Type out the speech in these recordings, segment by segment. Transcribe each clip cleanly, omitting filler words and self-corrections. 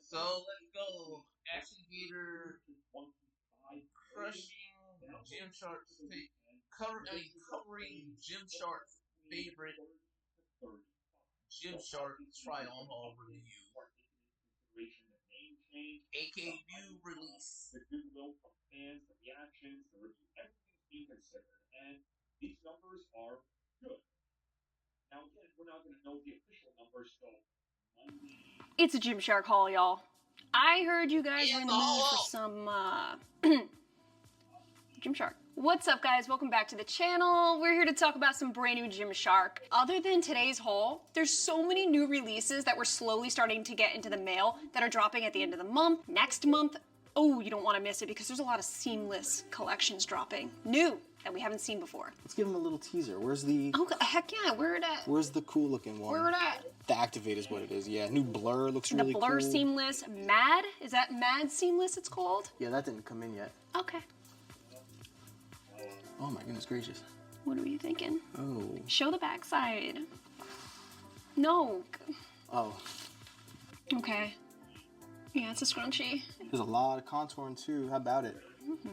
So let's go. Activator crushing Gymshark's covering Gymshark's favorite Gymshark try-on haul review, aka new release. It's a Gymshark haul, y'all. I heard you guys were in the mood for some Gymshark. What's up, guys? Welcome back to the channel. We're here to talk about some brand new Gymshark. Other than today's haul, there's so many new releases that we're slowly starting to get into the mail that are dropping at the end of the month. Next month, oh, you don't want to miss it because there's a lot of seamless collections dropping. New that we haven't seen before. Let's give them a little teaser. Where's the... Oh, heck yeah, where it at? Where's the cool looking one? Where it at? The Activate is what it is, yeah. New Blur looks really cool. The Blur Seamless Mad? Is that Mad Seamless it's called? Yeah, that didn't come in yet. Okay. Oh my goodness gracious. What are you thinking? Oh. Show the backside. No. Oh. Okay. Yeah, it's a scrunchie. There's a lot of contouring too. How about it?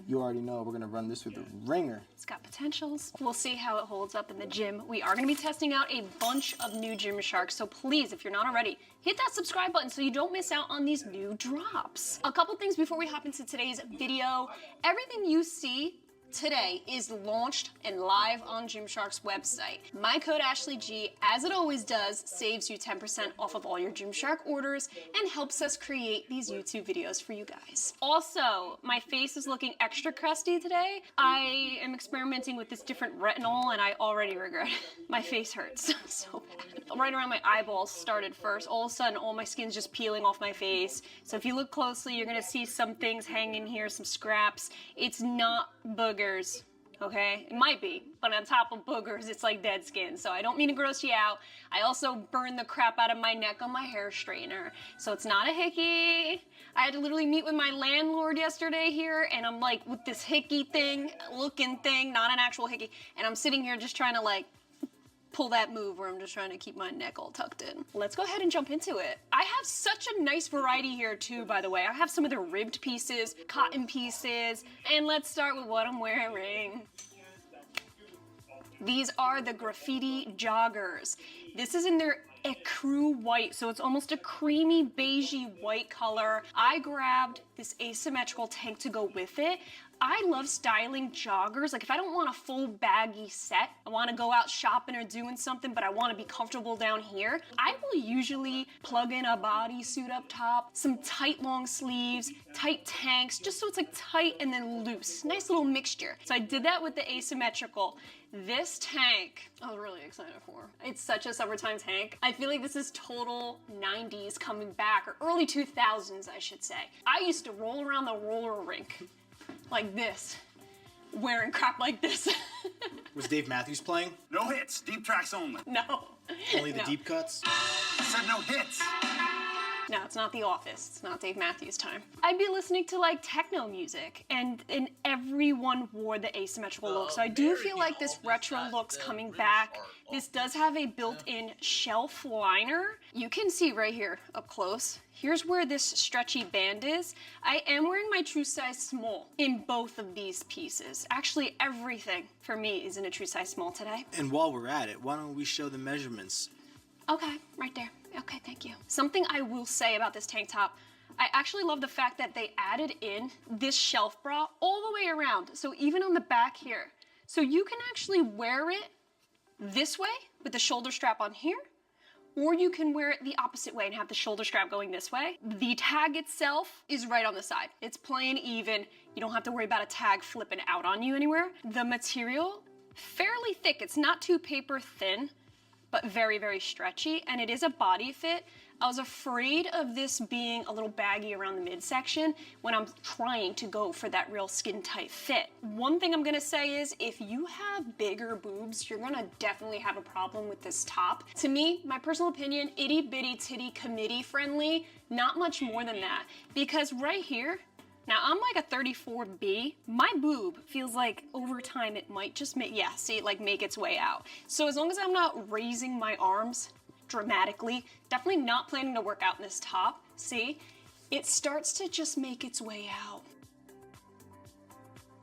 You already know we're gonna run this through the ringer. It's got potentials. We'll see how it holds up in the gym. We are gonna be testing out a bunch of new Gymshark, so please, if you're not already, hit that subscribe button so you don't miss out on these new drops. A couple things before we hop into today's video. Everything you see today is launched and live on Gymshark's website. My code AshleyG, as it always does, saves you 10% off of all your Gymshark orders and helps us create these YouTube videos for you guys. Also, my face is looking extra crusty today. I am experimenting with this different retinol and I already regret it. My face hurts so bad. Right around my eyeballs started first. All of a sudden, all my skin's just peeling off my face. So if you look closely, you're gonna see some things hanging here, some scraps. It's not boogers, okay? It might be, but on top of boogers, it's like dead skin. So I don't mean to gross you out. I also burned the crap out of my neck on my hair straightener. So it's not a hickey. I had to literally meet with my landlord yesterday here, and I'm like with this hickey thing, looking thing, not an actual hickey, and I'm sitting here just trying to like pull that move where I'm just trying to keep my neck all tucked in. Let's go ahead and jump into it. I have such a nice variety here too, by the way. I have some of the ribbed pieces, cotton pieces, and let's start with what I'm wearing. These are the graffiti joggers. This is in their ecru white, so it's almost a creamy beigey white color. I grabbed this asymmetrical tank to go with it. I love styling joggers. Like if I don't want a full baggy set, I want to go out shopping or doing something, but I want to be comfortable down here, I will usually plug in a bodysuit up top, some tight long sleeves, tight tanks, just so it's like tight and then loose. Nice little mixture. So I did that with the asymmetrical. This tank, I was really excited for. It's such a summertime tank. I feel like this is total 90s coming back, or early 2000s, I should say. I used to roll around the roller rink like this, wearing crap like this. Was Dave Matthews playing? No hits, deep tracks only. No. Only the deep cuts? I said no hits. No, it's not The Office. It's not Dave Matthews time. I'd be listening to like techno music, and everyone wore the asymmetrical look. So I do feel like this retro look's coming back. This does have a built-in shelf liner. You can see right here up close. Here's where this stretchy band is. I am wearing my true size small in both of these pieces. Actually, everything for me is in a true size small today. And while we're at it, why don't we show the measurements? Okay, right there. Okay, thank you. Something I will say about this tank top, I actually love the fact that they added in this shelf bra all the way around. So even on the back here. So you can actually wear it this way with the shoulder strap on here, or you can wear it the opposite way and have the shoulder strap going this way. The tag itself is right on the side. It's plain even. You don't have to worry about a tag flipping out on you anywhere. The material, fairly thick. It's not too paper thin, but very, very stretchy, and it is a body fit. I was afraid of this being a little baggy around the midsection when I'm trying to go for that real skin tight fit. One thing I'm gonna say is if you have bigger boobs, you're gonna definitely have a problem with this top. To me, my personal opinion, itty bitty titty committee friendly, not much more than that. Because right here, now I'm like a 34B, my boob feels like over time it might just make, yeah, see, like make its way out. So as long as I'm not raising my arms dramatically, definitely not planning to work out in this top, see? it starts to just make its way out.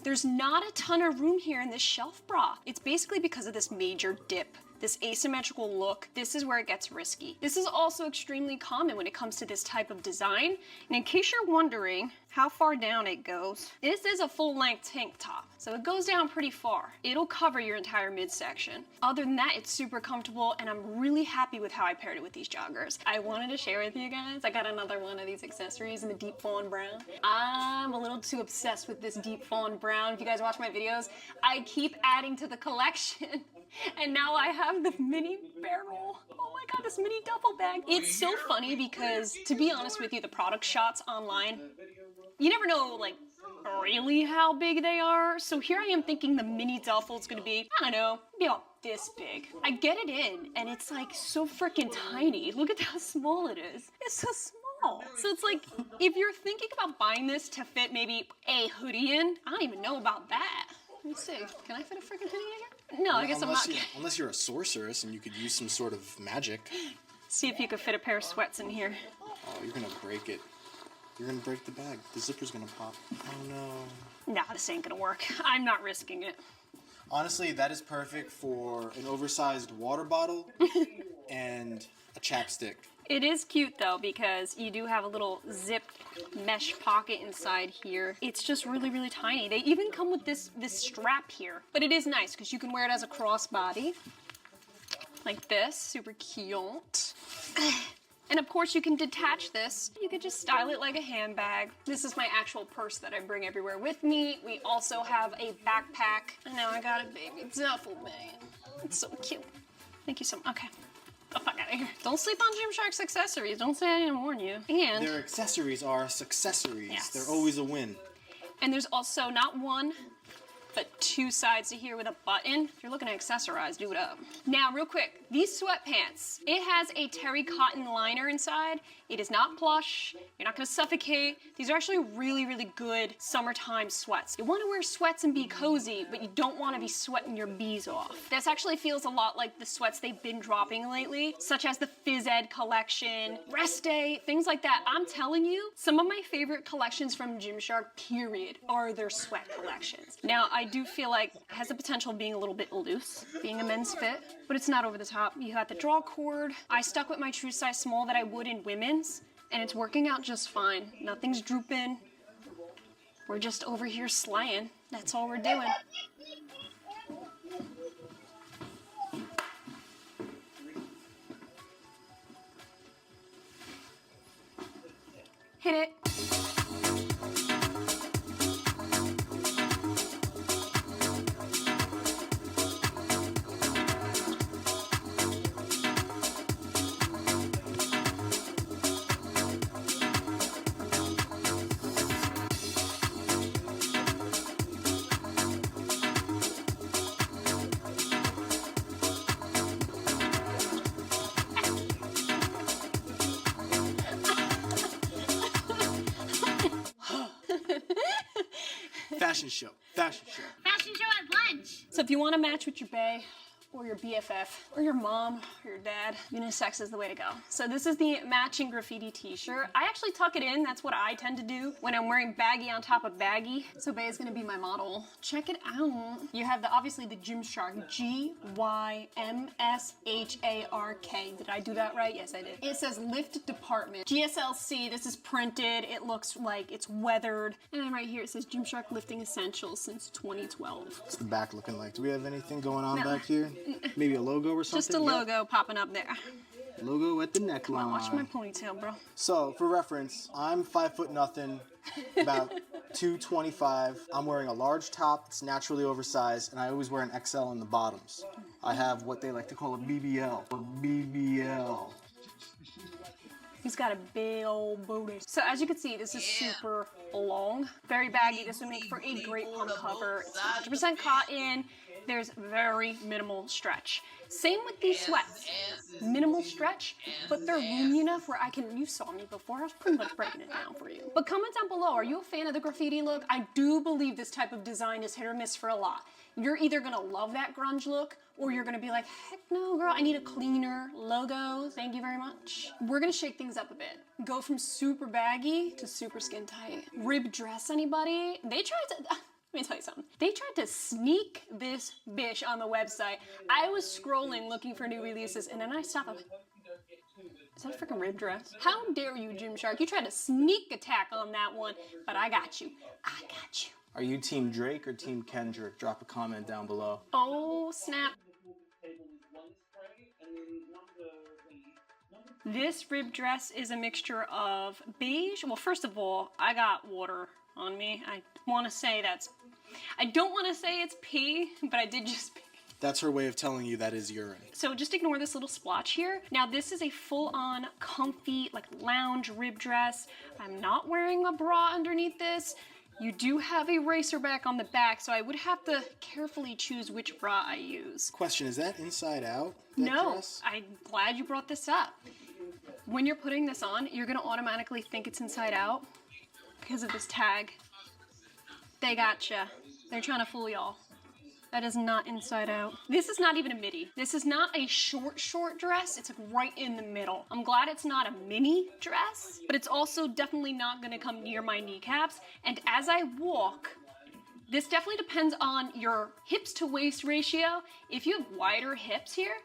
There's not a ton of room here in this shelf bra. It's basically because of this major dip, this asymmetrical look. This is where it gets risky. This is also extremely common when it comes to this type of design. And in case you're wondering how far down it goes, this is a full-length tank top, so it goes down pretty far. It'll cover your entire midsection. Other than that, it's super comfortable, and I'm really happy with how I paired it with these joggers. I wanted to share with you guys, I got another one of these accessories in the deep fawn brown. I'm a little too obsessed with this deep fawn brown. If you guys watch my videos, I keep adding to the collection. And now I have the mini barrel. Oh my god, this mini duffel bag. It's so funny because, to be honest with you, the product shots online, you never know, like, really how big they are. So here I am thinking the mini duffel's gonna be, I don't know, maybe about this big. I get it in, and it's like so freaking tiny. Look at how small it is. It's so small. So it's like, if you're thinking about buying this to fit maybe a hoodie in, I don't even know about that. Let me see. Can I fit a freaking hoodie in here? No, I guess I'm not. Unless you're a sorceress and you could use some sort of magic. See if you could fit a pair of sweats in here. Oh, you're gonna break it. You're gonna break the bag. The zipper's gonna pop. Oh no. Nah, this ain't gonna work. I'm not risking it. Honestly, that is perfect for an oversized water bottle and a chapstick. It is cute though, because you do have a little zipped mesh pocket inside here. It's just really, really tiny. They even come with this strap here. But it is nice because you can wear it as a crossbody. Like this, super cute. And of course you can detach this. You could just style it like a handbag. This is my actual purse that I bring everywhere with me. We also have a backpack. And now I got a baby duffel bag. It's so cute. Thank you so much. Okay. The fuck out of here. Don't sleep on Gymshark's accessories. Don't say I didn't warn you. And their accessories are successories. Yes. They're always a win. And there's also not one, but two sides to here with a button. If you're looking to accessorize, do it up. Now, real quick, these sweatpants, it has a terry cotton liner inside. It is not plush. You're not gonna suffocate. These are actually really, really good summertime sweats. You wanna wear sweats and be cozy, but you don't wanna be sweating your bees off. This actually feels a lot like the sweats they've been dropping lately, such as the Phys Ed collection, Rest Day, things like that. I'm telling you, some of my favorite collections from Gymshark, period, are their sweat collections. Now, I do feel like it has the potential of being a little bit loose, being a men's fit, but it's not over the top. You got the draw cord. I stuck with my true size small that I would in women's, and it's working out just fine. Nothing's drooping. We're just over here slaying. That's all we're doing. Hit it. Fashion show. Fashion show. Fashion show at lunch. So if you want to match with your bae, or your BFF, or your mom, or your dad, unisex is the way to go. So this is the matching graffiti t-shirt. I actually tuck it in. That's what I tend to do when I'm wearing baggy on top of baggy. So Bae is gonna be my model. Check it out. You have obviously the Gymshark, Gymshark. Did I do that right? Yes, I did. It says lift department. GSLC, this is printed. It looks like it's weathered. And then right here it says Gymshark lifting essentials since 2012. What's the back looking like? Do we have anything going on No. back here? Maybe a logo or something? Just a logo popping up there. Logo at the neckline. Come on, watch my ponytail, bro. So, for reference, I'm 5'0", about 225. I'm wearing a large top that's naturally oversized, and I always wear an XL in the bottoms. I have what they like to call a BBL. A BBL. He's got a big old booty. So as you can see, this is super long, very baggy. This would make for a great pump cover. It's 100% cotton. There's very minimal stretch. Same with these sweats. Minimal stretch, but they're roomy enough where I can, you saw me before, I was pretty much breaking it down for you. But comment down below, are you a fan of the graffiti look? I do believe this type of design is hit or miss for a lot. You're either gonna love that grunge look, or you're gonna be like, heck no, girl, I need a cleaner logo, thank you very much. We're gonna shake things up a bit. Go from super baggy to super skin tight. Rib dress, anybody? They tried to, let me tell you something. They tried to sneak this bitch on the website. I was scrolling looking for new releases, and then I stopped. I'm like, is that a freaking rib dress? How dare you, Gymshark? You tried to sneak attack on that one, but I got you. I got you. Are you Team Drake or Team Kendrick? Drop a comment down below. Oh, snap. This rib dress is a mixture of beige. Well, first of all, I got water on me. I don't want to say it's pee, but I did just pee. That's her way of telling you that is urine. So just ignore this little splotch here. Now this is a full-on comfy, like lounge rib dress. I'm not wearing a bra underneath this. You do have a racer back on the back, so I would have to carefully choose which bra I use. Question, is that inside out? No, Dress? I'm glad you brought this up. When you're putting this on, you're gonna automatically think it's inside out because of this tag. They gotcha. They're trying to fool y'all. That is not inside out. This is not even a midi. This is not a short dress. It's like right in the middle. I'm glad it's not a mini dress, but it's also definitely not gonna come near my kneecaps. And as I walk, this definitely depends on your hips to waist ratio. If you have wider hips here,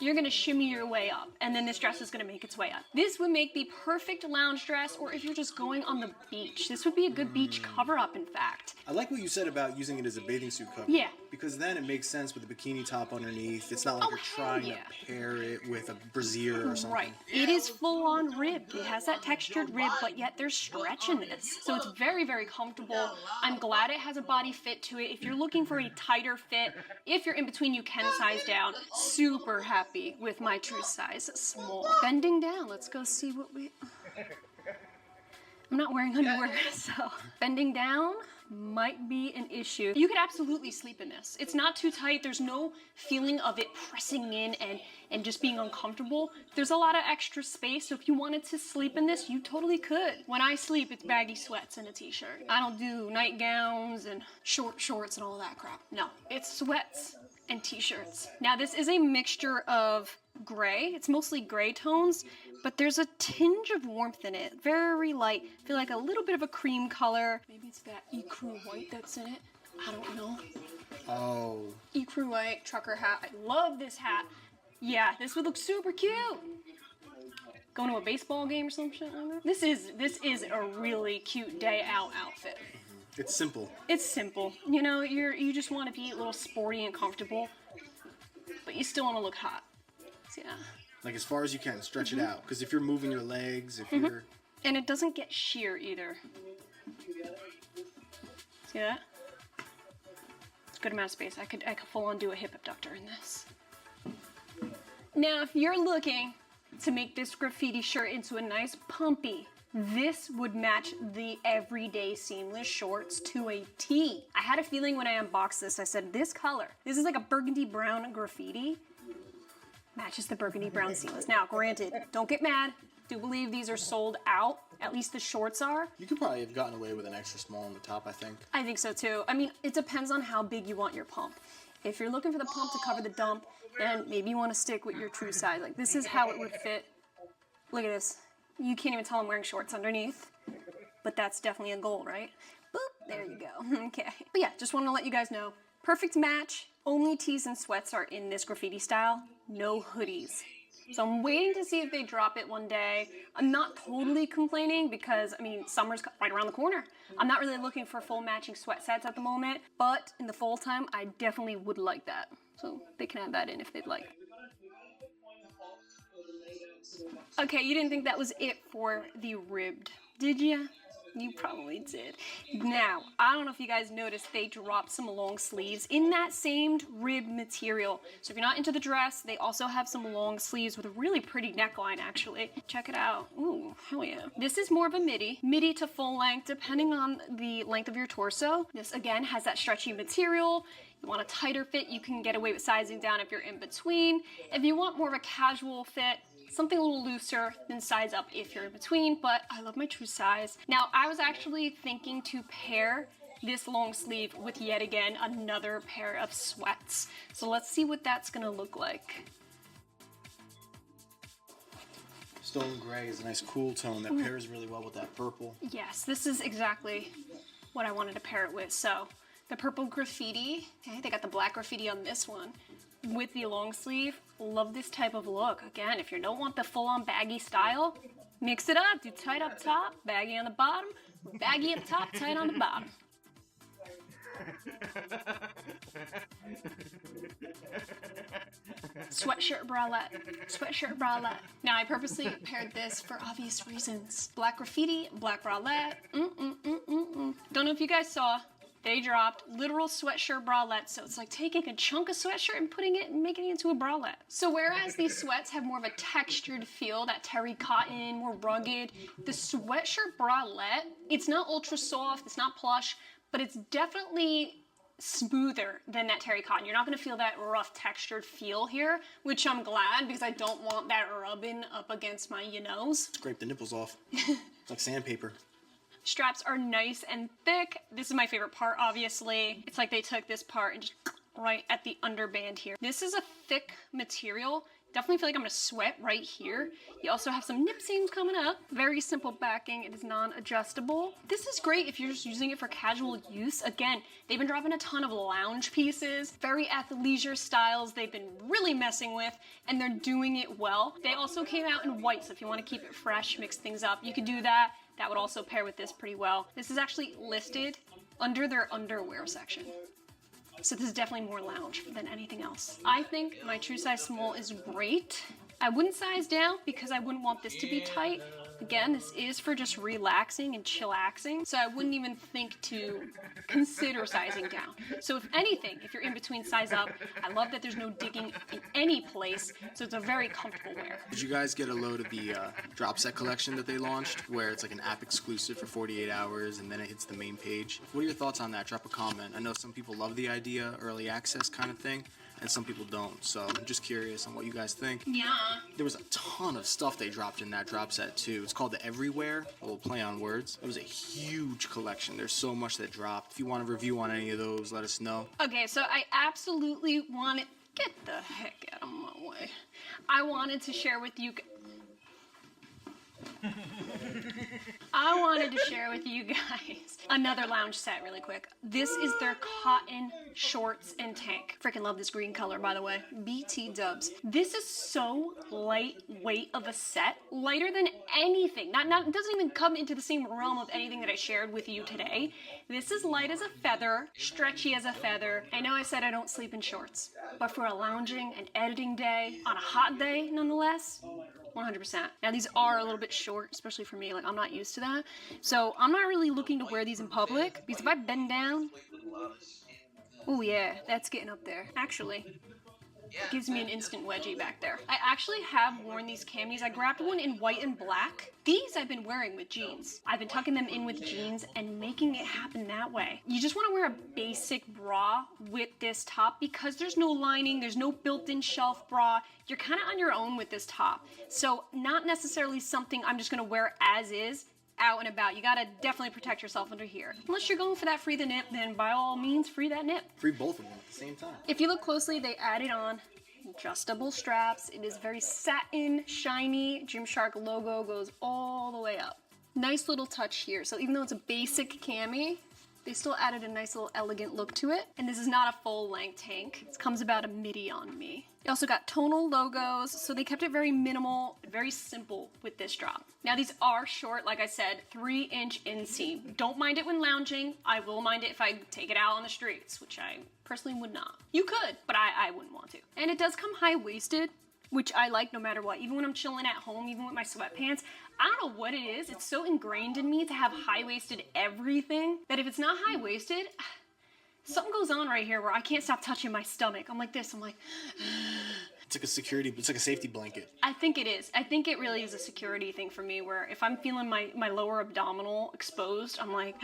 you're gonna shimmy your way up, and then this dress is gonna make its way up. This would make the perfect lounge dress, or if you're just going on the beach. This would be a good beach cover-up, in fact. I like what you said about using it as a bathing suit cover. Yeah. Because then it makes sense with the bikini top underneath. It's not like you're trying to pair it with a brassiere or something. Right. It is full-on ribbed. It has that textured rib, but yet there's stretch in this. So it's very, very comfortable. I'm glad it has a body fit to it. If you're looking for a tighter fit, if you're in between, you can size down. Super happy with my true size small. Bending down, let's go see what we... I'm not wearing underwear, so bending down might be an issue. You could absolutely sleep in this. It's not too tight. There's no feeling of it pressing in and just being uncomfortable. There's a lot of extra space, so if you wanted to sleep in this, you totally could. When I sleep, it's baggy sweats and a t-shirt. I don't do nightgowns and short shorts and all that crap. No, it's sweats and t-shirts. Now this is a mixture of gray. It's mostly gray tones, but there's a tinge of warmth in it. Very light. I feel like a little bit of a cream color. Maybe it's that ecru white that's in it. I don't know. Oh. Ecru white trucker hat. I love this hat. Yeah, this would look super cute. Going to a baseball game or some shit like that. This is a really cute day out outfit. It's simple. It's simple. You know, you just want to be a little sporty and comfortable, but you still want to look hot. So, yeah. Like as far as you can, stretch it out. Because if you're moving your legs, if you're... And it doesn't get sheer either. See that? It's a good amount of space. I could full on do a hip abductor in this. Now, if you're looking to make this graffiti shirt into a nice pumpy, this would match the everyday seamless shorts to a T. I had a feeling when I unboxed this, I said, this color, this is like a burgundy brown graffiti, matches the burgundy brown seamless. Now, granted, don't get mad. Do believe these are sold out. At least the shorts are. You could probably have gotten away with an extra small on the top, I think. I think so too. I mean, it depends on how big you want your pump. If you're looking for the pump to cover the dump, then maybe you want to stick with your true size. Like, this is how it would fit. Look at this. You can't even tell I'm wearing shorts underneath, but that's definitely a goal, right? Boop, there you go. Okay. But yeah, just want to let you guys know, perfect match. Only tees and sweats are in this graffiti style. No hoodies. So I'm waiting to see if they drop it one day. I'm not totally complaining because, I mean, summer's right around the corner. I'm not really looking for full matching sweat sets at the moment, but in the fall time, I definitely would like that. So they can add that in if they'd like. Okay, you didn't think that was it for the ribbed, did ya? You probably did. Now, I don't know if you guys noticed, they dropped some long sleeves in that same rib material. So if you're not into the dress, they also have some long sleeves with a really pretty neckline, actually. Check it out. Ooh, hell yeah. This is more of a midi to full length, depending on the length of your torso. This, again, has that stretchy material. You want a tighter fit, you can get away with sizing down if you're in between. If you want more of a casual fit, something a little looser, then size up if you're in between, but I love my true size. Now, I was actually thinking to pair this long sleeve with, yet again, another pair of sweats. So let's see what that's gonna look like. Stone gray is a nice cool tone that pairs really well with that purple. Yes, this is exactly what I wanted to pair it with. So the purple graffiti, okay, they got the black graffiti on this one with the long sleeve. Love this type of look. Again, if you don't want the full-on baggy style, mix it up. Do tight up top, baggy on the bottom, baggy up top, tight on the bottom. Sweatshirt bralette. Now, I purposely paired this for obvious reasons. Black graffiti, black bralette. Don't know if you guys saw, they dropped literal sweatshirt bralettes, so it's like taking a chunk of sweatshirt and putting it and making it into a bralette. So whereas these sweats have more of a textured feel, that terry cotton, more rugged, the sweatshirt bralette, it's not ultra soft, it's not plush, but it's definitely smoother than that terry cotton. You're not gonna feel that rough textured feel here, which I'm glad, because I don't want that rubbing up against my you-knows. Scrape the nipples off. It's like sandpaper. Straps are nice and thick. This is my favorite part, obviously. It's like they took this part and just right at the underband here. This is a thick material. Definitely feel like I'm gonna sweat right here. You also have some nip seams coming up. Very simple backing. It is non-adjustable. This is great if you're just using it for casual use. Again, they've been dropping a ton of lounge pieces, very athleisure styles they've been really messing with, and they're doing it well. They also came out in white, so if you want to keep it fresh, mix things up, you could do that. That would also pair with this pretty well. This is actually listed under their underwear section. So this is definitely more lounge than anything else. I think my true size small is great. I wouldn't size down because I wouldn't want this to be tight. Again, this is for just relaxing and chillaxing, so I wouldn't even think to consider sizing down. So if anything, if you're in between, size up. I love that there's no digging in any place, so it's a very comfortable wear. Did you guys get a load of the drop set collection that they launched, where it's like an app exclusive for 48 hours and then it hits the main page? What are your thoughts on that? Drop a comment. I know some people love the idea, early access kind of thing, and some people don't, so I'm just curious on what you guys think. Yeah. There was a ton of stuff they dropped in that drop set too. It's called the Everywhere, a little play on words. It was a huge collection. There's so much that dropped. If you want a review on any of those, let us know. Okay, so I absolutely wanted, get the heck out of my way. I wanted to share with you guys another lounge set really quick. This is their cotton shorts and tank. Freaking love this green color, by the way. BT dubs. This is so lightweight of a set. Lighter than anything. It doesn't even come into the same realm of anything that I shared with you today. This is light as a feather, stretchy as a feather. I know I said I don't sleep in shorts, but for a lounging and editing day, on a hot day nonetheless, 100%. Now these are a little bit short, especially for me, like I'm not used to that. So I'm not really looking to wear these in public, because if I bend down, oh yeah, that's getting up there. Actually, it gives me an instant wedgie back there. I actually have worn these camis. I grabbed one in white and black. These I've been wearing with jeans. I've been tucking them in with jeans and making it happen that way. You just want to wear a basic bra with this top because there's no lining, there's no built-in shelf bra. You're kind of on your own with this top. So not necessarily something I'm just going to wear as is out and about. You got to definitely protect yourself under here. Unless you're going for that free the nip, then by all means, free that nip. Free both of them at the same time. If you look closely, they added on adjustable straps. It is very satin, shiny. Gymshark logo goes all the way up. Nice little touch here. So even though it's a basic cami, they still added a nice little elegant look to it. And this is not a full length tank. It comes about a midi on me. They also got tonal logos, so they kept it very minimal, very simple with this drop. Now these are short, like I said, 3-inch inseam. Don't mind it when lounging. I will mind it if I take it out on the streets, which I personally would not. You could, but I wouldn't want to. And it does come high-waisted, which I like no matter what. Even when I'm chilling at home, even with my sweatpants, I don't know what it is. It's so ingrained in me to have high-waisted everything that if it's not high-waisted, something goes on right here where I can't stop touching my stomach. I'm like this, I'm like... It's like a security, it's like a safety blanket. I think it is. I think it really is a security thing for me where if I'm feeling my lower abdominal exposed, I'm like,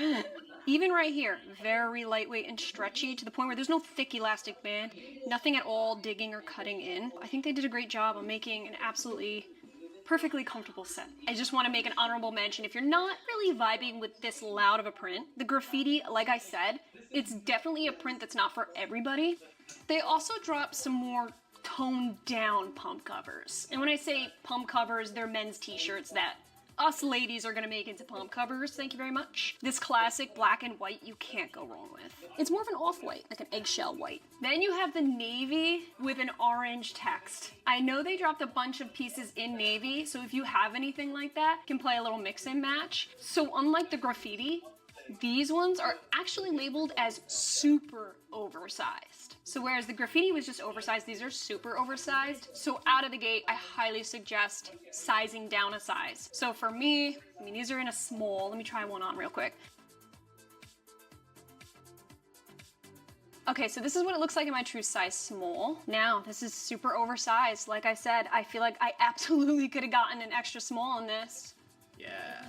even right here, very lightweight and stretchy to the point where there's no thick elastic band, nothing at all digging or cutting in. I think they did a great job of making an absolutely perfectly comfortable set. I just want to make an honorable mention. If you're not really vibing with this loud of a print, the graffiti, like I said, it's definitely a print that's not for everybody. They also dropped some more toned down pump covers. And when I say pump covers, they're men's t-shirts that us ladies are gonna make into pump covers, thank you very much. This classic black and white you can't go wrong with. It's more of an off-white, like an eggshell white. Then you have the navy with an orange text. I know they dropped a bunch of pieces in navy, so if you have anything like that, you can play a little mix and match. So unlike the graffiti, these ones are actually labeled as super oversized. So whereas the graffiti was just oversized, these are super oversized. So out of the gate, I highly suggest sizing down a size. So for me, I mean, these are in a small. Let me try one on real quick. Okay, so this is what it looks like in my true size small. Now, this is super oversized. Like I said, I feel like I absolutely could have gotten an extra small in this. Yeah.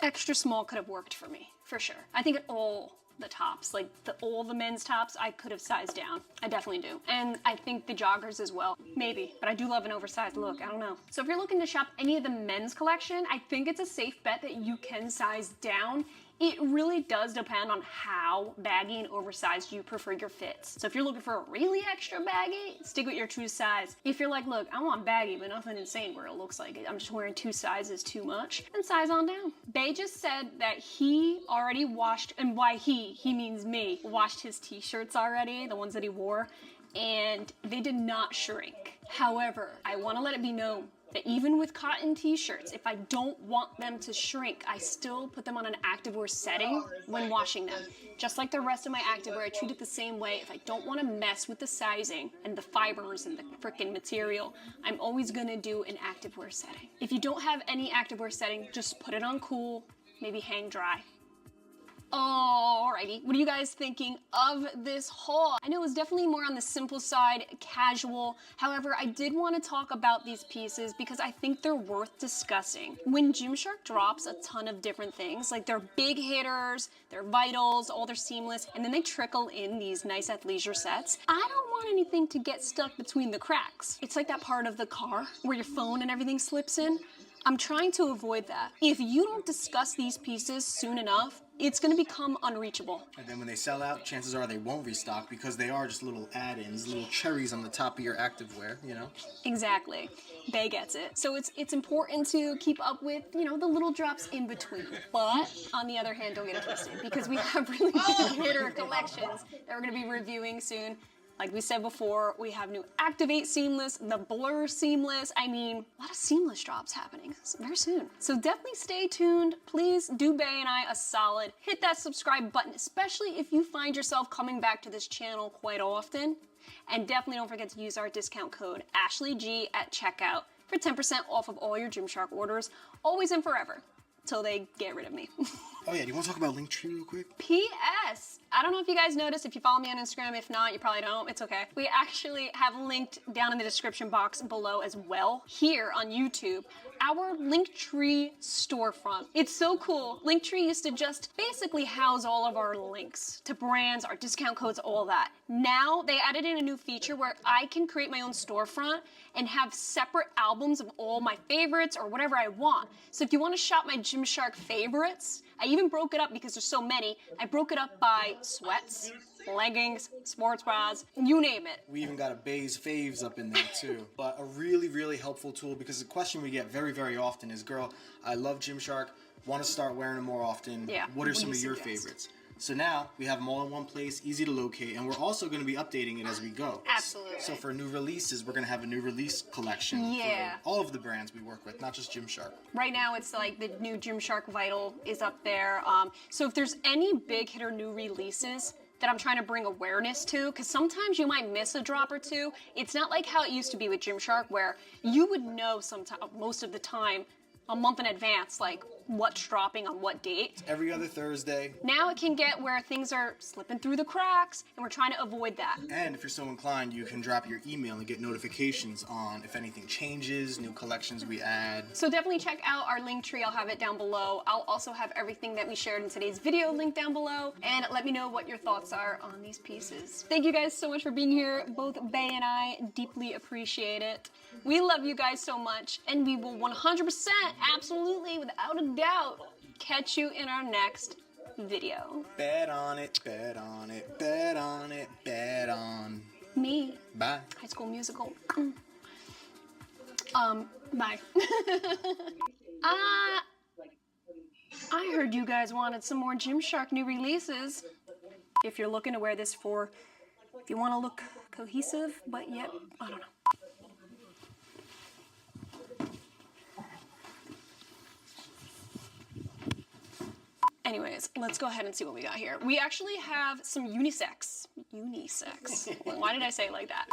Extra small could have worked for me, for sure. I think at all the tops, like all the men's tops, I could have sized down. I definitely do. And I think the joggers as well, maybe. But I do love an oversized look, I don't know. So if you're looking to shop any of the men's collection, I think it's a safe bet that you can size down. It really does depend on how baggy and oversized you prefer your fits. So if you're looking for a really extra baggy, stick with your true size. If you're like, look, I want baggy, but nothing insane where it looks like it. I'm just wearing 2 sizes too much, then size on down. Bay just said that he already washed, and by he means me, washed his t-shirts already, the ones that he wore, and they did not shrink. However, I want to let it be known that even with cotton t-shirts, if I don't want them to shrink, I still put them on an activewear setting when washing them. Just like the rest of my activewear, I treat it the same way. If I don't want to mess with the sizing and the fibers and the frickin' material, I'm always gonna do an activewear setting. If you don't have any activewear setting, just put it on cool, maybe hang dry. Alrighty, what are you guys thinking of this haul? I know it was definitely more on the simple side, casual. However, I did want to talk about these pieces because I think they're worth discussing. When Gymshark drops a ton of different things, like their big hitters, their vitals, all their seamless, and then they trickle in these nice athleisure sets, I don't want anything to get stuck between the cracks. It's like that part of the car where your phone and everything slips in. I'm trying to avoid that. If you don't discuss these pieces soon enough, it's gonna become unreachable. And then when they sell out, chances are they won't restock because they are just little add-ins, little cherries on the top of your activewear, you know? Exactly. Bay gets it. So it's important to keep up with, you know, the little drops in between. But on the other hand, don't get it twisted because we have really big hitter collections that we're gonna be reviewing soon. Like we said before, we have new Activate Seamless, the Blur Seamless. I mean, a lot of seamless drops happening very soon. So definitely stay tuned. Please do Bay and I a solid. Hit that subscribe button, especially if you find yourself coming back to this channel quite often. And definitely don't forget to use our discount code AshleyG at checkout for 10% off of all your Gymshark orders, always and forever, till they get rid of me. Oh yeah, do you want to talk about Linktree real quick? P.S. I don't know if you guys noticed, if you follow me on Instagram, if not, you probably don't, it's okay. We actually have linked down in the description box below as well, here on YouTube, our Linktree storefront. It's so cool. Linktree used to just basically house all of our links to brands, our discount codes, all that. Now they added in a new feature where I can create my own storefront and have separate albums of all my favorites or whatever I want. So if you want to shop my Gymshark favorites, I even broke it up because there's so many. I broke it up by sweats, leggings, sports bras, you name it. We even got a Bay's Faves up in there too. But a really, really helpful tool because the question we get very, very often is, girl, I love Gymshark, want to start wearing them more often. Yeah. What are some do of you your suggest? favorites? So now we have them all in one place, easy to locate, and we're also going to be updating it as we go. Absolutely. So for new releases, we're going to have a new release collection Yeah. for all of the brands we work with, not just Gymshark. Right now, it's like the new Gymshark Vital is up there. So if there's any big hitter new releases, that I'm trying to bring awareness to, because sometimes you might miss a drop or two. It's not like how it used to be with Gymshark, where you would know most of the time, a month in advance, like what's dropping on what date. Every other Thursday. Now it can get where things are slipping through the cracks, and we're trying to avoid that. And if you're so inclined, you can drop your email and get notifications on if anything changes, new collections we add. So definitely check out our link tree. I'll have it down below. I'll also have everything that we shared in today's video linked down below, and let me know what your thoughts are on these pieces. Thank you guys so much for being here. Both Bay and I deeply appreciate it. We love you guys so much, and we will 100%, absolutely, without a doubt, catch you in our next video. Bet on it, bet on it, bet on it, bet on Me. Bye. High School Musical. Bye. I heard you guys wanted some more Gymshark new releases. If you're looking to wear this if you want to look cohesive, but yet, I don't know. Anyways, let's go ahead and see what we got here. We actually have some unisex. Why did I say it like that?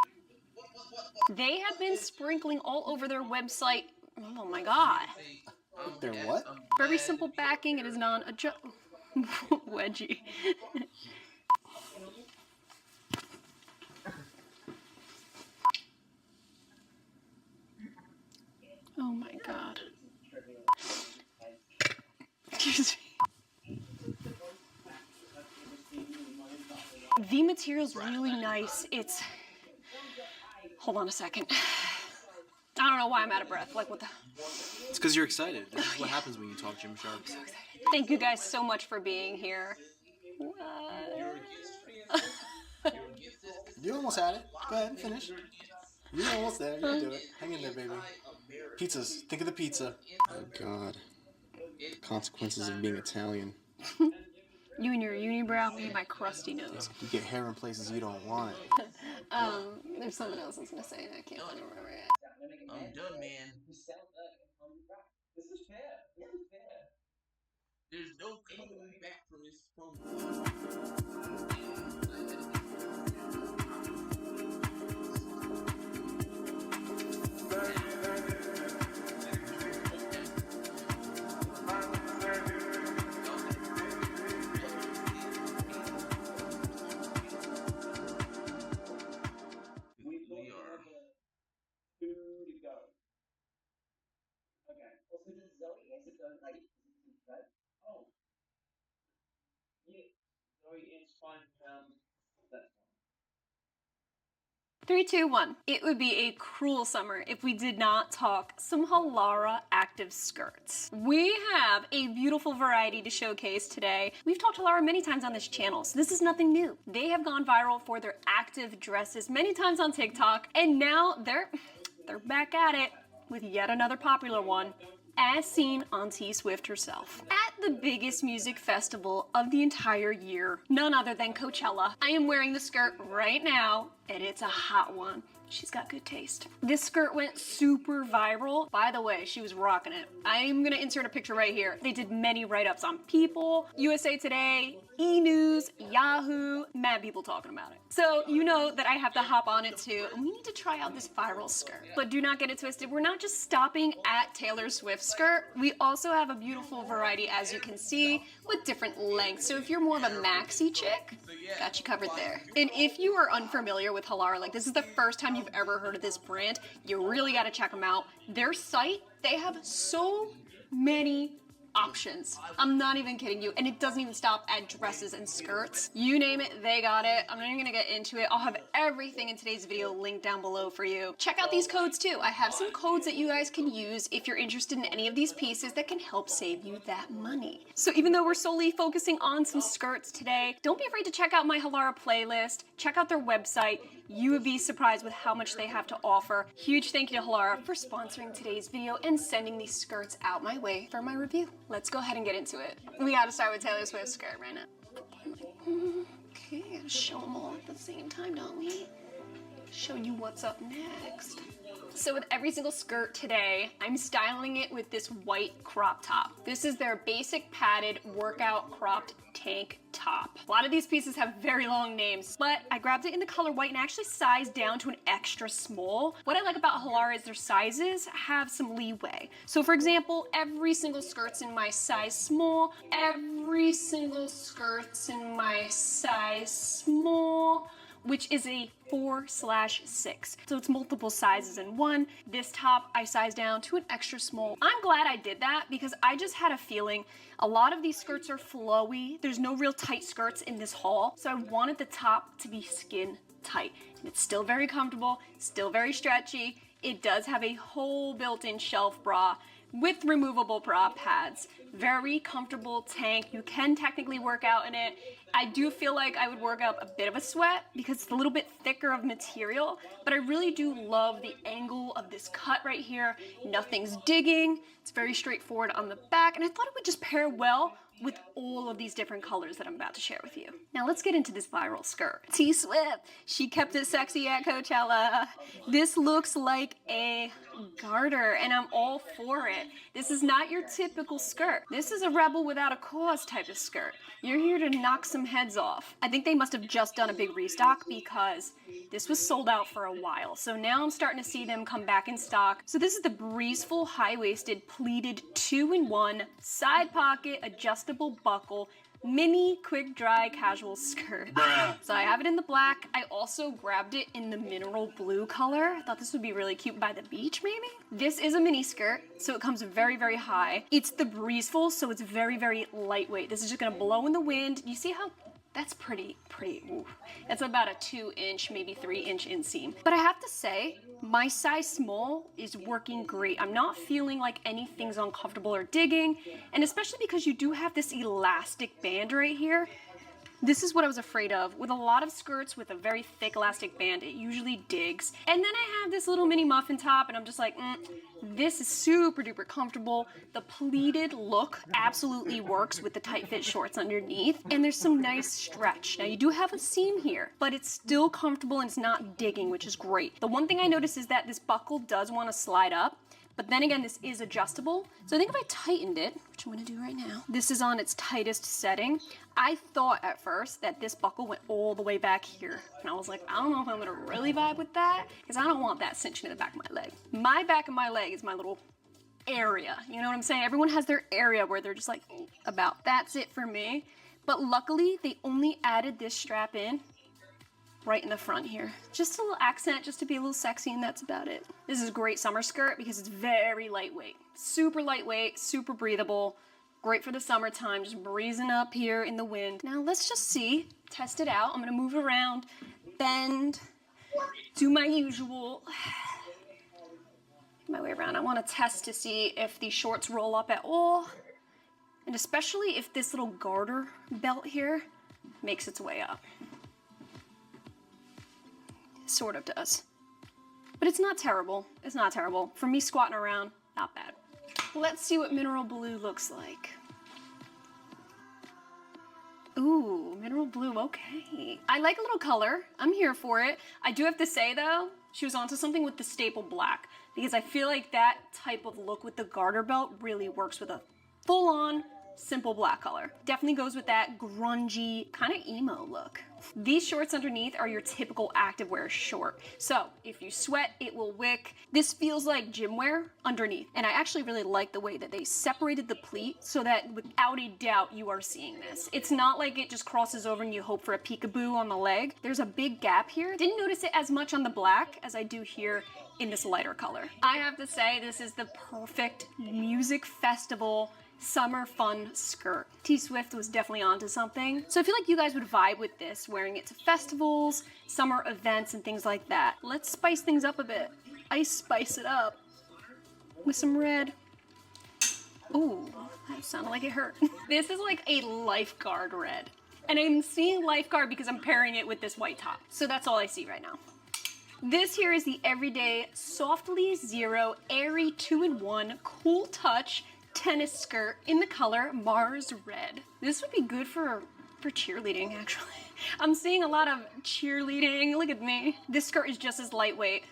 They have been sprinkling all over their website. Oh my god. They're what? Very simple backing. It is non-adjust. Wedgie. Oh my god. Excuse me. The material's really nice. Hold on a second. I don't know why I'm out of breath. Like, what the? It's because you're excited. This is what happens when you talk Gymshark. So excited. Thank you guys so much for being here. You almost had it. Go ahead and finish. You're almost there. You can do it. Hang in there, baby. Pizzas. Think of the pizza. Oh, God. The consequences of being Italian. You and your unibrow, me and my crusty nose. You get hair in places you don't want. There's something else I was gonna say and I can't remember it. I'm done, man. There's no coming back from this Three, two, one. It would be a cruel summer if we did not talk some Halara active skirts. We have a beautiful variety to showcase today. We've talked Halara many times on this channel, so this is nothing new. They have gone viral for their active dresses many times on TikTok, and now they're back at it with yet another popular one, as seen on T Swift herself. At the biggest music festival of the entire year, none other than Coachella. I am wearing the skirt right now, and it's a hot one. She's got good taste. This skirt went super viral. By the way, she was rocking it. I'm gonna insert a picture right here. They did many write-ups on People, USA Today, E! News, Yahoo, mad people talking about it. So you know that I have to hop on it too, and we need to try out this viral skirt. But do not get it twisted. We're not just stopping at Taylor Swift's skirt. We also have a beautiful variety, as you can see, with different lengths. So if you're more of a maxi chick, got you covered there. And if you are unfamiliar with Halara, like this is the first time you've ever heard of this brand, you really got to check them out. Their site, they have so many options. I'm not even kidding you. And it doesn't even stop at dresses and skirts. You name it, they got it. I'm not even gonna get into it. I'll have everything in today's video linked down below for you. Check out these codes too. I have some codes that you guys can use if you're interested in any of these pieces that can help save you that money. So even though we're solely focusing on some skirts today, don't be afraid to check out my Halara playlist. Check out their website. You would be surprised with how much they have to offer. Huge thank you to Halara for sponsoring today's video and sending these skirts out my way for my review. Let's go ahead and get into it. We gotta start with Taylor Swift's skirt right now. Okay, gotta show them all at the same time, don't we? Show you what's up next. So with every single skirt today, I'm styling it with this white crop top. This is their basic padded workout cropped tank top. A lot of these pieces have very long names, but I grabbed it in the color white and actually sized down to an extra small. What I like about Halara is their sizes have some leeway. So for example, every single skirt's in my size small, every single skirt's in my size small, which is a 4/6. So it's multiple sizes in one. This top I sized down to an extra small. I'm glad I did that because I just had a feeling a lot of these skirts are flowy. There's no real tight skirts in this haul. So I wanted the top to be skin tight. And it's still very comfortable, still very stretchy. It does have a whole built-in shelf bra with removable bra pads. Very comfortable tank. You can technically work out in it. I do feel like I would work up a bit of a sweat because it's a little bit thicker of material, but I really do love the angle of this cut right here. Nothing's digging. It's very straightforward on the back, and I thought it would just pair well with all of these different colors that I'm about to share with you. Now let's get into this viral skirt. T Swift, she kept it sexy at Coachella. This looks like a garter and I'm all for it. This is not your typical skirt. This is a rebel without a cause type of skirt. You're here to knock some heads off. I think they must have just done a big restock because this was sold out for a while. So now I'm starting to see them come back in stock. So this is the breezeful high-waisted pleated 2-in-1 side pocket adjustable buckle mini quick dry casual skirt. So I have it in the black. I also grabbed it in the mineral blue color. I thought this would be really cute by the beach maybe. This is a mini skirt, so it comes very, very high. It's the breezeful, so it's very, very lightweight. This is just gonna blow in the wind. You see how that's pretty, ooh. That's about a 2-inch, maybe 3-inch inseam. But I have to say, my size small is working great. I'm not feeling like anything's uncomfortable or digging, and especially because you do have this elastic band right here. This is what I was afraid of. With a lot of skirts with a very thick elastic band, it usually digs. And then I have this little mini muffin top, and I'm just like, this is super duper comfortable. The pleated look absolutely works with the tight fit shorts underneath, and there's some nice stretch. Now you do have a seam here, but it's still comfortable and it's not digging, which is great. The one thing I noticed is that this buckle does want to slide up, but then again, this is adjustable. So I think if I tightened it, which I'm gonna do right now, this is on its tightest setting. I thought at first that this buckle went all the way back here. And I was like, I don't know if I'm gonna really vibe with that, because I don't want that cinching to the back of my leg. My back of my leg is my little area. You know what I'm saying? Everyone has their area where they're just like, about. That's it for me. But luckily, they only added this strap in right in the front here. Just a little accent, just to be a little sexy, and that's about it. This is a great summer skirt because it's very lightweight. Super lightweight, super breathable. Great for the summertime, just breezing up here in the wind. Now let's just see, test it out. I'm gonna move around, bend, do my usual. My way around. I wanna test to see if these shorts roll up at all, and especially if this little garter belt here makes its way up. Sort of does. But it's not terrible. It's not terrible. For me squatting around, not bad. Let's see what mineral blue looks like. Ooh, mineral blue, okay. I like a little color. I'm here for it. I do have to say though, she was onto something with the staple black because I feel like that type of look with the garter belt really works with a full-on simple black color. Definitely goes with that grungy kind of emo look. These shorts underneath are your typical activewear short. So if you sweat, it will wick. This feels like gym wear underneath. And I actually really like the way that they separated the pleat so that without a doubt you are seeing this. It's not like it just crosses over and you hope for a peekaboo on the leg. There's a big gap here. Didn't notice it as much on the black as I do here in this lighter color. I have to say this is the perfect music festival summer fun skirt. T Swift was definitely onto something. So I feel like you guys would vibe with this, wearing it to festivals, summer events, and things like that. Let's spice things up a bit. Ice spice it up with some red. Ooh, that sounded like it hurt. This is like a lifeguard red. And I'm seeing lifeguard because I'm pairing it with this white top. So that's all I see right now. This here is the Everyday Softly Zero Airy 2-in-1 Cool Touch tennis skirt in the color Mars Red. This would be good for cheerleading, actually. I'm seeing a lot of cheerleading. Look at me. This skirt is just as lightweight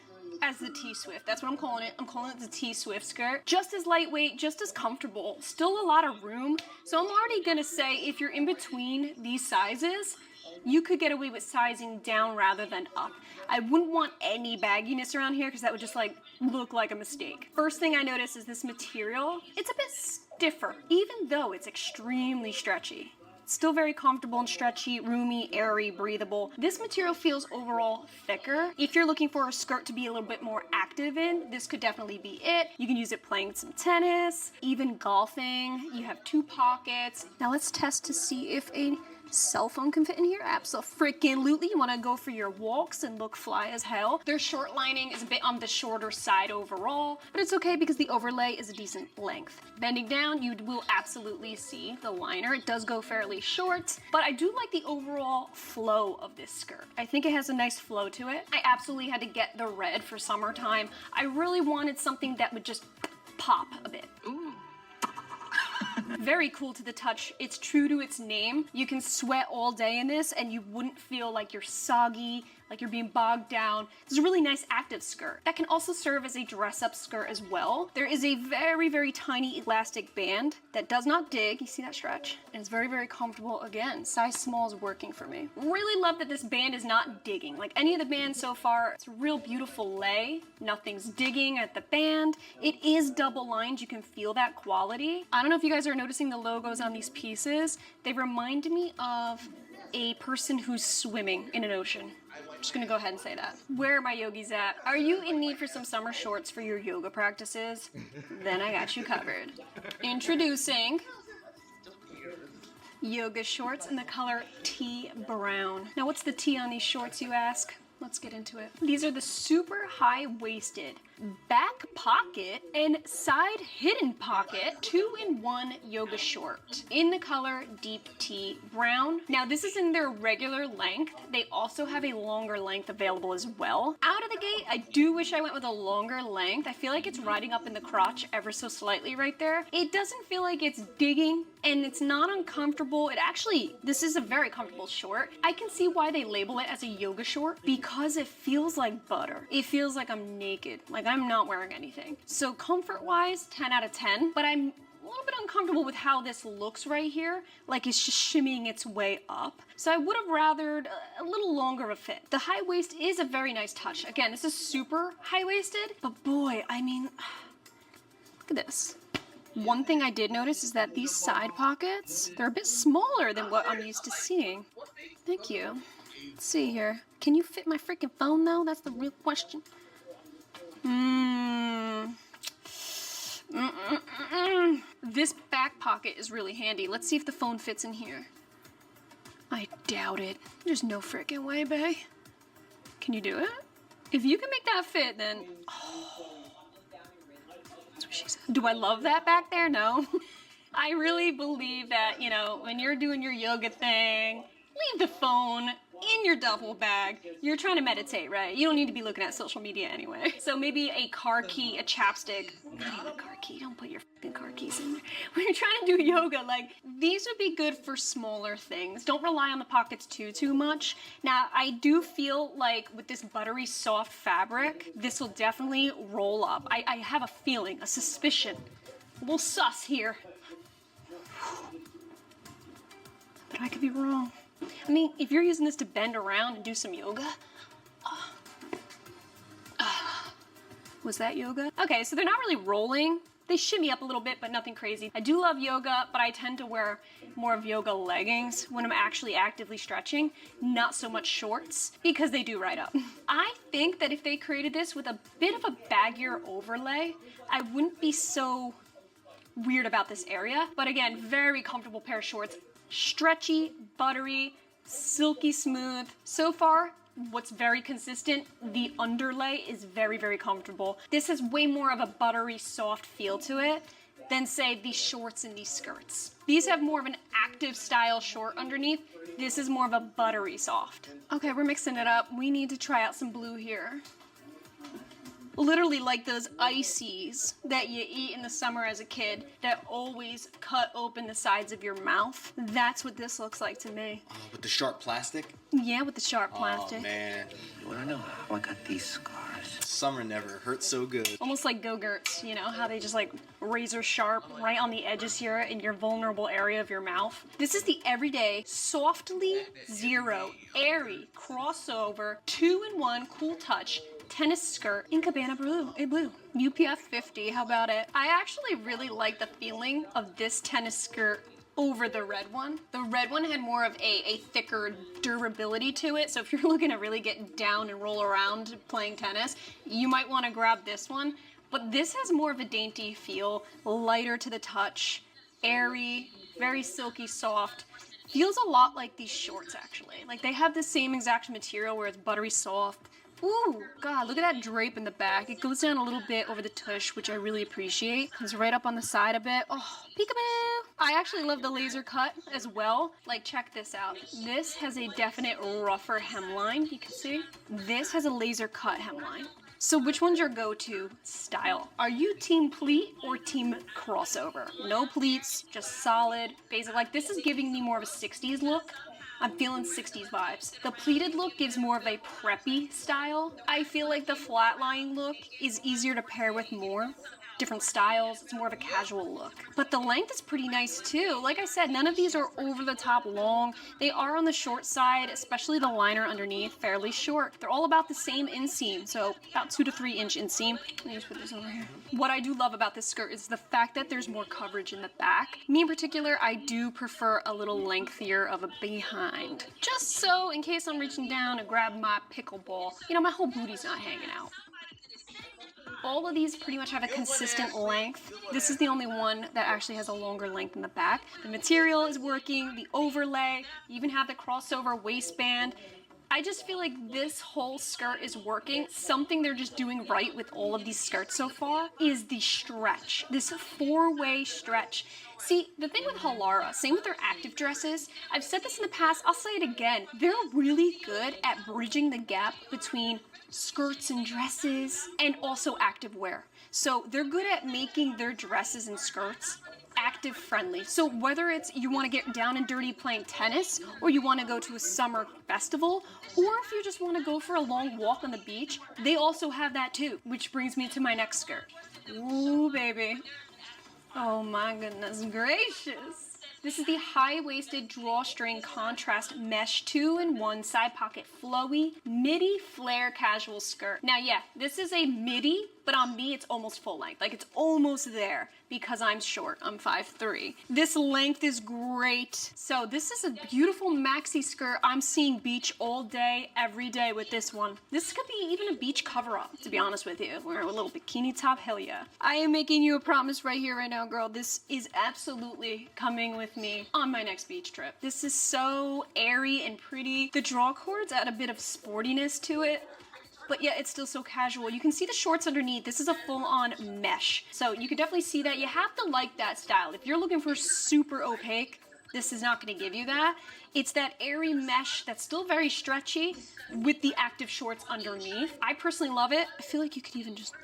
as the T-Swift. That's what I'm calling it. I'm calling it the T-Swift skirt. Just as lightweight, just as comfortable. Still a lot of room. So I'm already gonna say if you're in between these sizes, you could get away with sizing down rather than up. I wouldn't want any bagginess around here because that would just like look like a mistake. First thing I notice is this material. It's a bit stiffer, even though it's extremely stretchy. It's still very comfortable and stretchy, roomy, airy, breathable. This material feels overall thicker. If you're looking for a skirt to be a little bit more active in, this could definitely be it. You can use it playing some tennis, even golfing. You have 2 pockets. Now let's test to see if a cell phone can fit in here. Abso-freaking-lutely. You want to go for your walks and look fly as hell. Their short lining is a bit on the shorter side overall, but it's okay because the overlay is a decent length. Bending down, you will absolutely see the liner. It does go fairly short, but I do like the overall flow of this skirt. I think it has a nice flow to it. I absolutely had to get the red for summertime. I really wanted something that would just pop a bit. Ooh. Very cool to the touch. It's true to its name. You can sweat all day in this and you wouldn't feel like you're soggy, like you're being bogged down. It's a really nice active skirt. That can also serve as a dress-up skirt as well. There is a very, very tiny elastic band that does not dig. You see that stretch? And it's very, very comfortable. Again, size small is working for me. Really love that this band is not digging. Like any of the bands so far, it's a real beautiful lay. Nothing's digging at the band. It is double lined. You can feel that quality. I don't know if you guys are noticing the logos on these pieces. They remind me of a person who's swimming in an ocean. I'm just gonna go ahead and say that. Where are my yogis at? Are you in need for some summer shorts for your yoga practices? Then I got you covered. Introducing yoga shorts in the color tea brown. Now what's the tea on these shorts, you ask? Let's get into it. These are the super high-waisted back pocket and side hidden pocket 2-in-1 yoga short in the color deep tea brown. Now this is in their regular length. They also have a longer length available as well. Out of the gate, I do wish I went with a longer length. I feel like it's riding up in the crotch ever so slightly right there. It doesn't feel like it's digging and it's not uncomfortable. It actually, this is a very comfortable short. I can see why they label it as a yoga short because it feels like butter. It feels like I'm naked, like I'm not wearing anything. So comfort-wise, 10 out of 10, but I'm a little bit uncomfortable with how this looks right here, like it's just shimmying its way up. So I would have rathered a little longer of a fit. The high waist is a very nice touch. Again, this is super high-waisted, but boy, I mean, look at this. One thing I did notice is that these side pockets, they're a bit smaller than what I'm used to seeing. Thank you. Let's see here. Can you fit my freaking phone though? That's the real question. This back pocket is really handy. Let's see if the phone fits in here. I doubt it. There's no freaking way, bae. Can you do it? If you can make that fit, then... Oh. That's what she said. Do I love that back there? No. I really believe that, you know, when you're doing your yoga thing, leave the phone in your duffel bag. You're trying to meditate, right? You don't need to be looking at social media anyway. So maybe a car key, a chapstick. Not even a car key. Don't put your fucking car keys in there. When you're trying to do yoga, like, these would be good for smaller things. Don't rely on the pockets too much. Now, I do feel like with this buttery soft fabric, this will definitely roll up. I have a feeling, a suspicion. A little sus here. But I could be wrong. I mean, if you're using this to bend around and do some yoga, was that yoga? Okay, so they're not really rolling. They shimmy up a little bit, but nothing crazy. I do love yoga, but I tend to wear more of yoga leggings when I'm actually actively stretching, not so much shorts, because they do ride up. I think that if they created this with a bit of a baggier overlay, I wouldn't be so weird about this area. But again, very comfortable pair of shorts. Stretchy, buttery, silky smooth. So far, what's very consistent, the underlay is very, very comfortable. This has way more of a buttery, soft feel to it than, say, these shorts and these skirts. These have more of an active style short underneath. This is more of a buttery soft. Okay, we're mixing it up. We need to try out some blue here. Literally like those ices that you eat in the summer as a kid that always cut open the sides of your mouth. That's what this looks like to me. With the sharp plastic? Yeah, with the sharp plastic. Oh, man. You wanna know how I got these scars? Summer never hurt so good. Almost like Go-Gurts, you know, how they just like razor sharp right on the edges here in your vulnerable area of your mouth. This is the everyday, softly zero, airy, crossover, 2-in-1 cool touch tennis skirt in Cabana Blue. UPF 50, how about it? I actually really like the feeling of this tennis skirt over the red one. The red one had more of a thicker durability to it, so if you're looking to really get down and roll around playing tennis, you might want to grab this one. But this has more of a dainty feel, lighter to the touch, airy, very silky soft. Feels a lot like these shorts actually. Like they have the same exact material where it's buttery soft. Ooh, God, look at that drape in the back. It goes down a little bit over the tush, which I really appreciate. Comes right up on the side a bit. Oh, peekaboo! I actually love the laser cut as well. Like, check this out. This has a definite rougher hemline, you can see. This has a laser cut hemline. So which one's your go-to style? Are you team pleat or team crossover? No pleats, just solid, basic. Like, this is giving me more of a 60s look. I'm feeling 60s vibes. The pleated look gives more of a preppy style. I feel like the flat-lying look is easier to pair with more different styles. It's more of a casual look. But the length is pretty nice too. Like I said, none of these are over the top long. They are on the short side, especially the liner underneath, fairly short. They're all about the same inseam, so about 2 to 3 inch inseam. Let me just put this over here. What I do love about this skirt is the fact that there's more coverage in the back. Me in particular, I do prefer a little lengthier of a behind. Just so in case I'm reaching down to grab my pickleball, you know, my whole booty's not hanging out. All of these pretty much have a consistent length. This is the only one that actually has a longer length in the back. The material is working, the overlay, you even have the crossover waistband. I just feel like this whole skirt is working. Something they're just doing right with all of these skirts so far is the stretch. This 4-way stretch. See, the thing with Halara, same with their active dresses, I've said this in the past, I'll say it again, they're really good at bridging the gap between skirts and dresses and also activewear. So they're good at making their dresses and skirts active friendly. So whether it's you want to get down and dirty playing tennis, or you want to go to a summer festival, or if you just want to go for a long walk on the beach, they also have that too, which brings me to my next skirt. Ooh, baby. Oh my goodness gracious. This is the high-waisted drawstring contrast mesh 2-in-1 side pocket flowy midi flare casual skirt. Now yeah, this is a midi, but on me it's almost full length. Like it's almost there because I'm short, I'm 5'3". This length is great. So this is a beautiful maxi skirt. I'm seeing beach all day, every day with this one. This could be even a beach cover-up, to be honest with you. Wear a little bikini top, hell yeah. I am making you a promise right here, right now, girl. This is absolutely coming with me on my next beach trip. This is so airy and pretty. The draw cords add a bit of sportiness to it, but yeah, it's still so casual. You can see the shorts underneath. This is a full-on mesh. So you can definitely see that. You have to like that style. If you're looking for super opaque, this is not gonna give you that. It's that airy mesh that's still very stretchy with the active shorts underneath. I personally love it. I feel like you could even just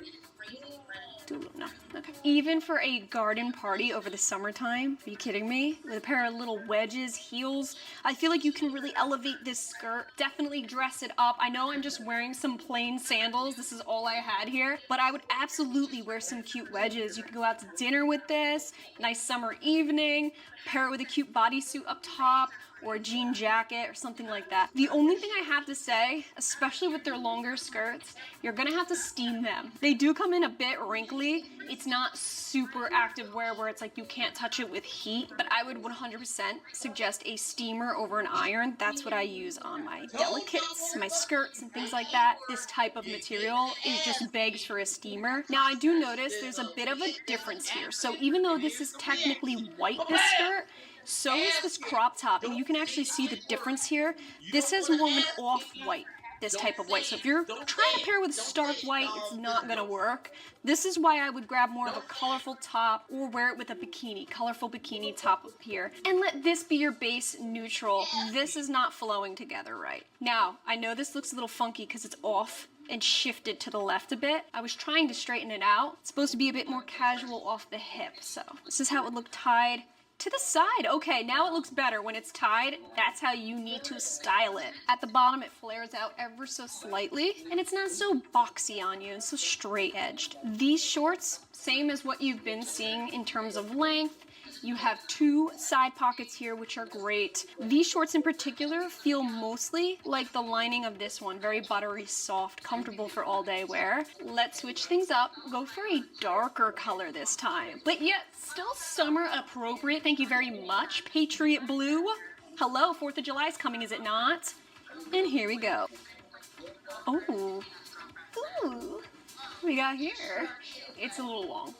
no, okay. Even for a garden party over the summertime, are you kidding me? With a pair of little wedges, heels, I feel like you can really elevate this skirt. Definitely dress it up. I know I'm just wearing some plain sandals. This is all I had here, but I would absolutely wear some cute wedges. You can go out to dinner with this, nice summer evening, pair it with a cute bodysuit up top, or a jean jacket or something like that. The only thing I have to say, especially with their longer skirts, you're gonna have to steam them. They do come in a bit wrinkly. It's not super active wear where it's like you can't touch it with heat, but I would 100% suggest a steamer over an iron. That's what I use on my delicates, my skirts and things like that. This type of material, it just begs for a steamer. Now I do notice there's a bit of a difference here. So even though this is technically white, this skirt, so is this crop top, and you can actually see the difference here. This is more of an off-white, this type of white. So if you're trying to pair with stark white, it's not gonna work. This is why I would grab more of a colorful top or wear it with a bikini, colorful bikini top up here. And let this be your base neutral. This is not flowing together right. Now, I know this looks a little funky because it's off and shifted to the left a bit. I was trying to straighten it out. It's supposed to be a bit more casual off the hip, so this is how it would look tied. to the side. Okay, now it looks better. When it's tied, that's how you need to style it. At the bottom, it flares out ever so slightly, and it's not so boxy on you, it's so straight edged. These shorts, same as what you've been seeing in terms of length. You have 2 side pockets here, which are great. These shorts in particular feel mostly like the lining of this one. Very buttery, soft, comfortable for all day wear. Let's switch things up. Go for a darker color this time, but yet still summer appropriate. Thank you very much. Patriot blue. Hello, 4th of July is coming, is it not? And here we go. Oh, ooh, what we got here? It's a little long.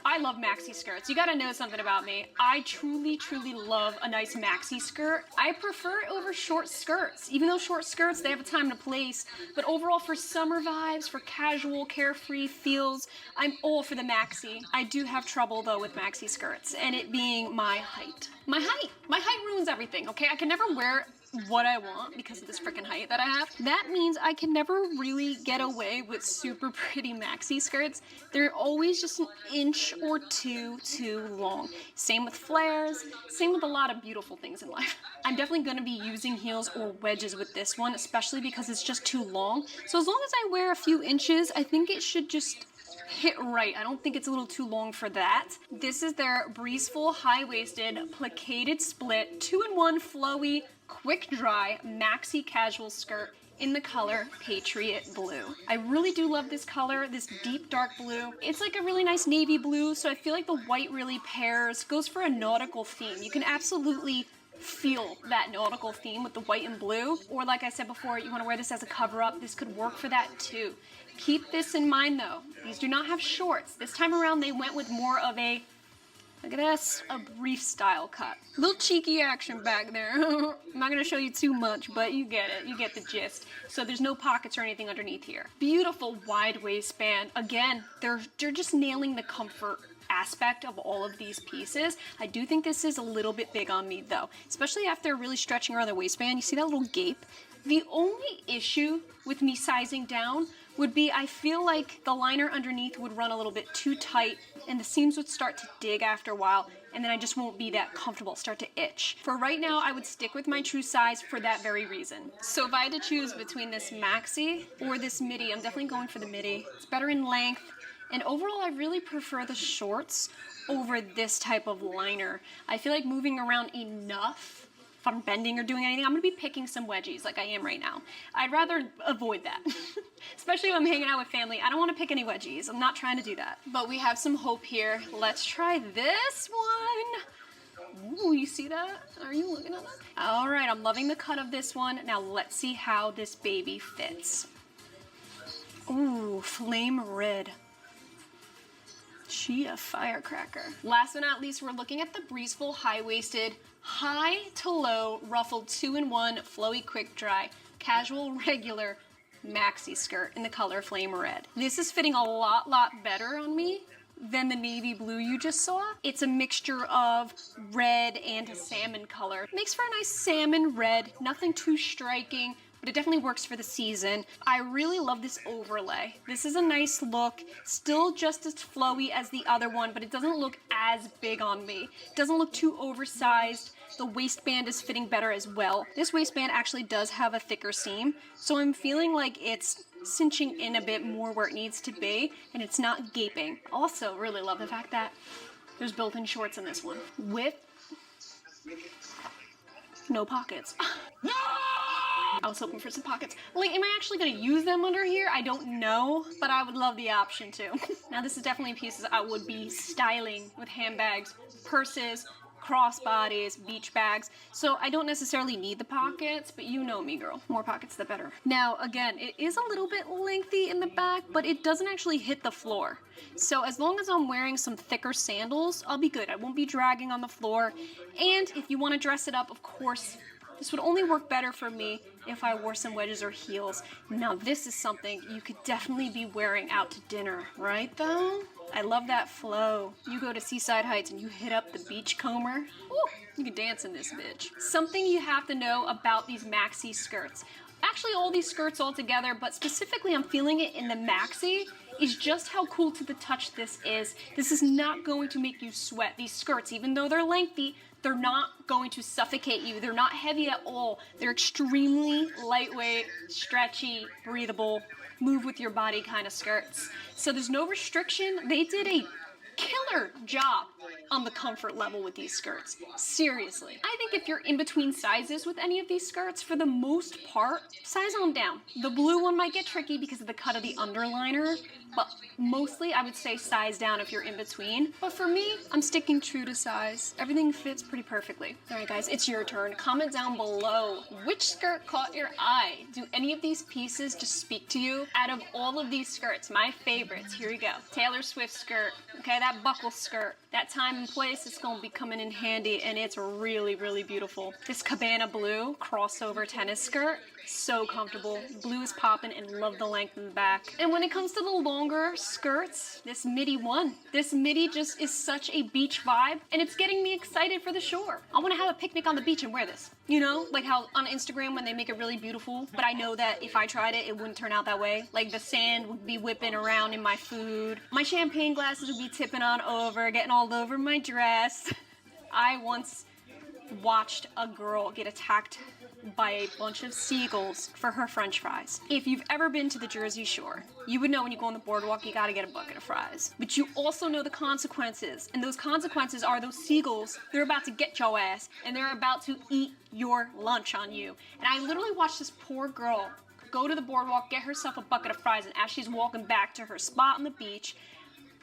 I love maxi skirts. You gotta know something about me. I truly, truly love a nice maxi skirt. I prefer it over short skirts. Even though short skirts, they have a time and a place. But overall, for summer vibes, for casual, carefree feels, I'm all for the maxi. I do have trouble, though, with maxi skirts, and it being my height. My height ruins everything, okay? I can never wear what I want because of this freaking height that I have. That means I can never really get away with super pretty maxi skirts. They're always just an inch or 2 too long. Same with flares, same with a lot of beautiful things in life. I'm definitely gonna be using heels or wedges with this one, especially because it's just too long. So as long as I wear a few inches, I think it should just hit right. I don't think it's a little too long for that. This is their breezeful, high-waisted, placated split, 2-in-1 flowy, quick dry, maxi casual skirt in the color Patriot Blue. I really do love this color, this deep dark blue. It's like a really nice navy blue, so I feel like the white really pairs, goes for a nautical theme. You can absolutely feel that nautical theme with the white and blue. Or like I said before, you want to wear this as a cover-up, this could work for that too. Keep this in mind though, these do not have shorts. This time around they went with more of a, look at this, a brief style cut. Little cheeky action back there. I'm not gonna show you too much, but you get it, you get the gist. So there's no pockets or anything underneath here. Beautiful wide waistband. Again, they're just nailing the comfort aspect of all of these pieces. I do think this is a little bit big on me though, especially after really stretching around the waistband. You see that little gape? The only issue with me sizing down would be I feel like the liner underneath would run a little bit too tight and the seams would start to dig after a while, and then I just won't be that comfortable, start to itch. For right now, I would stick with my true size for that very reason. So if I had to choose between this maxi or this midi, I'm definitely going for the midi. It's better in length, and overall I really prefer the shorts over this type of liner. I feel like moving around enough, if I'm bending or doing anything, I'm gonna be picking some wedgies like I am right now. I'd rather avoid that, especially if I'm hanging out with family. I don't wanna pick any wedgies. I'm not trying to do that. But we have some hope here. Let's try this one. Ooh, you see that? Are you looking at that? All right, I'm loving the cut of this one. Now let's see how this baby fits. Ooh, flame red. She a firecracker. Last but not least, we're looking at the breezeful, high-waisted, high to low, ruffled 2-in-1, flowy, quick dry, casual, regular maxi skirt in the color flame red. This is fitting a lot better on me than the navy blue you just saw. It's a mixture of red and salmon color. Makes for a nice salmon red, nothing too striking, but it definitely works for the season. I really love this overlay. This is a nice look, still just as flowy as the other one, but it doesn't look as big on me. It doesn't look too oversized. The waistband is fitting better as well. This waistband actually does have a thicker seam, so I'm feeling like it's cinching in a bit more where it needs to be, and it's not gaping. Also, really love the fact that there's built-in shorts in this one with no pockets. No! I was hoping for some pockets. Like, am I actually gonna use them under here? I don't know, but I would love the option too. Now, this is definitely pieces I would be styling with handbags, purses, crossbodies, beach bags. So I don't necessarily need the pockets, but you know me, girl. More pockets, the better. Now, again, it is a little bit lengthy in the back, but it doesn't actually hit the floor. So as long as I'm wearing some thicker sandals, I'll be good. I won't be dragging on the floor. And if you want to dress it up, of course, this would only work better for me if I wore some wedges or heels. Now, this is something you could definitely be wearing out to dinner, right though? I love that flow. You go to Seaside Heights and you hit up the beachcomber. Ooh, you can dance in this bitch. Something you have to know about these maxi skirts. Actually, all these skirts all together, but specifically I'm feeling it in the maxi, is just how cool to the touch this is. This is not going to make you sweat. These skirts, even though they're lengthy, they're not going to suffocate you. They're not heavy at all. They're extremely lightweight, stretchy, breathable, move with your body kind of skirts. So there's no restriction. They did a killer job on the comfort level with these skirts. Seriously. I think if you're in between sizes with any of these skirts, for the most part, size on down. The blue one might get tricky because of the cut of the underliner, but mostly I would say size down if you're in between. But for me, I'm sticking true to size. Everything fits pretty perfectly. All right, guys, it's your turn. Comment down below which skirt caught your eye. Do any of these pieces just speak to you? Out of all of these skirts, my favorites, here we go. Taylor Swift skirt, okay, that buckle skirt. That time and place, it's gonna be coming in handy, and it's really, really beautiful. This Cabana blue crossover tennis skirt, so comfortable. Blue is popping, and love the length in the back. And when it comes to the longer skirts, this midi one. This midi just is such a beach vibe, and it's getting me excited for the shore. I wanna have a picnic on the beach and wear this. You know, like how on Instagram when they make it really beautiful, but I know that if I tried it, it wouldn't turn out that way. Like the sand would be whipping around in my food. My champagne glasses would be tipping on over, getting all over my dress. I once watched a girl get attacked by a bunch of seagulls for her french fries. If you've ever been to the Jersey Shore, you would know when you go on the boardwalk, you gotta get a bucket of fries. But you also know the consequences, and those consequences are those seagulls, they're about to get your ass, and they're about to eat your lunch on you. And I literally watched this poor girl go to the boardwalk, get herself a bucket of fries, and as she's walking back to her spot on the beach,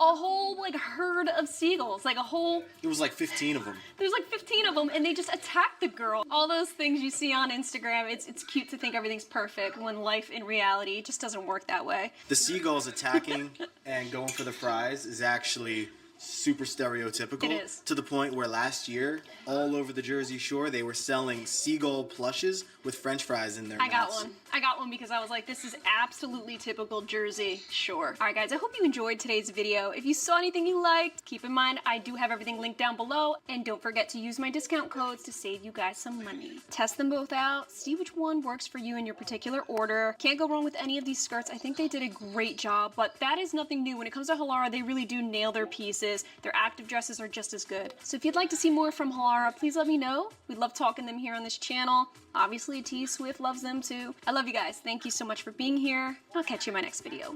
a whole like herd of seagulls, like a whole... It was like 15 of them. There's like 15 of them, and they just attacked the girl. All those things you see on Instagram, it's cute to think everything's perfect when life in reality just doesn't work that way. The seagulls attacking and going for the fries is actually super stereotypical. It is. To the point where last year, all over the Jersey Shore, they were selling seagull plushes with french fries in their mouths. I got one because I was like, this is absolutely typical Jersey Shore. All right, guys, I hope you enjoyed today's video. If you saw anything you liked, keep in mind, I do have everything linked down below, and don't forget to use my discount codes to save you guys some money. Test them both out, see which one works for you in your particular order. Can't go wrong with any of these skirts. I think they did a great job, but that is nothing new. When it comes to Halara, they really do nail their pieces. Their active dresses are just as good. So if you'd like to see more from Halara, please let me know. We love talking them here on this channel. Obviously, T Swift loves them too. I love you guys. Thank you so much for being here. I'll catch you in my next video.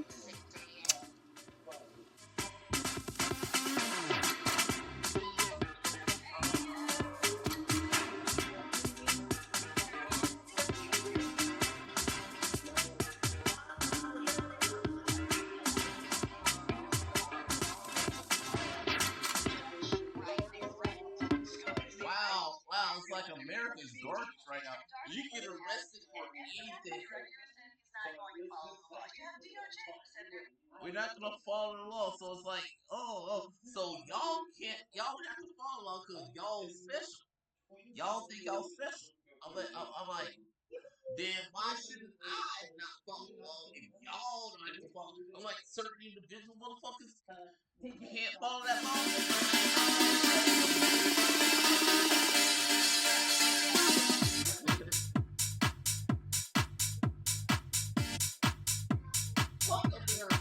Wow, it's like America's garbage right now. You get arrested for anything. We're not gonna follow the law, so it's like, so y'all have to follow the law because y'all special. Y'all think y'all special. I'm like, then why shouldn't I not follow the law if y'all don't have to follow? I'm like, certain individual motherfuckers can't follow that law. Fuck America.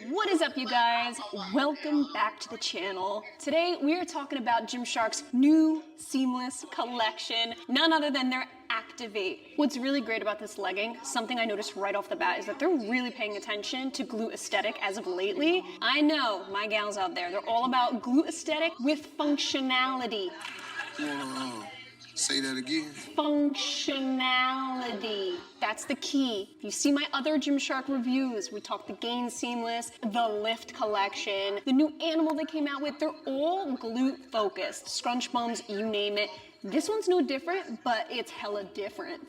What is up, you guys? Welcome back to the channel. Today we are talking about Gymshark's new seamless collection, none other than their Activate. What's really great about this legging, something I noticed right off the bat, is that they're really paying attention to glute aesthetic as of lately. I know my gals out there, they're all about glute aesthetic with functionality. Say that again. Functionality. That's the key. If you see my other Gymshark reviews, we talked the Gain Seamless, the Lift collection, the new Animal they came out with, they're all glute focused. Scrunch bums, you name it. This one's no different, but it's hella different.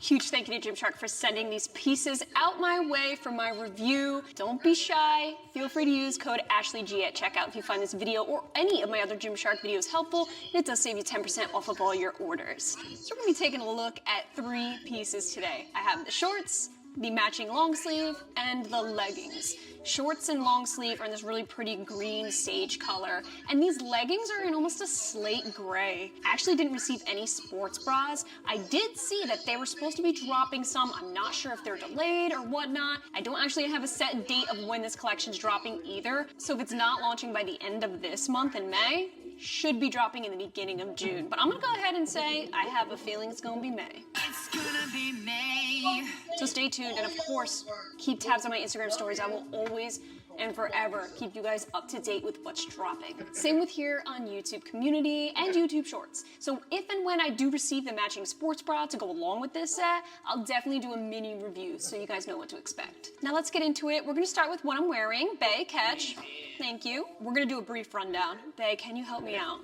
Huge thank you to Gymshark for sending these pieces out my way for my review. Don't be shy. Feel free to use code AshleyG at checkout if you find this video or any of my other Gymshark videos helpful, and it does save you 10% off of all your orders. So we're gonna be taking a look at 3 pieces today. I have the shorts, the matching long sleeve, and the leggings. Shorts and long sleeve are in this really pretty green sage color, and these leggings are in almost a slate gray. I actually didn't receive any sports bras. I did see that they were supposed to be dropping some. I'm not sure if they're delayed or whatnot. I don't actually have a set date of when this collection's dropping either, so if it's not launching by the end of this month in May, should be dropping in the beginning of June. But I'm gonna go ahead and say I have a feeling it's gonna be May. It's gonna be May. So stay tuned, and of course, keep tabs on my Instagram stories. I will always and forever keep you guys up to date with what's dropping. Same with here on YouTube Community and YouTube Shorts. So if and when I do receive the matching sports bra to go along with this set, I'll definitely do a mini review so you guys know what to expect. Now let's get into it. We're gonna start with what I'm wearing. Bae, catch. Thank you. We're gonna do a brief rundown. Bae, can you help me out?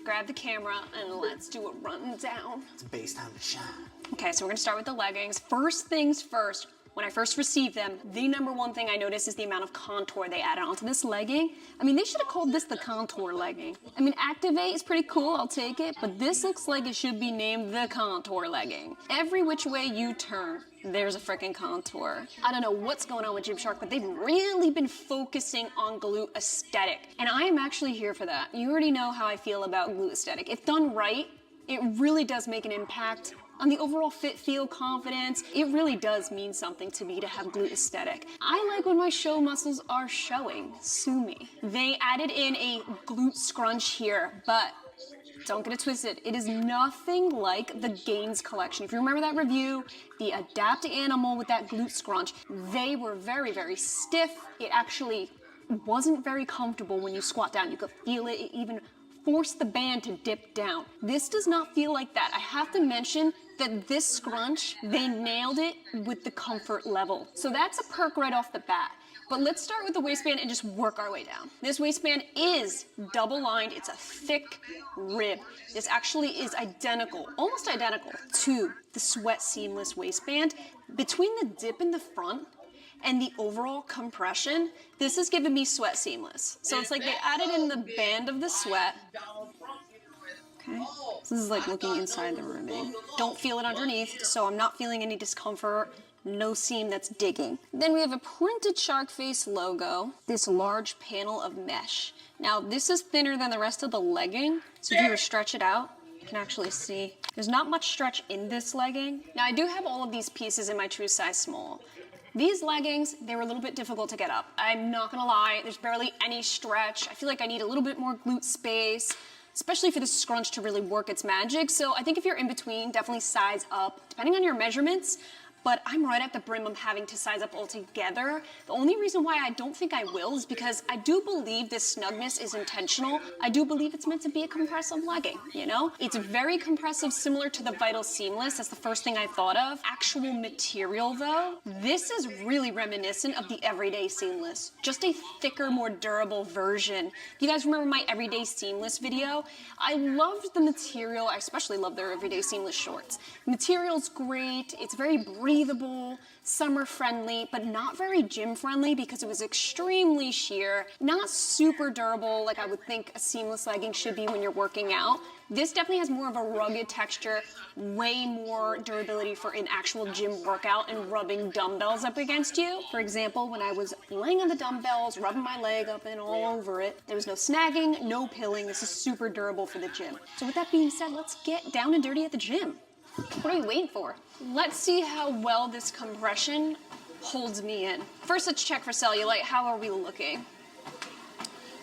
Grab the camera and let's do a rundown. It's base time to shine. Okay, so we're gonna start with the leggings. First things first, when I first received them, the number one thing I noticed is the amount of contour they added onto this legging. I mean, they should have called this the contour legging. I mean, Activate is pretty cool, I'll take it, but this looks like it should be named the contour legging. Every which way you turn, there's a freaking contour. I don't know what's going on with Gymshark, but they've really been focusing on glute aesthetic. And I am actually here for that. You already know how I feel about glute aesthetic. If done right, it really does make an impact on the overall fit, feel, confidence. It really does mean something to me to have glute aesthetic. I like when my show muscles are showing. Sue me. They added in a glute scrunch here, but don't get it twisted. It is nothing like the Gains collection. If you remember that review, the Adapt Animal with that glute scrunch, they were very, very stiff. It actually wasn't very comfortable when you squat down. You could feel it. It even forced the band to dip down. This does not feel like that. I have to mention that this scrunch, they nailed it with the comfort level. So that's a perk right off the bat. But let's start with the waistband and just work our way down. This waistband is double lined. It's a thick rib. This actually is identical, almost identical to the Sweat Seamless waistband. Between the dip in the front and the overall compression, this is giving me Sweat Seamless. So it's like they added in the band of the sweat. Okay. So this is like looking inside the ribbing. Don't feel it underneath, so I'm not feeling any discomfort. No seam that's digging. Then we have a printed shark face logo, this large panel of mesh. Now this is thinner than the rest of the legging, so if you were to stretch it out, you can actually see there's not much stretch in this legging. Now I do have all of these pieces in my true size small. These leggings, they were a little bit difficult to get up. I'm not gonna lie, there's barely any stretch. I feel like I need a little bit more glute space, especially for this scrunch to really work its magic. So I think if you're in between, definitely size up, depending on your measurements. But I'm right at the brim of having to size up altogether. The only reason why I don't think I will is because I do believe this snugness is intentional. I do believe it's meant to be a compressive legging, you know? It's very compressive, similar to the Vital Seamless. That's the first thing I thought of. Actual material though, this is really reminiscent of the Everyday Seamless. Just a thicker, more durable version. If you guys remember my Everyday Seamless video, I loved the material. I especially love their Everyday Seamless shorts. The material's great. It's very breathable, summer friendly, but not very gym friendly because it was extremely sheer, not super durable like I would think a seamless legging should be when you're working out. This definitely has more of a rugged texture, way more durability for an actual gym workout and rubbing dumbbells up against you. For example, when I was laying on the dumbbells, rubbing my leg up and all over it, there was no snagging, no pilling. This is super durable for the gym. So with that being said, let's get down and dirty at the gym. What are we waiting for? Let's see how well this compression holds me in. First, let's check for cellulite. How are we looking?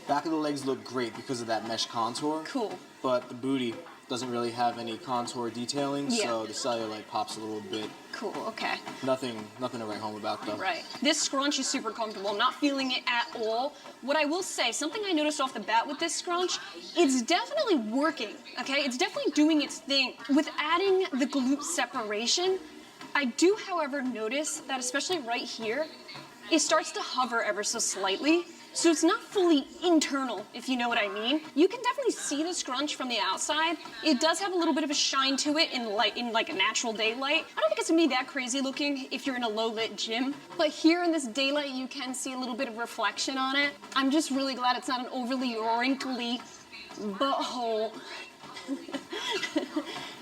Back of the legs look great because of that mesh contour. Cool. But the booty doesn't really have any contour detailing, Yeah. so the cellulite pops a little bit. Cool, okay. Nothing to write home about though. Right. This scrunch is super comfortable. I'm not feeling it at all. What I will say, something I noticed off the bat with this scrunch, it's definitely working, okay? It's definitely doing its thing. With adding the glute separation, I do, however, notice that especially right here, it starts to hover ever so slightly. So it's not fully internal, if you know what I mean. You can definitely see the scrunch from the outside. It does have a little bit of a shine to it in like a natural daylight. I don't think it's gonna be that crazy looking if you're in a low lit gym, but here in this daylight, you can see a little bit of reflection on it. I'm just really glad it's not an overly wrinkly butthole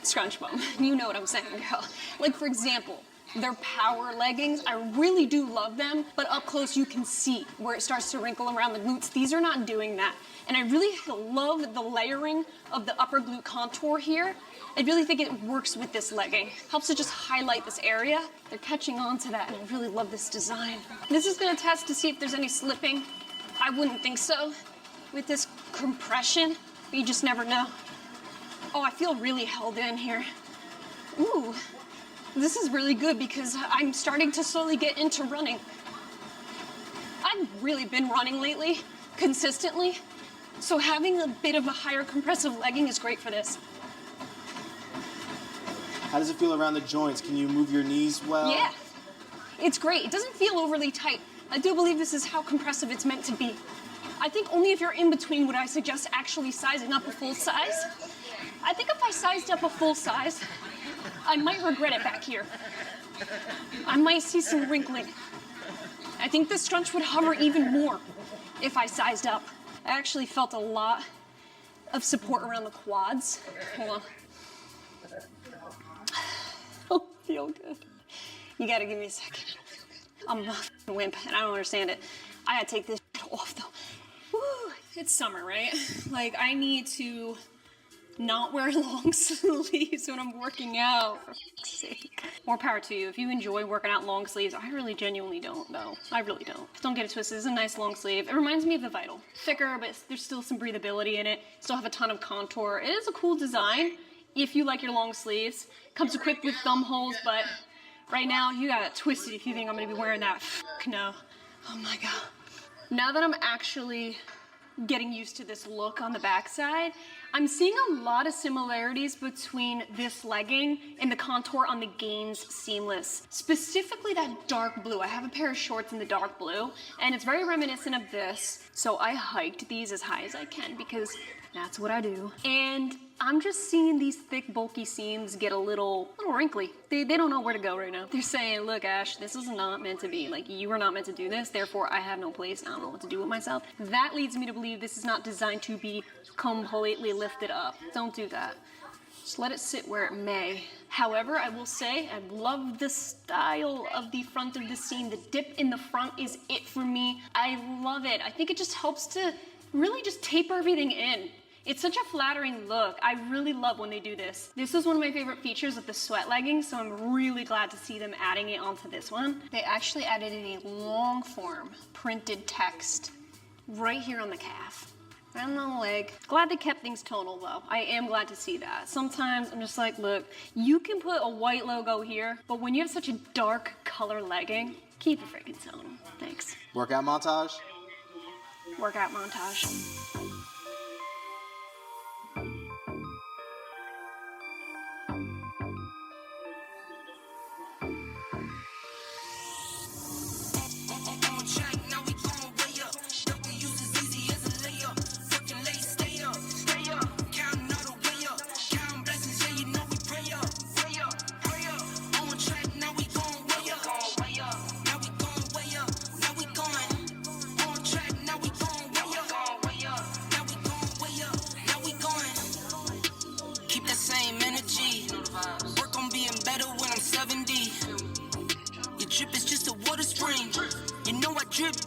scrunch bum. You know what I'm saying, girl. Like for example, their power leggings, I really do love them, but up close you can see where it starts to wrinkle around the glutes. These are not doing that. And I really love the layering of the upper glute contour here. I really think it works with this legging. Helps to just highlight this area. They're catching on to that, and I really love this design. This is gonna test to see if there's any slipping. I wouldn't think so with this compression, but you just never know. Oh, I feel really held in here. Ooh. This is really good because I'm starting to slowly get into running. I've really been running lately, consistently, so having a bit of a higher compressive legging is great for this. How does it feel around the joints? Can you move your knees well? Yeah, it's great. It doesn't feel overly tight. I do believe this is how compressive it's meant to be. I think only if you're in between would I suggest actually sizing up a full size. I think if I sized up a full size, I might regret it back here. I might see some wrinkling. I think the scrunch would hover even more if I sized up. I actually felt a lot of support around the quads. Hold on. Oh, feel good. You gotta give me a second. I'm a f***ing wimp and I don't understand it. I gotta take this off though. Woo, it's summer, right? Like I need to not wear long sleeves when I'm working out, for fuck's sake. More power to you. If you enjoy working out long sleeves, I really genuinely don't, though. I really don't. Don't get it twisted. This is a nice long sleeve. It reminds me of the Vital. Thicker, but there's still some breathability in it. Still have a ton of contour. It is a cool design if you like your long sleeves. Comes equipped with thumb holes, but right now you got it twisted if you think I'm gonna be wearing that. Fuck no. Oh my God. Now that I'm actually getting used to this look on the backside, I'm seeing a lot of similarities between this legging and the contour on the Gains Seamless. Specifically that dark blue. I have a pair of shorts in the dark blue, and it's very reminiscent of this. So I hiked these as high as I can because that's what I do. And I'm just seeing these thick, bulky seams get a little wrinkly. They don't know where to go right now. They're saying, look, Ash, this is not meant to be. Like, you were not meant to do this, therefore I have no place. I don't know what to do with myself. That leads me to believe this is not designed to be completely lifted up. Don't do that. Just let it sit where it may. However, I will say, I love the style of the front of the seam. The dip in the front is it for me. I love it. I think it just helps to really just taper everything in. It's such a flattering look. I really love when they do this. This is one of my favorite features of the sweat leggings, so I'm really glad to see them adding it onto this one. They actually added in a long form printed text right here on the calf. Right on the leg. Glad they kept things tonal though. I am glad to see that. Sometimes I'm just like, look, you can put a white logo here, but when you have such a dark color legging, keep it freaking tonal. Thanks. Workout montage? Workout montage.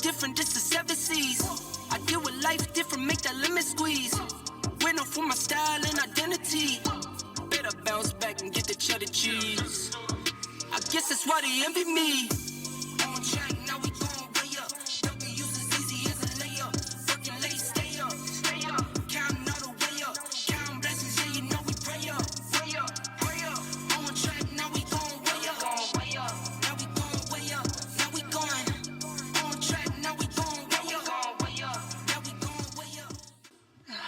Different, this is 7 C's. I deal with life different, make that limit squeeze. Went off for my style and identity. Better bounce back and get the cheddar cheese. I guess that's why they envy me. On track, now we going way up. W's as easy as a layup. Working late, stay up, stay up. Counting all the way up. Counting blessings, yeah, you know we pray up, pray up, pray up. On track, now we going way up, way up. Now we going way up, now we going.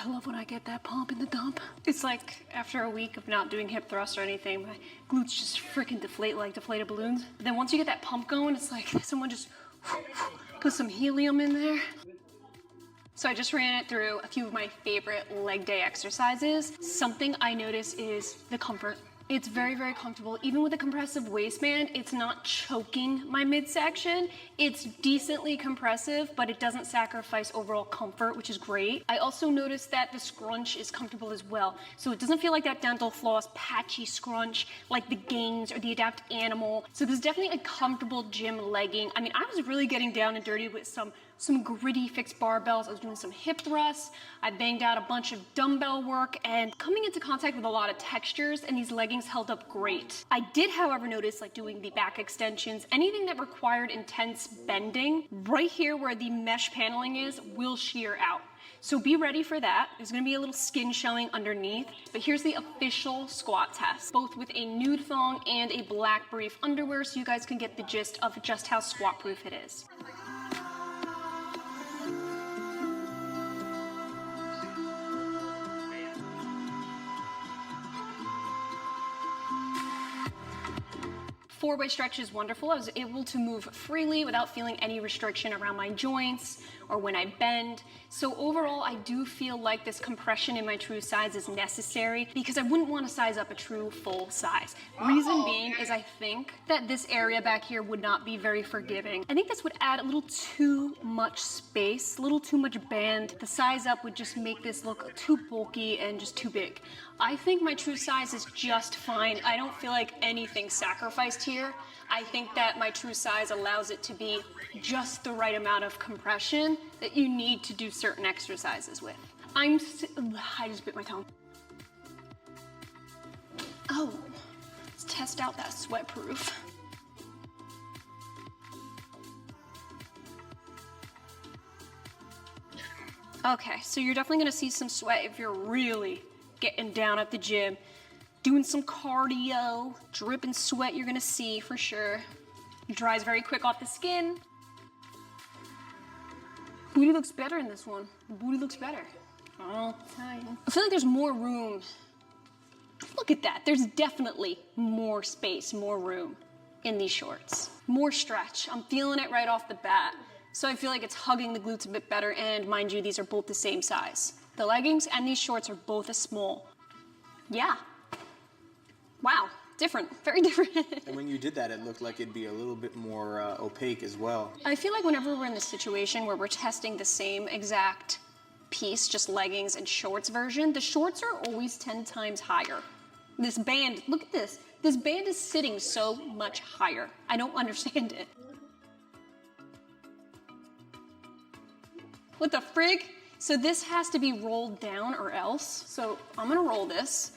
I love when I get that pump in the dump. It's like after a week of not doing hip thrusts or anything, my glutes just freaking deflate like deflated balloons. But then once you get that pump going, it's like someone just put some helium in there. So I just ran it through a few of my favorite leg day exercises. Something I notice is the comfort. It's very, very comfortable. Even with a compressive waistband, it's not choking my midsection. It's decently compressive, but it doesn't sacrifice overall comfort, which is great. I also noticed that the scrunch is comfortable as well. So it doesn't feel like that dental floss patchy scrunch like the Gains or the Adapt Animal. So this is definitely a comfortable gym legging. I mean, I was really getting down and dirty with some gritty fixed barbells. I was doing some hip thrusts. I banged out a bunch of dumbbell work and coming into contact with a lot of textures, and these leggings held up great. I did, however, notice like doing the back extensions, anything that required intense bending, right here where the mesh paneling is, will shear out. So be ready for that. There's gonna be a little skin showing underneath, but here's the official squat test, both with a nude thong and a black brief underwear, so you guys can get the gist of just how squat proof it is. Four-way stretch is wonderful. I was able to move freely without feeling any restriction around my joints or when I bend. So overall, I do feel like this compression in my true size is necessary because I wouldn't want to size up a true full size. Reason being is I think that this area back here would not be very forgiving. I think this would add a little too much space, a little too much band. The size up would just make this look too bulky and just too big. I think my true size is just fine. I don't feel like anything's sacrificed here. I think that my true size allows it to be just the right amount of compression that you need to do certain exercises with. I just bit my tongue. Oh, let's test out that sweat proof. Okay, so you're definitely gonna see some sweat if you're really getting down at the gym, doing some cardio, dripping sweat you're gonna see for sure. It dries very quick off the skin. Booty looks better in this one. The booty looks better. I'll tell you. I feel like there's more room. Look at that. There's definitely more space, more room in these shorts. More stretch. I'm feeling it right off the bat. So I feel like it's hugging the glutes a bit better, and mind you, these are both the same size. The leggings and these shorts are both a small. Yeah. Wow, different, very different. And when you did that, it looked like it'd be a little bit more opaque as well. I feel like whenever we're in this situation where we're testing the same exact piece, just leggings and shorts version, the shorts are always 10 times higher. This band, look at this. This band is sitting so much higher. I don't understand it. What the frig? So this has to be rolled down or else. So I'm gonna roll this.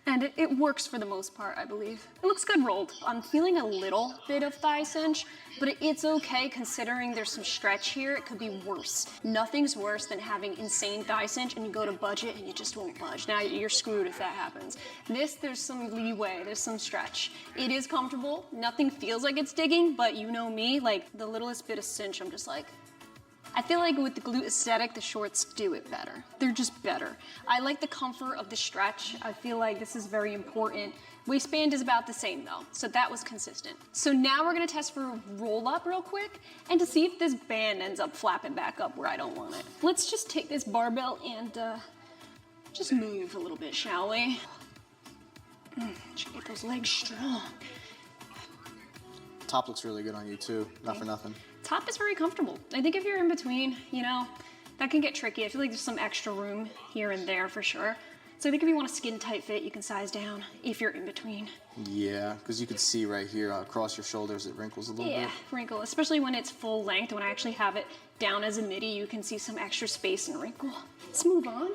And it works for the most part, I believe. It looks good rolled. I'm feeling a little bit of thigh cinch, but it's okay considering there's some stretch here. It could be worse. Nothing's worse than having insane thigh cinch and you go to budget and you just won't budge. Now you're screwed if that happens. This, there's some leeway, there's some stretch. It is comfortable. Nothing feels like it's digging, but you know me, like the littlest bit of cinch, I'm just like, I feel like with the glute aesthetic, the shorts do it better. They're just better. I like the comfort of the stretch. I feel like this is very important. Waistband is about the same though, so that was consistent. So now we're gonna test for roll up real quick and to see if this band ends up flapping back up where I don't want it. Let's just take this barbell and just move a little bit, shall we? Should get those legs strong. Top looks really good on you too, not for nothing. Top is very comfortable. I think if you're in between, you know, that can get tricky. I feel like there's some extra room here and there for sure. So I think if you want a skin tight fit, you can size down if you're in between. Yeah, because you can see right here across your shoulders, it wrinkles a little bit. Yeah, wrinkle, especially when it's full length. When I actually have it down as a midi, you can see some extra space and wrinkle. Let's move on.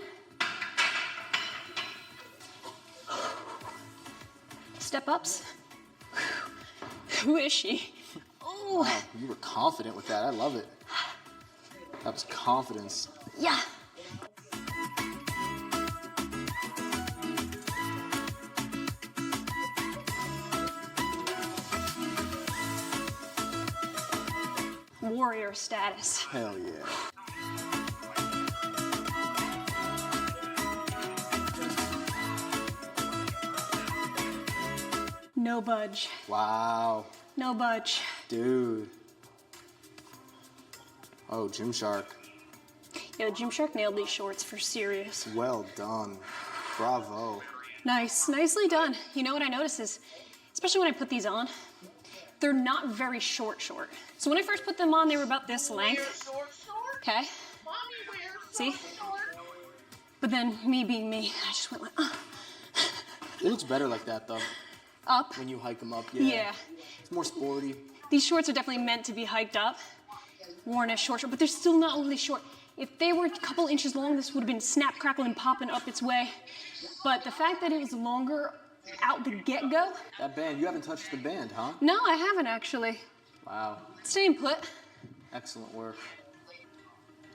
Step ups. Who is she? Oh. Wow, you were confident with that. I love it. That was confidence. Yeah. Warrior status. Hell yeah. No budge. Wow. No budge. Dude. Oh, Gymshark. Yeah, the Gymshark nailed these shorts for serious. Well done. Bravo. Nice, nicely done. You know what I notice is, especially when I put these on, they're not very short. So when I first put them on, they were about this length. Okay. See? But then me being me, I just went like, It looks better like that though. up. When you hike them up, Yeah. It's more sporty. These shorts are definitely meant to be hiked up, worn as short, but they're still not overly short. If they were a couple inches long, this would have been snap, crackle, and popping up its way. But the fact that it was longer out the get-go. That band, you haven't touched the band, huh? No, I haven't actually. Wow. Staying put. Excellent work.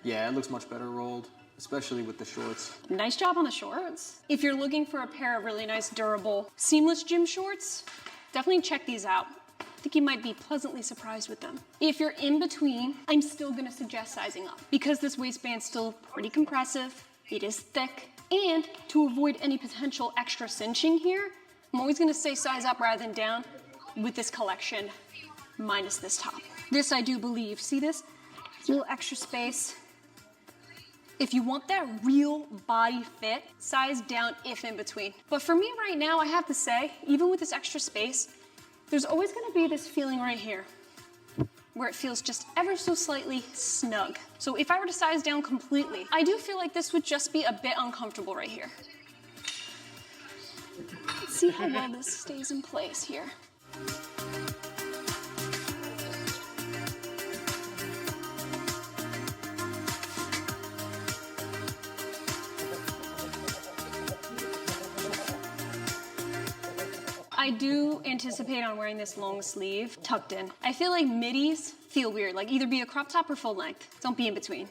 Yeah, it looks much better rolled, especially with the shorts. Nice job on the shorts. If you're looking for a pair of really nice, durable, seamless gym shorts, definitely check these out. I think you might be pleasantly surprised with them. If you're in between, I'm still gonna suggest sizing up because this waistband's still pretty compressive, it is thick, and to avoid any potential extra cinching here, I'm always gonna say size up rather than down with this collection, minus this top. This I do believe, see this? It's a little extra space. If you want that real body fit, size down if in between. But for me right now, I have to say, even with this extra space, there's always gonna be this feeling right here where it feels just ever so slightly snug. So if I were to size down completely, I do feel like this would just be a bit uncomfortable right here. Let's see how well this stays in place here. I do anticipate on wearing this long sleeve tucked in. I feel like middies feel weird, like either be a crop top or full length. Don't be in between.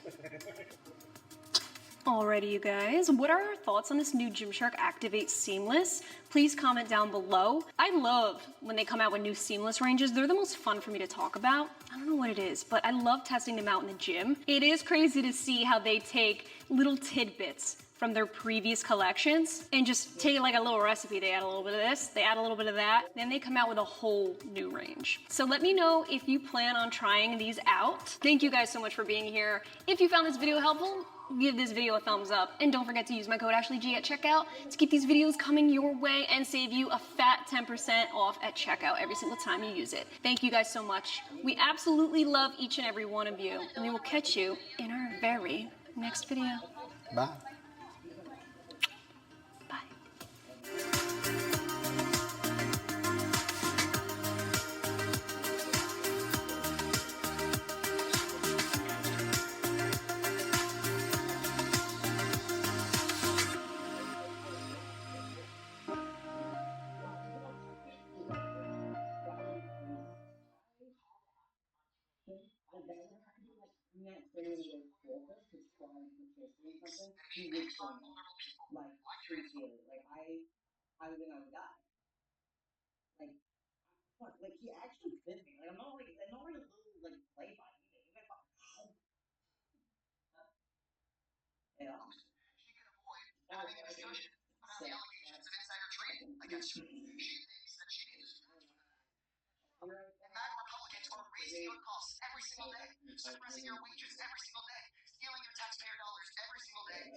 Alrighty, you guys, what are our thoughts on this new Gymshark Activate Seamless? Please comment down below. I love when they come out with new seamless ranges. They're the most fun for me to talk about. I don't know what it is, but I love testing them out in the gym. It is crazy to see how they take little tidbits from their previous collections and just take like a little recipe. They add a little bit of this, they add a little bit of that, then they come out with a whole new range. So let me know if you plan on trying these out. Thank you guys so much for being here. If you found this video helpful, give this video a thumbs up and don't forget to use my code AshleyG at checkout to keep these videos coming your way and save you a fat 10% off at checkout every single time you use it. Thank you guys so much. We absolutely love each and every one of you, and we will catch you in our very next video. Bye.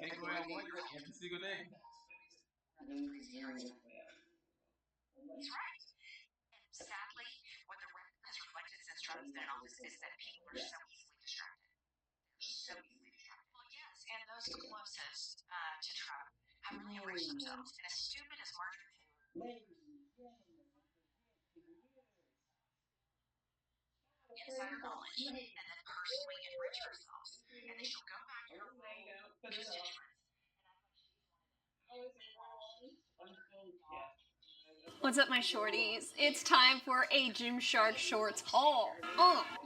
Take away what every single day. Sadly, what the record has reflected since Trump's been in office is that people are so easily distracted. So easily distracted. Well, yes, and those closest to Trump have really enriched themselves. And as stupid as Marjorie Taylor insider knowledge and then personally enrich ourselves. And then she'll go back to her constituents. What's up, my shorties? It's time for a Gymshark Shorts haul.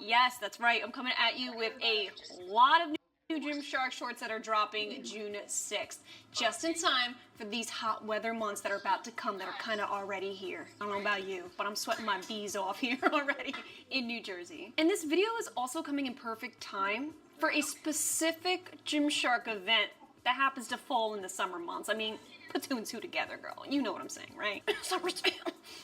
Yes, that's right. I'm coming at you with a lot of new Gymshark shorts that are dropping June 6th, just in time for these hot weather months that are about to come, that are kind of already here. I don't know about you, but I'm sweating my bees off here already in New Jersey. And this video is also coming in perfect time for a specific Gymshark event that happens to fall in the summer months. I mean, Put two and two together, girl. You know what I'm saying, right?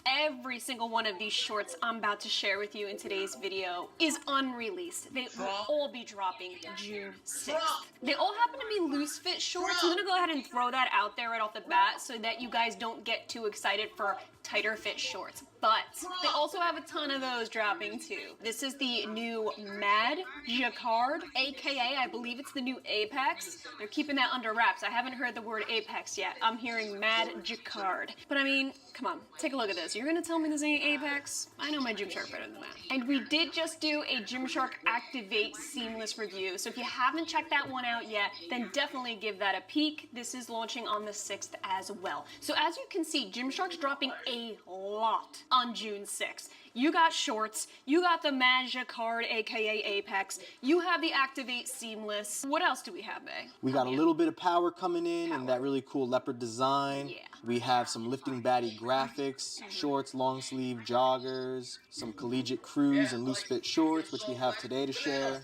Every single one of these shorts I'm about to share with you in today's video is unreleased. They will all be dropping June 6th. They all happen to be loose fit shorts. I'm gonna go ahead and throw that out there right off the bat so that you guys don't get too excited for tighter fit shorts. But they also have a ton of those dropping too. This is the new Mad Jacquard, aka I believe it's the new Apex. They're keeping that under wraps. I haven't heard the word Apex yet. I'm hearing Mad Jacquard. But I mean, come on, take a look at this. You're gonna tell me this ain't Apex? I know my Gymshark better than that. And we did just do a Gymshark Activate Seamless review. So if you haven't checked that one out yet, then definitely give that a peek. This is launching on the 6th as well. So as you can see, Gymshark's dropping a lot on June 6th. You got shorts, you got the Mad Jacquard, aka Apex, you have the Activate Seamless. What else do we have, Bae? We got a little bit of power coming in and that really cool leopard design. Yeah. We have some lifting baddie graphics, shorts, long sleeve joggers, some collegiate crews and loose fit shorts, which we have today to share.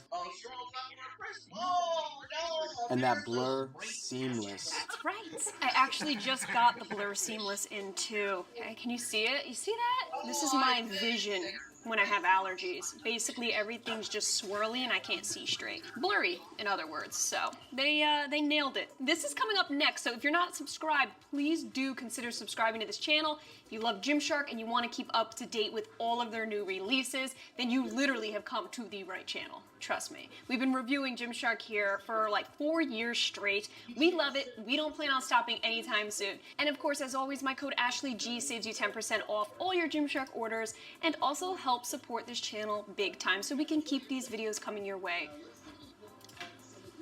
And that blur seamless. That's right. I actually just got the Blur Seamless in too. Okay, can you see it? You see that? This is my vision when I have allergies. Basically everything's just swirly and I can't see straight. Blurry, in other words. So they nailed it. This is coming up next, so if you're not subscribed, please do consider subscribing to this channel. If you love Gymshark and you want to keep up to date with all of their new releases, then you literally have come to the right channel. Trust me. We've been reviewing Gymshark here for like 4 years straight. We love it. We don't plan on stopping anytime soon. And of course, as always, my code AshleyG saves you 10% off all your Gymshark orders and also helps support this channel big time so we can keep these videos coming your way.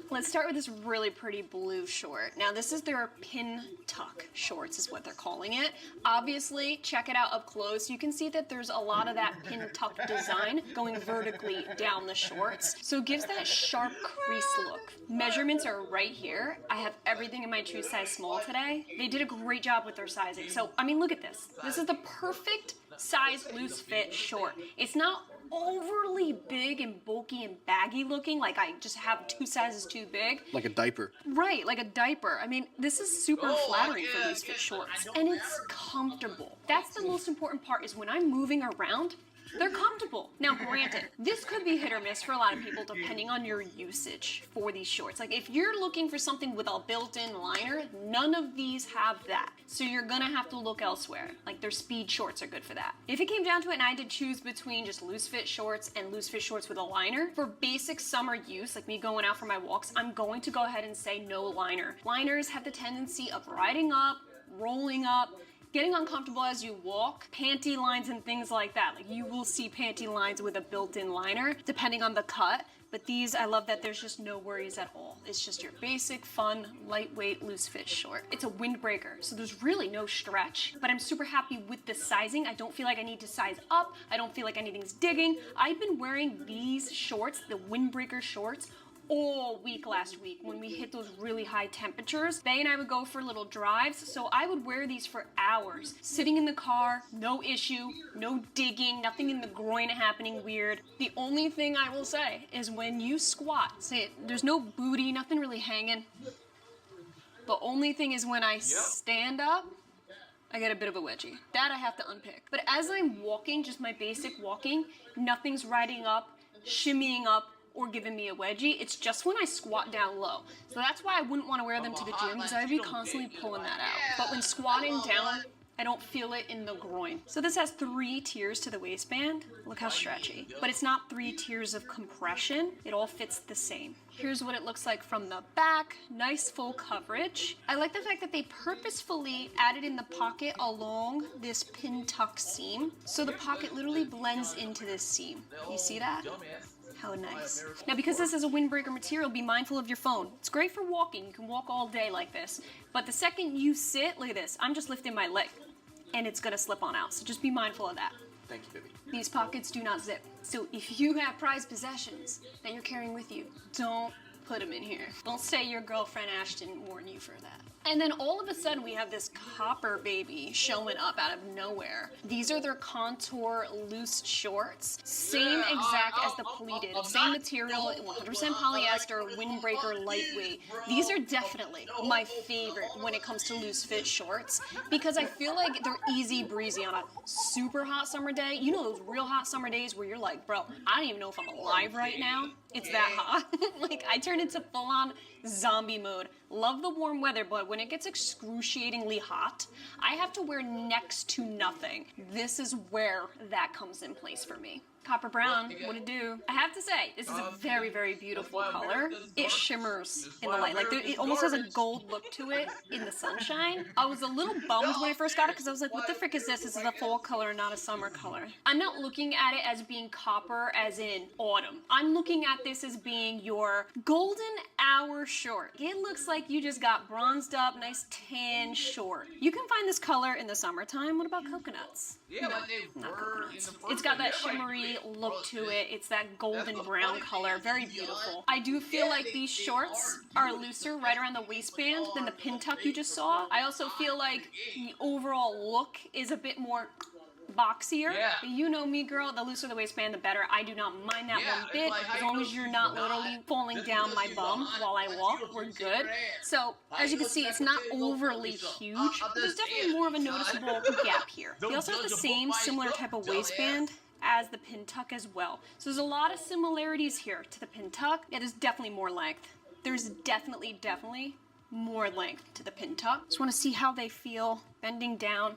Let's start with this really pretty blue short. Now this is their pin tuck shorts is what they're calling it. Obviously, check it out up close. You can see that there's a lot of that pin tuck design going vertically down the shorts. So it gives that sharp crease look. Measurements are right here. I have everything in my true size small today. They did a great job with their sizing. So, I mean, look at this. This is the perfect size loose fit short. It's not overly big and bulky and baggy looking, like I just have 2 sizes too big. Like a diaper. Right, like a diaper. I mean, this is super flattering for loose fit shorts. And it's comfortable. That's the most important part, is when I'm moving around, they're comfortable. Now, granted, this could be hit or miss for a lot of people depending on your usage for these shorts. Like if you're looking for something with a built-in liner, none of these have that. So you're gonna have to look elsewhere. Like their speed shorts are good for that. If it came down to it and I had to choose between just loose fit shorts and loose fit shorts with a liner, for basic summer use, like me going out for my walks, I'm going to go ahead and say no liner. Liners have the tendency of riding up, rolling up, getting uncomfortable as you walk, panty lines and things like that. Like you will see panty lines with a built-in liner, depending on the cut. But these, I love that there's just no worries at all. It's just your basic, fun, lightweight, loose fit short. It's a windbreaker, so there's really no stretch. But I'm super happy with the sizing. I don't feel like I need to size up. I don't feel like anything's digging. I've been wearing these shorts, the windbreaker shorts, all week last week when we hit those really high temperatures. Bae and I would go for little drives, so I would wear these for hours. Sitting in the car, no issue, no digging, nothing in the groin happening weird. The only thing I will say is when you squat, there's no booty, nothing really hanging. The only thing is when I stand up, I get a bit of a wedgie. That I have to unpick. But as I'm walking, just my basic walking, nothing's riding up, shimmying up, or giving me a wedgie. It's just when I squat down low. So that's why I wouldn't want to wear them to the gym, because I'd be constantly pulling that out. But when squatting down, I don't feel it in the groin. So this has 3 tiers to the waistband. Look how stretchy. But it's not 3 tiers of compression. It all fits the same. Here's what it looks like from the back. Nice full coverage. I like the fact that they purposefully added in the pocket along this pin tuck seam. So the pocket literally blends into this seam. You see that? How nice. Now, because this is a windbreaker material, be mindful of your phone. It's great for walking. You can walk all day like this. But the second you sit, look at this. I'm just lifting my leg and it's gonna slip on out. So just be mindful of that. Thank you, baby. These pockets do not zip. So if you have prized possessions that you're carrying with you, don't put them in here. Don't say your girlfriend Ashton warned you for that. And then all of a sudden we have this copper baby showing up out of nowhere. These are their contour loose shorts. Same exact as the pleated. Same material, 100% polyester, windbreaker, lightweight. These are definitely my favorite when it comes to loose fit shorts because I feel like they're easy breezy on a super hot summer day. You know those real hot summer days where you're like, bro, I don't even know if I'm alive right now. It's that hot. Like, I turn into full-on zombie mode. Love the warm weather, but when it gets excruciatingly hot, I have to wear next to nothing. This is where that comes in place for me. Copper brown, what it do? I have to say, this is a very, very beautiful color. It shimmers in the light. Like, it almost has a gold look to it in the sunshine. I was a little bummed when I first got it because I was like, what the frick is this? This is a fall color, not a summer color. I'm not looking at it as being copper as in autumn. I'm looking at this as being your golden hour short. It looks like you just got bronzed up, nice tan short. You can find this color in the summertime. What about coconuts? Yeah, No, like they not were coconuts. in the first It's got that one. They're like, shimmery look to it. It's that golden brown color. Very beautiful. Yeah, I do feel like these shorts are looser right around the waistband than the pin tuck you just saw. I also feel like the overall look is a bit more boxier. Yeah. You know me, girl. The looser the waistband, the better. I do not mind that Yeah, one it's bit. like, how As you long know as you're she's not not? literally falling Just down because my she's bum hot, while I like, walk, you don't we're shake good. her ass. So, How as you you can see, gonna it's say not that go overly for me, huge, I'm but there's just definitely saying, more of a son. noticeable gap here. Don't They also have the judge a book same by its similar cover, type of dumbass. waistband as the pin tuck as well. So there's a lot of similarities here to the pin tuck. Yeah, there's definitely more length. There's definitely more length to the pin tuck. Just want to see how they feel bending down.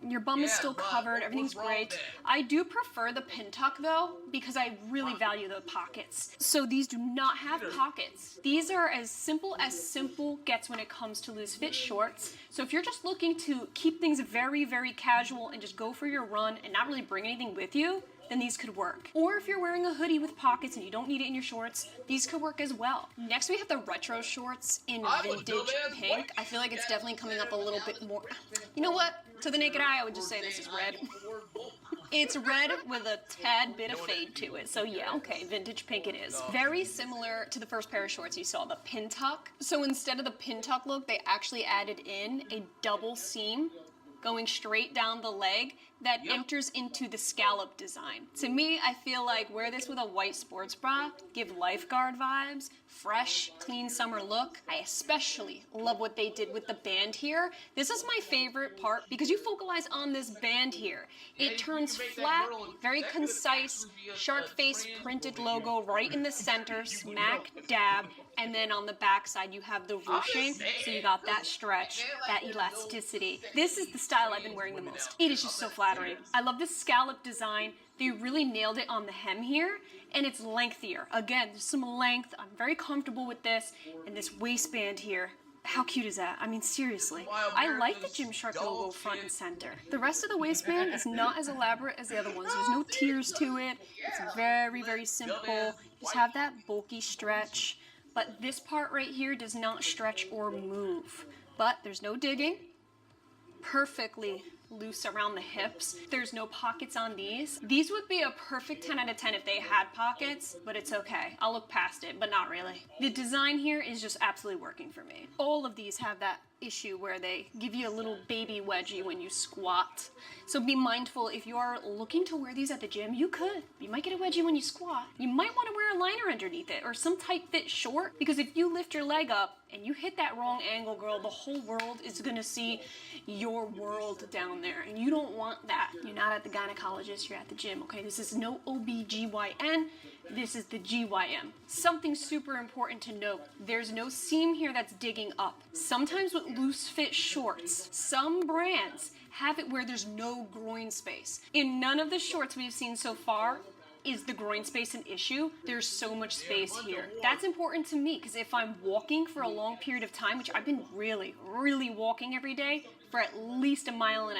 Your bum is Yeah, still but covered, everything's what's wrong with great. that? I do prefer the pin tuck though, because I really value the pockets. So these do not have pockets. These are as simple gets when it comes to loose fit shorts. So if you're just looking to keep things very, very casual and just go for your run and not really bring anything with you, then these could work. Or if you're wearing a hoodie with pockets and you don't need it in your shorts, these could work as well. Next we have the retro shorts in vintage pink. I feel like it's definitely coming up a little bit more. You know what? To the naked eye, I would just say this is red. It's red with a tad bit of fade to it. So yeah, okay, vintage pink it is. Very similar to the first pair of shorts you saw, the pin tuck. So instead of the pin tuck look, they actually added in a double seam going straight down the leg that enters into the scallop design. To me, I feel like wear this with a white sports bra, give lifeguard vibes, fresh, clean summer look. I especially love what they did with the band here. This is my favorite part because you focalize on this band here. It turns flat, very concise, shark face printed logo right in the center, smack dab, and then on the back side you have the ruching, so you got that stretch, that elasticity. This is the style I've been wearing the most. It is just so flattering. I love this scallop design. They really nailed it on the hem here, and it's lengthier. Again, there's some length. I'm very comfortable with this, and this waistband here. How cute is that? I mean, seriously. I like the Gymshark logo front and center. The rest of the waistband is not as elaborate as the other ones. There's no tears to it. It's very, very simple. Just have that bulky stretch. But this part right here does not stretch or move. But there's no digging. Perfectly loose around the hips. There's no pockets on these. These would be a perfect 10 out of 10 if they had pockets, but it's okay. I'll look past it, but not really. The design here is just absolutely working for me. All of these have that issue where they give you a little baby wedgie when you squat. So be mindful if you are looking to wear these at the gym, you could. You might get a wedgie when you squat. You might want to wear a liner underneath it or some tight fit short, because if you lift your leg up and you hit that wrong angle, girl, the whole world is gonna see your world down there, and you don't want that. You're not at the gynecologist, you're at the gym, okay? This is no OBGYN, this is the GYM. Something super important to note, there's no seam here that's digging up. Sometimes with loose fit shorts, some brands have it where there's no groin space. In none of the shorts we've seen so far is the groin space an issue. There's so much space here. That's important to me because if I'm walking for a long period of time, which I've been really walking every day for at least 1.5 miles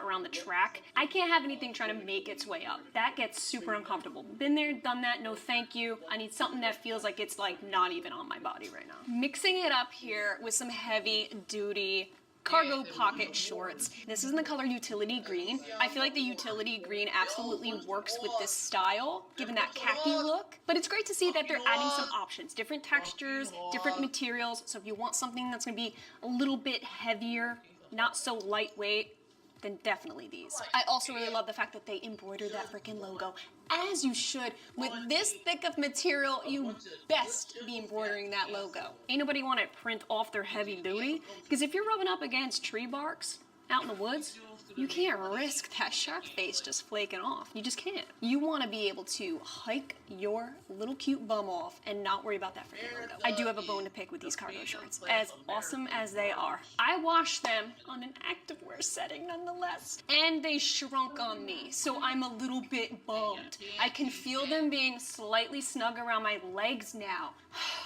around the track, I can't have anything trying to make its way up. That gets super uncomfortable. Been there, done that, no thank you. I need something that feels like it's like not even on my body right now. Mixing it up here with some heavy duty cargo pocket shorts. This is in the color utility green. I feel like the utility green absolutely works with this style, given that khaki look. But it's great to see that they're adding some options, different textures, different materials. So if you want something that's gonna be a little bit heavier, not so lightweight, then definitely these. I also really love the fact that they embroidered that freaking logo, as you should. With this thick of material, you best be embroidering that logo. Ain't nobody want to print off their heavy duty, because if you're rubbing up against tree barks out in the woods, you can't risk that shark face just flaking off. You just can't. You want to be able to hike your little cute bum off and not worry about that freaking logo. I do have a bone to pick with these cargo shorts, as awesome as they are. I washed them on an activewear setting nonetheless, and they shrunk on me, so I'm a little bit bummed. I can feel them being slightly snug around my legs now.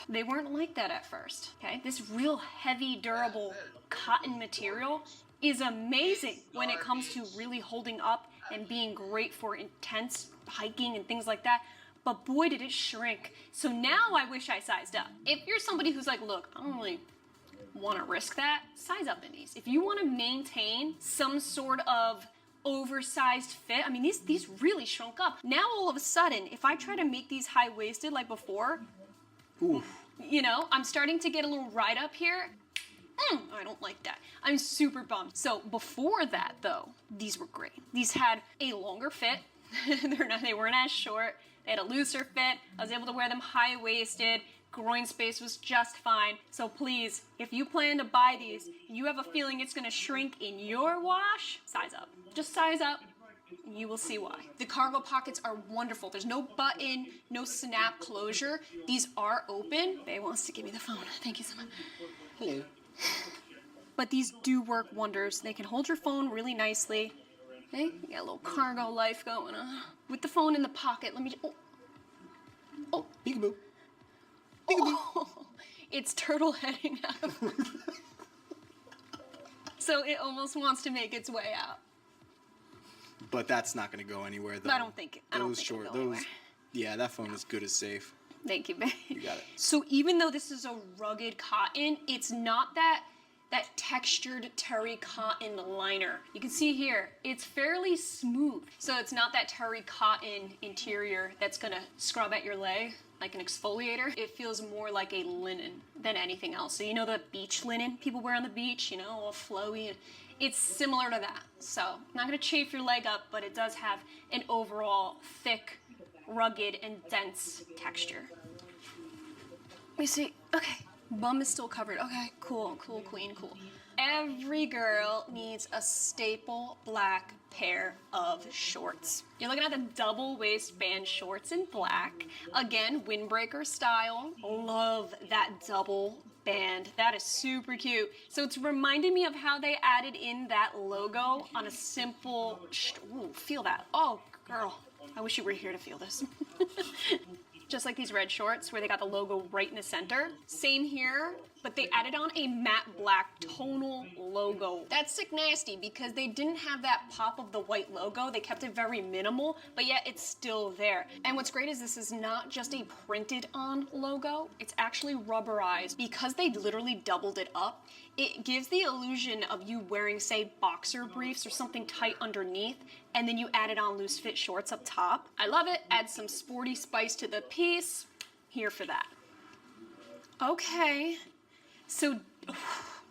They weren't like that at first, okay? This real heavy, durable cotton material is amazing when it comes to really holding up and being great for intense hiking and things like that. But boy, did it shrink. So now I wish I sized up. If you're somebody who's like, look, I don't really want to risk that, size up in these. If you want to maintain some sort of oversized fit, I mean, these really shrunk up. Now all of a sudden, if I try to make these high-waisted like before, Oof. you know, I'm starting to get a little ride up here. I don't like that. I'm super bummed. So before that though, these were great. These had a longer fit. They weren't as short. They had a looser fit. I was able to wear them high-waisted. Groin space was just fine. So please, if you plan to buy these, you have a feeling it's gonna shrink in your wash, size up. Just size up. You will see why. The cargo pockets are wonderful. There's no button, no snap closure. These are open. Bae wants to give me the phone. Thank you so much. Hello. But these do work wonders. They can hold your phone really nicely. Hey, you got a little cargo life going on. With the phone in the pocket, let me just, oh, Peekaboo. oh, it's turtle heading out. So it almost wants to make its way out. But that's not going to go anywhere, though. I don't think it'll go anywhere. Yeah, that phone is good as safe. Thank you, babe. You got it. So even though this is a rugged cotton, it's not that textured terry cotton liner. You can see here, it's fairly smooth. So it's not that terry cotton interior that's gonna scrub at your leg like an exfoliator. It feels more like a linen than anything else. So you know the beach linen people wear on the beach, you know, all flowy. It's similar to that. So not gonna chafe your leg up, but it does have an overall thick, rugged, and dense texture. Let me see. Okay, bum is still covered. Okay, cool, cool, queen, cool. Every girl needs a staple black pair of shorts. You're looking at the double waistband shorts in black. Again, windbreaker style. Love that double band. That is super cute. So it's reminding me of how they added in that logo on a simple, ooh, feel that. Oh, girl, I wish you were here to feel this. Just like these red shorts where they got the logo right in the center. Same here, but they added on a matte black tonal logo. That's sick nasty because they didn't have that pop of the white logo. They kept it very minimal, but yet it's still there. And what's great is this is not just a printed on logo, it's actually rubberized. Because they literally doubled it up, it gives the illusion of you wearing, say, boxer briefs or something tight underneath, and then you added on loose fit shorts up top. I love it. Add some sporty spice to the piece. Here for that. Okay, so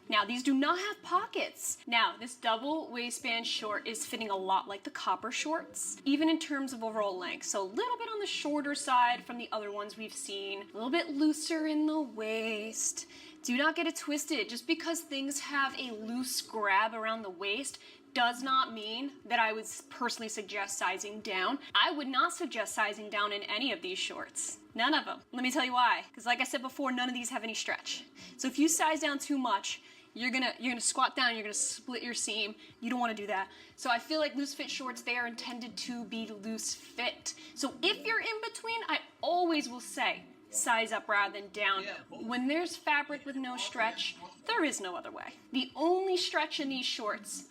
now these do not have pockets. Now this double waistband short is fitting a lot like the copper shorts, even in terms of overall length. So a little bit on the shorter side from the other ones we've seen, a little bit looser in the waist. Do not get it twisted. Just because things have a loose grab around the waist does not mean that I would personally suggest sizing down. I would not suggest sizing down in any of these shorts. None of them. Let me tell you why. Because like I said before, none of these have any stretch. So if you size down too much, you're gonna squat down, you're gonna split your seam. You don't wanna do that. So I feel like loose fit shorts, they are intended to be loose fit. So if you're in between, I always will say, size up rather than down. When there's fabric with no stretch, there is no other way. The only stretch in these shorts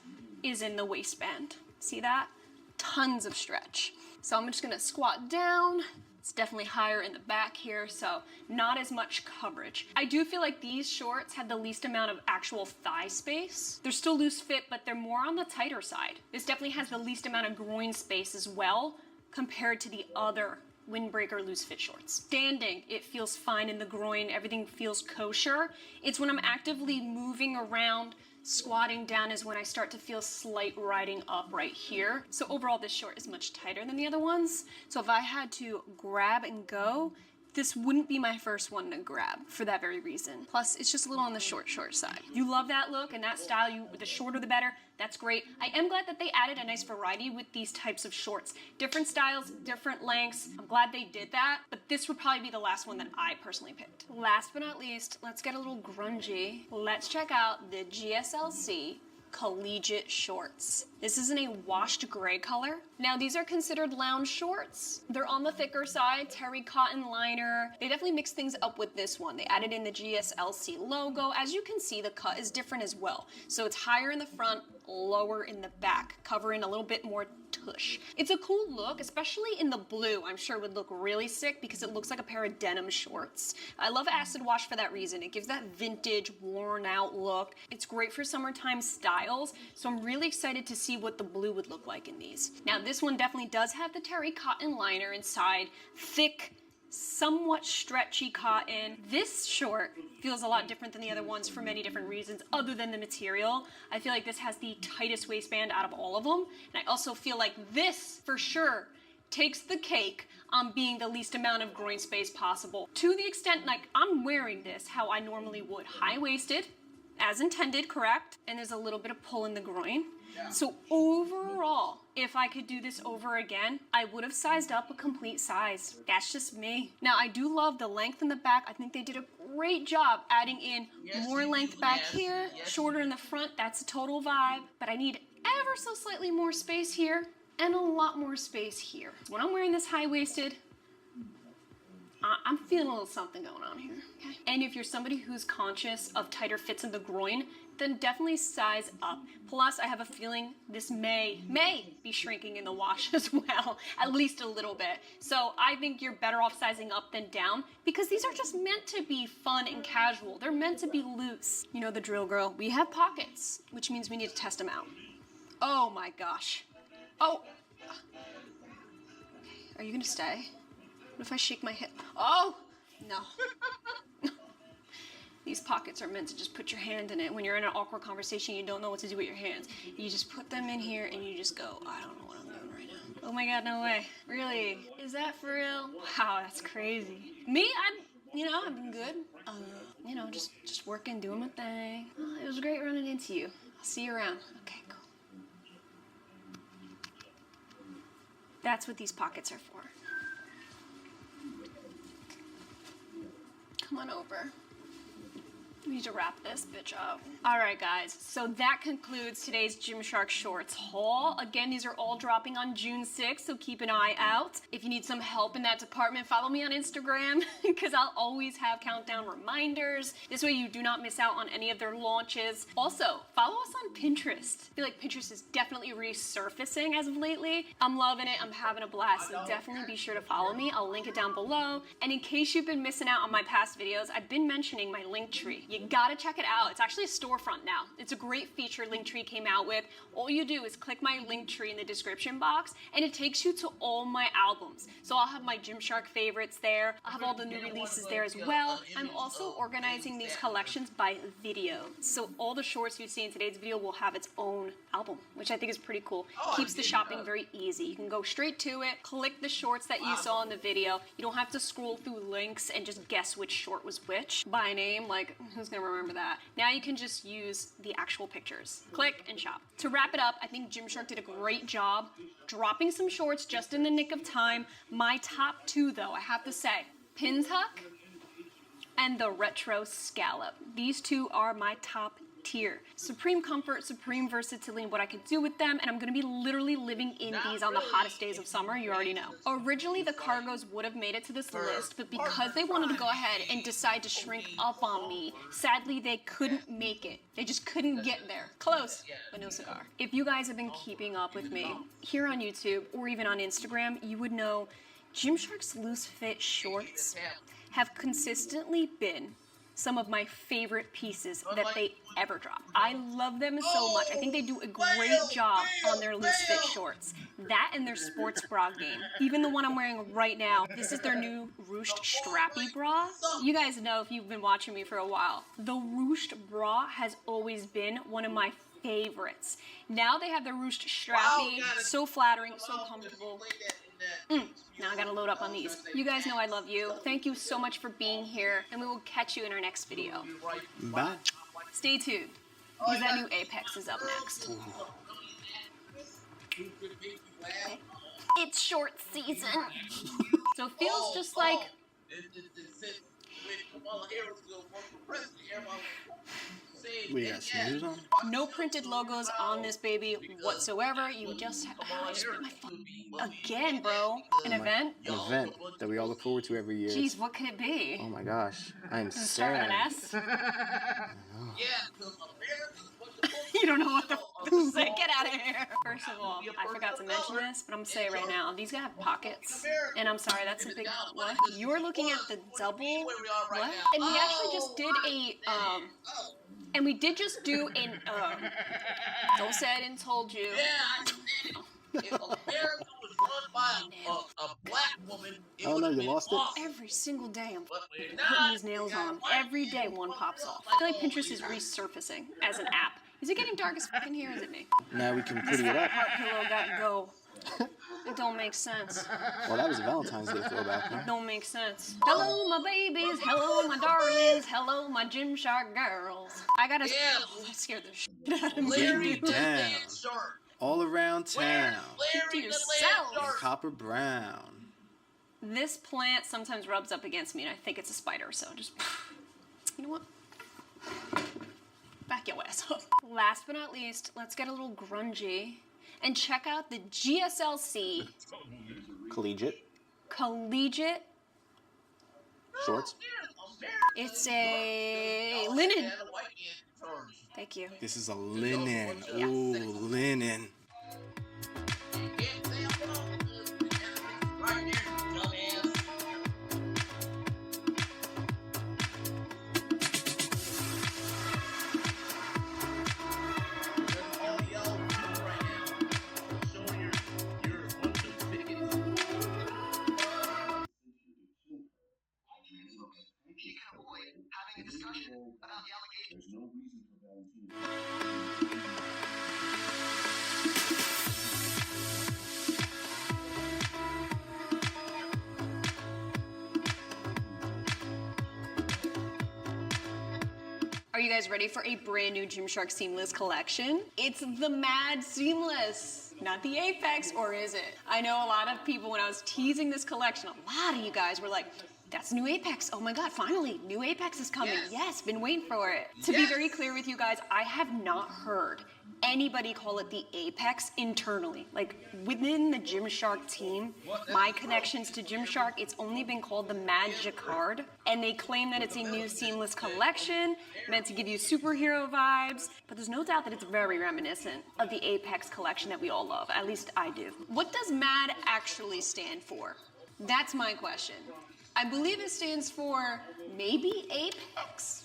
is in the waistband. See that? Tons of stretch. So I'm just gonna squat down, It's definitely higher in the back here, so not as much coverage. I do feel like these shorts had the least amount of actual thigh space. They're still loose fit, but they're more on the tighter side. This definitely has the least amount of groin space as well compared to the other windbreaker loose fit shorts. Standing, it feels fine in the groin. Everything feels kosher. It's when I'm actively moving around, squatting down is when I start to feel slight riding up right here. So overall, this short is much tighter than the other ones. So if I had to grab and go, this wouldn't be my first one to grab for that very reason. Plus, it's just a little on the short side. You love that look and that style, the shorter the better. That's great. I am glad that they added a nice variety with these types of shorts. Different styles, different lengths. I'm glad they did that, but this would probably be the last one that I personally picked. Last but not least, let's get a little grungy. Let's check out the GSLC collegiate shorts. This is in a washed gray color. Now these are considered lounge shorts. They're on the thicker side, terry cotton liner. They definitely mixed things up with this one. They added in the GSLC logo. As you can see, the cut is different as well. So it's higher in the front, lower in the back, covering a little bit more tush. It's a cool look, especially in the blue. I'm sure would look really sick because it looks like a pair of denim shorts. I love acid wash for that reason. It gives that vintage, worn out look. It's great for summertime styles, so I'm really excited to see what the blue would look like in these. Now this one definitely does have the terry cotton liner inside, thick, somewhat stretchy cotton. This short feels a lot different than the other ones for many different reasons other than the material. I feel like this has the tightest waistband out of all of them. And I also feel like this for sure takes the cake on being the least amount of groin space possible. To the extent like I'm wearing this how I normally would. High-waisted, as intended, correct? And there's a little bit of pull in the groin. So overall, if I could do this over again, I would have sized up a complete size. That's just me. Now, I do love the length in the back. I think they did a great job adding in more length back here, shorter in the front. That's a total vibe. But I need ever so slightly more space here and a lot more space here. When I'm wearing this high-waisted, I'm feeling a little something going on here, okay? And if you're somebody who's conscious of tighter fits in the groin, then definitely size up. Plus, I have a feeling this may be shrinking in the wash as well, at least a little bit. So I think you're better off sizing up than down because these are just meant to be fun and casual. They're meant to be loose. You know the drill, girl. We have pockets, which means we need to test them out. Oh my gosh. Oh. Okay, are you gonna stay? What if I shake my hip? Oh, no. These pockets are meant to just put your hand in it. When you're in an awkward conversation, you don't know what to do with your hands. You just put them in here and you just go, I don't know what I'm doing right now. Oh my God, no way. Really? Is that for real? Wow, that's crazy. Me, I've been good. Just working, doing my thing. Oh, it was great running into you. I'll see you around. Okay, cool. That's what these pockets are for. Come on over. We need to wrap this bitch up. All right, guys, so that concludes today's Gymshark Shorts haul. Again, these are all dropping on June 6th, so keep an eye out. If you need some help in that department, follow me on Instagram because I'll always have countdown reminders. This way you do not miss out on any of their launches. Also, follow us on Pinterest. I feel like Pinterest is definitely resurfacing as of lately. I'm loving it. I'm having a blast, so definitely be sure to follow me. I'll link it down below. And in case you've been missing out on my past videos, I've been mentioning my Linktree. You gotta check it out. It's actually a storefront now. It's a great feature Linktree came out with. All you do is click my Linktree in the description box and it takes you to all my albums. So I'll have my Gymshark favorites there. I'll have all the new releases there as well. I'm also organizing these collections by video. So all the shorts you see in today's video will have its own album, which I think is pretty cool. Keeps the shopping very easy. You can go straight to it, click the shorts that you saw in the video. You don't have to scroll through links and just guess which short was which by name. Like, who's gonna remember that? Now you can just use the actual pictures. Click and shop. To wrap it up, I think Gymshark did a great job dropping some shorts just in the nick of time. My top two, though, I have to say, Pin Tuck and the Retro Scallop. These two are my top tier. Supreme comfort, supreme versatility in what I can do with them, and I'm gonna be literally living in these on the hottest days of summer, you already know. Originally, the cargos would have made it to this list, but because they wanted to go ahead and decide to shrink up on me, sadly, they couldn't make it. They just couldn't get there. Close, but no cigar. If you guys have been keeping up with me here on YouTube or even on Instagram, you would know Gymshark's loose fit shorts have consistently been some of my favorite pieces that they ever drop. I love them so much. I think they do a great job on their loose fit shorts. That and their sports bra game. Even the one I'm wearing right now, this is their new ruched strappy bra. You guys know if you've been watching me for a while, the ruched bra has always been one of my favorites. Now they have the ruched strappy, so flattering, so comfortable. Now I gotta load up on these. You guys know I love you. Thank you so much for being here, and we will catch you in our next video. Bye. Stay tuned, because that new Apex is up next. It's short season. So it feels just like... We got sneakers on? No printed logos on this baby whatsoever. You just have... Oh, I just put my phone... Again, bro. An event? An event that we all look forward to every year. Jeez, what could it be? Oh my gosh. I'm Does it start with sad. an S? You don't know what the f to say. Get out of here. First of all, I forgot to mention this, but I'm gonna say it right now. These guys have pockets. And I'm sorry, that's a big what? You're looking at the double what? And we actually just did a and we did just do an don't say I didn't told you. If America was run by a black woman, it Oh no, you lost it? Every single day I'm putting these nails on. Every day one pops off. I feel like Pinterest is resurfacing as an app. Is it getting dark as fucking here, or is it me? Now we can pretty it up. Heart pillow got to go. It don't make sense. Well, that was a Valentine's Day throwback, huh? Don't make sense. Hello, my babies. Hello, my darlings. Hello, my Gymshark girls. I gotta... That scared the shit out of me. Larry down. All around town. Keep to yourself. Copper brown. This plant sometimes rubs up against me, and I think it's a spider, so just... You know what? Back your ass up. Last but not least, let's get a little grungy and check out the GSLC Collegiate. Shorts. It's a linen. Thank you. This is a linen. Ooh, linen. Are you guys ready for a brand new Gymshark Seamless collection? It's the Mad Seamless, not the Apex, or is it? I know a lot of people, when I was teasing this collection, a lot of you guys were like, that's new Apex. Oh my God, finally, new Apex is coming. Yes, been waiting for it. To be very clear with you guys, I have not heard anybody call it the Apex internally. Like within the Gymshark team, my connections to Gymshark, it's only been called the Mad Jacquard, and they claim that it's a new seamless collection meant to give you superhero vibes, but there's no doubt that it's very reminiscent of the Apex collection that we all love. At least I do. What does Mad actually stand for? That's my question. I believe it stands for maybe Apex?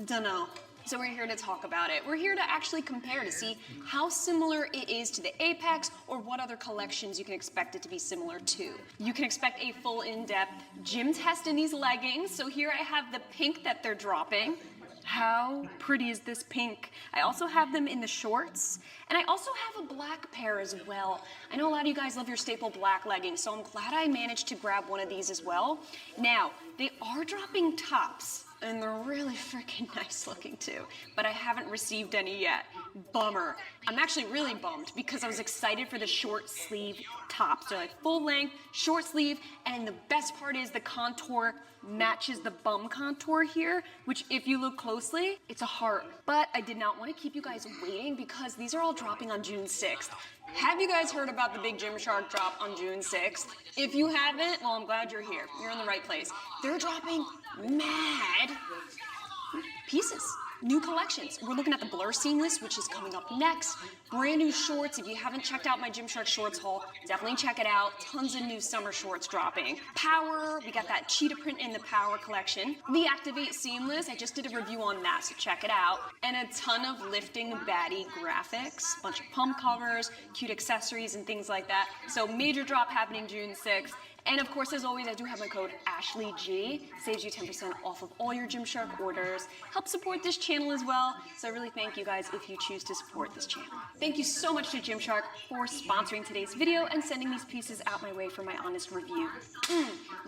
Dunno. So we're here to talk about it. We're here to actually compare to see how similar it is to the Apex or what other collections you can expect it to be similar to. You can expect a full in-depth gym test in these leggings. So here I have the pink that they're dropping. How pretty is this pink? I also have them in the shorts, and I also have a black pair as well. I know a lot of you guys love your staple black leggings, so I'm glad I managed to grab one of these as well. Now, they are dropping tops, and they're really freaking nice looking too, but I haven't received any yet. Bummer. I'm actually really bummed because I was excited for the short sleeve tops. They're like full length, short sleeve, and the best part is the contour matches the bum contour here, which if you look closely, it's a heart. But I did not want to keep you guys waiting because these are all dropping on June 6th. Have you guys heard about the big Gymshark drop on June 6th? If you haven't, well, I'm glad you're here. You're in the right place. They're dropping mad pieces. new collections. We're looking at the Blur Seamless, which is coming up next. Brand new shorts. If you haven't checked out my Gymshark shorts haul, definitely check it out. Tons of new summer shorts dropping. Power, we got that cheetah print in the Power collection. The Activate Seamless, I just did a review on that, so check it out. And a ton of lifting baddie graphics, a bunch of pump covers, cute accessories and things like that. So major drop happening June 6th. And of course, as always, I do have my code ASHLEYG. Saves you 10% off of all your Gymshark orders. Help support this channel as well. So I really thank you guys if you choose to support this channel. Thank you so much to Gymshark for sponsoring today's video and sending these pieces out my way for my honest review.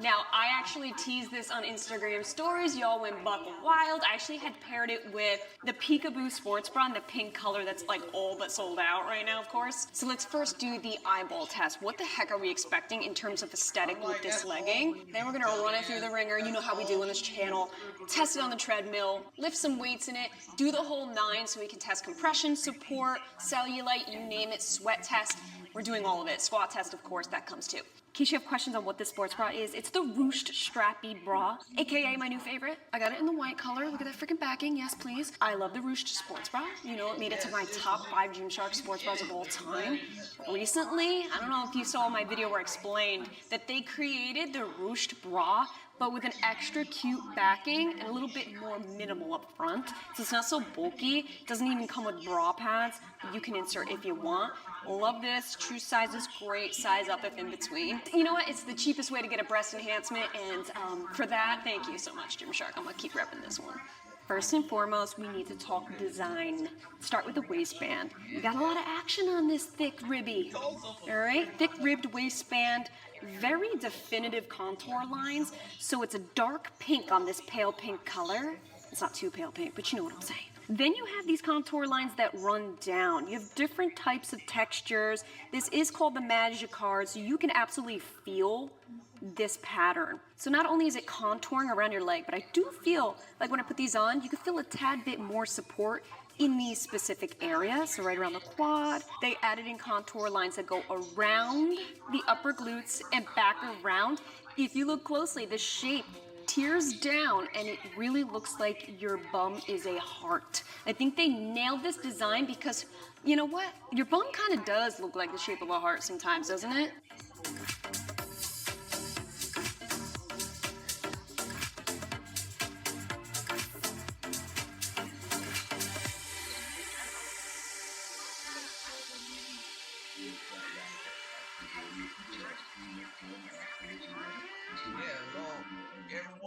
Now, I actually teased this on Instagram stories. Y'all went buck wild. I actually had paired it with the Peekaboo sports bra in the pink color that's like all but sold out right now, of course. So let's first do the eyeball test. What the heck are we expecting in terms of aesthetic with this legging? Then we're gonna run it through the ringer. You know how we do on this channel. Test it on the treadmill, lift some weights in it, do the whole 9 so we can test compression, support, cellulite, you name it, sweat test. We're doing all of it. Squat test, of course, that comes too. In case you have questions on what this sports bra is, it's the ruched strappy bra, aka my new favorite. I got it in the white color. Look at that freaking backing. Yes, please. I love the ruched sports bra. You know, it made it to my top 5 Gymshark sports bras of all time. Recently, I don't know if you saw my video where I explained that they created the ruched bra, but with an extra cute backing and a little bit more minimal up front. So it's not so bulky. It doesn't even come with bra pads, but you can insert if you want. Love this. True size is great. Size up if in between. You know what? It's the cheapest way to get a breast enhancement, and for that, thank you so much, Gymshark. I'm gonna keep repping this one. First and foremost, we need to talk design. Start with the waistband. We got a lot of action on this thick ribby. All right, thick ribbed waistband, very definitive contour lines. So it's a dark pink on this pale pink color. It's not too pale pink, but you know what I'm saying. Then you have these contour lines that run down. You have different types of textures. This is called the Magicard, so you can absolutely feel this pattern. So not only is it contouring around your leg, but I do feel like when I put these on, you can feel a tad bit more support in these specific areas. So right around the quad, they added in contour lines that go around the upper glutes and back around. If you look closely, the shape tears down and it really looks like your bum is a heart. I think they nailed this design because, you know what? Your bum kind of does look like the shape of a heart sometimes, doesn't it?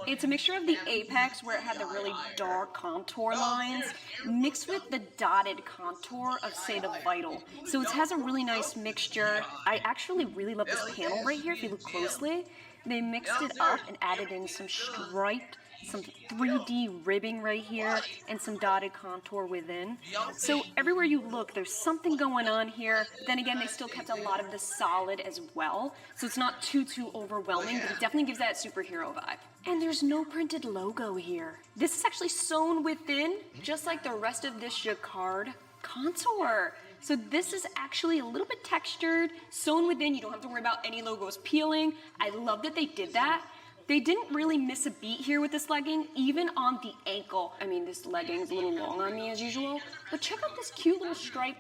It's a mixture of the Apex, where it had the really dark contour lines, mixed with the dotted contour of, say, the Vital. So it has a really nice mixture. I actually really love this panel right here, if you look closely. They mixed it up and added in some striped, some 3D ribbing right here, and some dotted contour within. So everywhere you look, there's something going on here. Then again, they still kept a lot of the solid as well. So it's not too overwhelming, but it definitely gives that superhero vibe. And there's no printed logo here. This is actually sewn within, just like the rest of this jacquard contour. So this is actually a little bit textured, sewn within. You don't have to worry about any logos peeling. I love that they did that. They didn't really miss a beat here with this legging, even on the ankle. I mean, this legging is a little long on me as usual, but check out this cute little stripe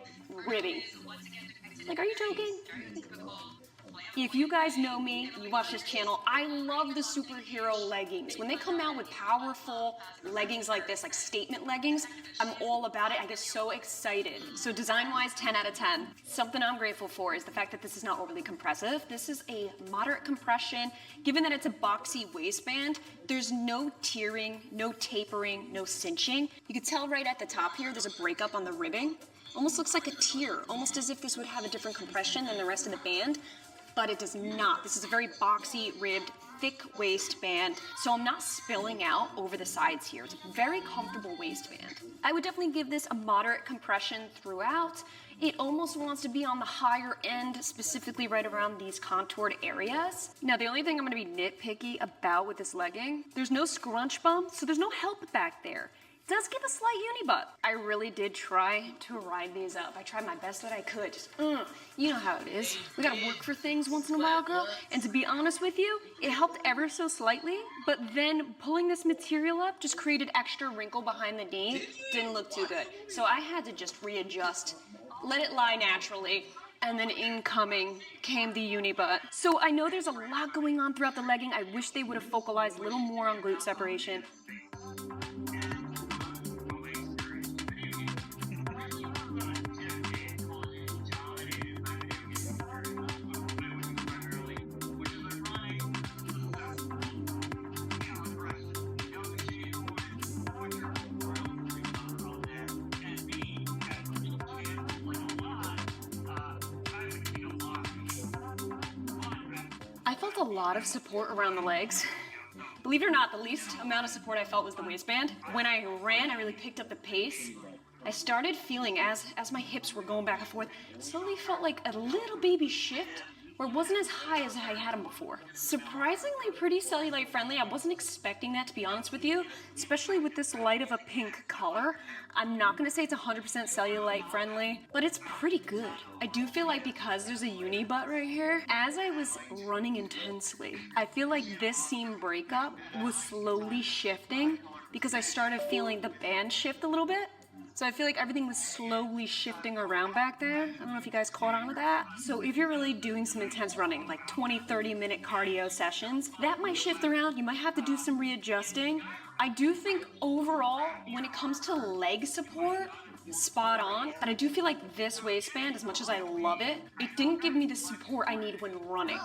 ribbing. Like, are you joking? If you guys know me, you watch this channel, I love the superhero leggings. When they come out with powerful leggings like this, like statement leggings, I'm all about it. I get so excited. So design-wise, 10 out of 10. Something I'm grateful for is the fact that this is not overly compressive. This is a moderate compression. Given that it's a boxy waistband, there's no tearing, no tapering, no cinching. You can tell right at the top here, there's a breakup on the ribbing. Almost looks like a tear, almost as if this would have a different compression than the rest of the band. But it does not. This is a very boxy, ribbed, thick waistband, so I'm not spilling out over the sides here. It's a very comfortable waistband. I would definitely give this a moderate compression throughout. It almost wants to be on the higher end, specifically right around these contoured areas. Now, the only thing I'm gonna be nitpicky about with this legging, there's no scrunch bump, so there's no help back there. does give a slight uni butt. I really did try to ride these up. I tried my best that I could. Just, you know how it is. We gotta work for things once in a while, girl. And to be honest with you, it helped ever so slightly, but then pulling this material up just created extra wrinkle behind the knee. Didn't look too good. So I had to just readjust, let it lie naturally, and then incoming came the uni butt. So I know there's a lot going on throughout the legging. I wish they would have focalized a little more on glute separation. I felt a lot of support around the legs. Believe it or not, the least amount of support I felt was the waistband. When I ran, I really picked up the pace. I started feeling, as my hips were going back and forth, slowly felt like a little baby shift where it wasn't as high as I had them before. Surprisingly pretty cellulite friendly. I wasn't expecting that, to be honest with you, especially with this light of a pink color. I'm not gonna say it's 100% cellulite friendly, but it's pretty good. I do feel like because there's a uni butt right here, as I was running intensely, I feel like this seam breakup was slowly shifting because I started feeling the band shift a little bit. So I feel like everything was slowly shifting around back there. I don't know if you guys caught on with that. So if you're really doing some intense running, like 20, 30-minute cardio sessions, that might shift around. You might have to do some readjusting. I do think overall, when it comes to leg support, spot on. But I do feel like this waistband, as much as I love it, it didn't give me the support I need when running.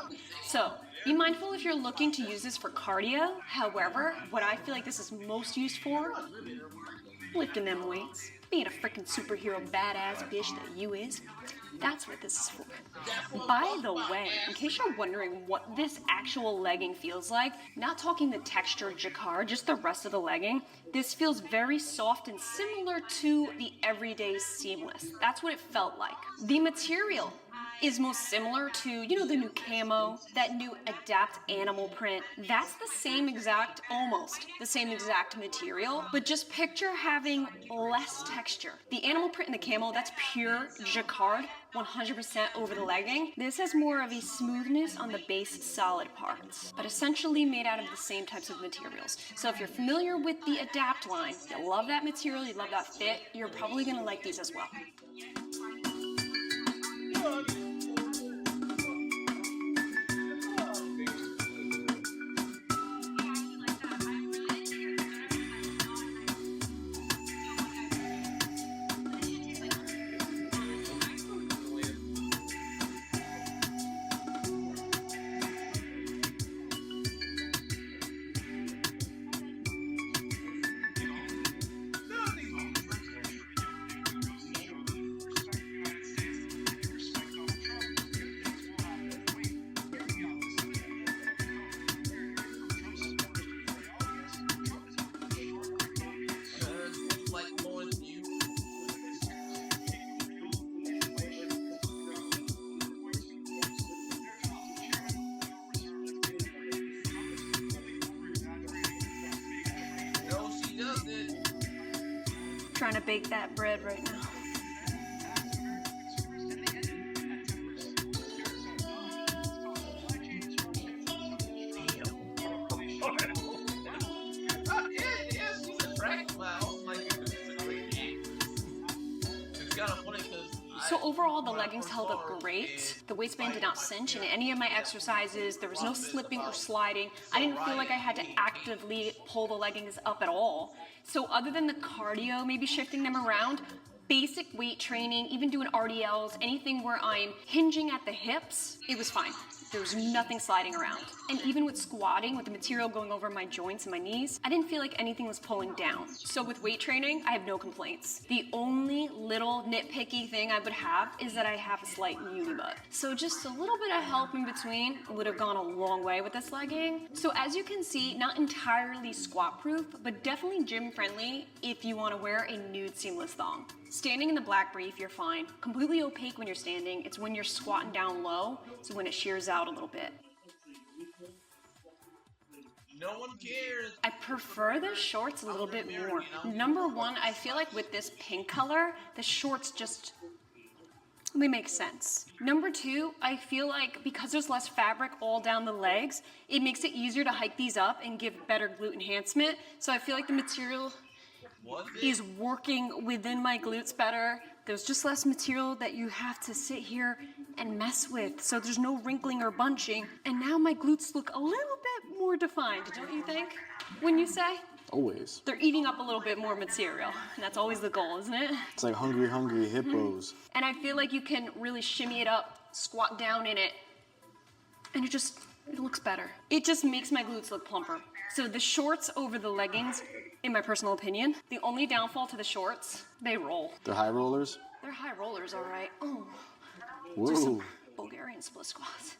So be mindful if you're looking to use this for cardio. However, what I feel like this is most used for, lifting them weights. Being a freaking superhero badass bitch that you is. That's what this is for. By the way, in case you're wondering what this actual legging feels like, not talking the textured jacquard, just the rest of the legging, this feels very soft and similar to the everyday seamless. That's what it felt like. The material is most similar to, you know, the new camo, that new adapt animal print. That's the same exact, almost the same exact material, but just picture having less texture. The animal print and the camo, that's pure jacquard, 100% over the legging. This has more of a smoothness on the base solid parts, but essentially made out of the same types of materials. So if you're familiar with the adapt line, you love that material, you love that fit, you're probably gonna like these as well. Trying to bake that bread right now. So overall, the leggings held up great. The waistband did not cinch in any of my exercises. There was no slipping or sliding. I didn't feel like I had to actively pull the leggings up at all. So other than the cardio, maybe shifting them around, basic weight training, even doing RDLs, anything where I'm hinging at the hips, it was fine. There was nothing sliding around. And even with squatting, with the material going over my joints and my knees, I didn't feel like anything was pulling down. So with weight training, I have no complaints. The only little nitpicky thing I would have is that I have a slight uni butt. So just a little bit of help in between would have gone a long way with this legging. So as you can see, not entirely squat proof, but definitely gym friendly if you want to wear a nude seamless thong. Standing in the black brief, you're fine. Completely opaque when you're standing. It's when you're squatting down low, so when it shears out a little bit. No one cares. I prefer the shorts a little bit more. Number one, I feel like with this pink color, the shorts just, they make sense. Number two, I feel like because there's less fabric all down the legs, it makes it easier to hike these up and give better glute enhancement. So I feel like the material is working within my glutes better. There's just less material that you have to sit here and mess with. So there's no wrinkling or bunching. And now my glutes look a little bit more defined, don't you think? When you say? Always. They're eating up a little bit more material. And that's always the goal, isn't it? It's like hungry, hungry hippos. And I feel like you can really shimmy it up, squat down in it, and it looks better. It just makes my glutes look plumper. So the shorts over the leggings, in my personal opinion, the only downfall to the shorts, they roll. They're high rollers? They're high rollers, all right. Oh, Whoa. just some Bulgarian split squats.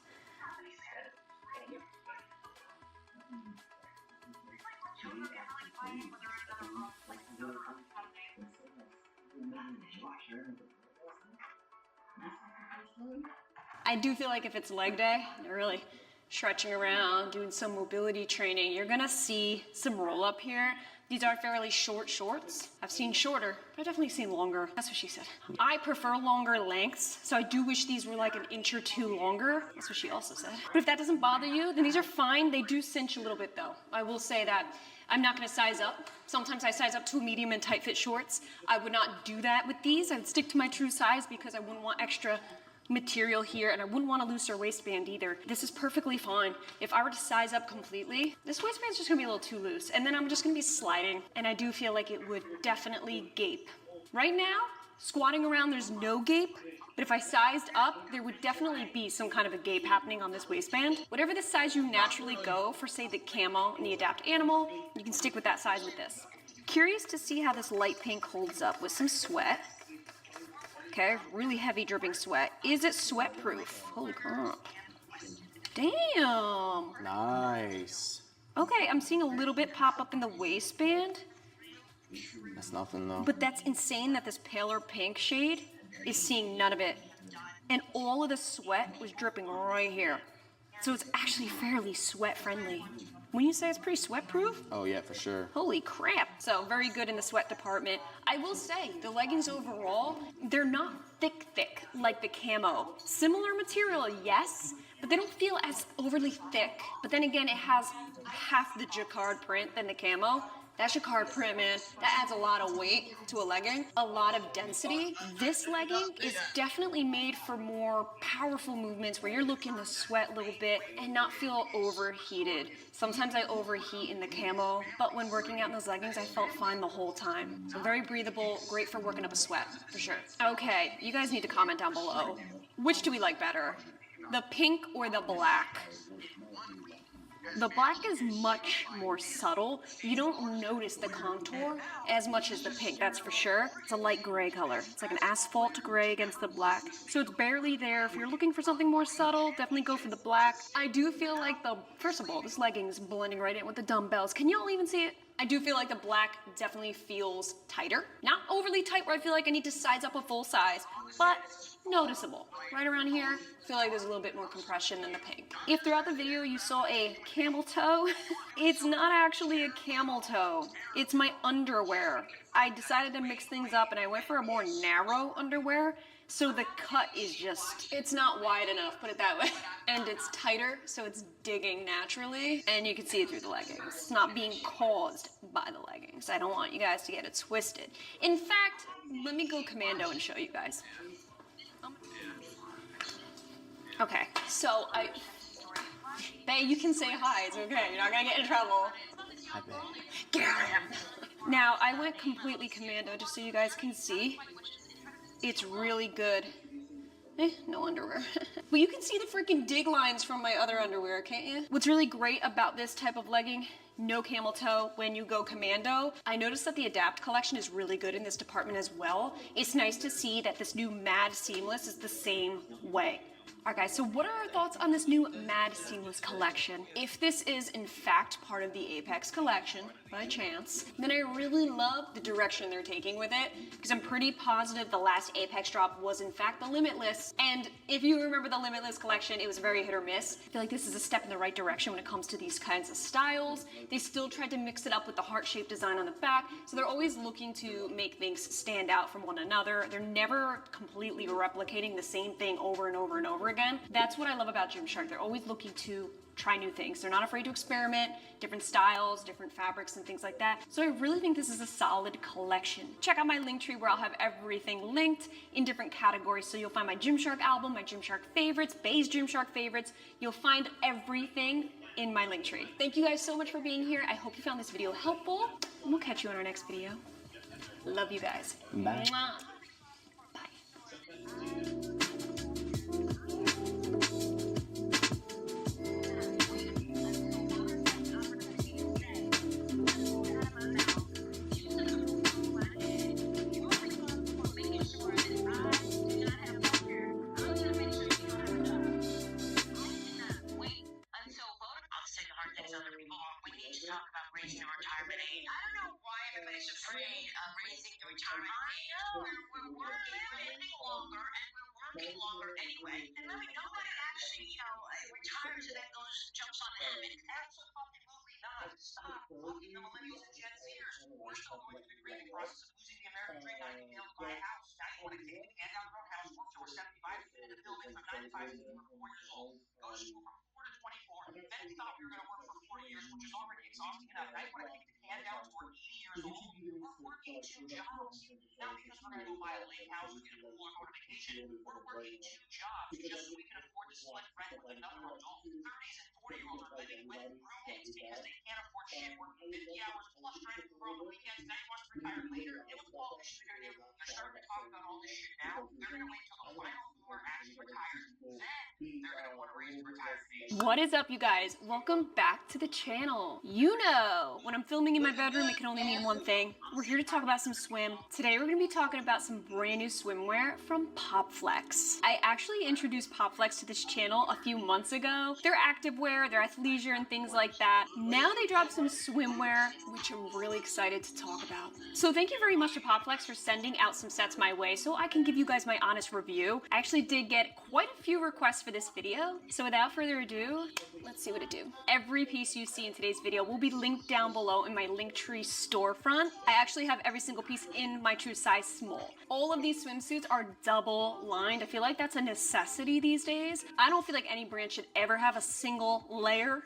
I do feel like if it's leg day, you're really stretching around, doing some mobility training, you're gonna see some roll up here. These are fairly short shorts. I've seen shorter, but I've definitely seen longer. That's what she said. I prefer longer lengths, so I do wish these were like an inch or two longer. That's what she also said. But if that doesn't bother you, then these are fine. They do cinch a little bit though. I will say that I'm not gonna size up. Sometimes I size up to a medium and tight fit shorts. I would not do that with these. I'd stick to my true size because I wouldn't want extra material here, and I wouldn't want a looser waistband either. This is perfectly fine. If I were to size up completely, this waistband's just gonna be a little too loose, and then I'm just gonna be sliding, and I do feel like it would definitely gape. Right now, squatting around, there's no gape, but if I sized up, there would definitely be some kind of a gape happening on this waistband. Whatever the size you naturally go for, say the camo and the Adapt Animal, you can stick with that size with this. Curious to see how this light pink holds up with some sweat. Okay, really heavy dripping sweat. Is it sweat proof? Holy crap. Damn. Nice. Okay, I'm seeing a little bit pop up in the waistband, That's nothing though. but that's insane that this paler pink shade is seeing none of it. And all of the sweat was dripping right here. So it's actually fairly sweat friendly. When you say it's pretty sweat proof, Oh yeah, for sure. holy crap. So very good in the sweat department. I will say, the leggings overall, they're not thick like the camo. Similar material, yes, but they don't feel as overly thick. But then again, it has half the jacquard print than the camo. That jacquard print, man, that adds a lot of weight to a legging, a lot of density. This legging is definitely made for more powerful movements where you're looking to sweat a little bit and not feel overheated. Sometimes I overheat in the camo, but when working out in those leggings, I felt fine the whole time. So very breathable, great for working up a sweat, for sure. Okay, you guys need to comment down below. Which do we like better? The pink or the black? The black is much more subtle. You don't notice the contour as much as the pink, that's for sure. It's a light gray color. It's like an asphalt gray against the black. So it's barely there. If you're looking for something more subtle, definitely go for the black. I do feel like first of all, this legging's blending right in with the dumbbells. Can y'all even see it? I do feel like the black definitely feels tighter. Not overly tight where I feel like I need to size up a full size, but noticeable. Right around here, I feel like there's a little bit more compression than the pink. If throughout the video you saw a camel toe, it's not actually a camel toe. It's my underwear. I decided to mix things up and I went for a more narrow underwear. So the cut is it's not wide enough, put it that way. And it's tighter, so it's digging naturally. And you can see it through the leggings. It's not being caused by the leggings. I don't want you guys to get it twisted. In fact, let me go commando and show you guys. Okay, so Bae, you can say hi, it's okay. You're not gonna get in trouble. Hi, babe. Get out of here. Now, I went completely commando just so you guys can see. It's really good. No underwear. But you can see the freaking dig lines from my other underwear, can't you? What's really great about this type of legging, no camel toe when you go commando. I noticed that the Adapt collection is really good in this department as well. It's nice to see that this new Mad Seamless is the same way. Alright guys, so what are our thoughts on this new Mad Seamless collection? If this is in fact part of the Apex collection, by chance. Then I really love the direction they're taking with it, because I'm pretty positive the last Apex drop was in fact the Limitless. And if you remember the Limitless collection, it was very hit or miss. I feel like this is a step in the right direction when it comes to these kinds of styles. They still tried to mix it up with the heart-shaped design on the back, so they're always looking to make things stand out from one another. They're never completely replicating the same thing over and over and over again. That's what I love about Gymshark. They're always looking to try new things. They're not afraid to experiment, different styles, different fabrics and things like that. So I really think this is a solid collection. Check out my link tree where I'll have everything linked in different categories. So you'll find my Gymshark album, my Gymshark favorites, Bay's Gymshark favorites. You'll find everything in my link tree. Thank you guys so much for being here. I hope you found this video helpful, and we'll catch you on our next video. Love you guys. Bye. Mwah. We need to talk about raising the retirement age. I don't know why everybody's afraid of raising the retirement age. I know, we're living longer, and we're working longer anyway. And I mean, nobody actually, retires and then jumps on ahead. Absolutely not. Stop fucking the millennials and Gen Zers. We're still going through the grieving process of losing the American dream, not being able to buy a house. Now you want to kick the can down the road. House work till we're 75, in the building from 9 to 5 since we were 4 years old. Go to school from 4 to 24. Then we thought we were going to work for 40 years, which is already exhausting enough. Now you want to kick the can down till we're 80 years old. We're working 2 jobs. Not because we're going to go buy a lake house or get a pool or go to vacation. We're working 2 jobs just so we can afford to split rent with another adult. 30s and 40-year-olds are living with roommates because they can't afford shit, working 50 hours plus trying to cover all the weekends. Now he wants to retire later. And what's the politicians are going to do? They're starting to talk about all this shit now. They're going to wait till the final boomer actually retires. Then they're going to want to raise the retirement age. What is up, you guys? Welcome back to the channel. You know, when I'm filming in my bedroom, it can only mean one thing. We're here to talk about some swim. Today, we're gonna be talking about some brand new swimwear from PopFlex. I actually introduced PopFlex to this channel a few months ago. They're activewear, they're athleisure and things like that. Now they dropped some swimwear, which I'm really excited to talk about. So thank you very much to PopFlex for sending out some sets my way so I can give you guys my honest review. I actually did get quite a few requests for this video. So without further ado, let's see what it do. Every piece you see in today's video will be linked down below in my Linktree storefront. I actually have every single piece in my true size small. All of these swimsuits are double lined. I feel like that's a necessity these days. I don't feel like any brand should ever have a single layer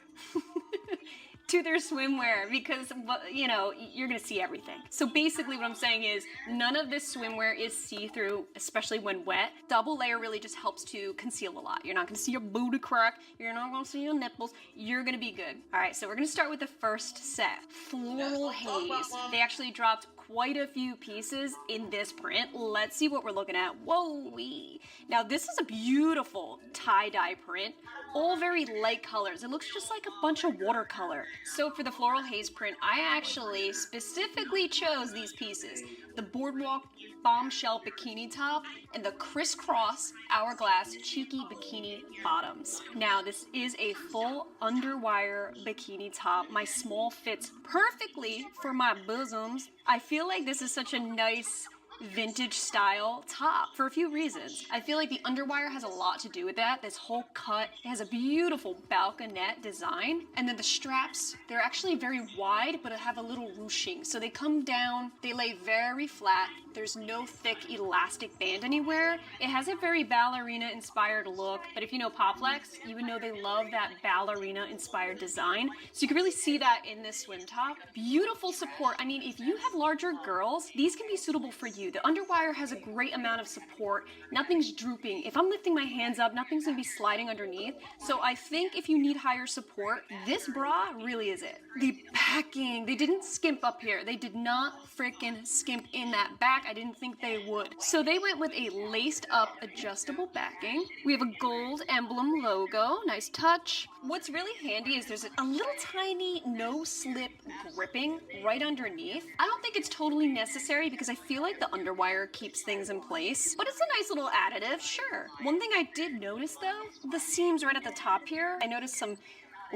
to their swimwear because, you know, you're gonna see everything. So basically what I'm saying is none of this swimwear is see-through, especially when wet. Double layer really just helps to conceal a lot. You're not gonna see your booty crack. You're not gonna see your nipples. You're gonna be good. All right, so we're gonna start with the first set. Floral Haze. They actually dropped quite a few pieces in this print. Let's see what we're looking at. Whoa-wee. Now this is a beautiful tie-dye print. All very light colors. It looks just like a bunch of watercolor. So for the Floral Haze print, I actually specifically chose these pieces. The Boardwalk Bombshell Bikini Top and the Crisscross Hourglass Cheeky Bikini Bottoms. Now this is a full underwire bikini top. My small fits perfectly for my bosoms. I feel like this is such a nice vintage style top for a few reasons. I feel like the underwire has a lot to do with that. This whole cut, it has a beautiful balconette design. And then the straps, they're actually very wide, but have a little ruching. So they come down, they lay very flat. There's no thick elastic band anywhere. It has a very ballerina inspired look, but if you know PopFlex, you would know they love that ballerina inspired design. So you can really see that in this swim top. Beautiful support. I mean, if you have larger girls, these can be suitable for you. The underwire has a great amount of support. Nothing's drooping. If I'm lifting my hands up, nothing's gonna be sliding underneath. So I think if you need higher support, this bra really is it. The backing, they didn't skimp up here. They did not freaking skimp in that back. I didn't think they would. So they went with a laced up adjustable backing. We have a gold emblem logo, nice touch. What's really handy is there's a little tiny no slip gripping right underneath. I don't think it's totally necessary because I feel like the underwire keeps things in place, but it's a nice little additive, sure. One thing I did notice though, the seams right at the top here, I noticed some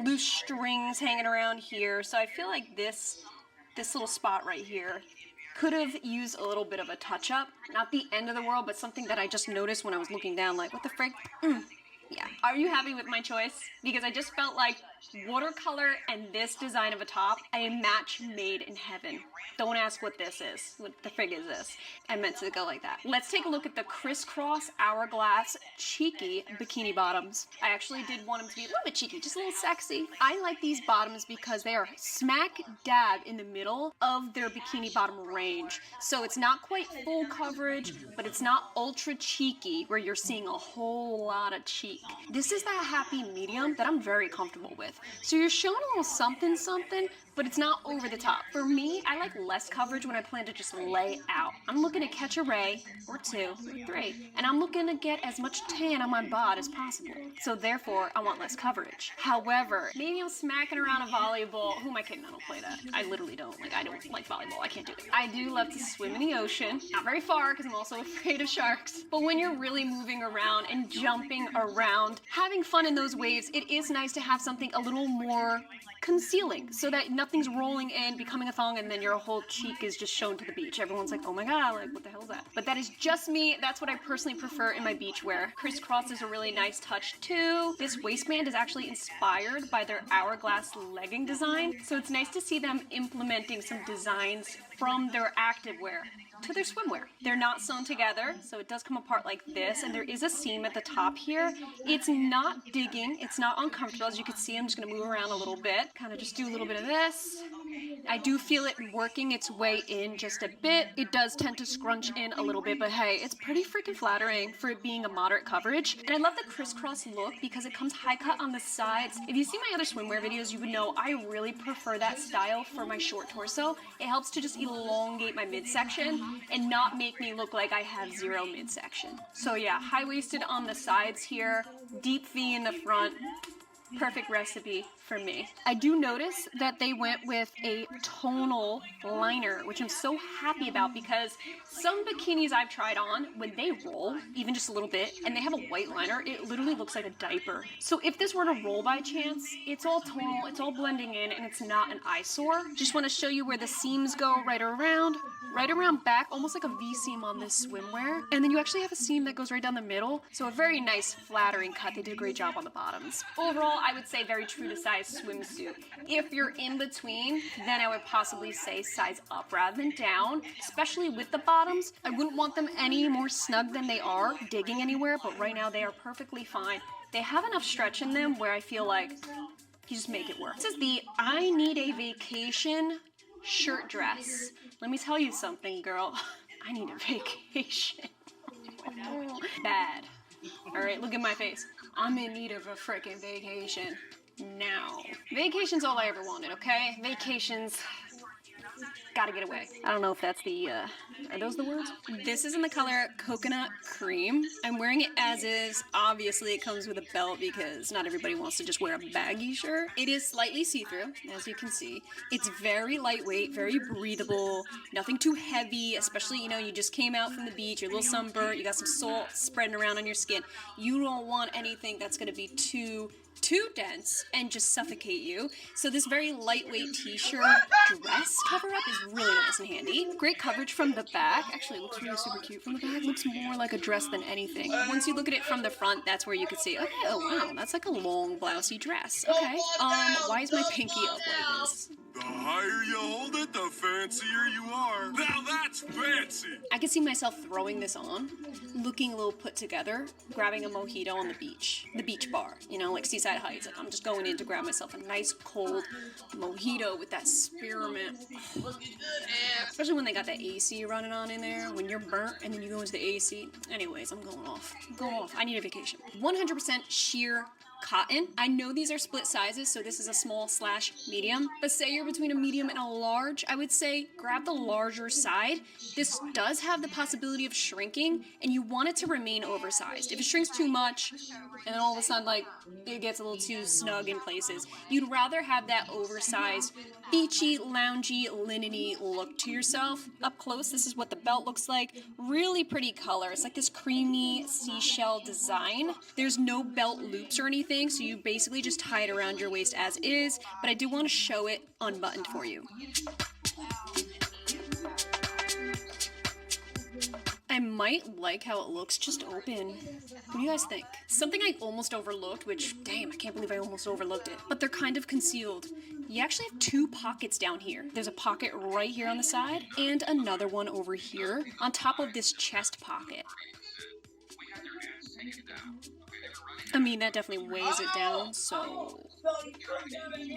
loose strings hanging around here, so I feel like this this little spot right here could have used a little bit of a touch up. Not the end of the world, but something that I just noticed when I was looking down, like, what the frick? Yeah. Are you happy with my choice? Because I just felt like watercolor and this design of a top, a match made in heaven. Don't ask what this is. What the frig is this? I meant to go like that. Let's take a look at the crisscross hourglass cheeky bikini bottoms. I actually did want them to be a little bit cheeky, just a little sexy. I like these bottoms because they are smack dab in the middle of their bikini bottom range. So it's not quite full coverage, but it's not ultra cheeky where you're seeing a whole lot of cheek. This is that happy medium that I'm very comfortable with. So you're showing a little something something, but it's not over the top. For me, I like less coverage when I plan to just lay out. I'm looking to catch a ray, or two, or three, and I'm looking to get as much tan on my bod as possible. So therefore, I want less coverage. However, maybe I'm smacking around a volleyball. Who am I kidding? I don't play that. I literally don't. Like, I don't like volleyball. I can't do it. I do love to swim in the ocean. Not very far, because I'm also afraid of sharks. But when you're really moving around and jumping around, having fun in those waves, it is nice to have something a little more concealing so that nothing's rolling in, becoming a thong, and then your whole cheek is just shown to the beach. Everyone's like, oh my god, like, what the hell is that? But that is just me. That's what I personally prefer in my beach wear. Crisscross is a really nice touch too. This waistband is actually inspired by their hourglass legging design, so it's nice to see them implementing some designs from their activewear to their swimwear. They're not sewn together, so it does come apart like this, and there is a seam at the top here. It's not digging, it's not uncomfortable. As you can see, I'm just gonna move around a little bit, kind of just do a little bit of this. I do feel it working its way in just a bit. It does tend to scrunch in a little bit, but hey, it's pretty freaking flattering for it being a moderate coverage. And I love the crisscross look because it comes high cut on the sides. If you see my other swimwear videos, you would know I really prefer that style for my short torso. It helps to just elongate my midsection and not make me look like I have zero midsection. So yeah, high-waisted on the sides here, deep V in the front. Perfect recipe for me. I do notice that they went with a tonal liner, which I'm so happy about because some bikinis I've tried on, when they roll, even just a little bit, and they have a white liner, it literally looks like a diaper. So if this were to roll by chance, it's all tonal, it's all blending in, and it's not an eyesore. Just want to show you where the seams go right around back, almost like a V-seam on this swimwear. And then you actually have a seam that goes right down the middle. So a very nice flattering cut. They did a great job on the bottoms. Overall, I would say very true to size swimsuit. If you're in between, then I would possibly say size up rather than down, especially with the bottoms. I wouldn't want them any more snug than they are, digging anywhere, but right now they are perfectly fine. They have enough stretch in them where I feel like you just make it work. This is the I Need a Vacation shirt dress. Let me tell you something, girl. I need a vacation. Bad. Alright, look at my face. I'm in need of a frickin' vacation. Now. Vacation's all I ever wanted, okay? Vacations. Gotta get away. I don't know if that's the, are those the words? This is in the color Coconut Cream. I'm wearing it as is. Obviously, it comes with a belt because not everybody wants to just wear a baggy shirt. It is slightly see-through, as you can see. It's very lightweight, very breathable, nothing too heavy, especially, you know, you just came out from the beach, you're a little sunburnt, you got some salt spreading around on your skin. You don't want anything that's gonna be too dense and just suffocate you. So this very lightweight t-shirt dress cover-up is really nice and handy. Great coverage from the back. Actually, it looks really super cute from the back. It looks more like a dress than anything. Once you look at it from the front, that's where you can see, okay, oh wow, that's like a long blousey dress. Okay, why is my pinky up like this? The higher you hold it, the fancier you are. Now that's fancy! I can see myself throwing this on, looking a little put together, grabbing a mojito on the beach bar, you know, like Seaside Heights. Like, I'm just going in to grab myself a nice cold mojito with that spearmint. Especially when they got that AC running on in there, when you're burnt and then you go into the AC. Anyways, I'm going off. I need a vacation. 100% sheer cotton. I know these are split sizes, so this is a small/medium, but say you're between a medium and a large, I would say grab the larger side. This does have the possibility of shrinking, and you want it to remain oversized. If it shrinks too much, and then all of a sudden, like, it gets a little too snug in places, you'd rather have that oversized, beachy, loungy, linen-y look to yourself. Up close, this is what the belt looks like. Really pretty color. It's like this creamy seashell design. There's no belt loops or anything, so you basically just tie it around your waist as is, but I do want to show it unbuttoned for you. I might like how it looks just open. What do you guys think? Something I almost overlooked, which, damn, I can't believe I almost overlooked it, but they're kind of concealed. You actually have two pockets down here. There's a pocket right here on the side, and another one over here, on top of this chest pocket. I mean, that definitely weighs it down, so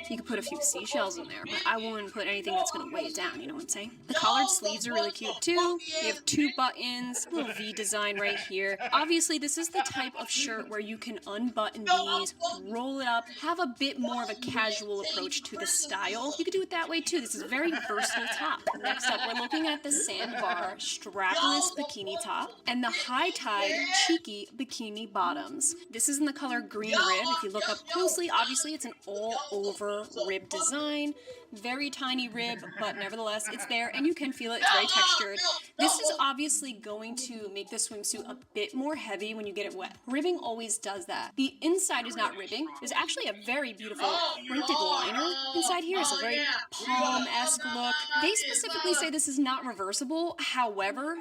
you could put a few seashells in there, but I wouldn't put anything that's gonna weigh it down, you know what I'm saying? The collared sleeves are really cute too. You have two buttons, little V design right here. Obviously, this is the type of shirt where you can unbutton these, roll it up, have a bit more of a casual approach to the style. You could do it that way too. This is a very versatile top. Next up, we're looking at the sandbar strapless bikini top and the high-tide cheeky bikini bottoms. This is in the color green rib. If you look up closely, obviously it's an all-over rib design. Very tiny rib, but nevertheless, it's there and you can feel it. It's very textured. This is obviously going to make the swimsuit a bit more heavy when you get it wet. Ribbing always does that. The inside is not ribbing. There's actually a very beautiful printed liner inside here. It's a very palm-esque look. They specifically say this is not reversible. However,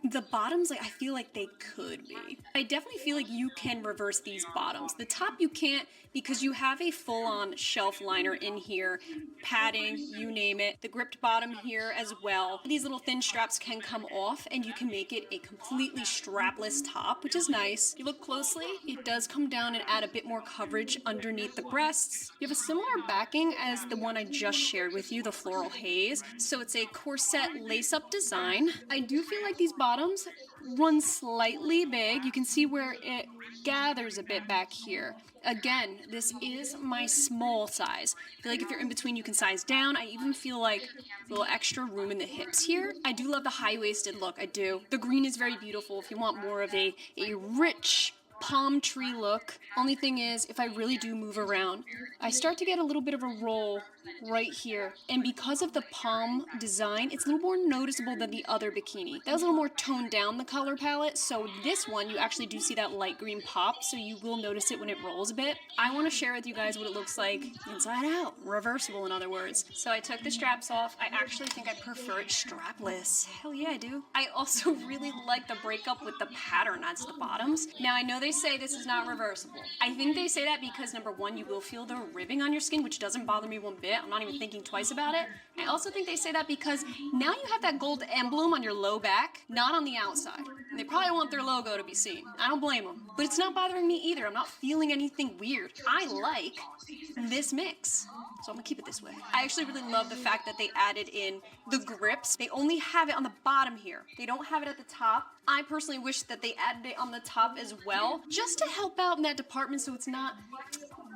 the bottoms, like, I feel like they could be. I definitely feel like you can reverse these bottoms. The top you can't because you have a full-on shelf liner in here, padding, you name it. The gripped bottom here as well. These little thin straps can come off and you can make it a completely strapless top, which is nice. If you look closely, it does come down and add a bit more coverage underneath the breasts. You have a similar backing as the one I just shared with you, the Floral Haze. So it's a corset lace-up design. I do feel like these bottoms run slightly big. You can see where it gathers a bit back here. Again, this is my small size. I feel like if you're in between, you can size down. I even feel like a little extra room in the hips here. I do love the high-waisted look, I do. The green is very beautiful if you want more of a rich palm tree look. Only thing is, if I really do move around, I start to get a little bit of a roll right here. And because of the palm design, it's a little more noticeable than the other bikini. That was a little more toned down, the color palette. So this one, you actually do see that light green pop, so you will notice it when it rolls a bit. I want to share with you guys what it looks like inside out. Reversible, in other words. So I took the straps off. I actually think I prefer it strapless. Hell yeah, I do. I also really like the breakup with the pattern as the bottoms. Now, I know they say this is not reversible. I think they say that because, number one, you will feel the ribbing on your skin, which doesn't bother me one bit. I'm not even thinking twice about it. I also think they say that because now you have that gold emblem on your low back, not on the outside. And they probably want their logo to be seen. I don't blame them. But it's not bothering me either. I'm not feeling anything weird. I like this mix. So I'm gonna keep it this way. I actually really love the fact that they added in the grips. They only have it on the bottom here. They don't have it at the top. I personally wish that they added it on the top as well, just to help out in that department so it's not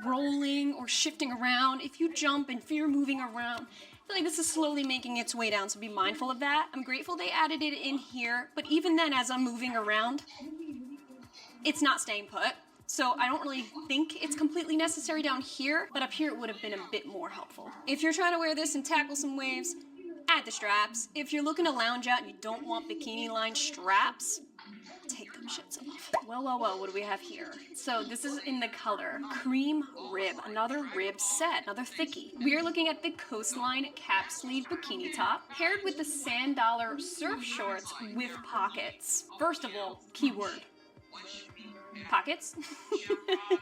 rolling or shifting around. If you jump and if you're moving around, I feel like this is slowly making its way down, so be mindful of that. I'm grateful they added it in here, but even then, as I'm moving around, it's not staying put. So I don't really think it's completely necessary down here, but up here it would have been a bit more helpful. If you're trying to wear this and tackle some waves, add the straps. If you're looking to lounge out and you don't want bikini line straps, take them shits off. Well, what do we have here? So this is in the color Cream Rib, another rib set, another thickie. We are looking at the Coastline cap sleeve bikini top, paired with the $sand surf shorts with pockets. First of all, keyword. Pockets.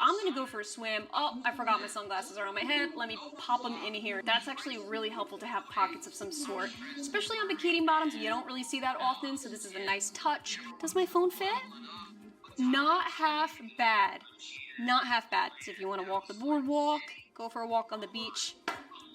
I'm gonna go for a swim. Oh, I forgot my sunglasses are on my head. Let me pop them in here. That's actually really helpful to have pockets of some sort, especially on bikini bottoms. You don't really see that often, so this is a nice touch. Does my phone fit? Not half bad. Not half bad. So if you want to walk the boardwalk, go for a walk on the beach,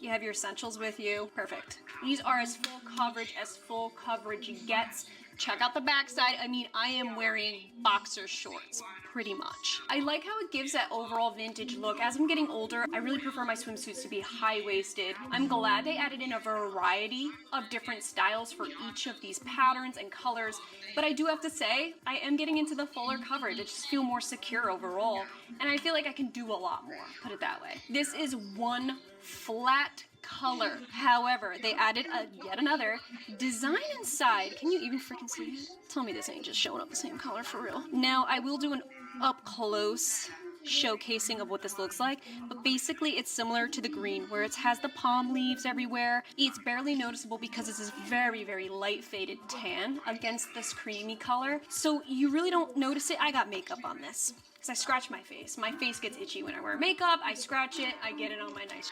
you have your essentials with you. Perfect. These are as full coverage gets. Check out the backside. I mean, I am wearing boxer shorts, pretty much. I like how it gives that overall vintage look. As I'm getting older, I really prefer my swimsuits to be high-waisted. I'm glad they added in a variety of different styles for each of these patterns and colors, but I do have to say, I am getting into the fuller coverage. I just feel more secure overall, and I feel like I can do a lot more, put it that way. This is one flat color. However, they added yet another design inside. Can you even freaking see it? Tell me this ain't just showing up the same color for real. Now, I will do an up close showcasing of what this looks like, but basically it's similar to the green where it has the palm leaves everywhere. It's barely noticeable because it's this very, very light faded tan against this creamy color. So you really don't notice it. I got makeup on this because I scratch my face. My face gets itchy when I wear makeup. I scratch it, I get it on my nice.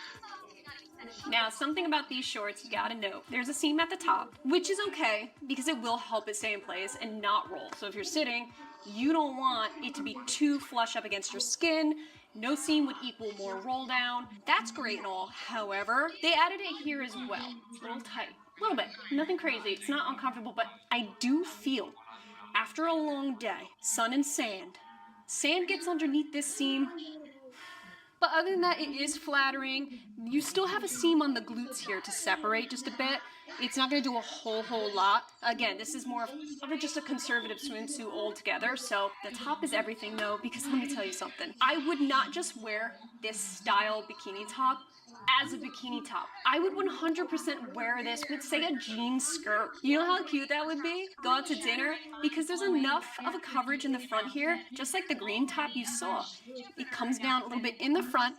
Now, something about these shorts you gotta know. There's a seam at the top, which is okay because it will help it stay in place and not roll. So if you're sitting, you don't want it to be too flush up against your skin. No seam would equal more roll down. That's great and all. However, they added it here as well. It's a little tight, a little bit, nothing crazy. It's not uncomfortable, but I do feel after a long day, sun and sand gets underneath this seam. But other than that, it is flattering. You still have a seam on the glutes here to separate just a bit. It's not gonna do a whole lot. Again, this is more of just a conservative swimsuit altogether. So the top is everything though, because let me tell you something. I would not just wear this style bikini top as a bikini top. I would 100% wear this with, say, a jean skirt. You know how cute that would be? Go out to dinner, because there's enough of a coverage in the front here, just like the green top you saw. It comes down a little bit in the front,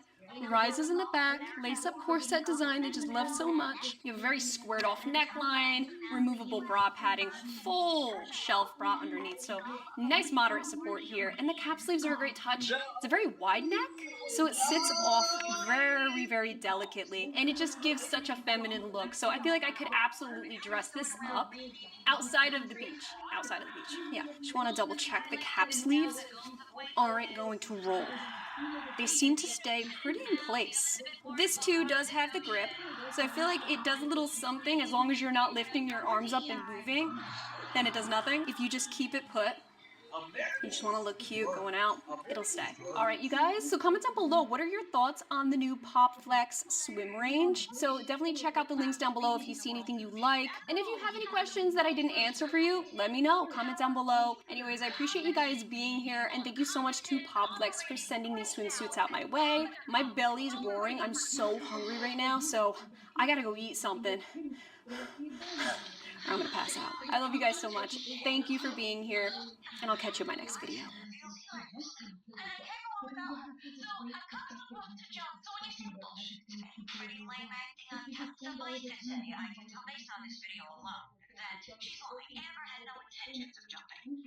rises in the back, lace-up corset design I just love so much. You have a very squared-off neckline, removable bra padding, full shelf bra underneath, so nice moderate support here. And the cap sleeves are a great touch. It's a very wide neck, so it sits off very, very delicately, and it just gives such a feminine look. So I feel like I could absolutely dress this up outside of the beach. Outside of the beach, yeah. Just want to double check the cap sleeves aren't going to roll. They seem to stay pretty in place. This too does have the grip, so I feel like it does a little something. As long as you're not lifting your arms up and moving, then it does nothing. If you just keep it put, you just want to look cute going out, it'll stay. All right, you guys, so comment down below, what are your thoughts on the new Pop Flex swim range? So definitely check out the links down below if you see anything you like. And if you have any questions that I didn't answer for you, let me know, comment down below. Anyways, I appreciate you guys being here, and thank you so much to Pop Flex for sending these swimsuits out my way. My belly's roaring, I'm so hungry right now, so I gotta go eat something. I'm gonna pass out. I love you guys so much. Thank you for being here, and I'll catch you in my next video. And I came along without her. So I've got some rope to jump. So when you see bullshit today, pretty lame acting on camera, suffice to say, I can tell based on this video alone that she's lying and never had no intentions of jumping.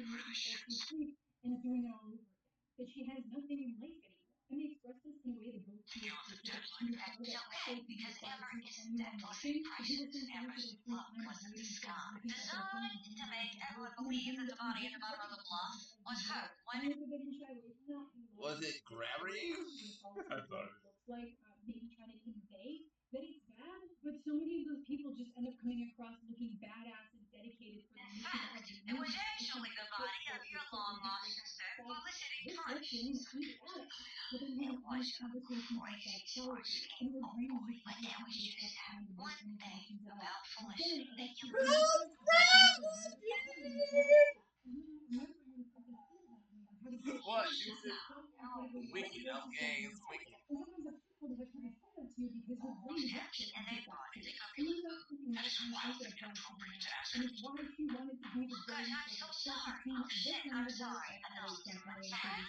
Feels of judgment. It's okay, because Amber isn't dead. Plus, prices. Amber's look wasn't scarred, designed to make everyone believe that the body at the bottom of the bluff was her. Was it gravity? I thought. In fact, it was actually the body of your long-lost sister, Felicity Punch. It was a crazy source scheme. Oh boy, but there was just that one thing about Felicity that you What? She was in Wicked. Okay, it's Wicked. redemption, and they brought it. They got me like, that is wildly inappropriate to ask her to do. Guys, I'm so sorry. Oh shit, I'm sorry. I know I'm sad.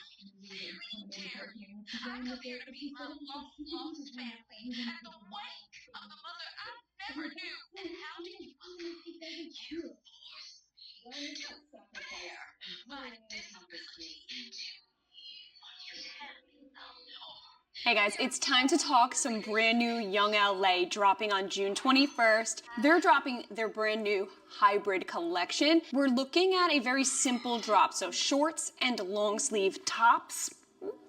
Very dare you. I come here to meet my long-lost family at the wake of the mother I never knew. And how did you believe? You forced me to bear my disability to Hey guys, it's time to talk some brand new Young LA dropping on June 21st. They're dropping their brand new hybrid collection. We're looking at a very simple drop, so shorts and long sleeve tops.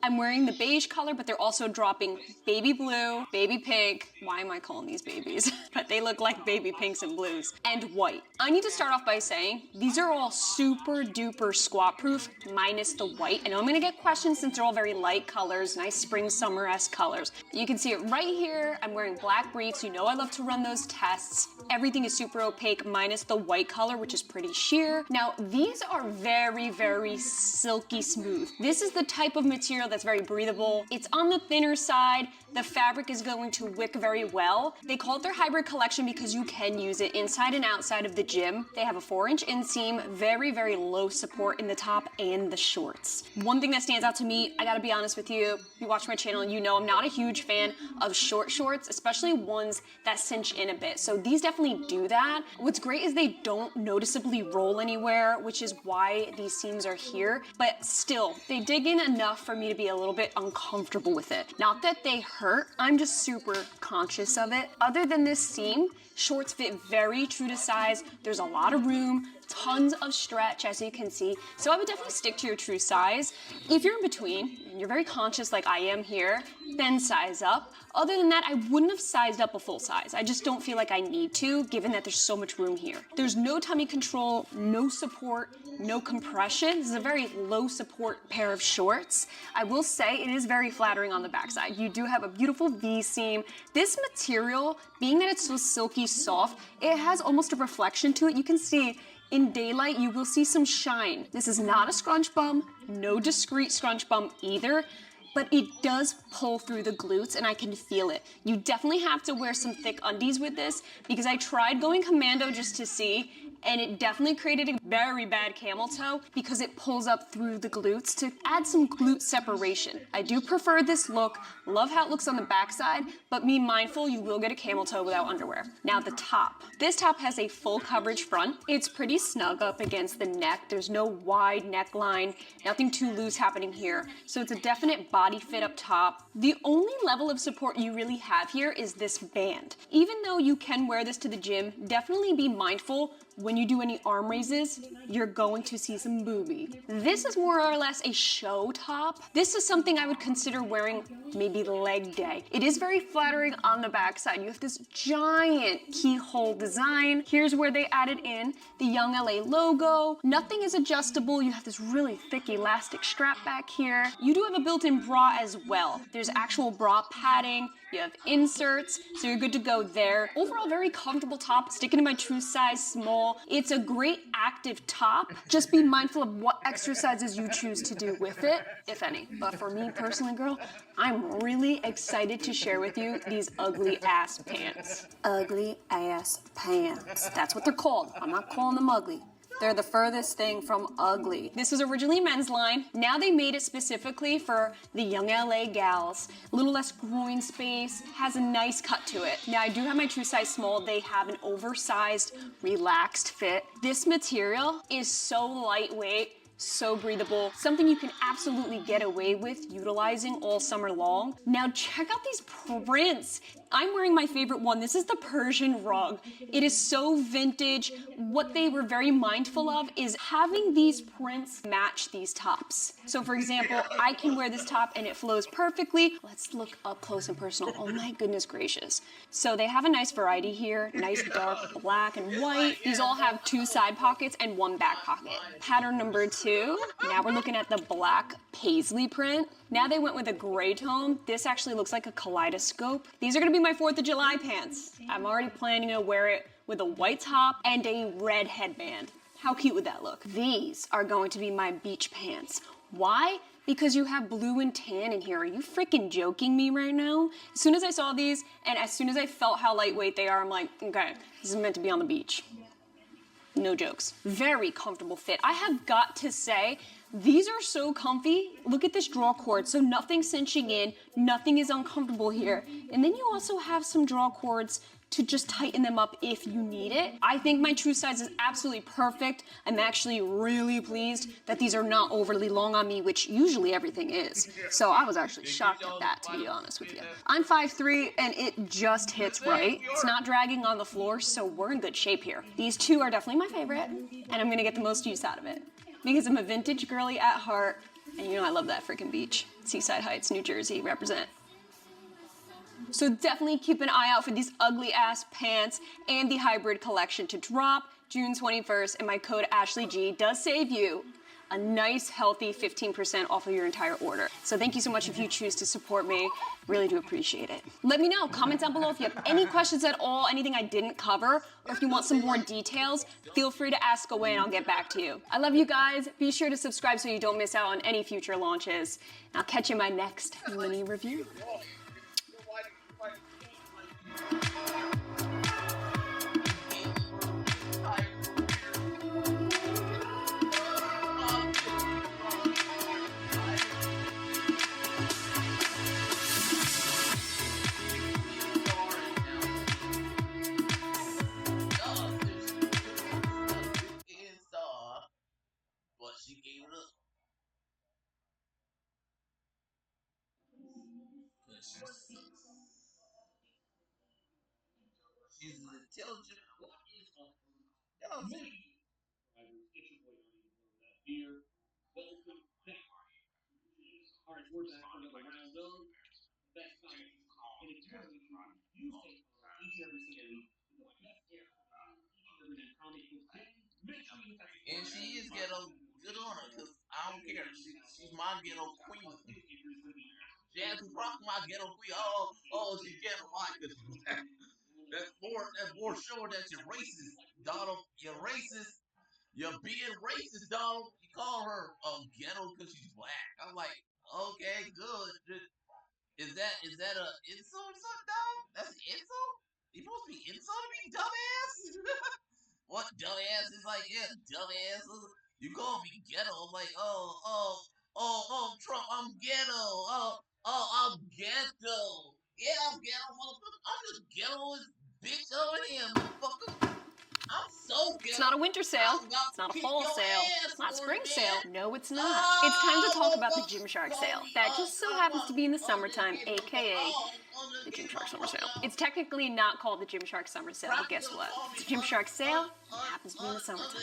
I'm wearing the beige color, but they're also dropping baby blue, baby pink. Why am I calling these babies? But they look like baby pinks and blues. And white. I need to start off by saying, these are all super duper squat proof, minus the white. I know I'm gonna get questions since they're all very light colors, nice spring summer-esque colors. You can see it right here. I'm wearing black briefs. You know I love to run those tests. Everything is super opaque, minus the white color, which is pretty sheer. Now, these are very, very silky smooth. This is the type of material that's very breathable. It's on the thinner side. The fabric is going to wick very well. They call it their hybrid collection because you can use it inside and outside of the gym. They have a 4-inch inseam, very, very low support in the top and the shorts. One thing that stands out to me, I gotta be honest with you, if you watch my channel, you know I'm not a huge fan of short shorts, especially ones that cinch in a bit. So these definitely do that. What's great is they don't noticeably roll anywhere, which is why these seams are here, but still, they dig in enough for me to be a little bit uncomfortable with it. Not that they hurt, I'm just super conscious of it. Other than this seam, shorts fit very true to size. There's a lot of room, tons of stretch, as you can see. So I would definitely stick to your true size. If you're in between, and you're very conscious like I am here, then size up. Other than that, I wouldn't have sized up a full size. I just don't feel like I need to, given that there's so much room here. There's no tummy control, no support, no compression. This is a very low support pair of shorts. I will say it is very flattering on the backside. You do have a beautiful V seam. This material, being that it's so silky soft, it has almost a reflection to it. You can see in daylight, you will see some shine. This is not a scrunch bum, no discreet scrunch bum either, but it does pull through the glutes and I can feel it. You definitely have to wear some thick undies with this because I tried going commando just to see, and it definitely created a very bad camel toe because it pulls up through the glutes to add some glute separation. I do prefer this look, love how it looks on the backside, but be mindful you will get a camel toe without underwear. Now the top. This top has a full coverage front. It's pretty snug up against the neck. There's no wide neckline, nothing too loose happening here. So it's a definite body fit up top. The only level of support you really have here is this band. Even though you can wear this to the gym, definitely be mindful when you do any arm raises, you're going to see some booby. This is more or less a show top. This is something I would consider wearing maybe leg day. It is very flattering on the backside. You have this giant keyhole design. Here's where they added in the Young LA logo. Nothing is adjustable. You have this really thick elastic strap back here. You do have a built-in bra as well. There's actual bra padding. You have inserts, so you're good to go there. Overall, very comfortable top, sticking to my true size small. It's a great active top. Just be mindful of what exercises you choose to do with it, if any. But for me personally, girl, I'm really excited to share with you these ugly ass pants. Ugly ass pants. That's what they're called. I'm not calling them ugly. They're the furthest thing from ugly. This was originally a men's line. Now they made it specifically for the Young LA gals. A little less groin space, has a nice cut to it. Now I do have my true size small. They have an oversized, relaxed fit. This material is so lightweight, so breathable, something you can absolutely get away with utilizing all summer long. Now check out these prints. I'm wearing my favorite one. This is the Persian rug. It is so vintage. What they were very mindful of is having these prints match these tops. So for example, I can wear this top and it flows perfectly. Let's look up close and personal. Oh my goodness gracious. So they have a nice variety here, nice dark black and white. These all have 2 side pockets and 1 back pocket. Pattern number 2, now we're looking at the black paisley print. Now they went with a gray tone. This actually looks like a kaleidoscope. These are gonna be my 4th of July pants. I'm already planning to wear it with a white top and a red headband. How cute would that look? These are going to be my beach pants. Why? Because you have blue and tan in here. Are you freaking joking me right now? As soon as I saw these and as soon as I felt how lightweight they are, I'm like, okay, this is meant to be on the beach. No jokes. Very comfortable fit. I have got to say, these are so comfy. Look at this draw cord. So nothing cinching in, nothing is uncomfortable here. And then you also have some draw cords to just tighten them up if you need it. I think my true size is absolutely perfect. I'm actually really pleased that these are not overly long on me, which usually everything is. So I was actually shocked at that, to be honest with you. I'm 5'3" and it just hits right. It's not dragging on the floor, so we're in good shape here. These 2 are definitely my favorite, and I'm gonna get the most use out of it. Because I'm a vintage girly at heart, and you know I love that freaking beach. Seaside Heights, New Jersey, represent. So definitely keep an eye out for these ugly ass pants and the hybrid collection to drop June 21st, and my code AshleyG does save you a nice, healthy 15% off of your entire order. So thank you so much if you choose to support me. Really do appreciate it. Let me know, comment down below if you have any questions at all, anything I didn't cover, or if you want some more details, feel free to ask away and I'll get back to you. I love you guys. Be sure to subscribe so you don't miss out on any future launches. I'll catch you in my next mini review. But she gave it up. She's an intelligent young man. And she is ghetto. Good on her, cause I don't care. She's my ghetto queen. Jasmine Rock, my ghetto queen. She's ghetto. Why? Cause that's more showing that you're racist, Donald. You're racist. You're being racist, Donald. You call her ghetto because she's black. I'm like, okay, good. Is that a insult or something, dog? That's an insult? You supposed to be insulting me, dumbass? What dumbass is like, yeah, dumbass. You call me ghetto. I'm like, Trump, I'm ghetto. I'm ghetto. Yeah, I'm ghetto, motherfucker. I'm just ghetto as bitch over here, motherfucker. I'm so ghetto. It's not a winter sale. It's not a fall sale. It's not spring sale. No, it's not. It's time to talk about the Gymshark sale. That just so happens to be in the summertime, aka the Gymshark Summer Sale. It's technically not called the Gymshark Summer Sale, but guess what? It's a Gymshark sale. It happens to be in the summertime.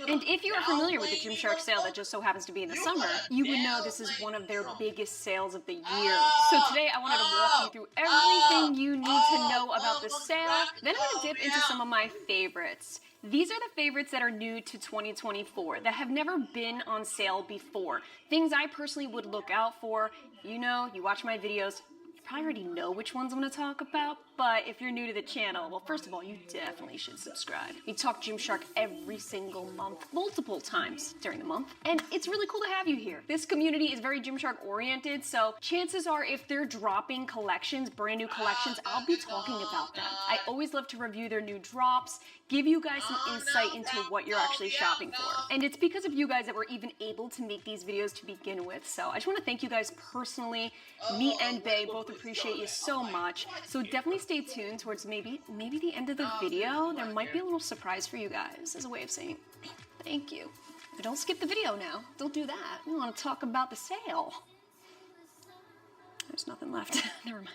And if you are familiar with the Gymshark sale that just so happens to be in the summer, you would know this is one of their biggest sales of the year. So today I wanted to walk you through everything you need to know about the sale. Then I'm going to dip into some of my favorites. These are the favorites that are new to 2024, that have never been on sale before. Things I personally would look out for. You know, you watch my videos, you probably already know which ones I'm going to talk about, but if you're new to the channel, well, first of all, you definitely should subscribe. We talk Gymshark every single month, multiple times during the month, and it's really cool to have you here. This community is very Gymshark oriented, so chances are if they're dropping collections, brand new collections, I'll be talking about them. I always love to review their new drops, give you guys some insight into what you're actually shopping for. And it's because of you guys that we're even able to make these videos to begin with. So I just want to thank you guys personally. Me and Bae both appreciate you so much. So definitely stay tuned towards maybe the end of the video. There might be a little surprise for you guys as a way of saying thank you. But don't skip the video now. Don't do that. We want to talk about the sale. There's nothing left. Never mind.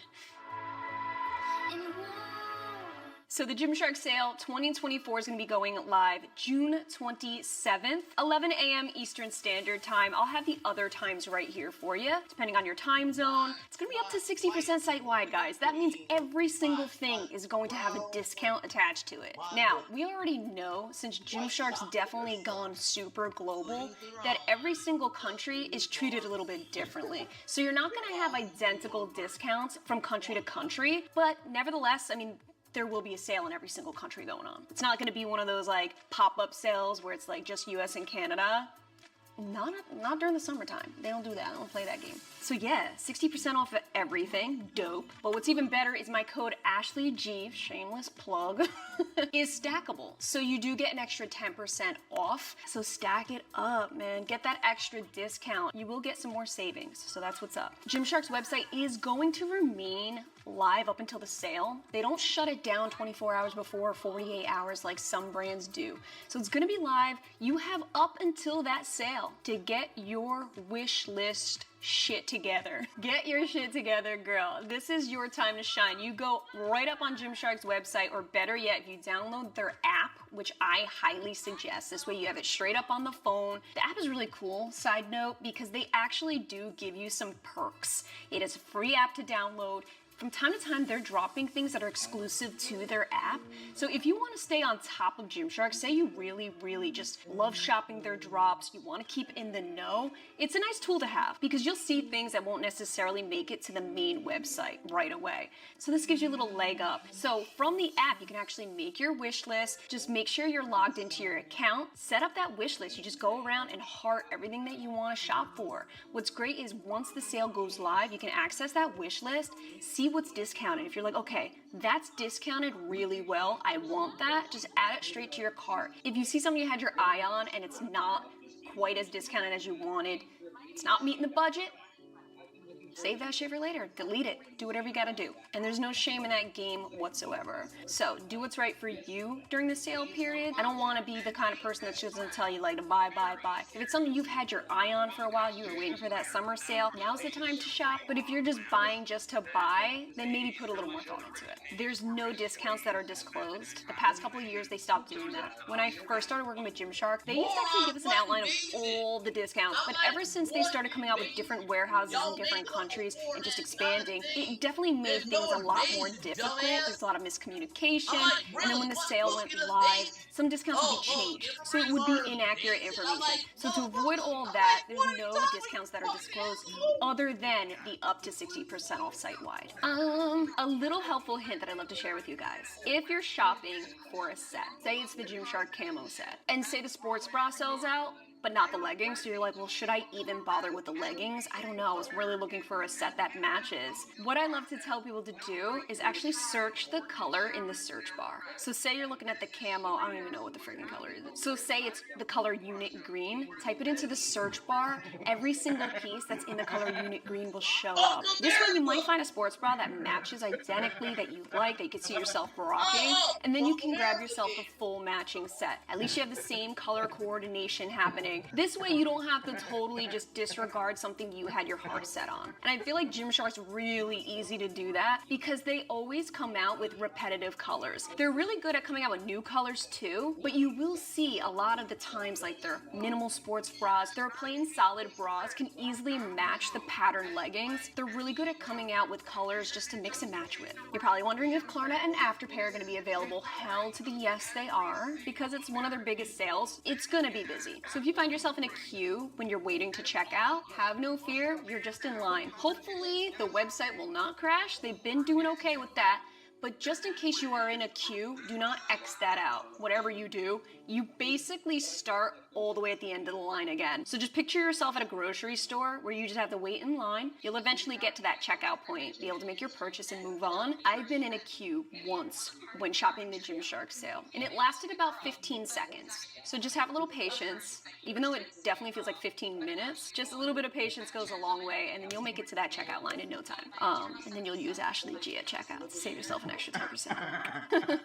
So the Gymshark sale 2024 is going to be going live June 27th, 11 a.m. Eastern Standard Time. I'll have the other times right here for you, depending on your time zone. It's going to be up to 60% site-wide, guys. That means every single thing is going to have a discount attached to it. Now, we already know, since Gymshark's definitely gone super global, that every single country is treated a little bit differently. So you're not going to have identical discounts from country to country, but nevertheless, I mean, there will be a sale in every single country going on. It's not going to be one of those like pop-up sales where it's like just US and Canada. Not during the summertime. They don't do that. I don't play that game. So yeah, 60% off of everything. Dope. But what's even better is my code AshleyG, shameless plug, is stackable. So you do get an extra 10% off. So stack it up, man. Get that extra discount. You will get some more savings. So that's what's up. Gymshark's website is going to remain live up until the sale. They don't shut it down 24 hours before, 48 hours like some brands do. So it's gonna be live. You have up until that sale to get your wish list shit together. Get your shit together, girl. This is your time to shine. You go right up on Gymshark's website, or better yet, if you download their app, which I highly suggest. This way you have it straight up on the phone. The app is really cool, side note, because they actually do give you some perks. It is a free app to download. From time to time, they're dropping things that are exclusive to their app. So if you want to stay on top of Gymshark, say you really, really just love shopping their drops, you want to keep in the know, it's a nice tool to have because you'll see things that won't necessarily make it to the main website right away. So this gives you a little leg up. So from the app, you can actually make your wish list. Just make sure you're logged into your account. Set up that wish list. You just go around and heart everything that you want to shop for. What's great is once the sale goes live, you can access that wish list, see what's discounted. If you're like, okay, that's discounted really well, I want that, just add it straight to your cart. If you see something you had your eye on and it's not quite as discounted as you wanted, it's not meeting the budget, save that shit for later, delete it, do whatever you gotta do. And there's no shame in that game whatsoever. So do what's right for you during the sale period. I don't wanna be the kind of person that's just gonna tell you like to buy. If it's something you've had your eye on for a while, you were waiting for that summer sale, now's the time to shop. But if you're just buying just to buy, then maybe put a little more thought into it. There's no discounts that are disclosed. The past couple of years, they stopped doing that. When I first started working with Gymshark, they used to actually give us an outline of all the discounts. But ever since they started coming out with different warehouses in different countries, and just expanding, it definitely made things a lot more difficult. There's a lot of miscommunication, and then when the sale went live, some discounts would be changed, so it would be inaccurate information. So to avoid all of that, there's no discounts that are disclosed other than the up to 60% off site-wide. A little helpful hint that I'd love to share with you guys. If you're shopping for a set, say it's the Gymshark camo set, and say the sports bra sells out, but not the leggings, so you're like, well, should I even bother with the leggings? I don't know, I was really looking for a set that matches. What I love to tell people to do is actually search the color in the search bar. So say you're looking at the camo, I don't even know what the friggin' color is. So say it's the color unit green, type it into the search bar, every single piece that's in the color unit green will show up. This way you might find a sports bra that matches identically, that you like, that you can see yourself rocking, and then you can grab yourself a full matching set. At least you have the same color coordination happening. This way you don't have to totally just disregard something you had your heart set on. And I feel like Gymshark's really easy to do that because they always come out with repetitive colors. They're really good at coming out with new colors too, but you will see a lot of the times like their minimal sports bras, their plain solid bras can easily match the pattern leggings. They're really good at coming out with colors just to mix and match with. You're probably wondering if Klarna and Afterpay are going to be available. Hell to the yes, they are, because it's one of their biggest sales. It's going to be busy. So if you find yourself in a queue when you're waiting to check out, have no fear, you're just in line. Hopefully the website will not crash. They've been doing okay with that. But just in case you are in a queue, do not X that out. Whatever you do, you basically start all the way at the end of the line again. So just picture yourself at a grocery store where you just have to wait in line. You'll eventually get to that checkout point, be able to make your purchase and move on. I've been in a queue once when shopping the Gymshark sale, and it lasted about 15 seconds. So just have a little patience. Even though it definitely feels like 15 minutes, just a little bit of patience goes a long way, and then you'll make it to that checkout line in no time. And then you'll use Ashley G at checkout to save yourself an extra 10%.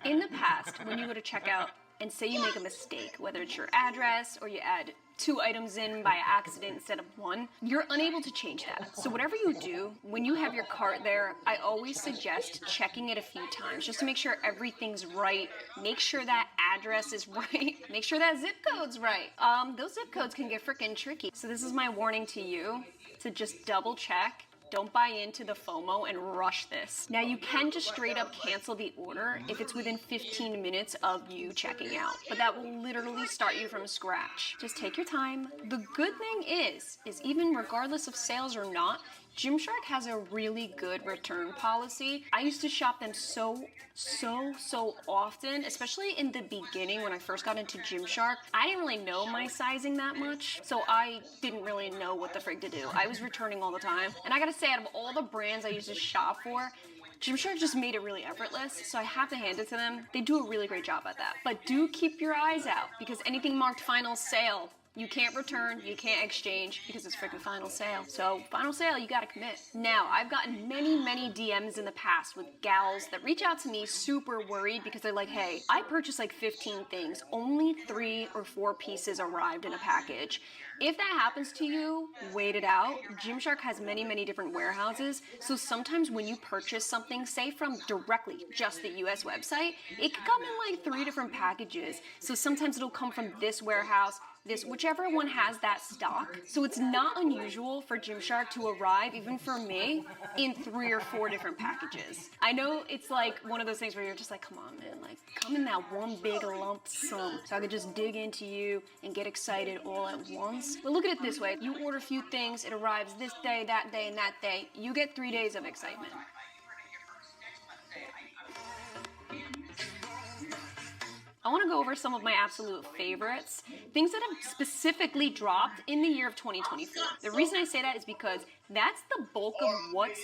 In the past, when you go to checkout and say you make a mistake, whether it's your address or you add 2 items in by accident instead of 1, you're unable to change that. So whatever you do, when you have your cart there, I always suggest checking it a few times just to make sure everything's right. Make sure that address is right. Make sure that zip code's right. Those zip codes can get freaking tricky. So this is my warning to you to just double check. Don't buy into the FOMO and rush this. Now you can just straight up cancel the order if it's within 15 minutes of you checking out, but that will literally start you from scratch. Just take your time. The good thing is even regardless of sales or not, Gymshark has a really good return policy. I used to shop them so often, especially in the beginning when I first got into Gymshark. I didn't really know my sizing that much, so I didn't really know what the frig to do. I was returning all the time, and I gotta say, out of all the brands I used to shop for, Gymshark just made it really effortless, so I have to hand it to them. They do a really great job at that. But do keep your eyes out, because anything marked final sale, you can't return, you can't exchange, because it's freaking final sale. So final sale, you gotta commit. Now, I've gotten many DMs in the past with gals that reach out to me super worried because they're like, hey, I purchased like 15 things, only 3 or 4 pieces arrived in a package. If that happens to you, wait it out. Gymshark has many different warehouses, so sometimes when you purchase something, say from directly just the US website, it could come in like 3 different packages. So sometimes it'll come from this warehouse, this, whichever one has that stock. So it's not unusual for Gymshark to arrive, even for me, in 3 or 4 different packages. I know it's like one of those things where you're just like, come on, man, like come in that one big lump sum so I could just dig into you and get excited all at once. But look at it this way. You order a few things, it arrives this day, that day, and that day. You get 3 days of excitement. I want to go over some of my absolute favorites, things that have specifically dropped in the year of 2024. The reason I say that is because that's the bulk of what's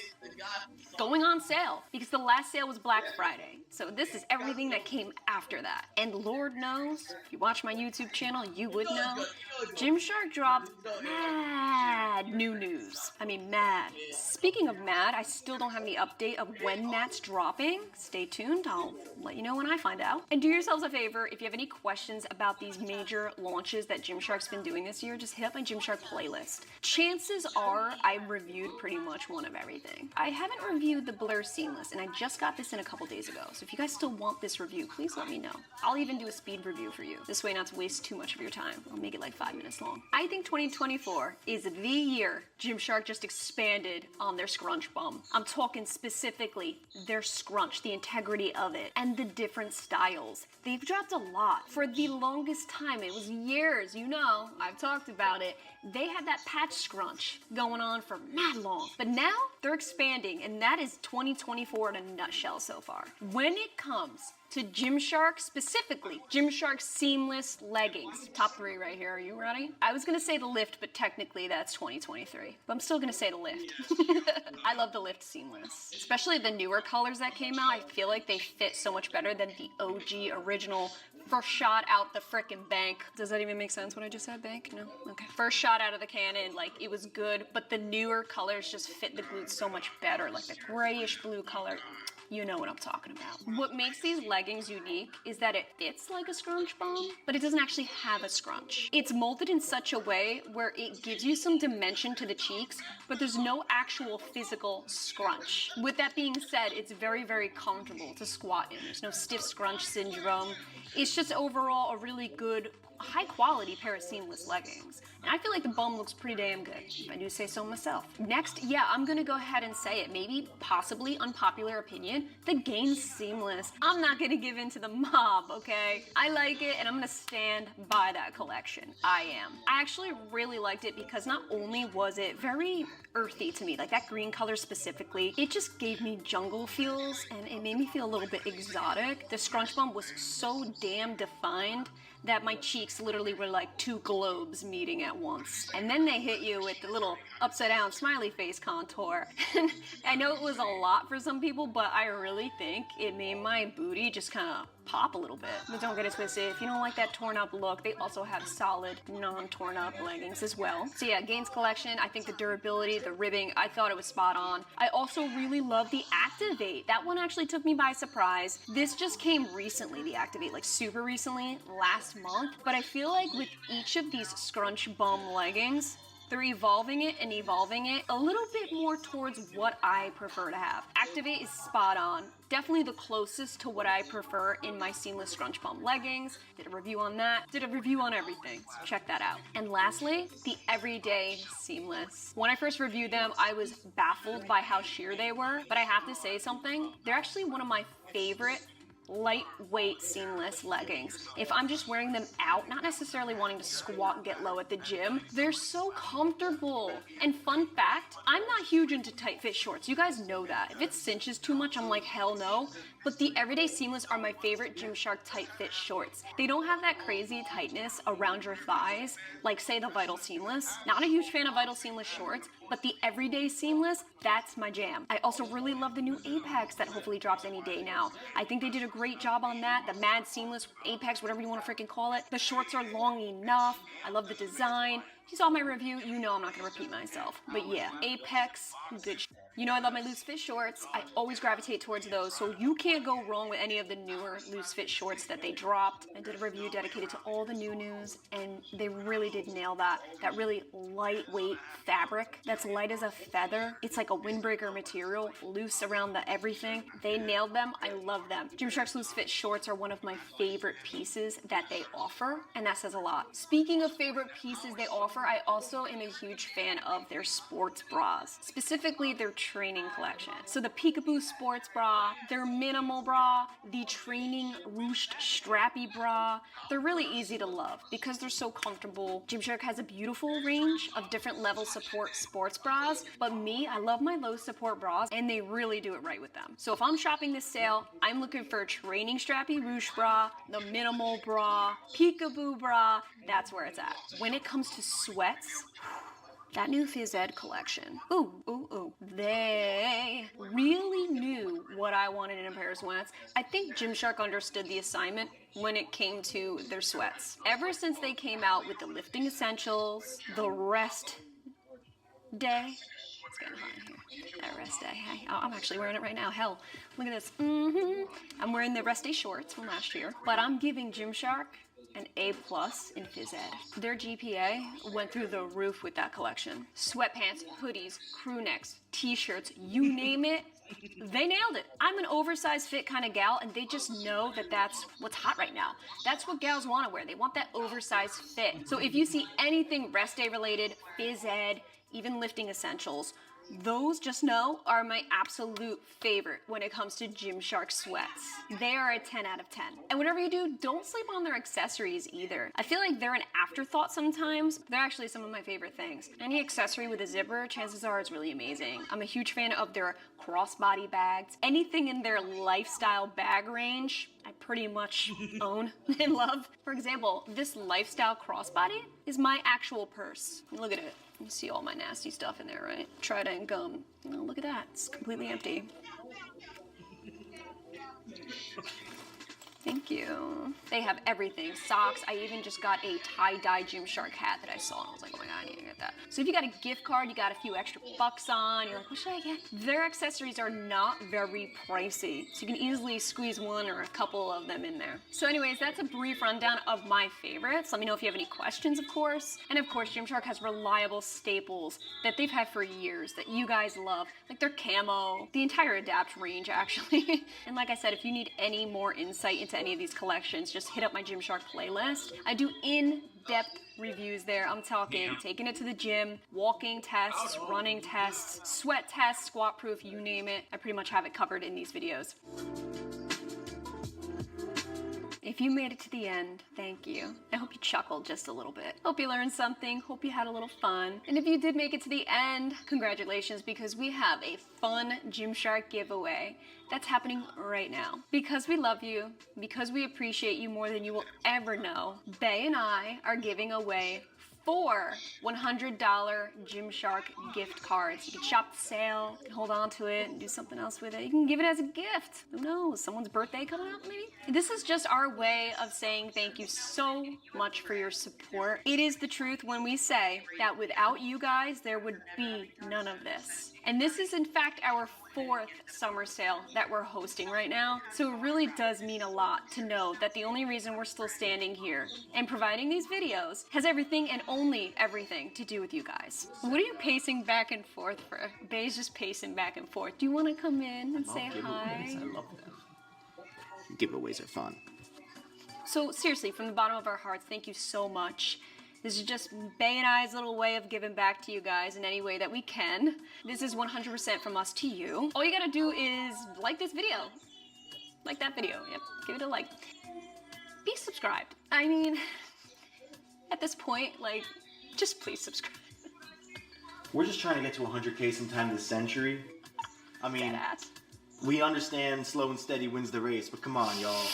going on sale, because the last sale was Black Friday. So this is everything that came after that. And Lord knows, if you watch my YouTube channel, you would know, Gymshark dropped mad new news. I mean, mad. Speaking of mad, I still don't have any update of when that's dropping. Stay tuned, I'll let you know when I find out. And do yourselves a favor, if you have any questions about these major launches that Gymshark's been doing this year, just hit up my Gymshark playlist. Chances are I reviewed pretty much one of everything. I haven't reviewed the Blur Seamless, and I just got this in a couple days ago. So if you guys still want this review, please let me know. I'll even do a speed review for you. This way not to waste too much of your time. I'll make it like 5 minutes long. I think 2024 is the year Gymshark just expanded on their scrunch bum. I'm talking specifically their scrunch, the integrity of it, and the different styles. They've dropped a lot. For the longest time, it was years, you know, I've talked about it. They had that patch scrunch going on for mad long. But now they're expanding, and that is 2024 in a nutshell so far. When it comes to Gymshark, specifically Gymshark seamless leggings, top 3 right here, are you ready? I was gonna say the lift, but technically that's 2023. But I'm still gonna say the lift. I love the lift seamless. Especially the newer colors that came out, I feel like they fit so much better than the OG original first shot out the frickin' bank. Does that even make sense what I just said, bank? No? Okay. First shot out of the cannon, like it was good, but the newer colors just fit the glutes so much better, like the grayish blue color. You know what I'm talking about. What makes these leggings unique is that it fits like a scrunch bum, but it doesn't actually have a scrunch. It's molded in such a way where it gives you some dimension to the cheeks, but there's no actual physical scrunch. With that being said, it's very, very comfortable to squat in. There's no stiff scrunch syndrome. It's just overall a really good, high quality pair of seamless leggings. And I feel like the bum looks pretty damn good, if I do say so myself. Next, yeah, I'm gonna go ahead and say it, maybe possibly unpopular opinion, the Gaines Seamless. I'm not gonna give in to the mob, okay? I like it and I'm gonna stand by that collection. I am. I actually really liked it because not only was it very earthy to me, like that green color specifically, it just gave me jungle feels and it made me feel a little bit exotic. The scrunch bum was so damn defined that my cheeks literally were like 2 globes meeting at once. And then they hit you with the little upside down smiley face contour. And I know it was a lot for some people, but I really think it made my booty just kind of pop a little bit. But don't get it twisted. If you don't like that torn up look, they also have solid non-torn up leggings as well. So yeah, Gaines collection, I think the durability, the ribbing, I thought it was spot on. I also really love the Activate. That one actually took me by surprise. This just came recently, the Activate, like super recently, last month. But I feel like with each of these scrunch bum leggings, they're evolving it and evolving it a little bit more towards what I prefer to have. Activate is spot on. Definitely the closest to what I prefer in my seamless scrunch bum leggings. Did a review on that. Did a review on everything, so check that out. And lastly, the Everyday Seamless. When I first reviewed them, I was baffled by how sheer they were, but I have to say something. They're actually one of my favorite lightweight seamless leggings. If I'm just wearing them out, not necessarily wanting to squat and get low at the gym, they're so comfortable. And fun fact, I'm not huge into tight fit shorts. You guys know that. If it cinches too much, I'm like, hell no. But the Everyday Seamless are my favorite Gymshark tight fit shorts. They don't have that crazy tightness around your thighs, like say the Vital Seamless. Not a huge fan of Vital Seamless shorts, but the Everyday Seamless, that's my jam. I also really love the new Apex that hopefully drops any day now. I think they did a great job on that. The Mad Seamless, Apex, whatever you want to freaking call it. The shorts are long enough. I love the design. If you saw my review, you know I'm not gonna repeat myself. But yeah, Apex, good shit. You know I love my loose fit shorts. I always gravitate towards those, so you can't go wrong with any of the newer loose fit shorts that they dropped. I did a review dedicated to all the new news, and they really did nail that. That really lightweight fabric that's light as a feather. It's like a windbreaker material, loose around the everything. They nailed them. I love them. Gymshark's loose fit shorts are one of my favorite pieces that they offer, and that says a lot. Speaking of favorite pieces they offer, I also am a huge fan of their sports bras, specifically their training collection. So the Peekaboo sports bra, their minimal bra, the training ruched strappy bra, they're really easy to love because they're so comfortable. Gymshark has a beautiful range of different level support sports bras, but me, I love my low support bras, and they really do it right with them. So if I'm shopping this sale, I'm looking for a training strappy ruched bra, the minimal bra, Peekaboo bra, that's where it's at. When it comes to sweats, that new Phys Ed collection, they really knew what I wanted in a pair of sweats. I think Gymshark understood the assignment when it came to their sweats. Ever since they came out with the lifting essentials, the rest day, it's getting hot in here, that rest day, hey, I'm actually wearing it right now, hell, look at this, I'm wearing the rest day shorts from last year, but I'm giving Gymshark an A+ in Phys Ed. Their GPA went through the roof with that collection. Sweatpants, hoodies, crew necks, t-shirts, you name it, they nailed it. I'm an oversized fit kind of gal, and they just know that that's what's hot right now. That's what gals want to wear. They want that oversized fit. So if you see anything rest day related, Phys Ed, even lifting essentials, those, just know, are my absolute favorite when it comes to Gymshark sweats. They are a 10 out of 10. And whatever you do, don't sleep on their accessories either. I feel like they're an afterthought sometimes. They're actually some of my favorite things. Any accessory with a zipper, chances are it's really amazing. I'm a huge fan of their crossbody bags. Anything in their lifestyle bag range, I pretty much own and love. For example, this lifestyle crossbody is my actual purse. Look at it. You see all my nasty stuff in there, right? Trident gum. Oh, look at that. It's completely empty. Thank you. They have everything. Socks. I even just got a tie-dye Gymshark hat that I saw, and I was like, oh my god, I need to get that. So if you got a gift card, you got a few extra bucks on, you're like, what should I get? Their accessories are not very pricey, so you can easily squeeze one or a couple of them in there. So anyways, that's a brief rundown of my favorites. Let me know if you have any questions, of course. And of course, Gymshark has reliable staples that they've had for years that you guys love, like their camo, the entire Adapt range, actually. And like I said, if you need any more insight into any of these collections, just hit up my Gymshark playlist. I do in-depth reviews there. I'm talking taking it to the gym, walking tests, running tests, sweat tests, squat proof, you name it. I pretty much have it covered in these videos. If you made it to the end, thank you. I hope you chuckled just a little bit. Hope you learned something. Hope you had a little fun. And if you did make it to the end, congratulations, because we have a fun Gymshark giveaway that's happening right now. Because we love you, because we appreciate you more than you will ever know, Bay and I are giving away 4 $100 Gymshark gift cards. You can shop the sale, you can hold on to it and do something else with it. You can give it as a gift. Who knows? Someone's birthday coming up, maybe? This is just our way of saying thank you so much for your support. It is the truth when we say that without you guys, there would be none of this. And this is in fact our 4th summer sale that we're hosting right now. So it really does mean a lot to know that the only reason we're still standing here and providing these videos has everything and only everything to do with you guys. What are you pacing back and forth for? Bay's just pacing back and forth. Do you want to come in and say hi? I love them. Giveaways are fun. So seriously, from the bottom of our hearts, thank you so much. This is just Bay and I's little way of giving back to you guys in any way that we can. This is 100% from us to you. All you gotta do is like this video. Like that video, yep, give it a like. Be subscribed. I mean, at this point, like, just please subscribe. We're just trying to get to 100K sometime this century. I mean, Deadass. we understand slow and steady wins the race, but come on, y'all.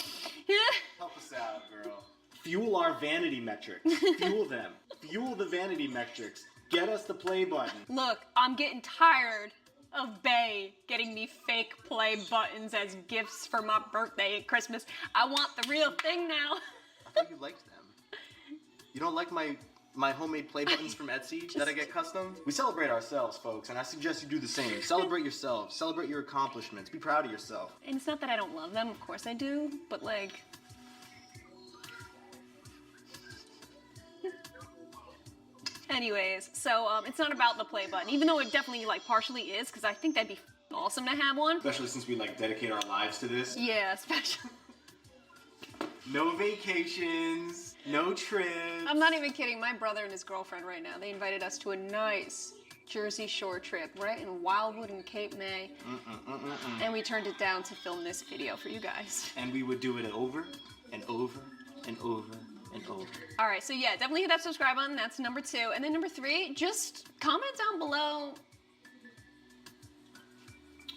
Yeah. Help us out, girl. Fuel our vanity metrics. Fuel them. Fuel the vanity metrics. Get us the play button. Look, I'm getting tired of Bay getting me fake play buttons as gifts for my birthday and Christmas. I want the real thing now. I thought you liked them. You don't like my my homemade play buttons from Etsy that I get custom. We celebrate ourselves, folks, and I suggest you do the same. Celebrate yourself. Celebrate your accomplishments. Be proud of yourself. And it's not that I don't love them, of course I do, but like... Anyways, so it's not about the play button, even though it definitely like partially is, because I think that'd be awesome to have one. Especially since we like dedicate our lives to this. Yeah, especially. No vacations, no trips. I'm not even kidding. My brother and his girlfriend right now, they invited us to a nice Jersey Shore trip, right in Wildwood and Cape May. And we turned it down to film this video for you guys. And we would do it over and over and over and over. All right, so yeah, definitely hit that subscribe button. That's number 2. And then number 3, just comment down below.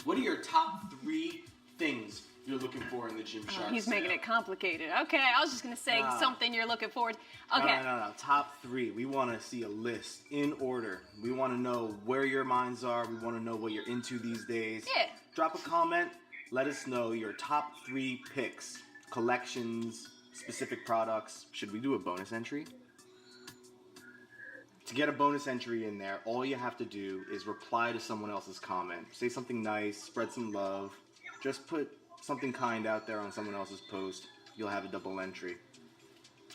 What are your top 3 things you're looking for in the Gymshark He's making it complicated. Okay, I was just gonna say something you're looking forward to. Okay. No. Top 3. We want to see a list in order. We want to know where your minds are. We want to know what you're into these days. Yeah. Drop a comment. Let us know your top 3 picks, collections, specific products. Should we do a bonus entry? To get a bonus entry in there, all you have to do is reply to someone else's comment. Say something nice, spread some love. Just put something kind out there on someone else's post. You'll have a double entry.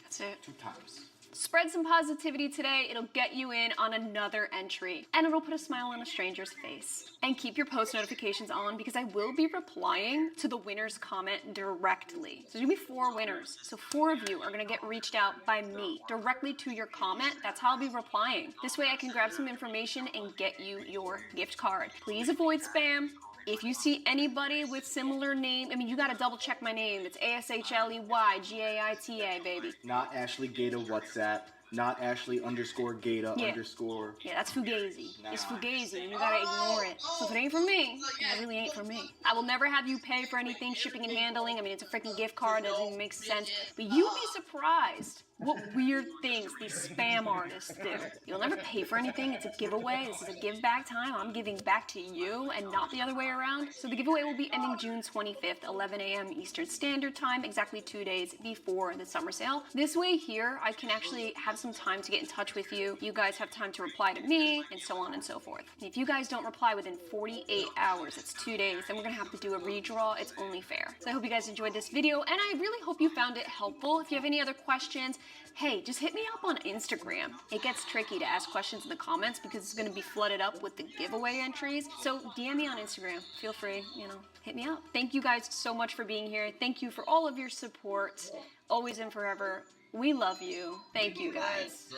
That's it. 2 times. Spread some positivity today. It'll get you in on another entry. And it'll put a smile on a stranger's face. And keep your post notifications on because I will be replying to the winner's comment directly. So there's gonna be 4 winners. So 4 of you are gonna get reached out by me directly to your comment. That's how I'll be replying. This way I can grab some information and get you your gift card. Please avoid spam. If you see anybody with similar name, I mean, you gotta double check my name. It's ASHLEYGAITA, baby. Not Ashley Gaita WhatsApp. Not Ashley _ Gaita _ Yeah, that's Fugazi. It's Fugazi, and you gotta ignore it. So if it ain't for me, it really ain't for me. I will never have you pay for anything, shipping and handling. I mean, it's a freaking gift card. That doesn't even make sense. But you'd be surprised what weird things these spam artists do. You'll never pay for anything. It's a giveaway. This is a give back time. I'm giving back to you and not the other way around. So the giveaway will be ending June 25th, 11 a.m. Eastern Standard Time, exactly 2 days before the summer sale. This way here, I can actually have some time to get in touch with you. You guys have time to reply to me, and so on and so forth. And if you guys don't reply within 48 hours, it's 2 days, then we're gonna have to do a redraw. It's only fair. So I hope you guys enjoyed this video, and I really hope you found it helpful. If you have any other questions, hey, just hit me up on Instagram. It gets tricky to ask questions in the comments because it's gonna be flooded up with the giveaway entries. So DM me on Instagram. Feel free, hit me up. Thank you guys so much for being here. Thank you for all of your support, always and forever. We love you. Thank you guys.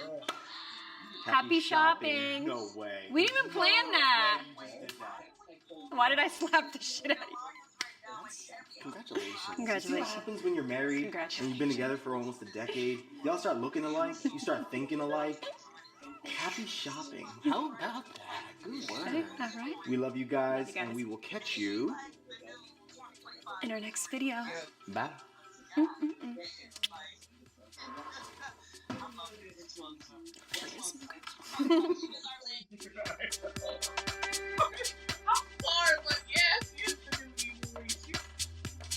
Happy shopping. No way. We didn't even plan that. Why did I slap the shit out of you? Congratulations. Congratulations. See what happens when you're married and you've been together for almost a decade? Y'all start looking alike. You start thinking alike. Happy shopping. How about that? Good work. All right. We love you guys, and we will catch you in our next video. Bye. I'm sorry, but yes,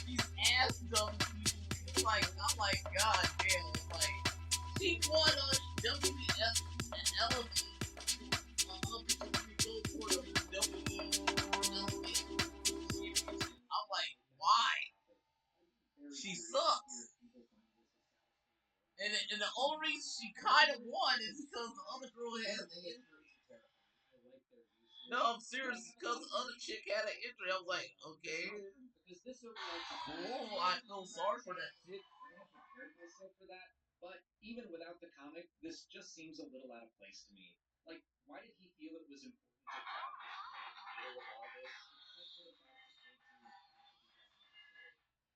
these ass dumb people. I'm like, god damn, she won on WWF and Element. I'm like, why? She sucks. And the only reason she kind of won is because the other girl had an injury. No, I'm serious, because the other chick had an injury. I was like, okay, cool. I feel sorry for that chick. But even without the comic, this just seems a little out of place to me. Like, why did he feel it was important to grab this right in the middle of all this?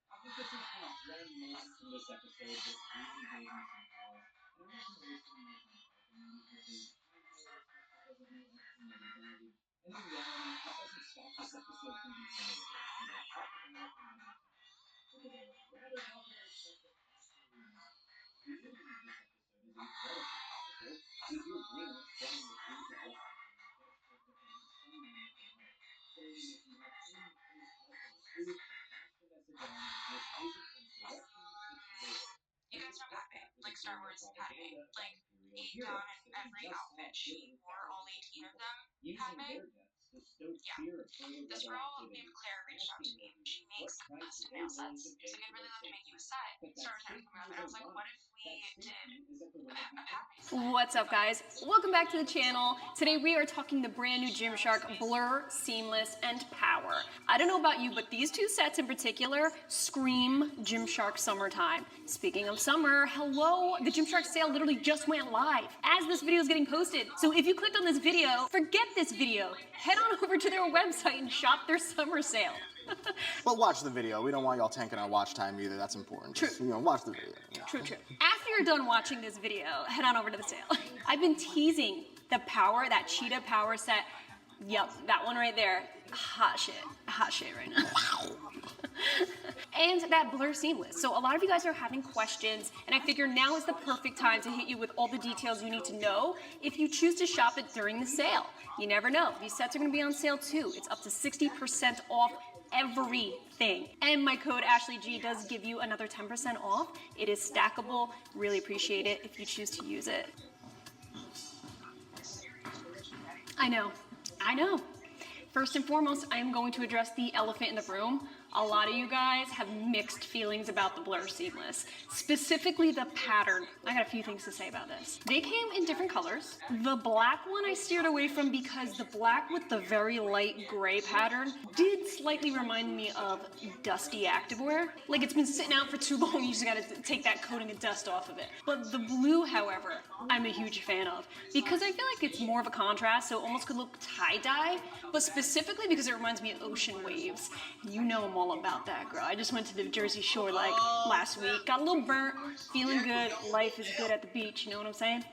I think this is the one moment from this episode that really gave me some pause. And I'm not going to waste any more time talking on it because I know this doesn't mean anything other baggage. And in reality, it doesn't stop this episode from being amazing. As I talk about it another time. Because I'd rather talk about stuff that actually matters. The ending of this episode is incredibly powerful. We hear Grant telling the truth of what's happening, but to find someone with the heart, saying that you have only faith left in the truth to pass the message on. This isn't insurrection, it's war. You guys know Padme, like Star Wars Padme, like being done in every outfit. She wore all 18 of them, Padme. Yeah. This girl named Claire reached out to me. She makes custom nail sets. She's like, I'd really love to make you a set. Started talking about it. I was like, what if we did a Padme? What's up, guys? Welcome back to the channel. Today we are talking the brand new Gymshark Blur, Seamless, and Power. I don't know about you, but these two sets in particular scream Gymshark summertime. Speaking of summer, hello, the Gymshark sale literally just went live as this video is getting posted. So if you clicked on this video, forget this video. Head on over to their website and shop their summer sale. But watch the video. We don't want y'all tanking our watch time either. That's important. True. Just, watch the video. True. After you're done watching this video, head on over to the sale. I've been teasing the Power, that cheetah power set. Yup, that one right there. Hot shit right now. And that Blur Seamless. So a lot of you guys are having questions, and I figure now is the perfect time to hit you with all the details you need to know if you choose to shop it during the sale. You never know. These sets are going to be on sale too. It's up to 60% off everything. And my code AshleyG does give you another 10% off. It is stackable. Really appreciate it if you choose to use it. I know. First and foremost, I am going to address the elephant in the room. A lot of you guys have mixed feelings about the Blur Seamless, specifically the pattern. I got a few things to say about this. They came in different colors. The black one I steered away from because the black with the very light gray pattern did slightly remind me of dusty activewear. Like it's been sitting out for too long, you just gotta take that coating of dust off of it. But the blue, however, I'm a huge fan of because I feel like it's more of a contrast, so it almost could look tie-dye, but specifically because it reminds me of ocean waves. You know I'm all about that, girl. I just went to the Jersey Shore like last week. Got a little burnt, feeling good. Life is good at the beach, you know what I'm saying?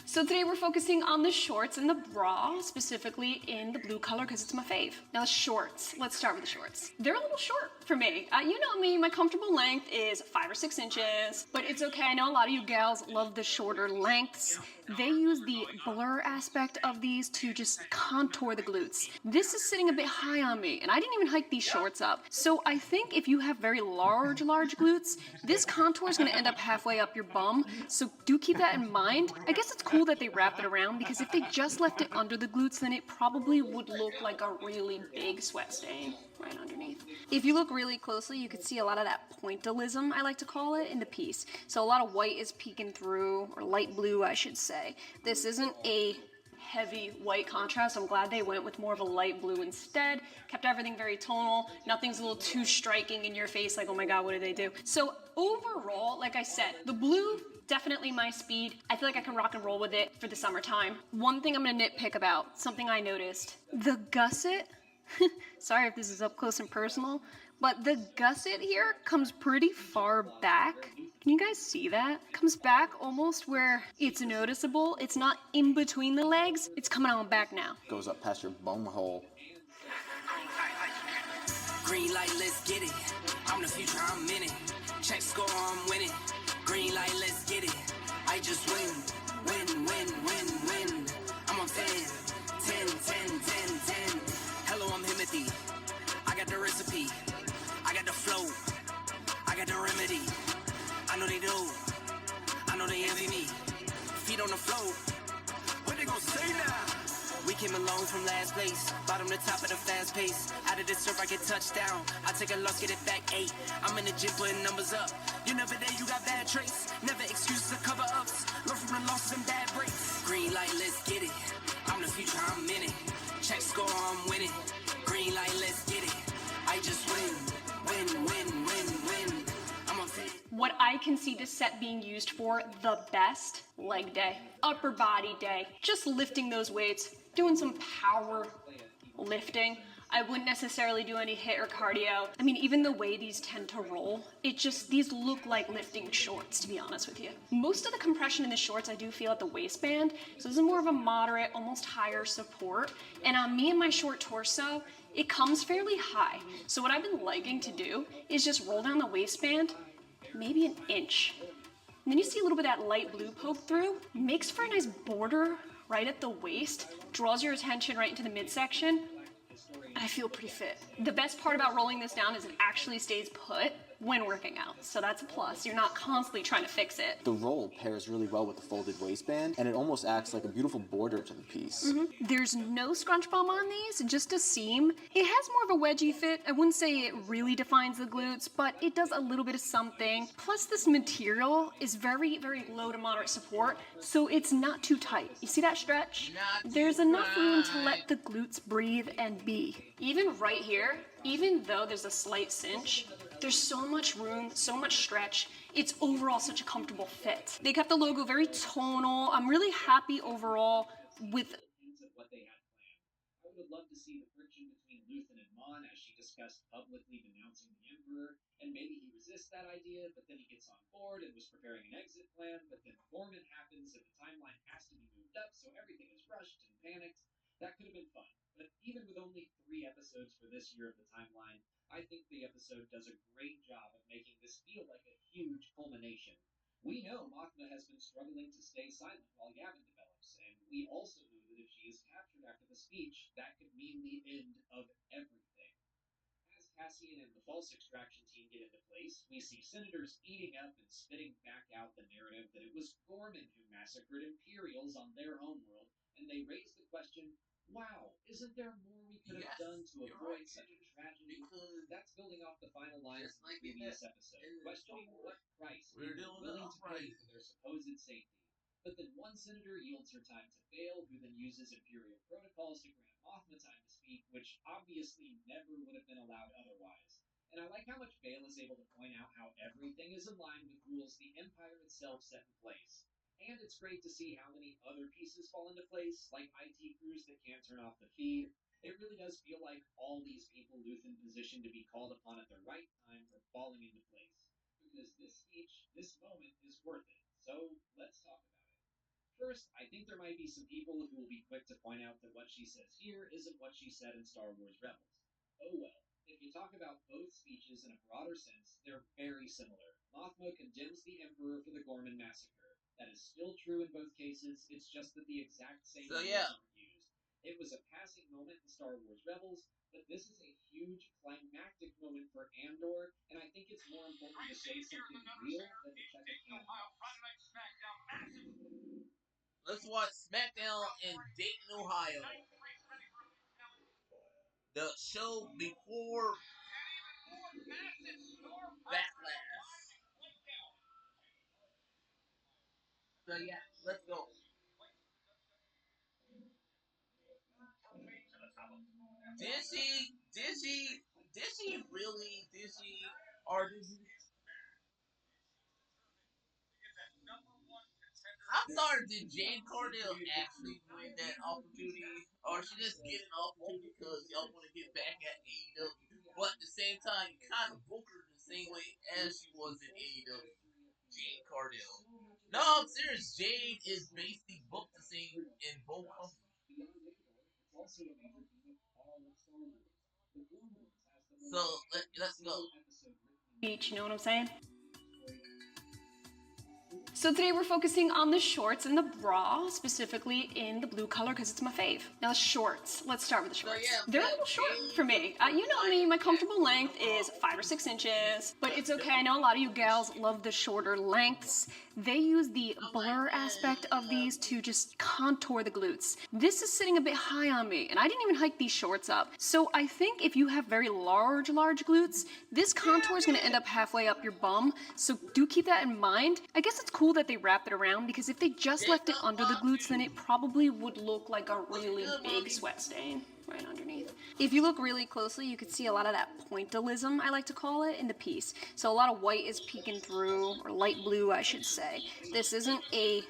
So today we're focusing on the shorts and the bra, specifically in the blue color because it's my fave. Now the shorts, let's start with the shorts. They're a little short for me. You know me, my comfortable length is 5 or 6 inches, but it's okay. I know a lot of you gals love the shorter lengths. They use the blur aspect of these to just contour the glutes. This is sitting a bit high on me, and I didn't even hike these shorts up. So I think if you have very large glutes, this contour is gonna end up halfway up your bum. So do keep that in mind. I guess it's cool that they wrap it around because if they just left it under the glutes, then it probably would look like a really big sweat stain right underneath. If you look really closely, you can see a lot of that pointillism, I like to call it, in the piece. So a lot of white is peeking through, or light blue, I should say. This isn't a heavy white contrast. I'm glad they went with more of a light blue instead. Kept everything very tonal. Nothing's a little too striking in your face, like, oh my god, what did they do? So overall, like I said, the blue, definitely my speed. I feel like I can rock and roll with it for the summertime. One thing I'm gonna nitpick about, something I noticed, the gusset, sorry if this is up close and personal, but the gusset here comes pretty far back. Can you guys see that? Comes back almost where it's noticeable. It's not in between the legs. It's coming on back now. Goes up past your bum hole. Green light, let's get it. I'm the future, I'm in it. Check score, I'm winning. Green light, let's get it. I just win. I'm on 10. Hello, I'm Himothy. I got the recipe. I got the flow. I got the remedy. I know they do. I know they envy me. Feet on the floor. What they gonna say now? We came along from last place. Bottom to top of the fast pace. Out of the surf, I get touchdown. I take a loss, get it back 8. I'm in the gym putting numbers up. You never there, you got bad traits. Never excuses or cover ups. Learn from the losses and bad breaks. Green light, let's get it. I'm the future, I'm in it. Check score, I'm winning. Green light, let's get it. I just win. I'm on 10. What I can see this set being used for the best, leg day, upper body day, just lifting those weights, doing some power lifting. I wouldn't necessarily do any HIIT or cardio. I mean, even the way these tend to roll, these look like lifting shorts, to be honest with you. Most of the compression in the shorts I do feel at the waistband, so this is more of a moderate, almost higher support. And on me and my short torso, it comes fairly high. So what I've been liking to do is just roll down the waistband, maybe an inch. And then you see a little bit of that light blue poke through, makes for a nice border right at the waist, draws your attention right into the midsection, and I feel pretty fit. The best part about rolling this down is it actually stays put. when working out. So that's a plus. You're not constantly trying to fix it. The roll pairs really well with the folded waistband, and it almost acts like a beautiful border to the piece. There's no scrunch bum on these, just a seam. It has more of a wedgie fit. I wouldn't say it really defines the glutes, but it does a little bit of something. Plus this material is very, very low to moderate support, so it's not too tight. You see that stretch? There's enough room to let the glutes breathe and be. Even right here, even though there's a slight cinch, there's so much room, so much stretch. It's overall such a comfortable fit. They kept the logo very tonal. I'm really happy overall with Hints of what they had planned. I would have loved to see the friction between Luthen and Mon as she discussed publicly denouncing the Emperor, and maybe he resists that idea, but then he gets on board and was preparing an exit plan, but then Gorman happens and the timeline has to be moved up, so everything is rushed and panicked. That could have been fun. But even with only 3 episodes for this year of the timeline, I think the episode does a great job of making this feel like a huge culmination. We know Mothma has been struggling to stay silent while Yavin develops, and we also know that if she is captured after the speech, that could mean the end of everything. As Cassian and the false extraction team get into place, we see senators eating up and spitting back out the narrative that it was Gorman who massacred Imperials on their homeworld, and they raise the question, wow, isn't there more we could have done to avoid such a tragedy? Because That's building off the final lines just of like the previous episode, questioning what price we're we were doing the willing to pay uprising. for their supposed safety. But then one senator yields her time to Vale, who then uses Imperial protocols to grant Mothma time to speak, which obviously never would have been allowed otherwise. And I like how much Vale is able to point out how everything is in line with rules the Empire itself set in place. And it's great to see how many other pieces fall into place, like IT crews that can't turn off the feed. It really does feel like all these people Luthen positioned to be called upon at the right time are falling into place. Because this speech, this moment is worth it. So let's talk about it. First, I think there might be some people who will be quick to point out that what she says here isn't what she said in Star Wars Rebels. Oh well. If you talk about both speeches in a broader sense, they're very similar. Mothma condemns the Emperor for the Gorman massacre. That is still true in both cases, it's just that the exact same So words yeah, aren't used. It was a passing moment in Star Wars Rebels, but this is a huge climactic moment for Andor, and I think it's more important to say something real than to check a canon box. let's watch SmackDown in Dayton, Ohio. The show before Backlash. So yeah, let's go. Did she? Did she? Did she really? Did she? Or did she? I'm sorry. Did Jade Cardell actually win that opportunity, or she just get an opportunity because y'all want to get back at AEW? But at the same time, you kind of book her the same way as she was in AEW. Jade Cardell. No, I'm serious. Jade is basically booked the same in both companies. So let's go. beach, you know what I'm saying? So today we're focusing on the shorts and the bra, specifically in the blue color because it's my fave. Now the shorts, let's start with the shorts. yeah, They're a little short for me. You know me, my comfortable length is 5 or 6 inches, but it's okay. I know a lot of you gals love the shorter lengths. They use the blur aspect of these to just contour the glutes. This is sitting a bit high on me, and I didn't even hike these shorts up. So I think if you have very large glutes, this contour is gonna end up halfway up your bum, so do keep that in mind. I guess it's cool that they wrap it around because if they just left it under the glutes, then it probably would look like a really big sweat stain right underneath. If you look really closely, you could see a lot of that pointillism, I like to call it, in the piece. So a lot of white is peeking through, or light blue, I should say. This isn't a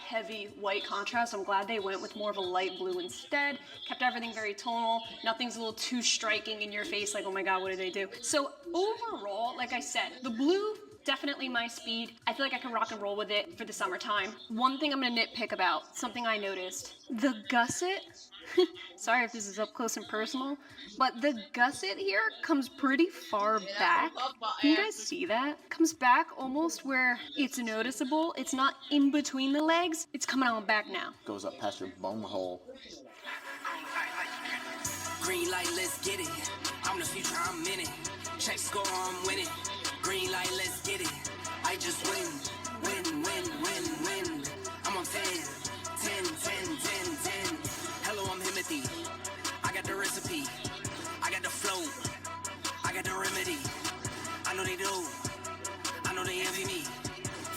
heavy white contrast. I'm glad they went with more of a light blue instead. Kept everything very tonal. Nothing's a little too striking in your face, like, oh my god, what did they do? So overall, like I said, the blue, definitely my speed. I feel like I can rock and roll with it for the summertime. One thing I'm gonna nitpick about, something I noticed, the gusset, sorry if this is up close and personal, but the gusset here comes pretty far back. Can you guys see that? Comes back almost where it's noticeable. It's not in between the legs. It's coming on back now. Goes up past your bum hole. Green light, let's get it. I'm the future, I'm in it. Check score, I'm winning. Green light, let's get it. I just win, win, win, win, win. I'm on 10, 10, 10, 10, 10. Hello, I'm Himothy. I got the recipe. I got the flow. I got the remedy. I know they do. I know they envy me.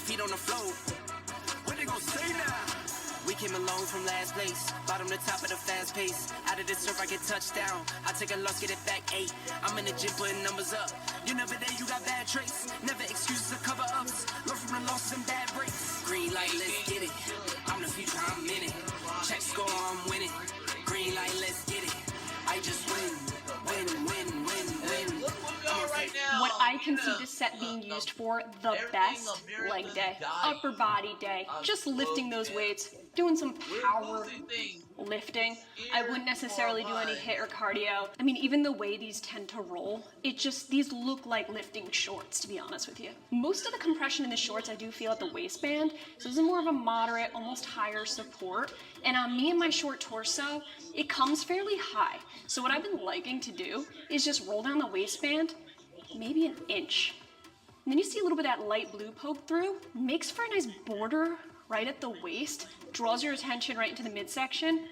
Feet on the floor. What they gonna say now? We came along from last place, bottom to top of the fast pace. Out of the surf, I get touchdown. I take a loss, get it back 8. I'm in the gym putting numbers up. You never there, you got bad traits. Never excuses or cover ups. Learn from the losses and bad breaks. Green light, let's get it. I'm the future, I'm in it. Check score, I'm winning. Green light, let's get it. I just win, win, win, win, win. Look what we are right now. What I can see this set being used for the best leg day, upper body day, just lifting those weights, doing some power lifting. I wouldn't necessarily do any HIIT or cardio. I mean, even the way these tend to roll, these look like lifting shorts, to be honest with you. Most of the compression in the shorts I do feel at the waistband, so this is more of a moderate, almost higher support. And on me and my short torso, it comes fairly high. So what I've been liking to do is just roll down the waistband, maybe an inch. And then you see a little bit of that light blue poke through, makes for a nice border right at the waist, draws your attention right into the midsection,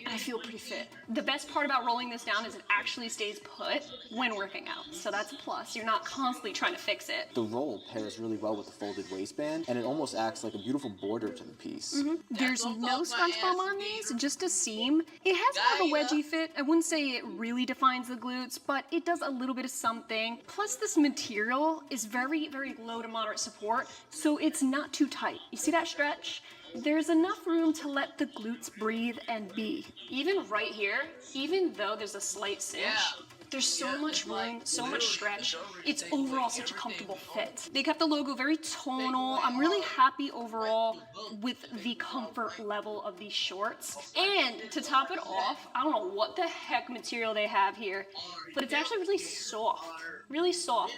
and I feel pretty fit. The best part about rolling this down is it actually stays put when working out, so that's a plus. You're not constantly trying to fix it. The roll pairs really well with the folded waistband, and it almost acts like a beautiful border to the piece. There's no scrunch foam on these, just a seam. It has more of a wedgie fit. I wouldn't say it really defines the glutes, but it does a little bit of something. Plus this material is very, very low to moderate support, so it's not too tight. You see that stretch? There's enough room to let the glutes breathe and be. Even right here, even though there's a slight cinch, there's so much room, so much stretch. It's overall such a comfortable fit. They kept the logo very tonal. I'm really happy overall with the comfort level of these shorts. And to top it off, I don't know what the heck material they have here, but it's actually really soft, really soft.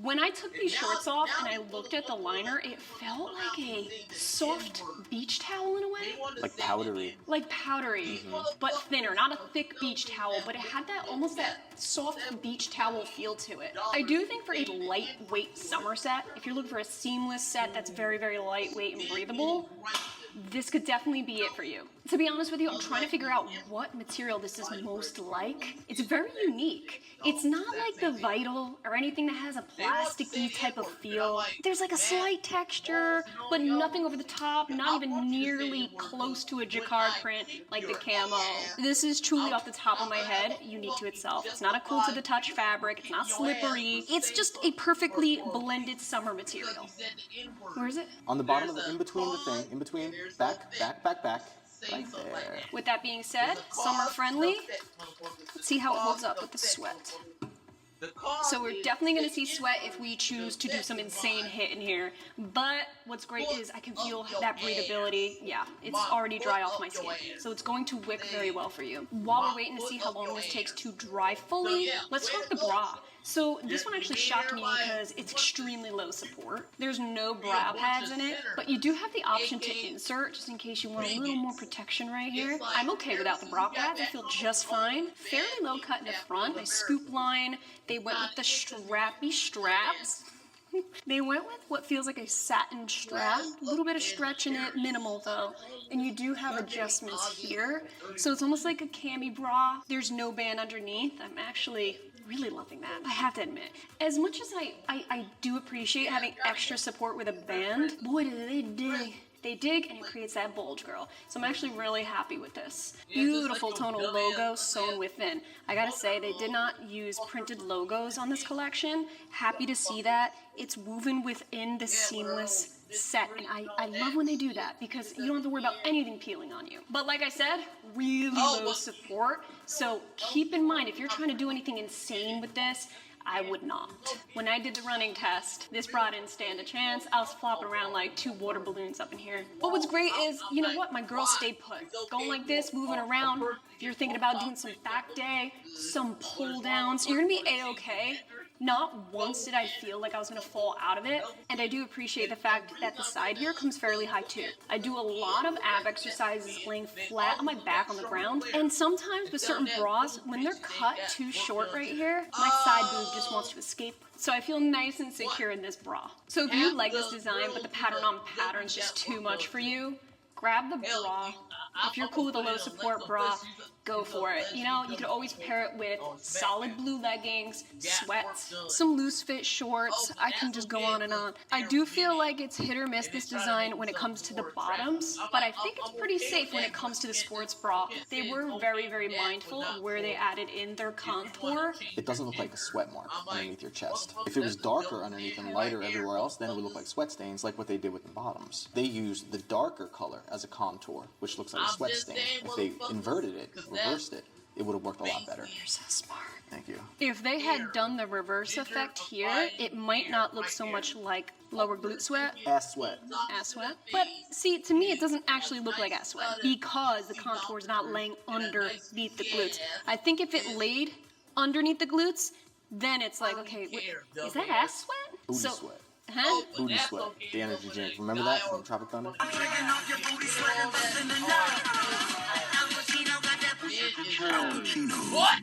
When I took these shorts off and I looked at the liner, it felt like a soft beach towel in a way. Like powdery. Like powdery, but thinner. Not a thick beach towel, but it had that almost that soft beach towel feel to it. I do think for a lightweight summer set, if you're looking for a seamless set that's very, very lightweight and breathable, this could definitely be it for you. To be honest with you, I'm trying to figure out what material this is most like. It's very unique. It's not like the Vital or anything that has a plasticky type of feel. There's like a slight texture, but nothing over the top, not even nearly close to a jacquard print like the camo. This is truly off the top of my head, unique to itself. It's not a cool to the touch fabric, it's not slippery. It's just a perfectly blended summer material. Where is it? On the bottom of the, in between the thing, in between, back, back, back, back. Right there. With that being said, summer friendly. Let's see how it holds up with the sweat. So we're definitely going to see sweat if we choose to do some insane HIIT in here. But what's great is I can feel that breathability. Yeah, it's already dry off my skin. So it's going to wick very well for you. While we're waiting to see how long this takes to dry fully, let's talk the bra. So this one actually shocked me because it's extremely low support. There's no bra pads in it, but you do have the option to insert just in case you want a little more protection right here. I'm okay without the bra pads. I feel just fine. Fairly low cut in the front, a scoop line. They went with the strappy straps. They went with what feels like a satin strap, a little bit of stretch in it, minimal though. And you do have adjustments here. So it's almost like a cami bra. There's no band underneath. I'm actually really loving that, I have to admit. As much as I do appreciate having extra support with a band, boy, do they dig. They dig and it creates that bulge, girl. So I'm actually really happy with this. Beautiful tonal logo sewn within. I gotta say, they did not use printed logos on this collection. Happy to see that. It's woven within the seamless set, and I love when they do that because you don't have to worry about anything peeling on you. But like I said, really low support. So keep in mind, if you're trying to do anything insane with this, I would not. When I did the running test, this bra didn't stand a chance. I was flopping around like 2 water balloons up in here. But what's great is, you know what? My girls stayed put. Going like this, moving around. If you're thinking about doing some back day, some pull downs, you're gonna be A-okay. Not once did I feel like I was gonna fall out of it, and I do appreciate the fact that the side here comes fairly high too. I do a lot of ab exercises laying flat on my back on the ground, and sometimes with certain bras, when they're cut too short right here, my side boob just wants to escape. So I feel nice and secure in this bra. So if you like this design, but the pattern on pattern is just too much for you, grab the bra. If you're cool with a low support bra, go for it. You know, you could always pair it with solid blue leggings, sweats, some loose fit shorts. I can just go on and on. I do feel like it's hit or miss this design when it comes to the bottoms, but I think it's pretty safe when it comes to the sports bra. They were very, very mindful of where they added in their contour. It doesn't look like a sweat mark underneath your chest. If it was darker underneath and lighter everywhere else, then it would look like sweat stains, like what they did with the bottoms. They used the darker color as a contour, which looks like a sweat stain. If they inverted it, reversed it, it would have worked a lot better. You're so smart. Thank you. If they had done the reverse effect here, it might not look so much like lower glute sweat. Ass sweat. Ass sweat. But see, to me, it doesn't actually look like ass sweat because the contour is not laying underneath the glutes. I think if it laid underneath the glutes, then it's like, okay, wait, is that ass sweat? Booty sweat. Huh? Booty sweat. The energy drink. Remember that from Tropic Thunder? Al Pacino,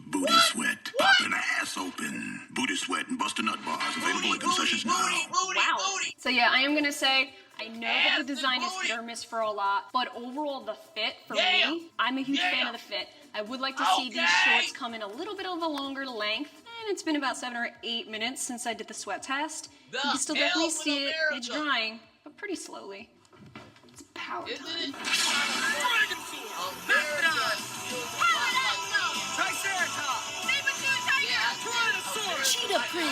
booty sweat, popping ass open. Booty sweat and Buster Nut bars available at concessions now. Wow. So yeah, I am gonna say, I know that the design is hit or miss for a lot, but overall the fit for me, I'm a huge fan of the fit. I would like to see these shorts come in a little bit of a longer length, and it's been about 7 or 8 minutes since I did the sweat test. You can still definitely see it, it's drying, but pretty slowly. It's power time. Cheetah print.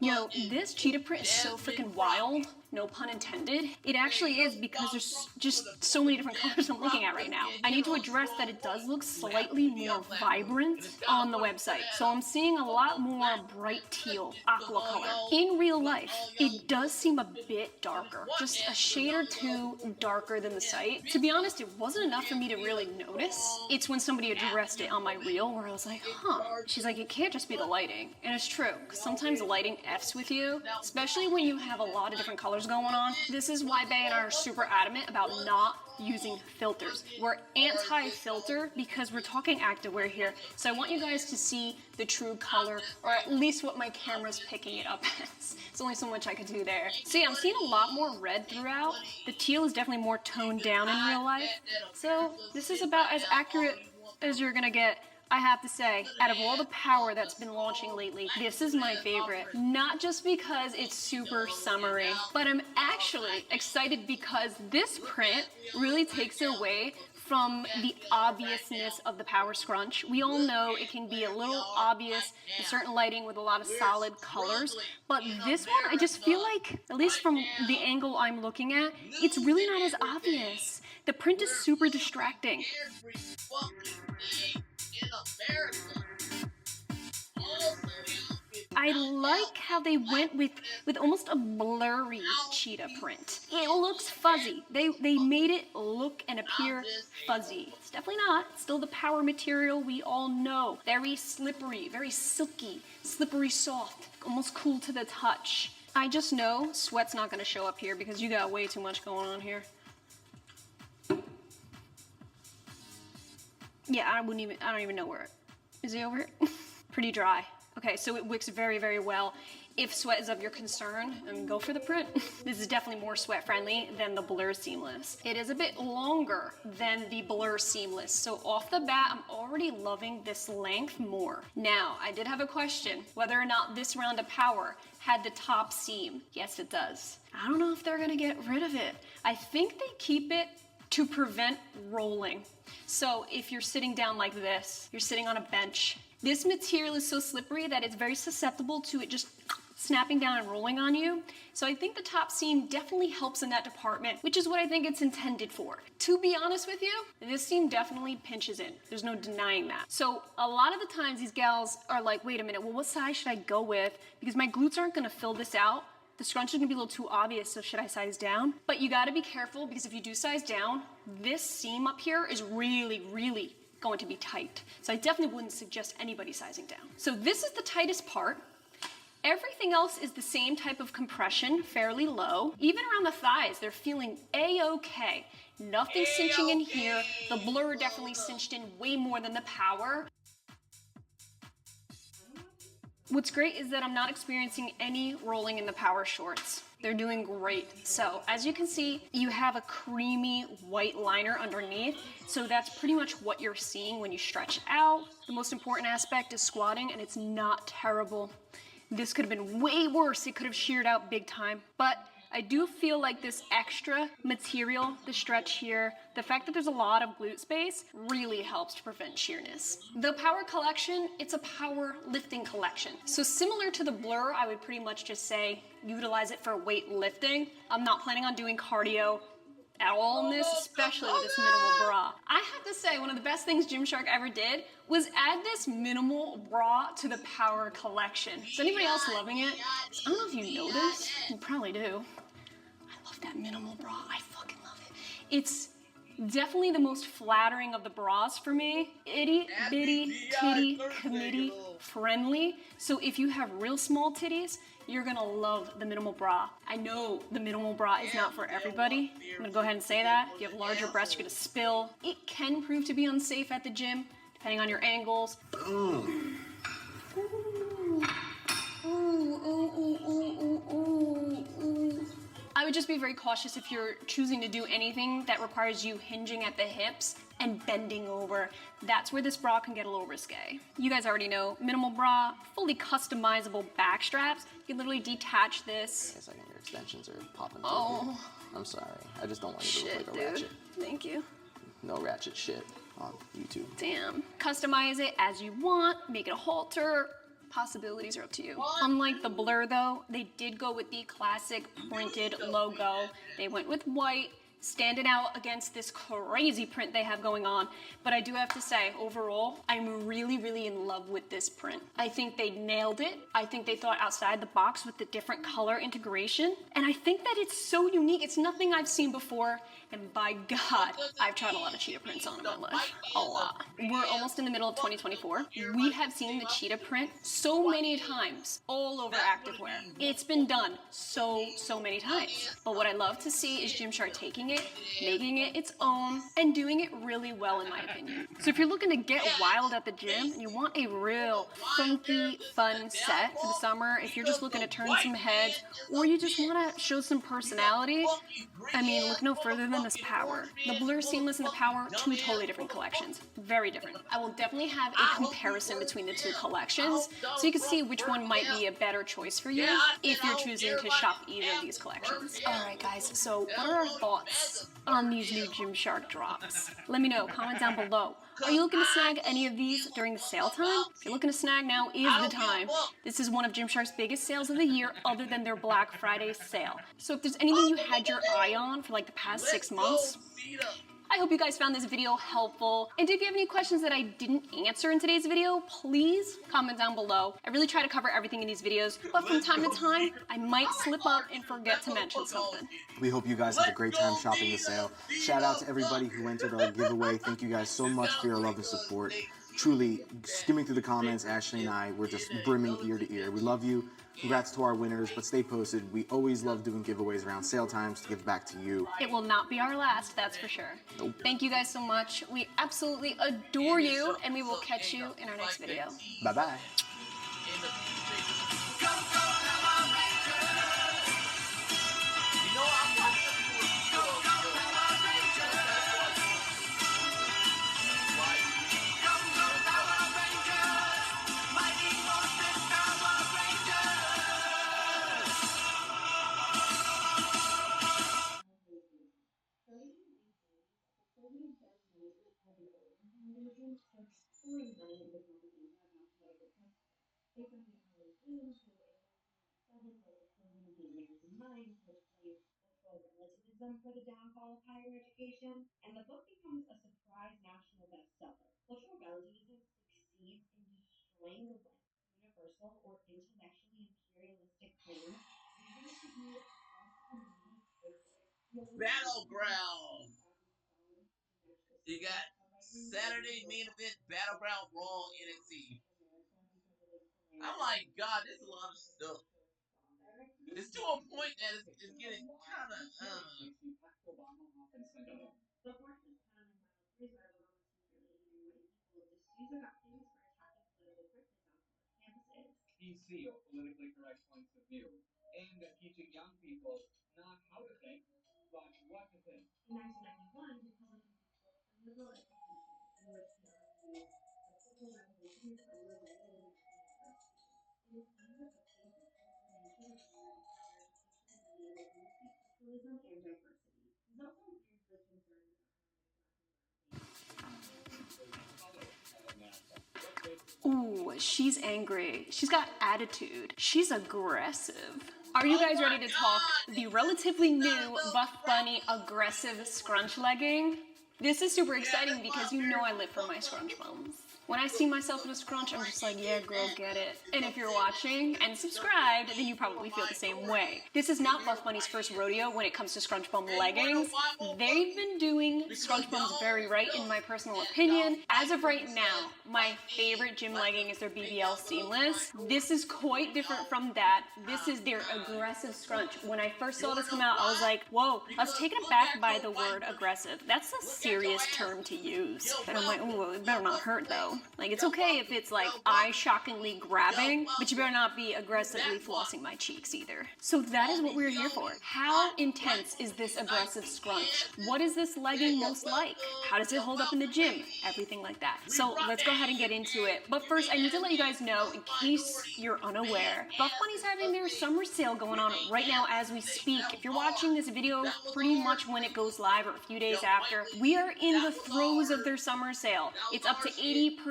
Yo, this cheetah print is so freaking wild, no pun intended. It actually is because there's just so many different colors I'm looking at right now. I need to address that it does look slightly more vibrant on the website. So I'm seeing a lot more bright teal, aqua color. In real life, it does seem a bit darker, just a shade or two darker than the site. To be honest, it wasn't enough for me to really notice. It's when somebody addressed it on my reel where I was like, huh. She's like, it can't just be the lighting. And it's true, because sometimes the lighting F's with you, especially when you have a lot of different colors going on. This is why Bae and I are super adamant about not using filters. We're anti-filter because we're talking activewear here. So I want you guys to see the true color, or at least what my camera's picking it up as. There's only so much I could do there. So yeah, I'm seeing a lot more red throughout. The teal is definitely more toned down in real life. So this is about as accurate as you're gonna get. I have to say, out of all the power that's been launching lately, this is my favorite. Not just because it's super summery, but I'm actually excited because this print really takes it away from the obviousness of the power scrunch. We all know it can be a little obvious in certain lighting with a lot of solid colors, but this one, I just feel like, at least from the angle I'm looking at, it's really not as obvious. The print is super distracting. I like how they went with almost a blurry cheetah print. It looks fuzzy. They made it look and appear fuzzy. It's definitely not. It's still the power material we all know. Very slippery, very silky, slippery soft, almost cool to the touch. I just know sweat's not gonna show up here because you got way too much going on here. Yeah, I don't even know where. Is he over here? Pretty dry. Okay, so it wicks very, very well. If sweat is of your concern, go for the print. This is definitely more sweat friendly than the Blur Seamless. It is a bit longer than the Blur Seamless. So off the bat, I'm already loving this length more. Now, I did have a question, whether or not this round of power had the top seam. Yes, it does. I don't know if they're gonna get rid of it. I think they keep it to prevent rolling. So if you're sitting down like this, you're sitting on a bench, this material is so slippery that it's very susceptible to it just snapping down and rolling on you. So I think the top seam definitely helps in that department, which is what I think it's intended for. To be honest with you, this seam definitely pinches in. There's no denying that. So a lot of the times these gals are like, wait a minute, well, what size should I go with? Because my glutes aren't gonna fill this out. The scrunch is gonna be a little too obvious, so should I size down? But you gotta be careful because if you do size down, this seam up here is really, really going to be tight. So I definitely wouldn't suggest anybody sizing down. So this is the tightest part. Everything else is the same type of compression, fairly low. Even around the thighs, they're feeling A-okay. Nothing cinching in here. The blur definitely cinched in way more than the power. What's great is that I'm not experiencing any rolling in the power shorts. They're doing great. So as you can see, you have a creamy white liner underneath. So that's pretty much what you're seeing when you stretch out. The most important aspect is squatting, and it's not terrible. This could have been way worse. It could have sheared out big time, but I do feel like this extra material, the stretch here, the fact that there's a lot of glute space really helps to prevent sheerness. The Power collection, it's a power lifting collection. So similar to the Blur, I would pretty much just say utilize it for weight lifting. I'm not planning on doing cardio at all in this, especially with this minimal bra. I have to say, one of the best things Gymshark ever did was add this minimal bra to the Power collection. Is anybody else loving it? I don't know if you know this. You probably do. I love that minimal bra. I fucking love it. It's definitely the most flattering of the bras for me. Itty bitty titty committee friendly. So if you have real small titties, you're gonna love the minimal bra. I know the minimal bra is not for everybody. I'm gonna go ahead and say that. If you have larger breasts, you're gonna spill. It can prove to be unsafe at the gym, depending on your angles. Ooh. Ooh, ooh, ooh, ooh, ooh, ooh. I would just be very cautious if you're choosing to do anything that requires you hinging at the hips and bending over. That's where this bra can get a little risque. You guys already know, minimal bra, fully customizable back straps. You can literally detach this. Wait a second, your extensions are popping. Oh. I'm sorry. I just don't want you to look like a ratchet. Thank you. No ratchet shit on YouTube. Damn. Customize it as you want, make it a halter. Possibilities are up to you. Unlike the Blur though, they did go with the classic printed logo. They went with white, standing out against this crazy print they have going on. But I do have to say, overall, I'm really, really in love with this print. I think they nailed it. I think they thought outside the box with the different color integration. And I think that it's so unique. It's nothing I've seen before. And by God, I've tried a lot of cheetah prints on in my life. A lot. We're almost in the middle of 2024. We have seen the cheetah print so many times all over activewear. It's been done so many times. But what I love to see is Gymshark taking it, making it its own, and doing it really well in my opinion. So if you're looking to get wild at the gym and you want a real funky, fun set for the summer, if you're just looking to turn some heads, or you just want to show some personality, I mean, look no further than this Power. The Blur Seamless and the Power, two totally different collections. Very different. I will definitely have a comparison between the two collections so you can see which one might be a better choice for you if you're choosing to shop either of these collections. Alright guys, so what are our thoughts on these new Gymshark drops? Let me know, comment down below. Are you looking to snag any of these during the sale time? If you're looking to snag, now is the time. This is one of Gymshark's biggest sales of the year other than their Black Friday sale. So if there's anything you had your eye on for like the past 6 months, I hope you guys found this video helpful. And if you have any questions that I didn't answer in today's video, please comment down below. I really try to cover everything in these videos, but from time to time, I might slip up and forget to mention something. We hope you guys have a great time shopping the sale. Shout out to everybody who entered our giveaway. Thank you guys so much for your love and support. Truly, skimming through the comments, Ashley and I were just brimming ear to ear. We love you. Congrats to our winners, but stay posted. We always love doing giveaways around sale times to give back to you. It will not be our last, that's for sure. Nope. Thank you guys so much. We absolutely adore you, and we will catch you in our next video. Bye-bye. Relativism for the downfall of higher education, and the book becomes a surprise national bestseller. Cultural relativism succeeds in destroying the West's universal or intellectually imperialistic claims, leading to view West elite sacred. Battleground. You got Saturday main event Battleground Raw NXT. I'm like, God, there's a lot of stuff. It's to a point that it's getting kind of. Politically correct points of view, aimed at teaching young people not how to think, but what to think. In 1991, he published a book, The Liberal Education, in which he argued that social revolution is underway at American universities. It is clear that the basic transformation of American higher education will enable multiculturalism and diversity. Xoxo agrees with concerns about Ooh, she's angry. She's got attitude. She's aggressive. Are you guys ready to talk the relatively new Buff Bunny aggressive scrunch legging? This is super exciting because you know I live for my scrunch bums. When I see myself in a scrunch, I'm just like, yeah, girl, get it. And if you're watching and subscribed, then you probably feel the same way. This is not Buff Bunny's first rodeo when it comes to scrunch bum leggings. They've been doing scrunch bums very right, in my personal opinion. As of right now, my favorite gym legging is their BBL Seamless. This is quite different from that. This is their aggressive scrunch. When I first saw this come out, I was like, whoa. I was taken aback by the word aggressive. That's a serious term to use. And I'm like, oh, it better not hurt though. Like, it's okay if it's like eye-shockingly grabbing, but you better not be aggressively flossing my cheeks either. So that is what we're here for. How intense is this aggressive scrunch? What is this legging most like? How does it hold up in the gym? Everything like that. So let's go ahead and get into it. But first, I need to let you guys know, in case you're unaware, Buff Bunny's having their summer sale going on right now as we speak. If you're watching this video pretty much when it goes live or a few days after, we are in the throes of their summer sale. It's up to 80%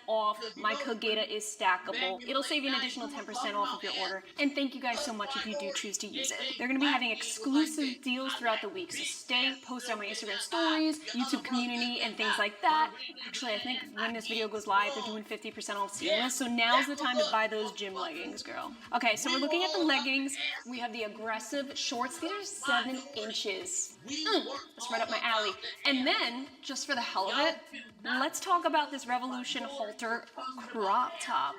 off. My code Gaita is stackable. It'll save you an additional 10% off of your order. And thank you guys so much if you do choose to use it. They're going to be having exclusive deals throughout the week, so stay posted on my Instagram stories, YouTube community, and things like that. Actually, I think when this video goes live, they're doing 50% off Seamless, so now's the time to buy those gym leggings, girl. Okay, so we're looking at the leggings. We have the aggressive shorts. These are 7 inches. That's right up my alley. And then, just for the hell of it, let's talk about this Revolution halter crop top,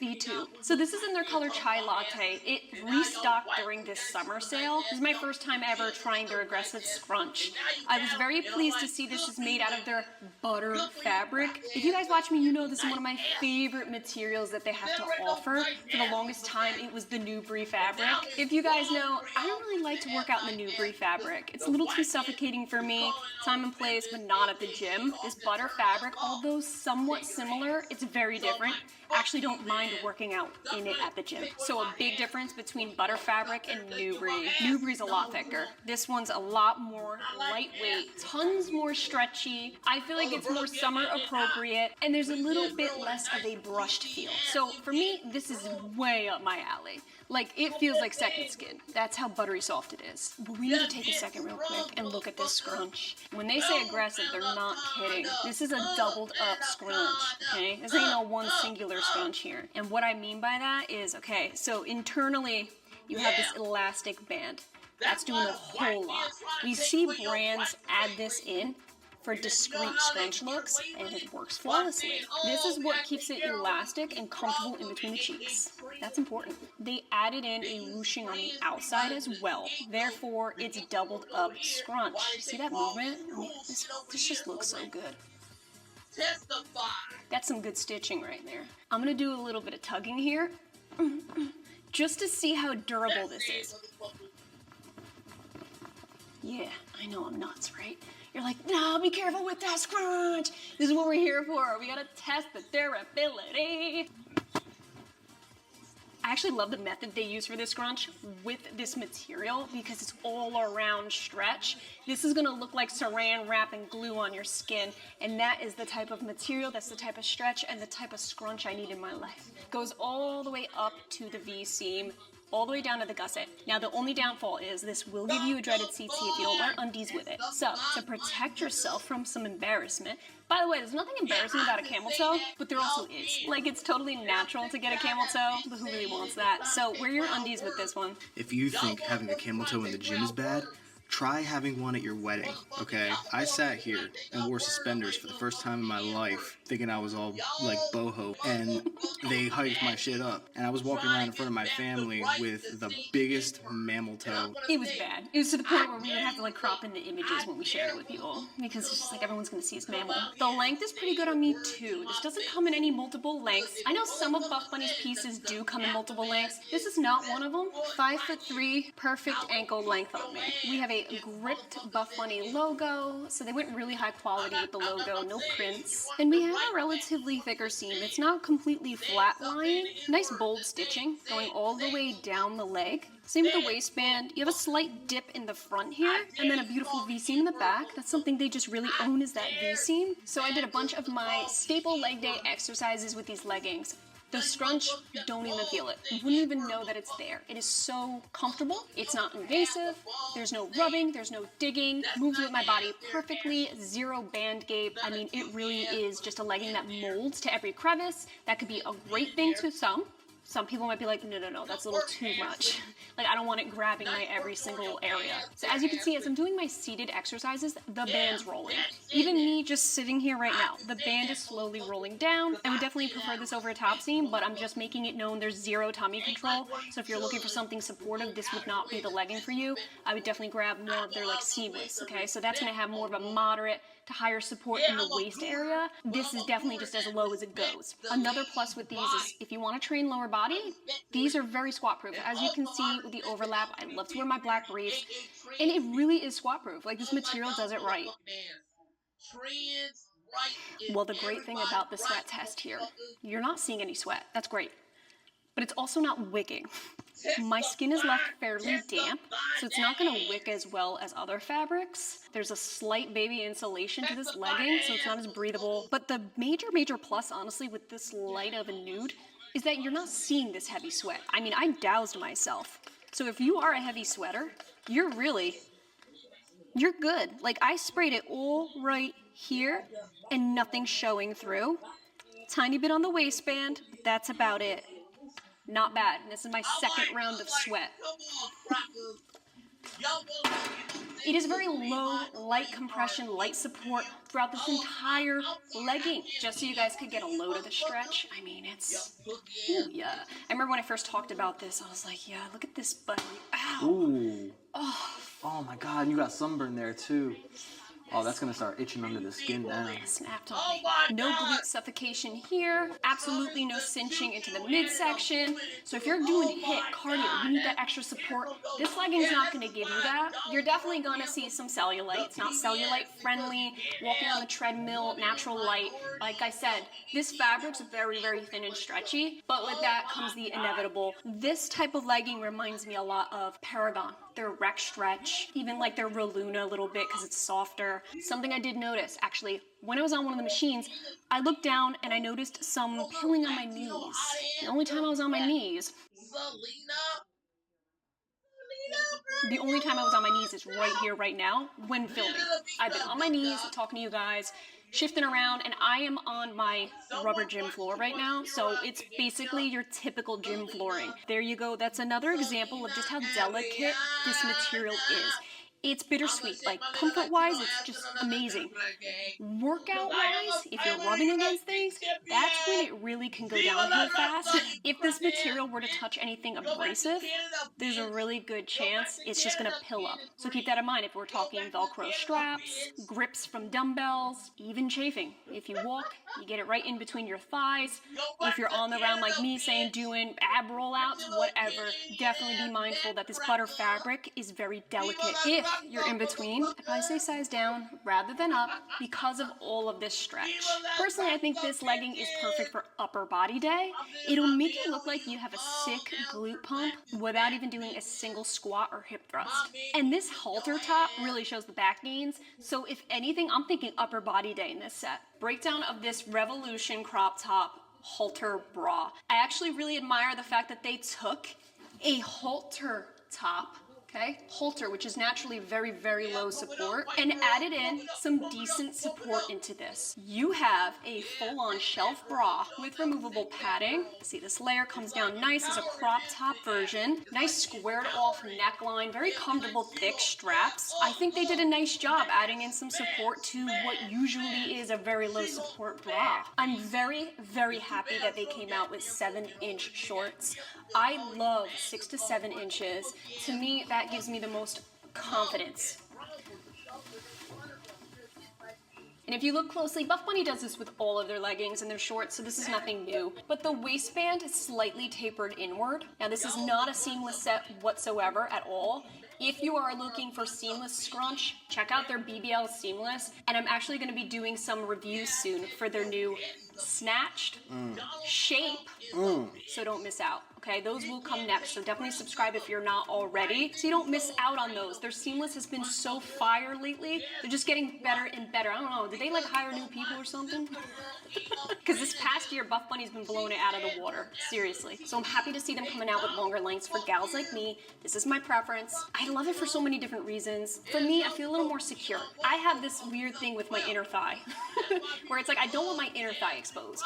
V2. So this is in their color Chai Latte. It restocked during this summer sale. This is my first time ever trying their aggressive scrunch. I was very pleased to see this is made out of their butter fabric. If you guys watch me, you know this is one of my favorite materials that they have to offer. For the longest time, it was the Nubri fabric. If you guys know, I don't really like to work out in the Nubri fabric. It's a little too suffocating for me. Time and place, but not at the gym. This butter fabric, although somewhat similar, it's very different. Actually don't mind working out in it at the gym. So a big difference between butter fabric and Nubri. Nubri's a lot thicker. This one's a lot more lightweight, tons more stretchy. I feel like it's more summer appropriate, and there's a little bit less of a brushed feel. So for me, this is way up my alley. Like, it feels like second skin. That's how buttery soft it is. But we need to take a second real quick and look at this scrunch. When they say aggressive, they're not kidding. This is a doubled up scrunch, okay? This ain't no one singular scrunch here. And what I mean by that is, okay, so internally, you have this elastic band. That's doing a whole lot. We see brands add this in for discreet scrunch looks, and it works flawlessly. This is what keeps it elastic and comfortable in between the cheeks. That's important. They added in a ruching on the outside as well. Therefore, it's doubled up scrunch. See that movement? I mean, this just looks so good. That's some good stitching right there. I'm gonna do a little bit of tugging here, just to see how durable this is. Yeah, I know I'm nuts, right? You're like, no, be careful with that scrunch. This is what we're here for. We gotta test the durability. I actually love the method they use for this scrunch with this material because it's all around stretch. This is gonna look like saran wrap and glue on your skin, and that is the type of material, that's the type of stretch and the type of scrunch I need in my life. Goes all the way up to the V-seam, all the way down to the gusset. Now the only downfall is this will give you a dreaded CT if you don't wear undies with it. So to protect yourself from some embarrassment, by the way, there's nothing embarrassing about a camel toe, but there also is. Like, it's totally natural to get a camel toe, but who really wants that? So wear your undies with this one. If you think having a camel toe in the gym is bad, try having one at your wedding, okay? I sat here and wore suspenders for the first time in my life, thinking I was all like boho, and they hiked my shit up. And I was walking around in front of my family with the biggest mammal toe. It was bad. It was to the point where we would have to like crop into images when we shared it with people because it's just like everyone's gonna see his mammal. The length is pretty good on me too. This doesn't come in any multiple lengths. I know some of Buff Bunny's pieces do come in multiple lengths. This is not one of them. 5'3", perfect ankle length on me. We have a gripped Buff Bunny logo, so they went really high quality with the logo, no prints. And we have a relatively thicker seam. It's not completely flat lying. Nice bold stitching going all the way down the leg. Same with the waistband. You have a slight dip in the front here, and then a beautiful V-seam in the back. That's something they just really own, is that V-seam. So I did a bunch of my staple leg day exercises with these leggings. The scrunch, don't even feel it. You wouldn't even know that it's there. It is so comfortable. It's not invasive. There's no rubbing. There's no digging. Moves with my body perfectly. Zero band gape. I mean, it really is just a legging that molds to every crevice. That could be a great thing to some. Some people might be like, no, that's a little too much. Like, I don't want it grabbing my every single area. So as you can see, as I'm doing my seated exercises, the band's rolling. Even me just sitting here right now, the band is slowly rolling down. I would definitely prefer this over a top seam, but I'm just making it known there's zero tummy control. So if you're looking for something supportive, this would not be the legging for you. I would definitely grab more of their like seamless, okay? So that's gonna have more of a moderate to higher support in the waist area. This is definitely just as low as it goes. Another plus with these is if you want to train lower body, these are very squat proof. As you can see with the overlap, I love to wear my black briefs, and it really is squat proof. Like, this material does it right. Well, the great thing about the sweat test here, you're not seeing any sweat. That's great. But it's also not wicking. My skin is left fairly damp, so it's not going to wick as well as other fabrics. There's a slight baby insulation to this legging, so it's not as breathable. But the major plus, honestly, with this light of a nude, is that you're not seeing this heavy sweat. I mean, I doused myself. So if you are a heavy sweater, you're good. Like, I sprayed it all right here, and nothing showing through. Tiny bit on the waistband, but that's about it. Not bad. And this is my second round of sweat. It is very low, light compression, light support throughout this entire legging. Just so you guys could get a load of the stretch. I mean, it's... Ooh, yeah. I remember when I first talked about this, I was like, yeah, look at this button. Ow. Ooh. Oh my God, you got sunburn there too. Oh, that's gonna start itching under the skin now. Snapped on me. No glute suffocation here. Absolutely no cinching into the midsection. So if you're doing HIIT, cardio, you need that extra support. This legging's not gonna give you that. You're definitely gonna see some cellulite. It's not cellulite friendly. Walking on the treadmill, natural light. Like I said, this fabric's very thin and stretchy, but with that comes the inevitable. This type of legging reminds me a lot of Paragon. Their Rec Stretch, even like their Roluna a little bit because it's softer. Something I did notice, actually, when I was on one of the machines, I looked down and I noticed some pilling on my knees. The only time I was on my knees, the only time I was on my knees is right here, right now, when filming. I've been on my knees, talking to you guys, shifting around, and I am on my rubber gym floor right now, so it's basically your typical gym flooring. There you go. That's another example of just how delicate this material is. It's bittersweet. Like, comfort-wise, it's just amazing. Workout-wise, if you're rubbing against things, that's when it really can go downhill fast. If this material were to touch anything abrasive, there's a really good chance it's just gonna pill up. So keep that in mind if we're talking Velcro straps, grips from dumbbells, even chafing. If you walk, you get it right in between your thighs. If you're on the round like me saying doing ab rollouts, whatever, definitely be mindful that this butter fabric is very delicate. If you're in between, I'd probably say size down rather than up because of all of this stretch. Personally, I think this legging is perfect for upper body day. It'll make you look like you have a sick glute pump without even doing a single squat or hip thrust. And this halter top really shows the back gains. So if anything, I'm thinking upper body day in this set. Breakdown of this Revolution crop top halter bra. I actually really admire the fact that they took a halter top, Okay, halter, which is naturally very, very low support, and added in some decent support into this. You have a full-on shelf bra with removable padding. See, this layer comes down nice as a crop top version. Nice squared off neckline, very comfortable thick straps. I think they did a nice job adding in some support to what usually is a very low support bra. I'm very, very happy that they came out with 7-inch shorts. I love 6 to 7 inches. To me, that gives me the most confidence. And if you look closely, Buff Bunny does this with all of their leggings and their shorts, so this is nothing new. But the waistband is slightly tapered inward. Now, this is not a seamless set whatsoever at all. If you are looking for seamless scrunch, check out their BBL Seamless. And I'm actually going to be doing some reviews soon for their new Snatched shape, so don't miss out. Okay, those will come next, so definitely subscribe if you're not already, so you don't miss out on those. Their Seamless has been so fire lately. They're just getting better and better. I don't know, did they like hire new people or something? Because this past year, Buff Bunny's been blowing it out of the water, seriously. So I'm happy to see them coming out with longer lengths for gals like me. This is my preference. I love it for so many different reasons. For me, I feel a little more secure. I have this weird thing with my inner thigh, where it's like I don't want my inner thigh exposed.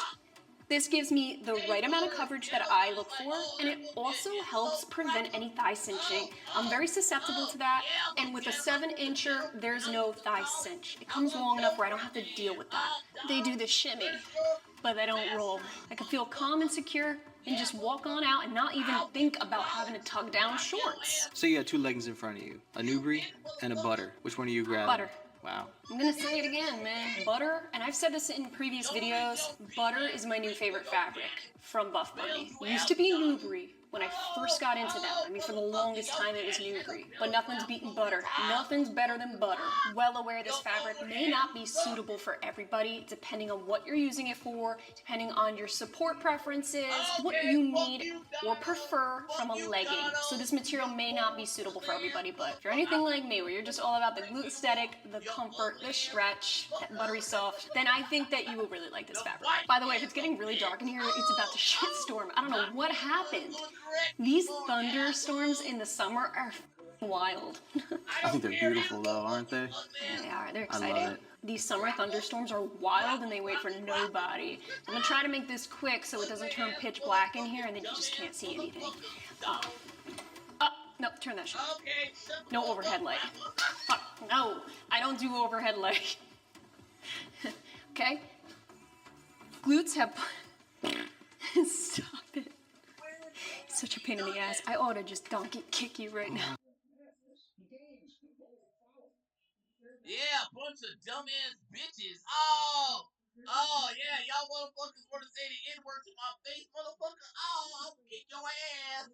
This gives me the right amount of coverage that I look for, and it also helps prevent any thigh cinching. I'm very susceptible to that, and with a 7-incher, there's no thigh cinch. It comes long enough where I don't have to deal with that. They do the shimmy, but they don't roll. I can feel calm and secure and just walk on out and not even think about having to tug down shorts. So you got two leggings in front of you, a Newbury and a Butter. Which one are you grabbing? Butter. Wow. I'm gonna say it again, man. Butter, and I've said this in previous videos, butter is my new favorite fabric from Buff Bunny. It used to be Newbury when I first got into them. I mean, for the longest time it was Newbury. But nothing's beaten butter. Nothing's better than butter. Well aware this fabric may not be suitable for everybody, depending on what you're using it for, depending on your support preferences, what you need or prefer from a legging. So this material may not be suitable for everybody, but if you're anything like me, where you're just all about the glute aesthetic, the comfort, the stretch, that buttery soft, then I think that you will really like this fabric. By the way, if it's getting really dark in here, it's about to shitstorm. I don't know what happened. These thunderstorms in the summer are wild. I think they're beautiful though, aren't they? Yeah, they are. They're I exciting. love it. These summer thunderstorms are wild and they wait for nobody. I'm gonna try to make this quick so it doesn't turn pitch black in here and then you just can't see anything. No, turn that shit off. No overhead light. Fuck, no, I don't do overhead light. Okay? Glutes have... Stop it. Such a pain in the ass. I ought to just donkey kick you right now. Yeah, a bunch of dumbass bitches. Oh, yeah, y'all motherfuckers want to say the N-word to my face, motherfucker. Oh, I'll kick your ass.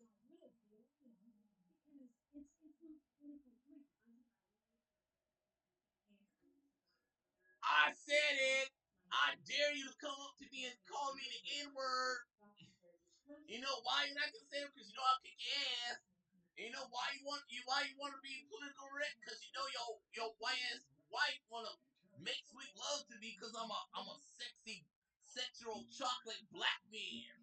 I said it. I dare you to come up to me and call me the N-word. You know why you're not gonna say it? Because you know I'll kick your ass. And you know why you want to be political correct? Because you know your white ass wife wanna make sweet love to me because I'm a sexy sexual chocolate black man.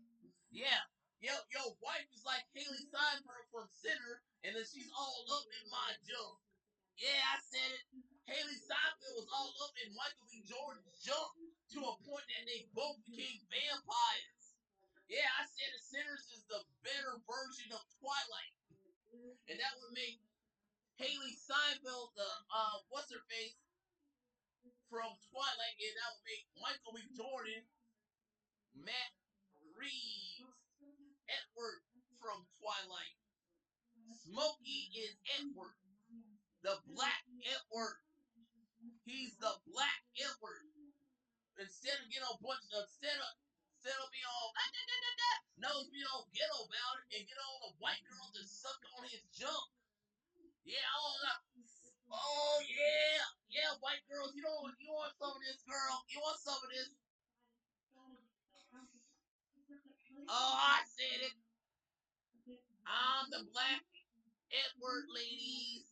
Yeah. Your wife is like Haley Steinfeld from Sinner, and then she's all up in my junk. Yeah, I said it. Haley Steinfeld was all up in Michael B. Jordan's junk to a point that they both became vampires. Yeah, I said the Sinners is the better version of Twilight. And that would make Haley Steinfeld the what's her face from Twilight, and that would make Michael B. Jordan Matt Reeves Edward from Twilight. Smokey is Edward, the black Edward. He's the black Edward. Instead of getting a bunch of instead of being all no, he's being all ghetto about it and get all the white girls to suck on his junk. Yeah, oh yeah, yeah, white girls, you want some of this, girl? You want some of this? Oh, I said it. I'm the black Edward, ladies.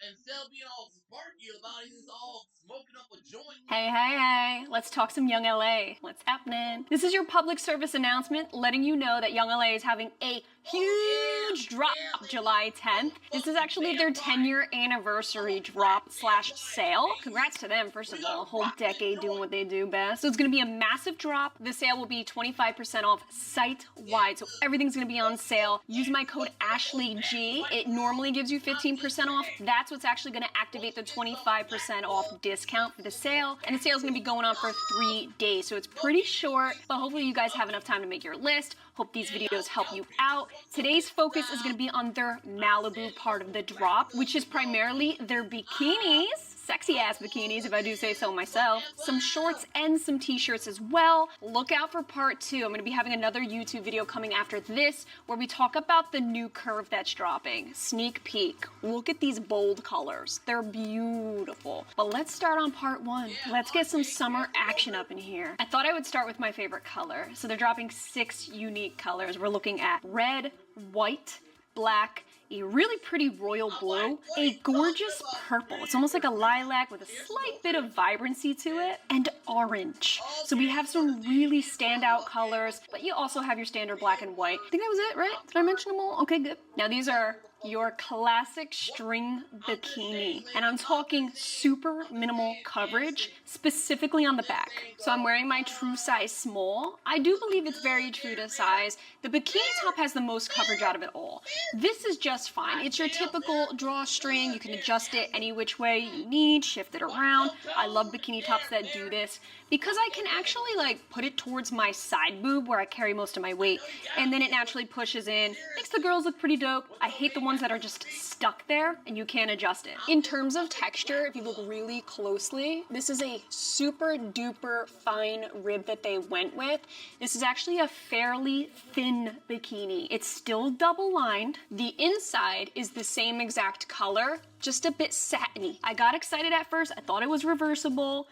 instead of being all sparky about it, he's all smoking up a joint. Hey, hey, hey, let's talk some Young LA. What's happening? This is your public service announcement letting you know that Young LA is having a huge drop July 10th. This is actually their 10-year anniversary drop slash sale. Congrats to them, first of all, a whole decade doing what they do best. So it's gonna be a massive drop. The sale will be 25% off site-wide, so everything's gonna be on sale. Use my code AshleyG. It normally gives you 15% off. That's what's actually gonna activate the 25% off discount for the sale. And the sale is gonna be going on for 3 days, so it's pretty short, but hopefully you guys have enough time to make your list. Hope these videos help you out. Today's focus is gonna be on their Malibu part of the drop, which is primarily their bikinis. Sexy ass bikinis, if I do say so myself. Some shorts and some t-shirts as well. Look out for part 2. I'm gonna be having another YouTube video coming after this where we talk about the new curve that's dropping. Sneak peek. Look at these bold colors. They're beautiful. But let's start on part 1. Let's get some summer action up in here. I thought I would start with my favorite color. So they're dropping 6 unique colors. We're looking at red, white, black, a really pretty royal blue, a gorgeous purple. It's almost like a lilac with a slight bit of vibrancy to it, and orange. So we have some really standout colors, but you also have your standard black and white. I think that was it, right? Did I mention them all? Okay, good. Now these are your classic string bikini. And I'm talking super minimal coverage, specifically on the back. So I'm wearing my true size small. I do believe it's very true to size. The bikini top has the most coverage out of it all. This is just fine. It's your typical drawstring. You can adjust it any which way you need, shift it around. I love bikini tops that do this because I can actually like put it towards my side boob where I carry most of my weight, and then it naturally pushes in. Makes the girls look pretty dope. I hate the ones that are just stuck there and you can't adjust it. In terms of texture, if you look really closely, this is a super duper fine rib that they went with. This is actually a fairly thin bikini. It's still double lined. The inside is the same exact color, just a bit satiny. I got excited at first. I thought it was reversible.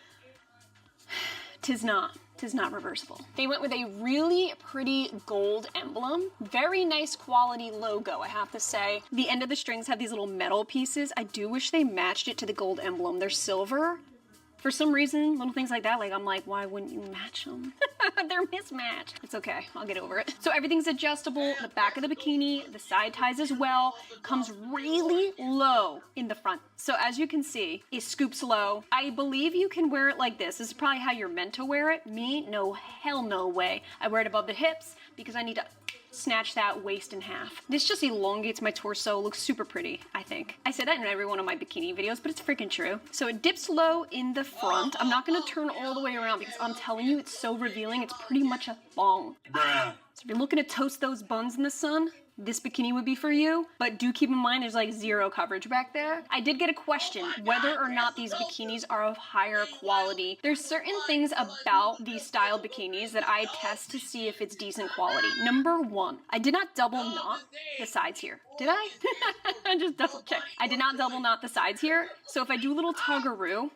Tis not. Tis not reversible. They went with a really pretty gold emblem. Very nice quality logo, I have to say. The end of the strings have these little metal pieces. I do wish they matched it to the gold emblem. They're silver. For some reason, little things like that, like I'm like, why wouldn't you match them? They're mismatched. It's okay, I'll get over it. So everything's adjustable. The back of the bikini, the side ties as well, comes really low in the front. So as you can see, it scoops low. I believe you can wear it like this. This is probably how you're meant to wear it. Me, no, hell no way. I wear it above the hips because I need to snatch that waist in half. This just elongates my torso, looks super pretty, I think. I say that in every one of my bikini videos, but it's freaking true. So it dips low in the front. I'm not gonna turn all the way around because I'm telling you, it's so revealing. It's pretty much a thong. Bruh. So if you're looking to toast those buns in the sun, this bikini would be for you, but do keep in mind there's like 0 coverage back there. I did get a question whether or not these bikinis are of higher quality. There's certain things about these style bikinis that I test to see if it's decent quality. Number 1, I did not double knot the sides here. Did I? I just double check. I did not double knot the sides here. So if I do a little tuggeroo,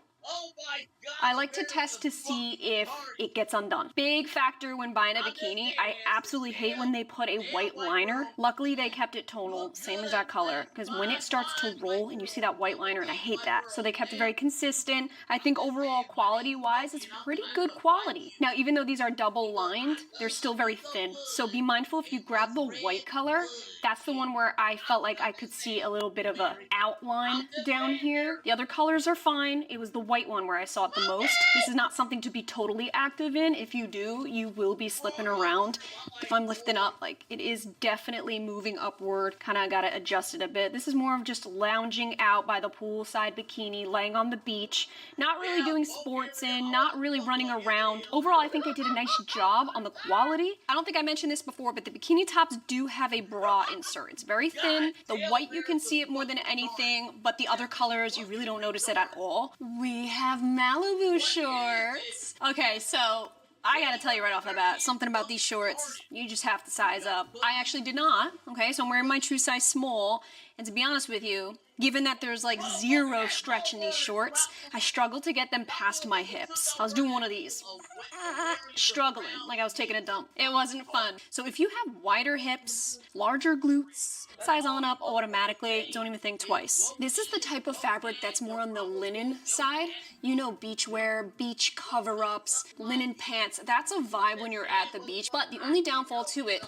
I like to test to see if it gets undone. Big factor when buying a bikini. I absolutely hate when they put a white liner. Luckily, they kept it tonal, same exact color, because when it starts to roll and you see that white liner, and I hate that. So they kept it very consistent. I think overall quality-wise, it's pretty good quality. Now, even though these are double lined, they're still very thin. So be mindful if you grab the white color, that's the one where I felt like I could see a little bit of an outline down here. The other colors are fine. It was the white one where I saw it the most. This is not something to be totally active in. If you do, you will be slipping around. If I'm lifting up, like, it is definitely moving upward. Kind of got to adjust it a bit. This is more of just lounging out by the poolside bikini, laying on the beach, not really doing sports in, not really running around. Overall, I think I did a nice job on the quality. I don't think I mentioned this before, but the bikini tops do have a bra insert. It's very thin. The white, you can see it more than anything, but the other colors, you really don't notice it at all. We have Malibu shorts. Okay, so I gotta tell you right off the bat, something about these shorts, you just have to size up. I actually did not, okay? So I'm wearing my true size small, and to be honest with you, Given that there's like zero stretch in these shorts, I struggled to get them past my hips. I was doing one of these. Struggling, like I was taking a dump. It wasn't fun. So if you have wider hips, larger glutes, size on up automatically, don't even think twice. This is the type of fabric that's more on the linen side. You know, beach wear, beach cover-ups, linen pants. That's a vibe when you're at the beach, but the only downfall to it,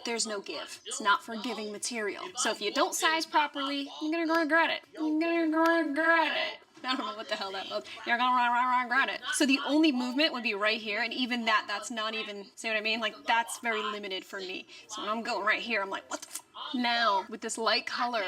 there's no give. It's not forgiving material. So if you don't size properly, you're gonna regret it. You're gonna regret it. I don't know what the hell that was. You're gonna regret it. So the only movement would be right here, and even that's not even, see what I mean? Like, that's very limited for me. So when I'm going right here, I'm like, what the f? Now, with this light color,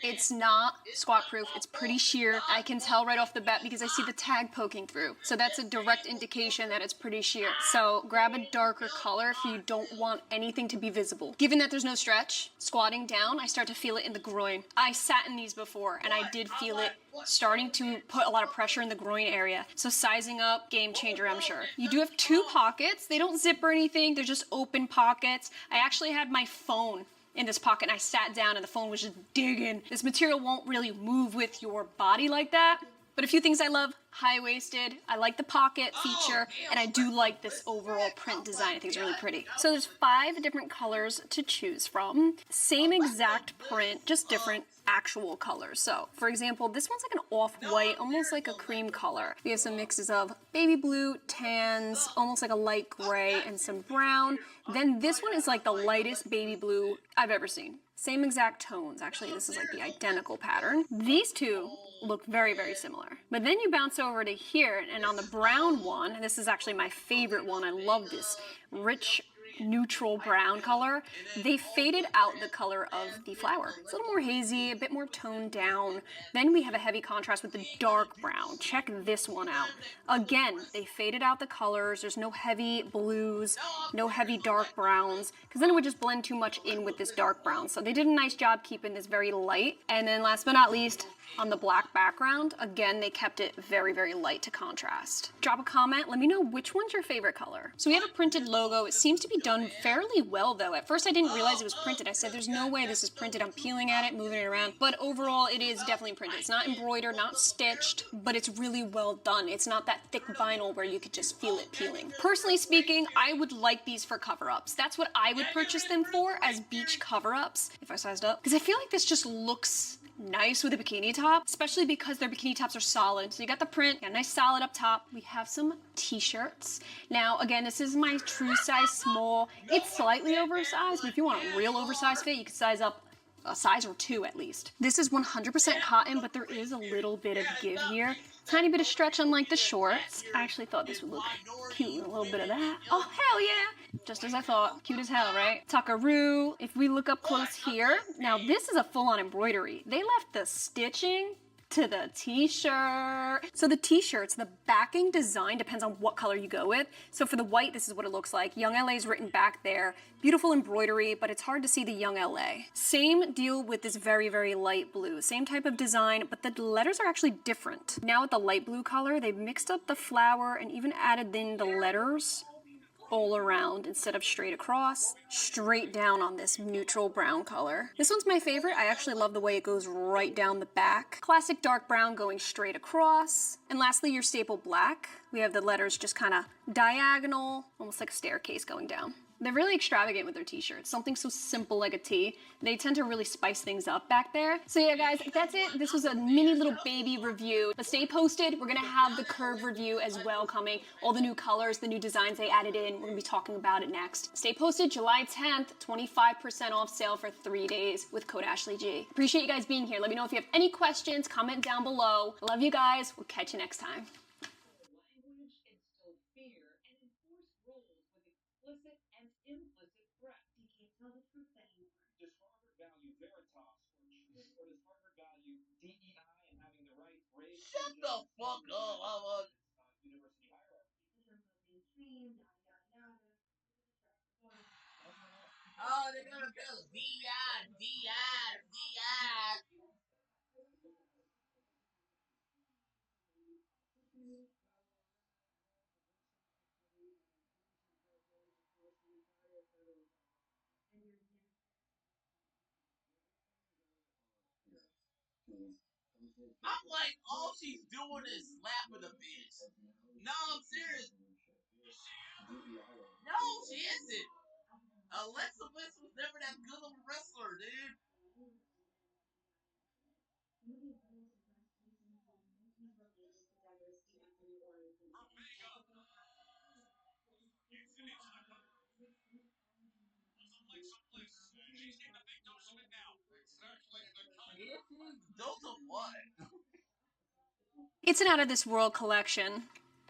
it's not squat proof. It's pretty sheer. I can tell right off the bat because I see the tag poking through. So that's a direct indication that it's pretty sheer. So grab a darker color if you don't want anything to be visible. Given that there's no stretch, squatting down, I start to feel it in the groin. I sat in these before and I did feel it starting to put a lot of pressure in the groin area. So sizing up, game changer, I'm sure. You do have 2 pockets. They don't zip or anything. They're just open pockets. I actually had my phone in this pocket and I sat down and the phone was just digging. This material won't really move with your body like that. But a few things I love: high-waisted, I like the pocket feature, and I do like this overall print design. I think it's really pretty. So there's 5 different colors to choose from. Same exact print, just different actual colors. So, for example, this one's like an off-white, almost like a cream color. We have some mixes of baby blue, tans, almost like a light gray, and some brown. Then this one is like the lightest baby blue I've ever seen. Same exact tones. Actually, this is like the identical pattern. These two look very, very similar. But then you bounce over to here, and on the brown one, this is actually my favorite one. I love this rich neutral brown color. They faded out the color of the flower. It's a little more hazy, a bit more toned down. Then we have a heavy contrast with the dark brown. Check this one out. Again, they faded out the colors. There's no heavy blues, no heavy dark browns, because then it would just blend too much in with this dark brown. So they did a nice job keeping this very light. And then last but not least, on the black background, again, they kept it very, very light to contrast. Drop a comment, let me know which one's your favorite color. So we have a printed logo. It seems to be done fairly well though. At first I didn't realize it was printed. I said, there's no way this is printed. I'm peeling at it, moving it around. But overall, it is definitely printed. It's not embroidered, not stitched, but it's really well done. It's not that thick vinyl where you could just feel it peeling. Personally speaking, I would like these for cover-ups. That's what I would purchase them for, as beach cover-ups, if I sized up. Because I feel like this just looks nice with a bikini top, especially because their bikini tops are solid. So you got the print, got a nice solid up top. We have some t-shirts. Now, again, this is my true size small. It's slightly oversized, but if you want a real oversized fit, you can size up a size or 2 at least. This is 100% cotton, but there is a little bit of give here. Tiny bit of stretch unlike the shorts. I actually thought this would look cute with a little bit of that. Oh, hell yeah! Just as I thought. Cute as hell, right? Tuckaroo. If we look up close here, now this is a full-on embroidery. They left the stitching to the t-shirt. So the t-shirts, the backing design depends on what color you go with. So for the white, this is what it looks like. Young LA is written back there. Beautiful embroidery, but it's hard to see the Young LA. Same deal with this very, very light blue. Same type of design, but the letters are actually different. Now with the light blue color, they've mixed up the flower and even added in the letters all around instead of straight across, straight down on this neutral brown color. This one's my favorite. I actually love the way it goes right down the back. Classic dark brown going straight across. And lastly, your staple black. We have the letters just kind of diagonal, almost like a staircase going down. They're really extravagant with their t-shirts. Something so simple like a tee. They tend to really spice things up back there. So yeah, guys, that's it. This was a mini little baby review. But stay posted. We're gonna have the curve review as well coming. All the new colors, the new designs they added in. We're gonna be talking about it next. Stay posted. July 10th, 25% off sale for 3 days with code AshleyG. Appreciate you guys being here. Let me know if you have any questions. Comment down below. Love you guys. We'll catch you next time. Language instill fear and enforce roles with explicit and implicit threats. You can't tell the truth anymore. Does Harvard value veritas or truth, or does Harvard value DEI and having the right race? Shut the fuck up. University hierarchy. Because you're mainstream, yada yada yada. Oh, they're gonna go DI, DI, DI. I'm like, all she's doing is slapping the bitch. No, I'm serious. No, she isn't. Alexa Bliss was never that good of a wrestler, dude. Those are what? It's an out of this world collection.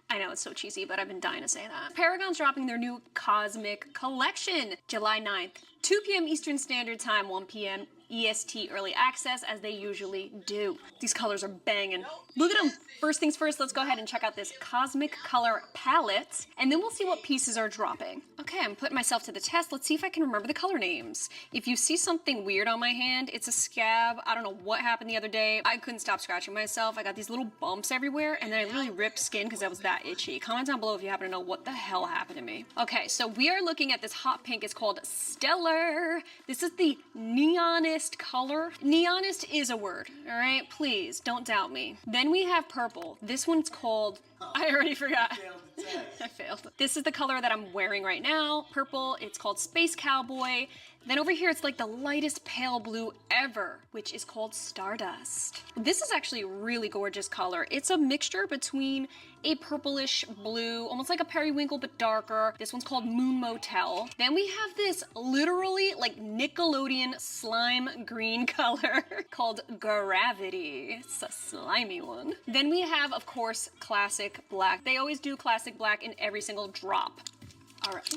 I know it's so cheesy, but I've been dying to say that. Paragon's dropping their new Cosmic collection, July 9th, 2 p.m. Eastern Standard Time, 1 p.m. EST early access, as they usually do. These colors are banging. Look at them. First things first, let's go ahead and check out this Cosmic color palette, and then we'll see what pieces are dropping. Okay, I'm putting myself to the test. Let's see if I can remember the color names. If you see something weird on my hand, it's a scab. I don't know what happened the other day. I couldn't stop scratching myself. I got these little bumps everywhere, and then I literally ripped skin because I was that itchy. Comment down below if you happen to know what the hell happened to me. Okay, so we are looking at this hot pink. It's called Stellar. This is the neonist color. Neonist is a word, all right? Please, don't doubt me. Then we have purple. This one's called, I already forgot. I failed. This is the color that I'm wearing right now. Purple, it's called Space Cowboy. Then over here, it's like the lightest pale blue ever, which is called Stardust. This is actually a really gorgeous color. It's a mixture between a purplish blue, almost like a periwinkle, but darker. This one's called Moon Motel. Then we have this literally like Nickelodeon slime green color called Gravity. It's a slimy one. Then we have, of course, Classic Black. They always do Classic Black in every single drop. All right.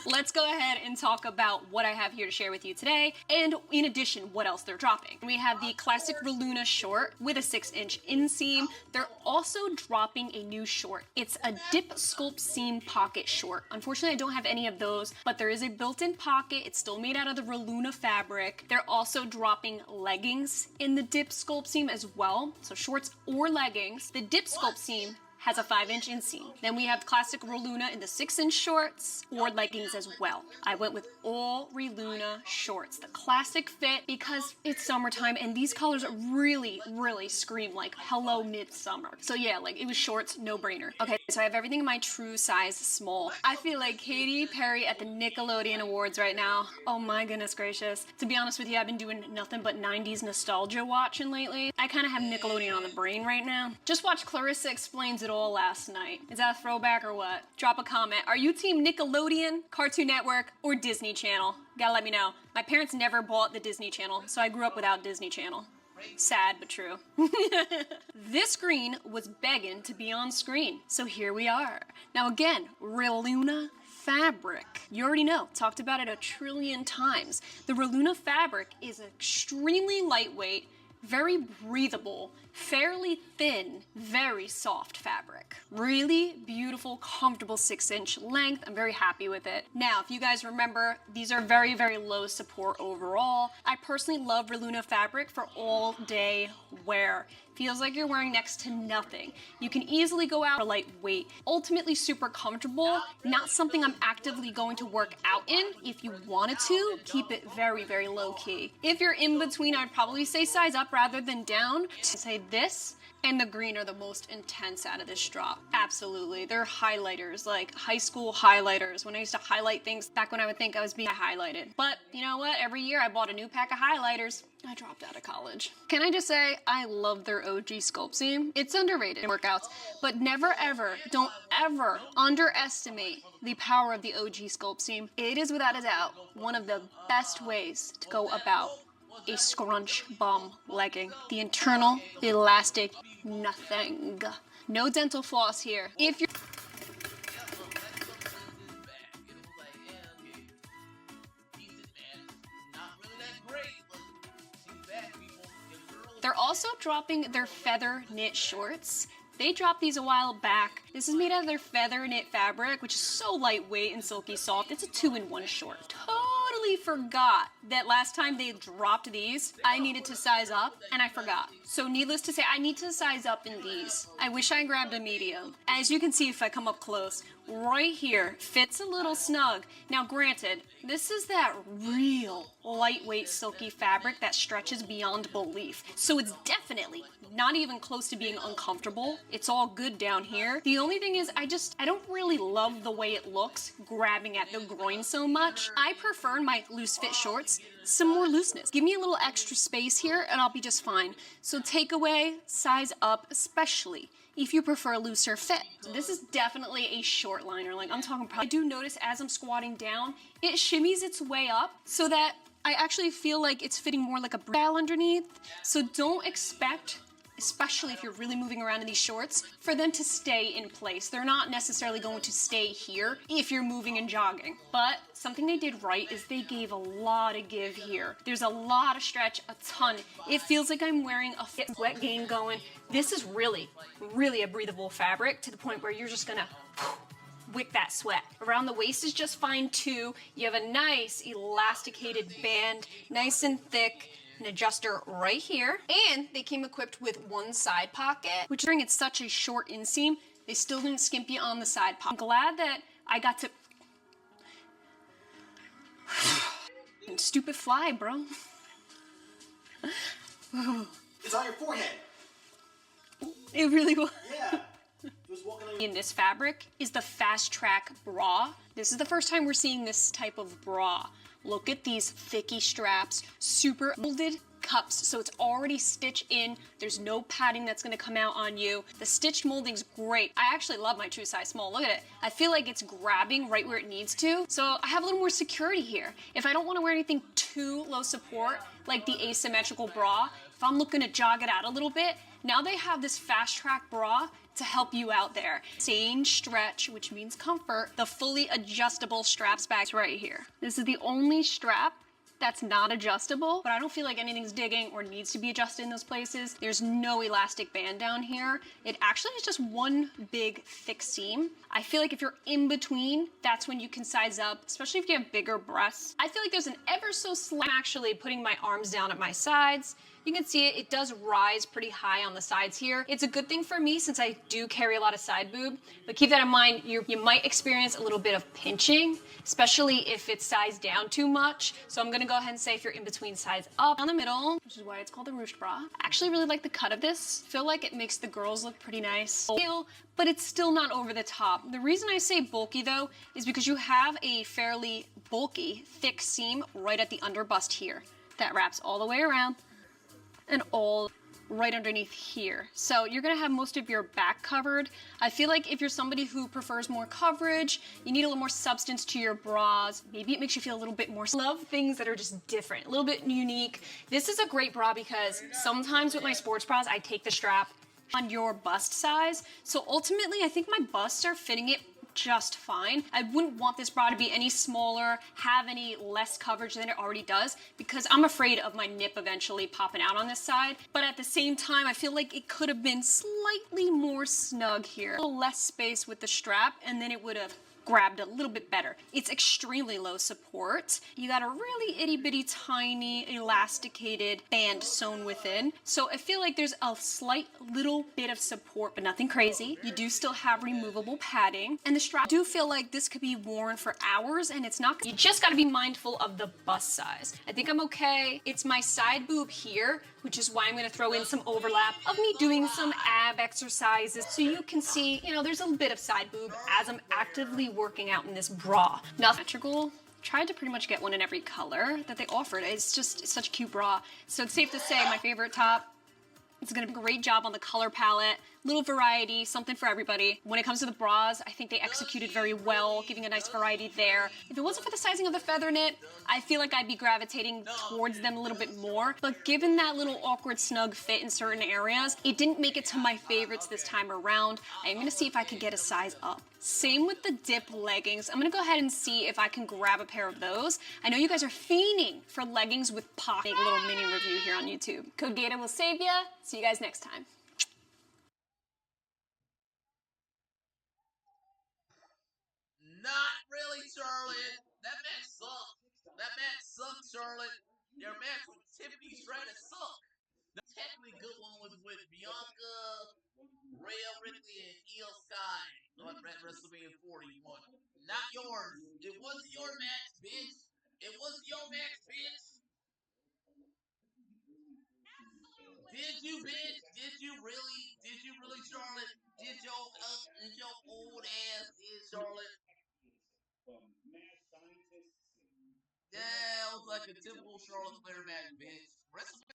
Let's go ahead and talk about what I have here to share with you today, and in addition, what else they're dropping. We have the classic Reluna short with a 6-inch inseam. They're also dropping a new short. It's a dip sculpt seam pocket short. Unfortunately, I don't have any of those, but there is a built-in pocket. It's still made out of the Reluna fabric. They're also dropping leggings in the dip sculpt seam as well, so shorts or leggings. The dip sculpt seam has a 5-inch inseam. Then we have classic Reluna in the 6-inch shorts or leggings as well. I went with all Reluna shorts, the classic fit, because it's summertime and these colors really, really scream like hello midsummer. So yeah, like it was shorts, no brainer. Okay, so I have everything in my true size small. I feel like Katy Perry at the Nickelodeon Awards right now. Oh my goodness gracious. To be honest with you, I've been doing nothing but 90s nostalgia watching lately. I kind of have Nickelodeon on the brain right now. Just watch Clarissa Explains It All last night. Is that a throwback or what? Drop a comment. Are you team Nickelodeon, Cartoon Network, or Disney Channel? Gotta let me know. My parents never bought the Disney Channel, so I grew up without Disney Channel. Sad but true. This green was begging to be on screen, so here we are. Now again, Reluna fabric. You already know, talked about it a trillion times. The Reluna fabric is extremely lightweight, very breathable, fairly thin, very soft fabric. Really beautiful, comfortable 6-inch length. I'm very happy with it. Now, if you guys remember, these are very, very low support overall. I personally love Reluna fabric for all day wear. Feels like you're wearing next to nothing. You can easily go out for lightweight, ultimately super comfortable, not something I'm actively going to work out in. If you wanted to, keep it very, very low key. If you're in between, I'd probably say size up rather than down. Say this and the green are the most intense out of this drop. Absolutely. They're highlighters, like high school highlighters. When I used to highlight things back when I would think I was being highlighted. But you know what? Every year I bought a new pack of highlighters. I dropped out of college. Can I just say, I love their OG sculpt seam. It's underrated in workouts, but never ever, don't ever underestimate the power of the OG sculpt seam. It is without a doubt one of the best ways to go about a scrunch bum legging. The internal, elastic, nothing. No dental floss here. If you're They're also dropping their feather knit shorts. They dropped these a while back. This is made out of their feather knit fabric, which is so lightweight and silky soft. It's a 2-in-1 short. Totally forgot that last time they dropped these, I needed to size up, and I forgot. So needless to say, I need to size up in these. I wish I grabbed a medium. As you can see if I come up close, right here fits a little snug. Now granted, this is that real lightweight silky fabric that stretches beyond belief. So it's definitely not even close to being uncomfortable. It's all good down here. The only thing is I don't really love the way it looks grabbing at the groin so much. I prefer in my loose fit shorts some more looseness. Give me a little extra space here and I'll be just fine. So takeaway, size up, especially if you prefer a looser fit. This is definitely a short liner, like I'm talking probably. I do notice as I'm squatting down, it shimmies its way up so that I actually feel like it's fitting more like a bra underneath. So don't expect, especially if you're really moving around in these shorts, for them to stay in place. They're not necessarily going to stay here if you're moving and jogging. But something they did right is they gave a lot of give here. There's a lot of stretch, a ton. It feels like I'm wearing a fit sweat game going. This is really, really a breathable fabric to the point where you're just gonna wick that sweat. Around the waist is just fine too. You have a nice elasticated band, nice and thick, an adjuster right here. And they came equipped with one side pocket, which during it's such a short inseam, they still didn't skimp you on the side pocket. I'm glad that I got to stupid fly, bro. It's on your forehead. It really was. Yeah. Just walking on your... In this fabric is the Fast Track bra. This is the first time we're seeing this type of bra. Look at these thicky straps, super molded cups, so it's already stitched in. There's no padding that's gonna come out on you. The stitched molding's great. I actually love my true size small. Look at it. I feel like it's grabbing right where it needs to. So I have a little more security here. If I don't wanna wear anything too low support, like the asymmetrical bra, if I'm looking to jog it out a little bit, now they have this Fast Track bra to help you out there. Same stretch, which means comfort. The fully adjustable straps back right here. This is the only strap that's not adjustable, but I don't feel like anything's digging or needs to be adjusted in those places. There's no elastic band down here. It actually is just one big thick seam. I feel like if you're in between, that's when you can size up, especially if you have bigger breasts. I feel like there's an ever so slight, I'm actually putting my arms down at my sides. You can see it does rise pretty high on the sides here. It's a good thing for me since I do carry a lot of side boob, but keep that in mind, you might experience a little bit of pinching, especially if it's sized down too much. So I'm gonna go ahead and say if you're in between, size up down the middle, which is why it's called the ruched bra. I actually really like the cut of this. Feel like it makes the girls look pretty nice. But it's still not over the top. The reason I say bulky though, is because you have a fairly bulky, thick seam right at the under bust here that wraps all the way around and all right underneath here. So you're gonna have most of your back covered. I feel like if you're somebody who prefers more coverage, you need a little more substance to your bras. Maybe it makes you feel a little bit more. Love things that are just different, a little bit unique. This is a great bra because sometimes with my sports bras, I take the strap on your bust size. So ultimately, I think my busts are fitting it just fine. I wouldn't want this bra to be any smaller, have any less coverage than it already does, because I'm afraid of my nip eventually popping out on this side. But at the same time, I feel like it could have been slightly more snug here. A little less space with the strap, and then it would have grabbed a little bit better. It's extremely low support. You got a really itty bitty tiny elasticated band sewn within. So I feel like there's a slight little bit of support, but nothing crazy. You do still have removable padding. And the strap, I do feel like this could be worn for hours and it's not, you just gotta be mindful of the bust size. I think I'm okay. It's my side boob here, which is why I'm gonna throw in some overlap of me doing some ab exercises so you can see, you know, there's a little bit of side boob as I'm actively working out in this bra. Now, symmetrical, tried to pretty much get one in every color that they offered. It's just such a cute bra. So it's safe to say my favorite top. It's gonna do a great job on the color palette. Little variety, something for everybody. When it comes to the bras, I think they executed very well, giving a nice variety there. If it wasn't for the sizing of the feather knit, I feel like I'd be gravitating towards them a little bit more. But given that little awkward snug fit in certain areas, it didn't make it to my favorites this time around. I'm gonna see if I could get a size up. Same with the dip leggings. I'm gonna go ahead and see if I can grab a pair of those. I know you guys are fiending for leggings with pocket. Make a little mini review here on YouTube. Code Gaita will save ya. See you guys next time. Not really, Charlotte. That match sucked. That match sucked, Charlotte. Your match with Tiffany Stratton sucked. The technically good one was with Bianca, Rhea Ripley, and Io Sky. What WrestleMania 40 you won? Not yours. It wasn't your match, bitch. It wasn't your match, bitch. Did you, bitch? Did you really? Did you really, Charlotte? Did your old ass did, Charlotte? Yeah, it was like a typical Charlotte Flair match, bitch. WrestleMania.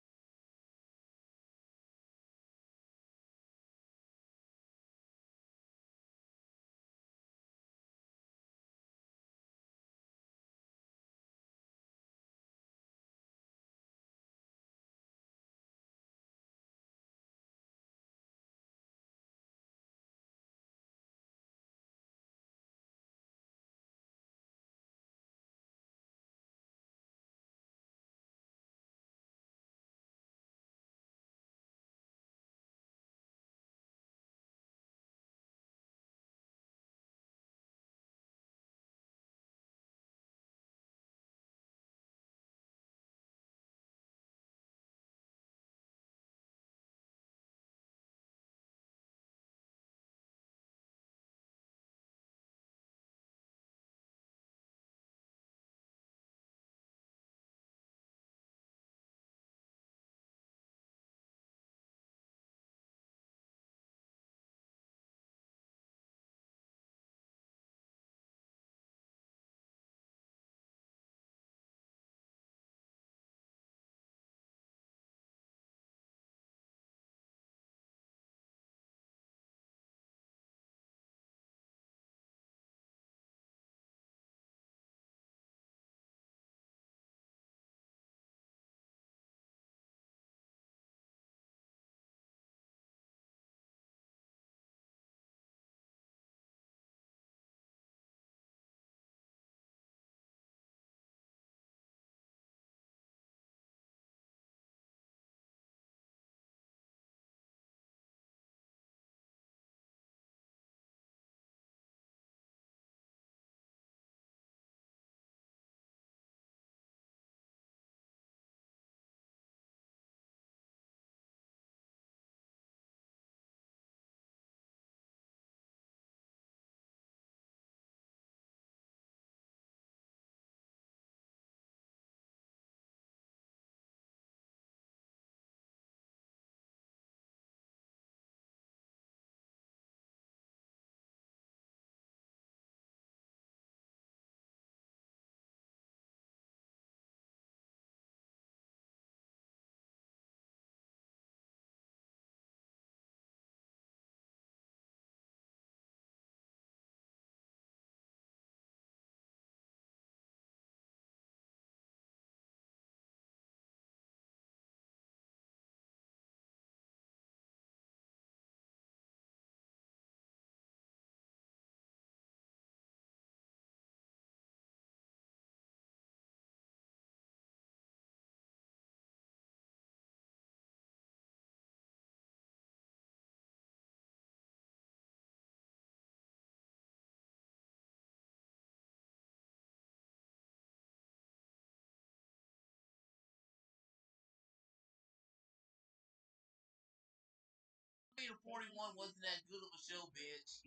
WrestleMania 41 wasn't that good of a show, bitch.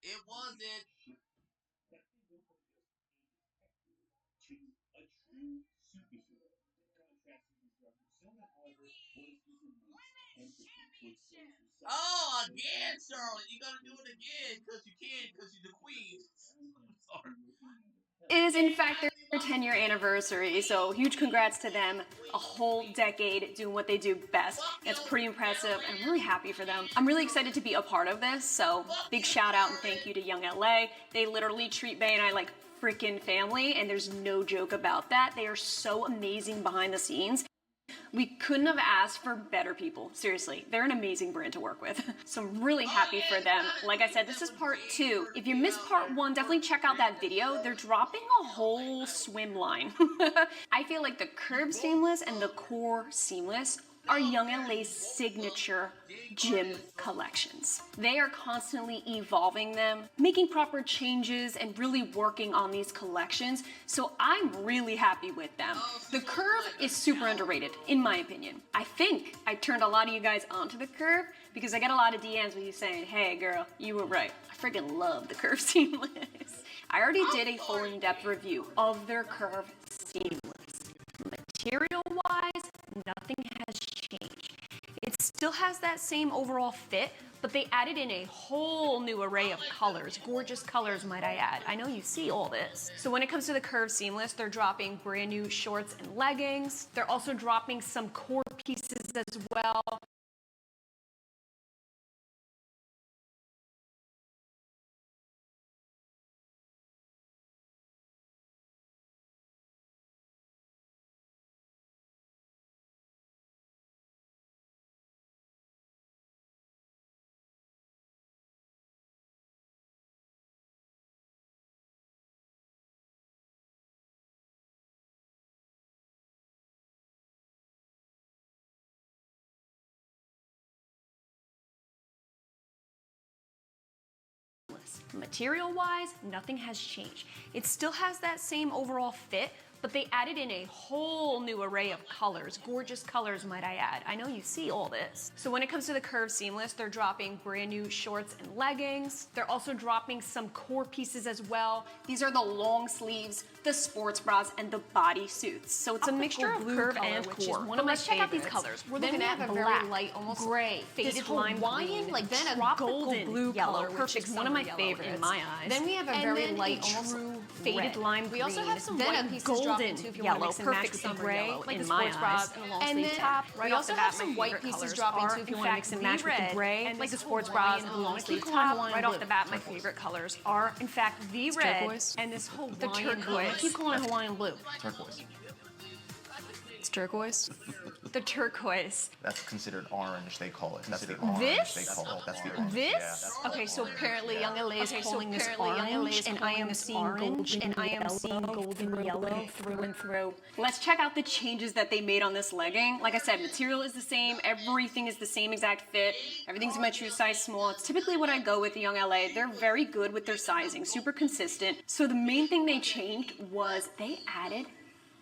It wasn't. Oh, again, Charlotte. You gotta do it again because you can, because you're the queen. I'm sorry. It is, in fact, their 10-year anniversary, so huge congrats to them. A whole decade doing what they do best. It's pretty impressive, and I'm really happy for them. I'm really excited to be a part of this, so big shout out and thank you to Young LA. They literally treat Bay and I like freaking family, and there's no joke about that. They are so amazing behind the scenes. We couldn't have asked for better people. Seriously, they're an amazing brand to work with. So I'm really happy for them. Like I said, this is part 2. If you missed part 1, definitely check out that video. They're dropping a whole swim line. I feel like the curved seamless and the core seamless are Young LA's signature gym collections. They are constantly evolving them, making proper changes, and really working on these collections, so I'm really happy with them. The curve is super underrated, in my opinion. I think I turned a lot of you guys onto the curve because I get a lot of DMs with you saying, hey girl, you were right. I freaking love the Curve Seamless. I already did a full in-depth review of their Curve Seamless. Material-wise, nothing has changed. It still has that same overall fit, but they added in a whole new array of colors. Gorgeous colors, might I add. I know you see all this. So when it comes to the Curve Seamless, they're dropping brand new shorts and leggings. They're also dropping some core pieces as well. Material-wise, nothing has changed. It still has that same overall fit, but they added in a whole new array of colors. Gorgeous colors, might I add. I know you see all this. So when it comes to the Curve Seamless, they're dropping brand new shorts and leggings. They're also dropping some core pieces as well. These are the long sleeves, the sports bras, and the body suits. So it's a mixture of curve and core. One of my favorites. Check out these colors. We're looking at a very light, almost gray, faded lime green, like then a golden blue color, which is one of my favorites in my eyes. Then we have a very light, almost faded lime green. We also have some white pieces golden yellow, perfect summer gray, like the sports bras and a long sleeve top. Right off the bat, my favorite colors dropping too if you want to mix and match with the gray, like the sports bras and a long sleeve top. Right off the bat, my favorite colors are, in fact, the red and this Hawaiian blue. I keep calling it Hawaiian blue. Turquoise. It's turquoise. The turquoise. That's considered orange, they call it. That's the orange This? they call it. That's the orange. This? Yeah, that's Okay, so apparently Young LA is calling this orange, and I am seeing orange, and I am seeing golden yellow through and through. Let's check out the changes that they made on this legging. Like I said, material is the same, everything is the same exact fit, everything's in my true size small. It's typically what I go with Young LA. They're very good with their sizing, super consistent. So the main thing they changed was they added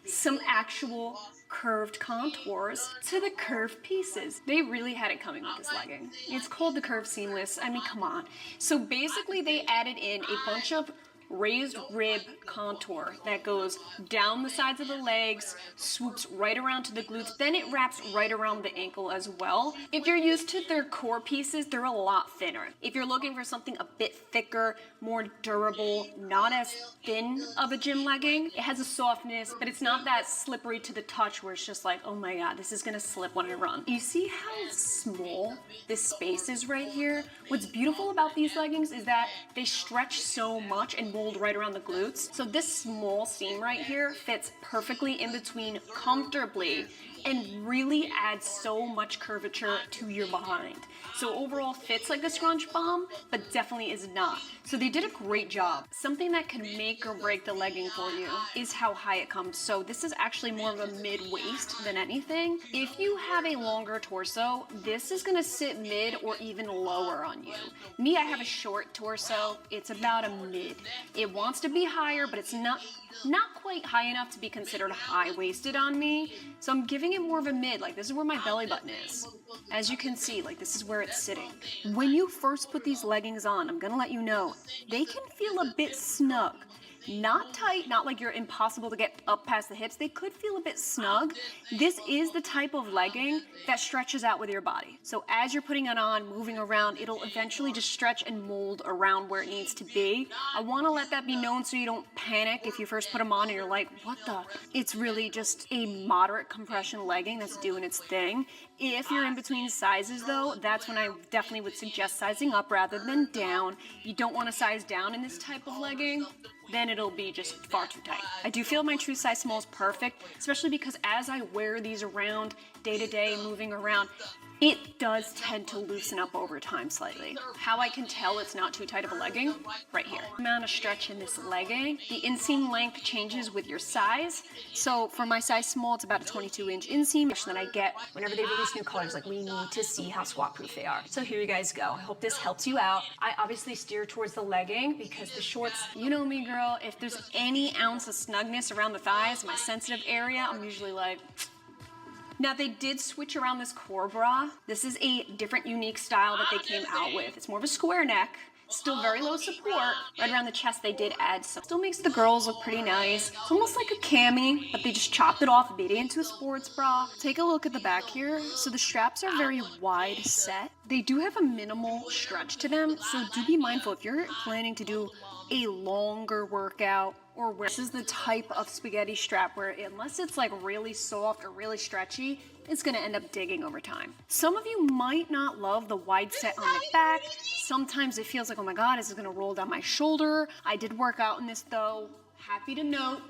some actual curved contours to the curved pieces. They really had it coming with this legging. It's called the Curve Seamless. I mean, come on. So basically they added in a bunch of raised rib contour that goes down the sides of the legs, swoops right around to the glutes, then it wraps right around the ankle as well. If you're used to their core pieces, they're a lot thinner. If you're looking for something a bit thicker, more durable, not as thin of a gym legging, it has a softness, but it's not that slippery to the touch where it's just like, oh my god, this is gonna slip when I run. You see how small this space is right here? What's beautiful about these leggings is that they stretch so much and mold right around the glutes. So this small seam right here fits perfectly in between comfortably and really adds so much curvature to your behind. So overall fits like a scrunch bomb, but definitely is not. So they did a great job. Something that can make or break the legging for you is how high it comes. So this is actually more of a mid-waist than anything. If you have a longer torso, this is gonna sit mid or even lower on you. Me, I have a short torso. It's about a mid. It wants to be higher, but it's not quite high enough to be considered high-waisted on me. So I'm giving it more of a mid, like this is where my belly button is. As you can see, like this is where it's sitting. When you first put these leggings on, I'm gonna let you know, they can feel a bit snug. Not tight, not like you're impossible to get up past the hips. They could feel a bit snug. This is the type of legging that stretches out with your body. So as you're putting it on, moving around, it'll eventually just stretch and mold around where it needs to be. I wanna let that be known so you don't panic if you first put them on and you're like, what the? It's really just a moderate compression legging that's doing its thing. If you're in between sizes though, that's when I definitely would suggest sizing up rather than down. You don't wanna size down in this type of legging, then it'll be just far too tight. I do feel my true size small is perfect, especially because as I wear these around day to day, moving around, it does tend to loosen up over time slightly. How I can tell it's not too tight of a legging? Right here. Amount of stretch in this legging. The inseam length changes with your size. So for my size small, it's about a 22-inch inseam that I get whenever they release new colors. Like, we need to see how squat proof they are. So here you guys go. I hope this helps you out. I obviously steer towards the legging because the shorts, you know me, girl, if there's any ounce of snugness around the thighs, my sensitive area, I'm usually like, Now they did switch around this core bra. This is a different, unique style that they came out with. It's more of a square neck. Still very low support. Right around the chest they did add some. Still makes the girls look pretty nice. It's almost like a cami, but they just chopped it off and made it into a sports bra. Take a look at the back here. So the straps are very wide set. They do have a minimal stretch to them, so do be mindful if you're planning to do a longer workout or where this is the type of spaghetti strap where unless it's like really soft or really stretchy, it's gonna end up digging over time. Some of you might not love the wide set on the back. Sometimes it feels like, oh my God, is it gonna roll down my shoulder? I did work out in this though. Happy to note,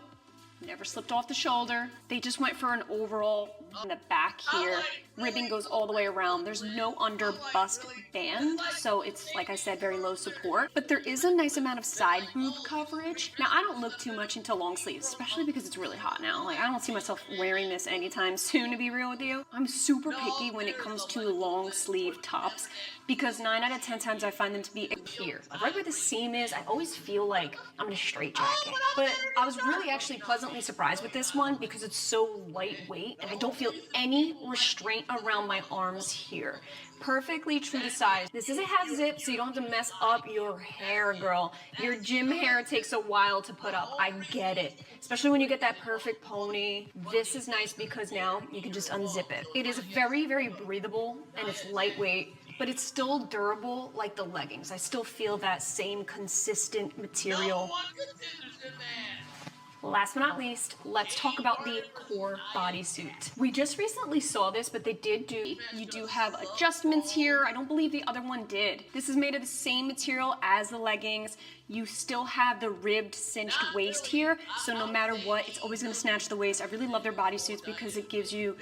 never slipped off the shoulder. They just went for an overall in the back here. Ribbing goes all the way around. There's no under bust band, so it's, like I said, very low support. But there is a nice amount of side boob coverage. Now, I don't look too much into long sleeves, especially because it's really hot now. Like, I don't see myself wearing this anytime soon, to be real with you. I'm super picky when it comes to long sleeve tops because 9 out of 10 times I find them to be here. Like right where the seam is, I always feel like I'm in a straight jacket. But I was really actually pleasantly surprised with this one because it's so lightweight and I don't feel any restraint around my arms here. Perfectly true to size. This is a half zip, so you don't have to mess up your hair, girl. Your gym hair takes a while to put up. I get it. Especially when you get that perfect pony. This is nice because now you can just unzip it. It is very, very breathable and it's lightweight, but it's still durable like the leggings. I still feel that same consistent material. Last but not least, let's talk about the core bodysuit. We just recently saw this, but they did you do have adjustments here. I don't believe the other one did. This is made of the same material as the leggings. You still have the ribbed, cinched waist here, so no matter what, it's always gonna snatch the waist. I really love their bodysuits because it gives you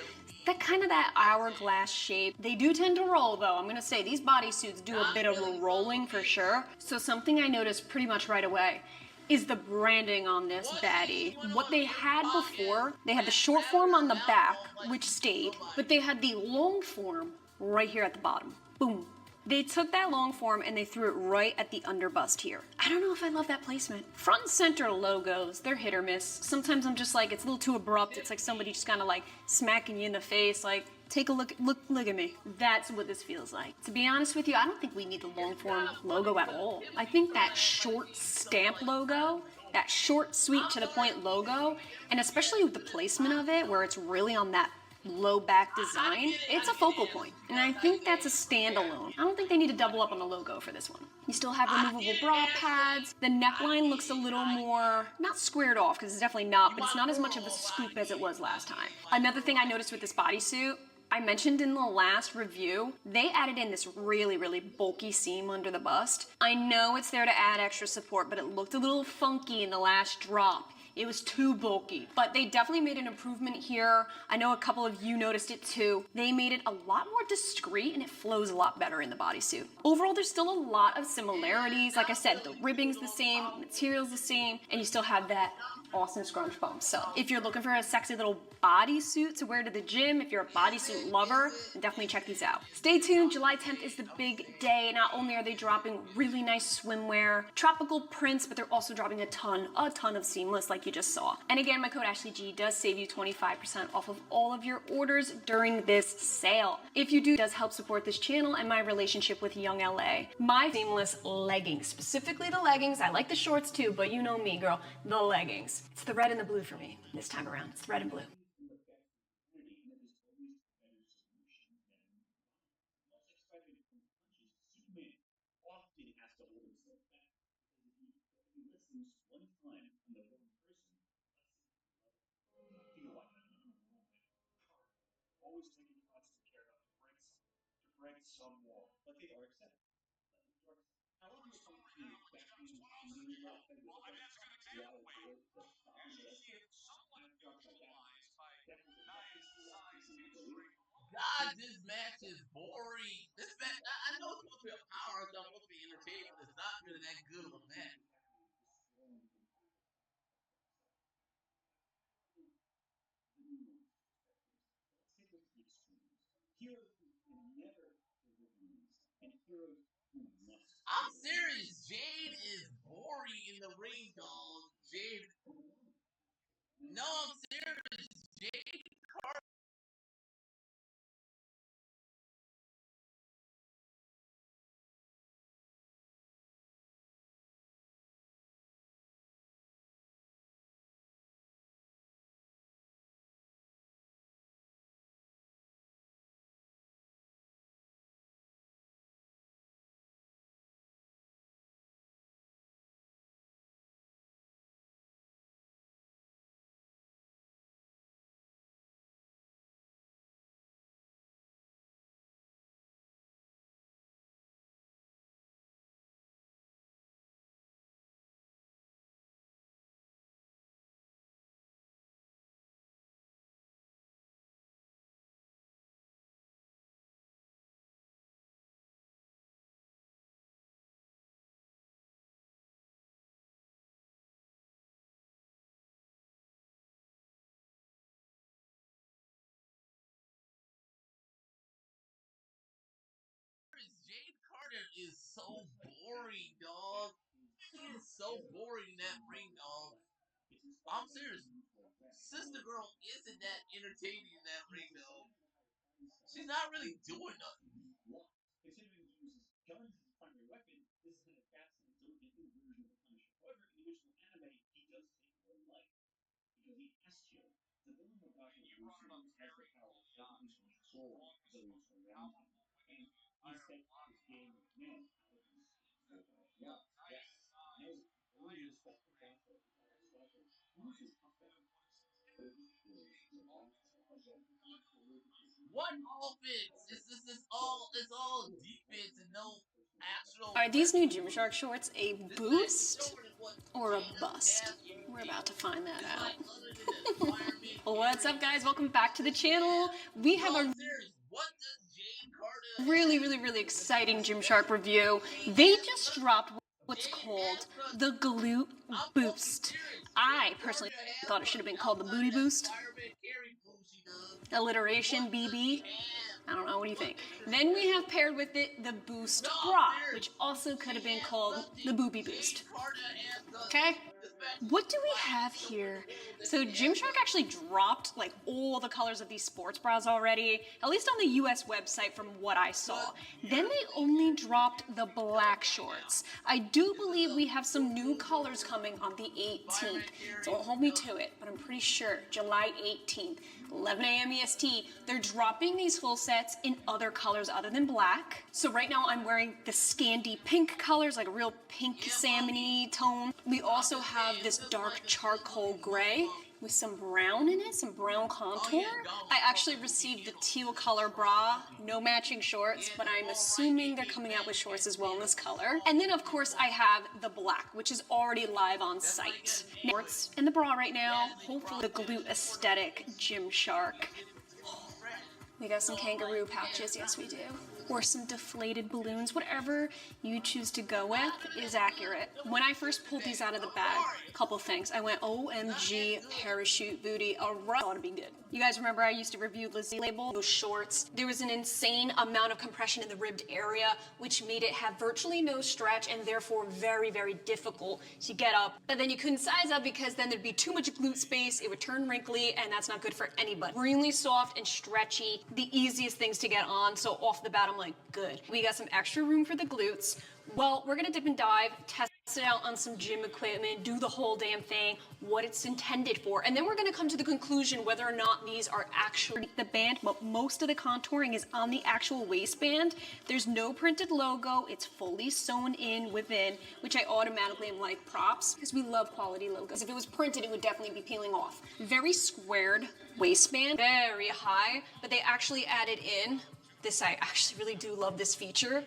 that kind of that hourglass shape. They do tend to roll though. I'm gonna say these bodysuits do a bit of a rolling for sure. So something I noticed pretty much right away is the branding on this baddie. What they had before, they had the short form on the back, which stayed, but they had the long form right here at the bottom. Boom. They took that long form and they threw it right at the underbust here. I don't know if I love that placement. Front and center logos, they're hit or miss. Sometimes I'm just like, it's a little too abrupt. It's like somebody just kind of like smacking you in the face, like, take a look at me. That's what this feels like. To be honest with you, I don't think we need the long form logo at all. I think that short stamp logo, that short, sweet, to the point logo, and especially with the placement of it, where it's really on that low back design, it's a focal point. And I think that's a standalone. I don't think they need to double up on the logo for this one. You still have removable bra pads. The neckline looks a little more, not squared off, because it's definitely not, but it's not as much of a scoop as it was last time. Another thing I noticed with this bodysuit, I mentioned in the last review, they added in this really, really bulky seam under the bust. I know it's there to add extra support, but it looked a little funky in the last drop. It was too bulky, but they definitely made an improvement here. I know a couple of you noticed it too. They made it a lot more discreet and it flows a lot better in the bodysuit. Overall, there's still a lot of similarities. Like I said, the ribbing's the same, material's the same, and you still have that awesome scrunch bump. So if you're looking for a sexy little bodysuit to wear to the gym, if you're a bodysuit lover, then definitely check these out. Stay tuned, July 10th is the big day. Not only are they dropping really nice swimwear, tropical prints, but they're also dropping a ton of seamless like you just saw. And again, my code AshleyG does save you 25% off of all of your orders during this sale. If you do, it does help support this channel and my relationship with Young LA. My seamless leggings, specifically the leggings. I like the shorts too, but you know me, girl, the leggings. It's the red and the blue for me this time around. It's the red and blue. God, this match is boring. This match, I know it's supposed to be a power, it's supposed to be entertaining, but it's not really that good of a match. I'm serious. Jade is boring in the ring, dog. Jade. No, I'm serious. Jade so boring, dog. She is so boring in that ring, dog. I'm serious. Sister Girl isn't that entertaining in that ring, though. She's not really doing nothing. Considering he uses guns as his primary weapon, this is an advanced and elegant new version of the Punisher. However, in the original anime, he does take more life because he has to. The villain of Dr. Bruce series has the power to ultimately control those around him, and he set his game of command out of his full-power realms. Yes, and that was a very respectful battle with all his weapons. Bruce is tough down, but it just shows the last time he forward his What offense? It's all defense and no actual. Are these new Gymshark shorts a boost or a bust? We're about to find that out. What's up, guys? Welcome back to the channel. We have a really exciting Gymshark review. They just dropped what's called the Glute Boost. I personally thought it should have been called the Booty Boost. Alliteration, BB. I don't know, what do you think? Then we have paired with it the Boost Bra, which also could have been called the Booby Boost. Okay? What do we have here? So Gymshark actually dropped like all the colors of these sports bras already, at least on the US website from what I saw. Then they only dropped the black shorts. I do believe we have some new colors coming on the 18th, so don't hold me to it, but I'm pretty sure July 18th, 11 a.m. EST, they're dropping these full sets in other colors other than black. So right now I'm wearing the Scandi pink colors, like a real pink salmon-y tone. We also have this dark charcoal gray with some brown in it, some brown contour. I actually received the teal color bra, no matching shorts, but I'm assuming they're coming out with shorts as well in this color. And then of course I have the black, which is already live on site. Shorts and the bra right now, hopefully the glute aesthetic Gymshark. We got some kangaroo pouches, yes we do. Or some deflated balloons, whatever you choose to go with is accurate. When I first pulled these out of the bag, a couple things. I went, OMG, parachute booty, alright, ought to be good. You guys remember I used to review Lizzie Label, those shorts. There was an insane amount of compression in the ribbed area, which made it have virtually no stretch and therefore very difficult to get up. And then you couldn't size up because then there'd be too much glute space, it would turn wrinkly, and that's not good for anybody. Really soft and stretchy, the easiest things to get on, so off the bat I'm like, good. We got some extra room for the glutes. Well, we're gonna dip and dive, test it out on some gym equipment, do the whole damn thing, what it's intended for, and then we're gonna come to the conclusion whether or not these are actually the band, but most of the contouring is on the actual waistband. There's no printed logo, it's fully sewn in within, which I automatically am like props, because we love quality logos. If it was printed, it would definitely be peeling off. Very squared waistband, very high, but they actually added in this, I actually really do love this feature.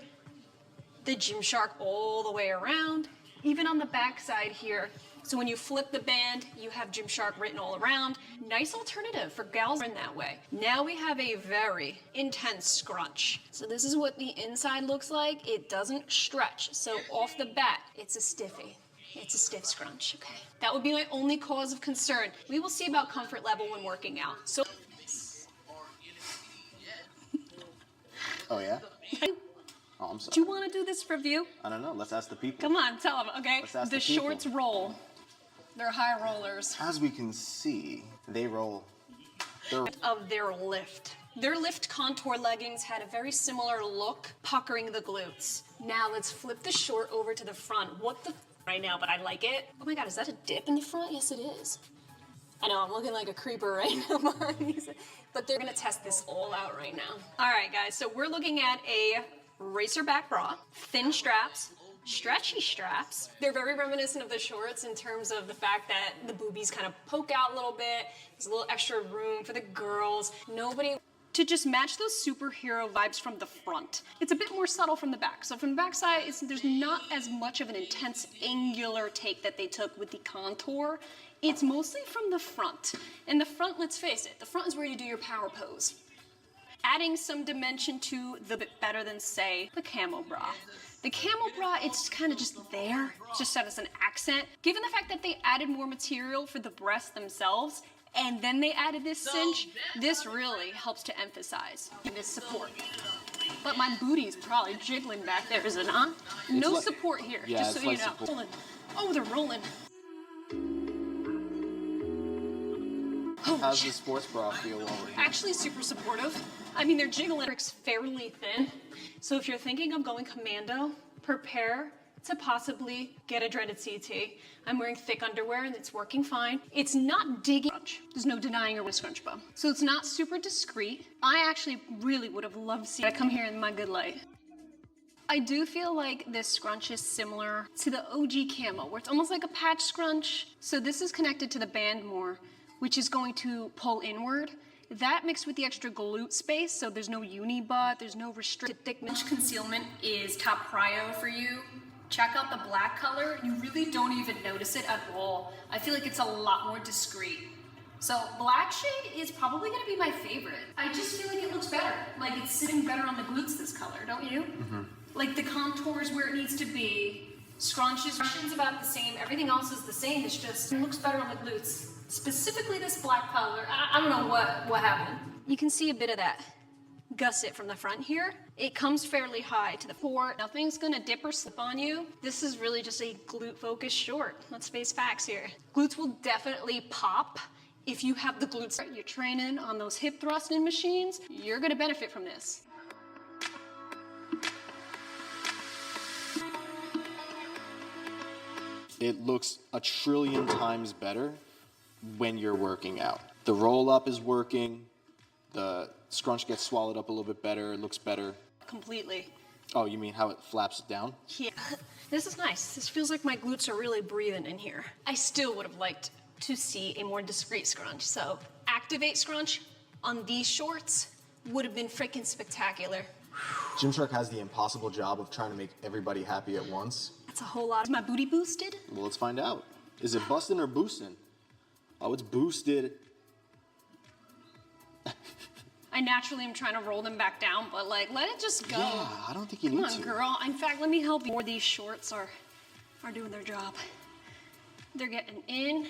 The Gymshark all the way around, even on the back side here. So when you flip the band, you have Gymshark written all around. Nice alternative for gals in that way. Now we have a very intense scrunch. So this is what the inside looks like. It doesn't stretch. So off the bat, it's a stiffy. It's a stiff scrunch, okay? That would be my only cause of concern. We will see about comfort level when working out. So. Oh yeah? Oh, I'm sorry. Do you want to do this review? I don't know. Let's ask the people. Come on, tell them, okay? Let's ask the the people. shorts roll. They're high rollers. As we can see, they roll. Of their lift. Their lift contour leggings had a very similar look, puckering the glutes. Now let's flip the short over to the front. What the right now, but I like it. Oh my God, is that a dip in the front? Yes, it is. I know, I'm looking like a creeper right now behind these, but they're gonna test this all out right now. All right, guys, so we're looking at a racer back bra, thin straps, stretchy straps. They're very reminiscent of the shorts in terms of the fact that the boobies kind of poke out a little bit. There's a little extra room for the girls. To just match those superhero vibes from the front. It's a bit more subtle from the back. So from the back side, there's not as much of an intense angular take that they took with the contour. It's mostly from the front. And the front, let's face it, the front is where you do your power pose. Adding some dimension to the bit better than, say, the camo bra. The camo bra, it's kind of just there, just set as an accent. Given the fact that they added more material for the breasts themselves, and then they added this cinch, this really helps to emphasize this support. But my booty's probably jiggling back there, is it not? No like- support here, yeah, just so it's you like know. support. Rolling. Oh, they're rolling. Oh, How's shit. the sports bra feel over here? Actually super supportive. I mean, they're jiggling. It's fairly thin. So if you're thinking of going commando, prepare to possibly get a dreaded CT. I'm wearing thick underwear and it's working fine. It's not digging. There's no denying a scrunch bum. So it's not super discreet. I actually really would have loved to see it. I come here in my good light. I do feel like this scrunch is similar to the OG camo, where it's almost like a patch scrunch. So this is connected to the band more, which is going to pull inward. That mixed with the extra glute space, so there's no uni butt, there's no restricted thickness. Concealment is top prio for you. Check out the black color. You really don't even notice it at all. I feel like it's a lot more discreet. So black shade is probably gonna be my favorite. I just feel like it looks better. Like it's sitting better on the glutes, this color, don't you? Mm-hmm. Like the contour is where it needs to be. Scrunches about the same. Everything else is the same. It's just, it looks better on the glutes. Specifically this black color. I don't know what happened. You can see a bit of that gusset from the front here. It comes fairly high to the fore. Nothing's gonna dip or slip on you. This is really just a glute focused short. Let's face facts here. Glutes will definitely pop if you have the glutes. You're training on those hip thrusting machines, you're gonna benefit from this. It looks a trillion times better when you're working out. The roll up is working, the scrunch gets swallowed up a little bit better, it looks better. Completely. Oh, you mean how it flaps down? Yeah. This is nice. This feels like my glutes are really breathing in here. I still would have liked to see a more discreet scrunch. So activate scrunch on these shorts would have been freaking spectacular. Gymshark has the impossible job of trying to make everybody happy at once. That's a whole lot. Is my booty boosted? Well, let's find out. Is it busting or boosting? Oh, it's boosted. I naturally am trying to roll them back down, but like, let it just go. Yeah, I don't think you Come need on, to. girl. In fact, let me help you. More these shorts are doing their job. They're getting in.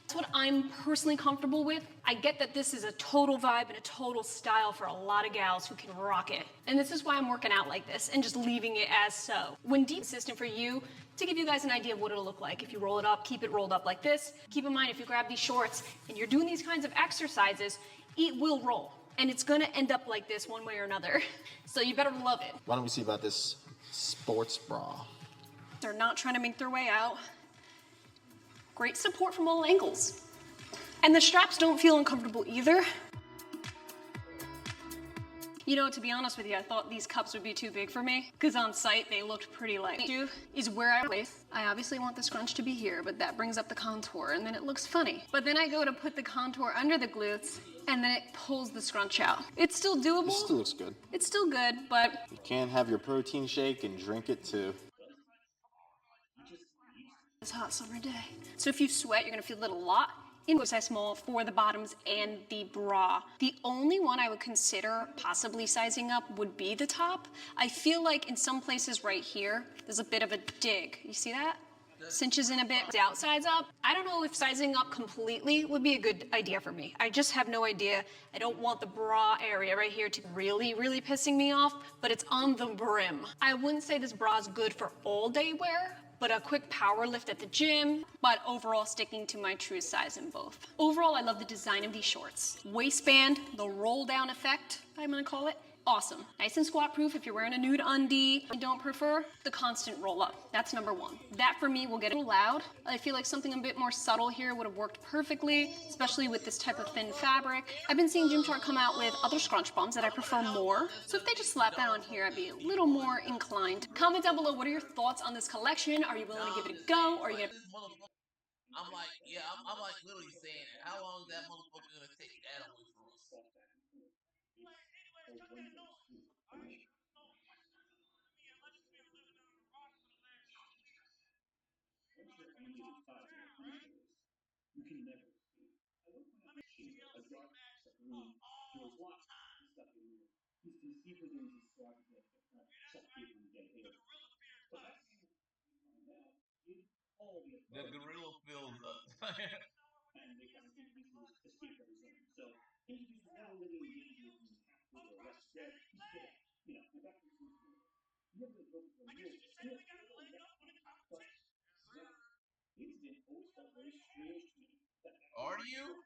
That's what I'm personally comfortable with. I get that this is a total vibe and a total style for a lot of gals who can rock it. And this is why I'm working out like this and just leaving it as so. When deep consistent for you, to give you guys an idea of what it'll look like. If you roll it up, keep it rolled up like this. Keep in mind, if you grab these shorts and you're doing these kinds of exercises, it will roll. And it's gonna end up like this one way or another. So you better love it. Why don't we see about this sports bra? They're not trying to make their way out. Great support from all angles. And the straps don't feel uncomfortable either. You know, to be honest with you, I thought these cups would be too big for me, because on site they looked pretty light. Is where I place. I obviously want the scrunch to be here, but that brings up the contour, and then it looks funny. But then I go to put the contour under the glutes, and then it pulls the scrunch out. It's still doable. It still looks good. It's still good, but You can have your protein shake and drink it too. it's a hot summer day. So if you sweat, you're gonna feel it a lot. In size small for the bottoms and the bra. The only one I would consider possibly sizing up would be the top. I feel like in some places right here, there's a bit of a dig. You see that? Cinches in a bit, the outside's up. I don't know if sizing up completely would be a good idea for me. I just have no idea. I don't want the bra area right here to really pissing me off, but it's on the brim. I wouldn't say this bra is good for all day wear, but a quick power lift at the gym, but overall sticking to my true size in both. Overall, I love the design of these shorts. Waistband, the roll down effect, I'm gonna call it. Awesome. Nice and squat proof if you're wearing a nude undie. I don't prefer the constant roll up. That's number one. That for me will get a little loud. I feel like something a bit more subtle here would have worked perfectly, especially with this type of thin fabric. I've been seeing Gymshark come out with other scrunch bums that I prefer more. So if they just slap that on here, I'd be a little more inclined. Comment down below, what are your thoughts on this collection? Are you willing to give it a go? Or are you gonna... I'm like, yeah, I'm like literally saying it. How long is that motherfucker gonna take that away from us? The gorilla feels Are you?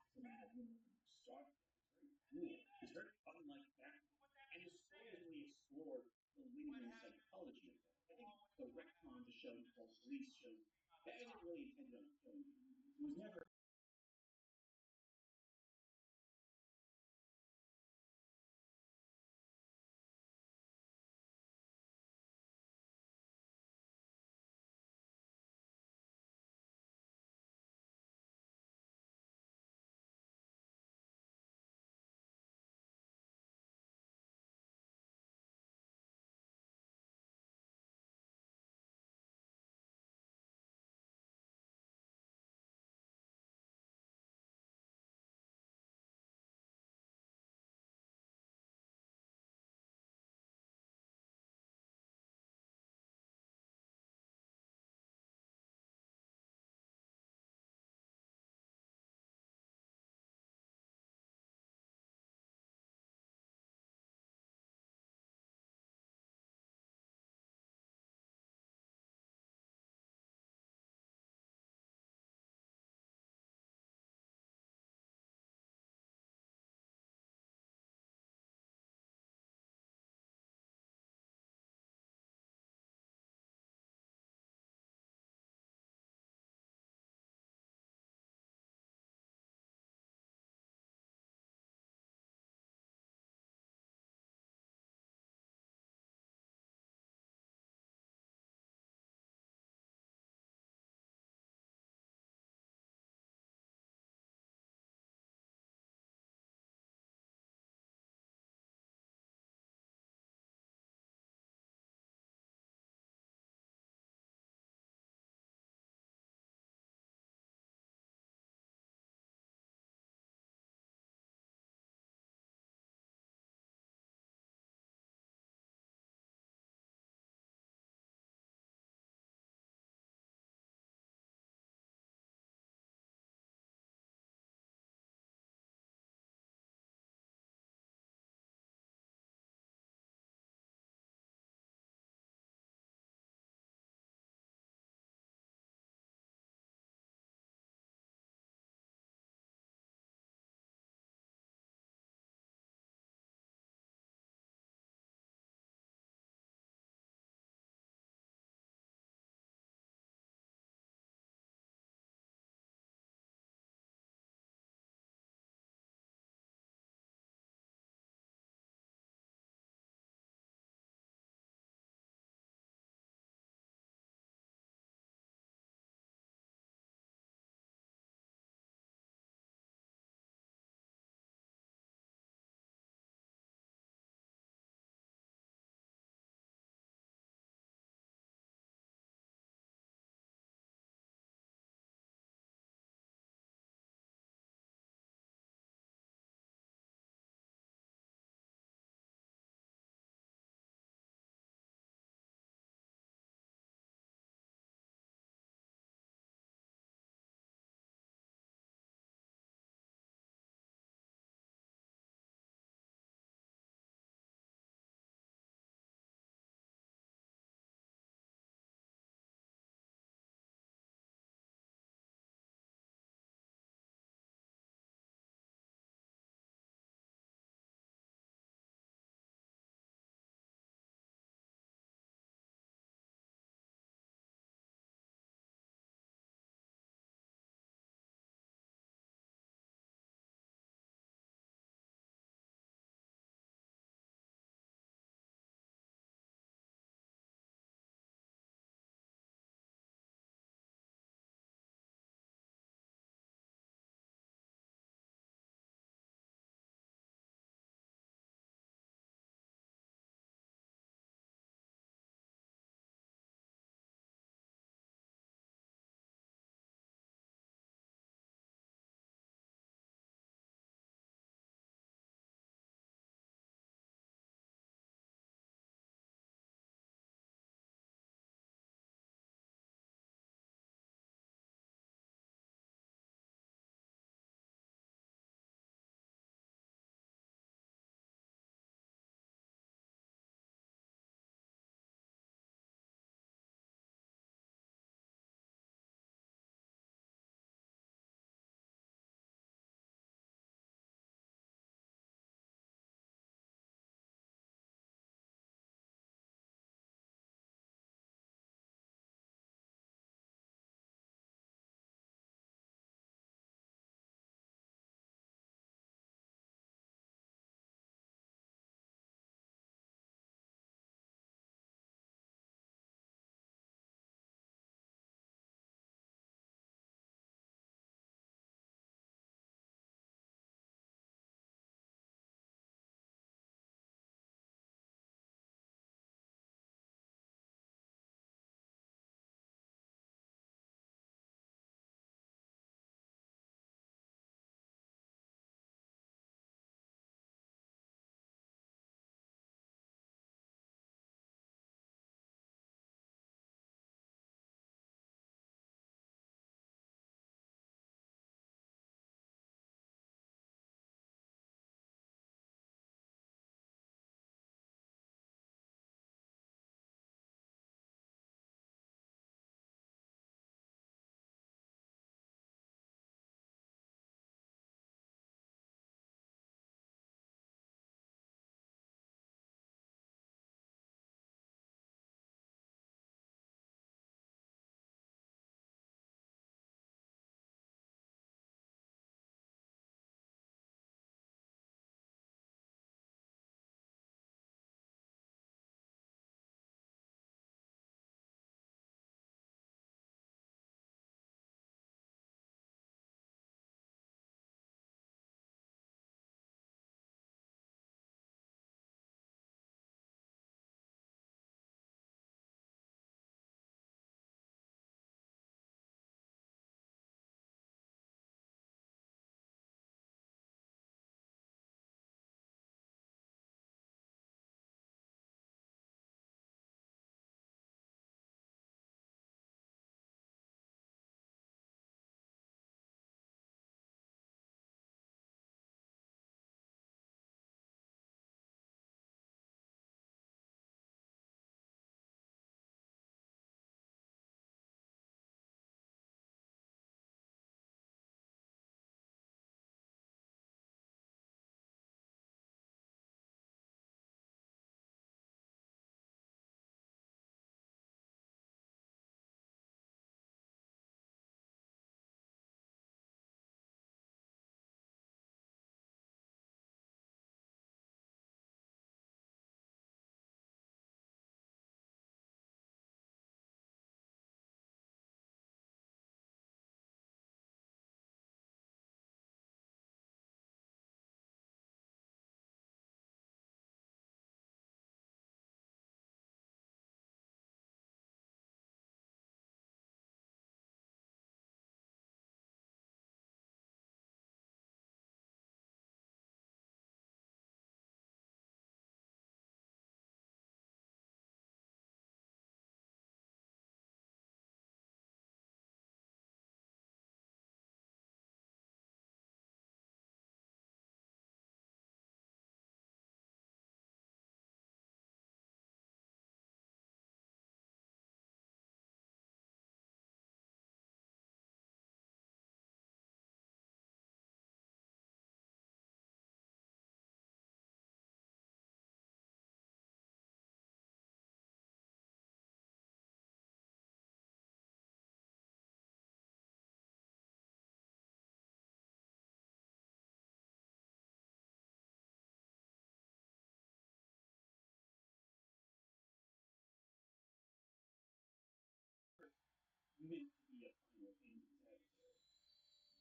meant to be a final thing in his adversary.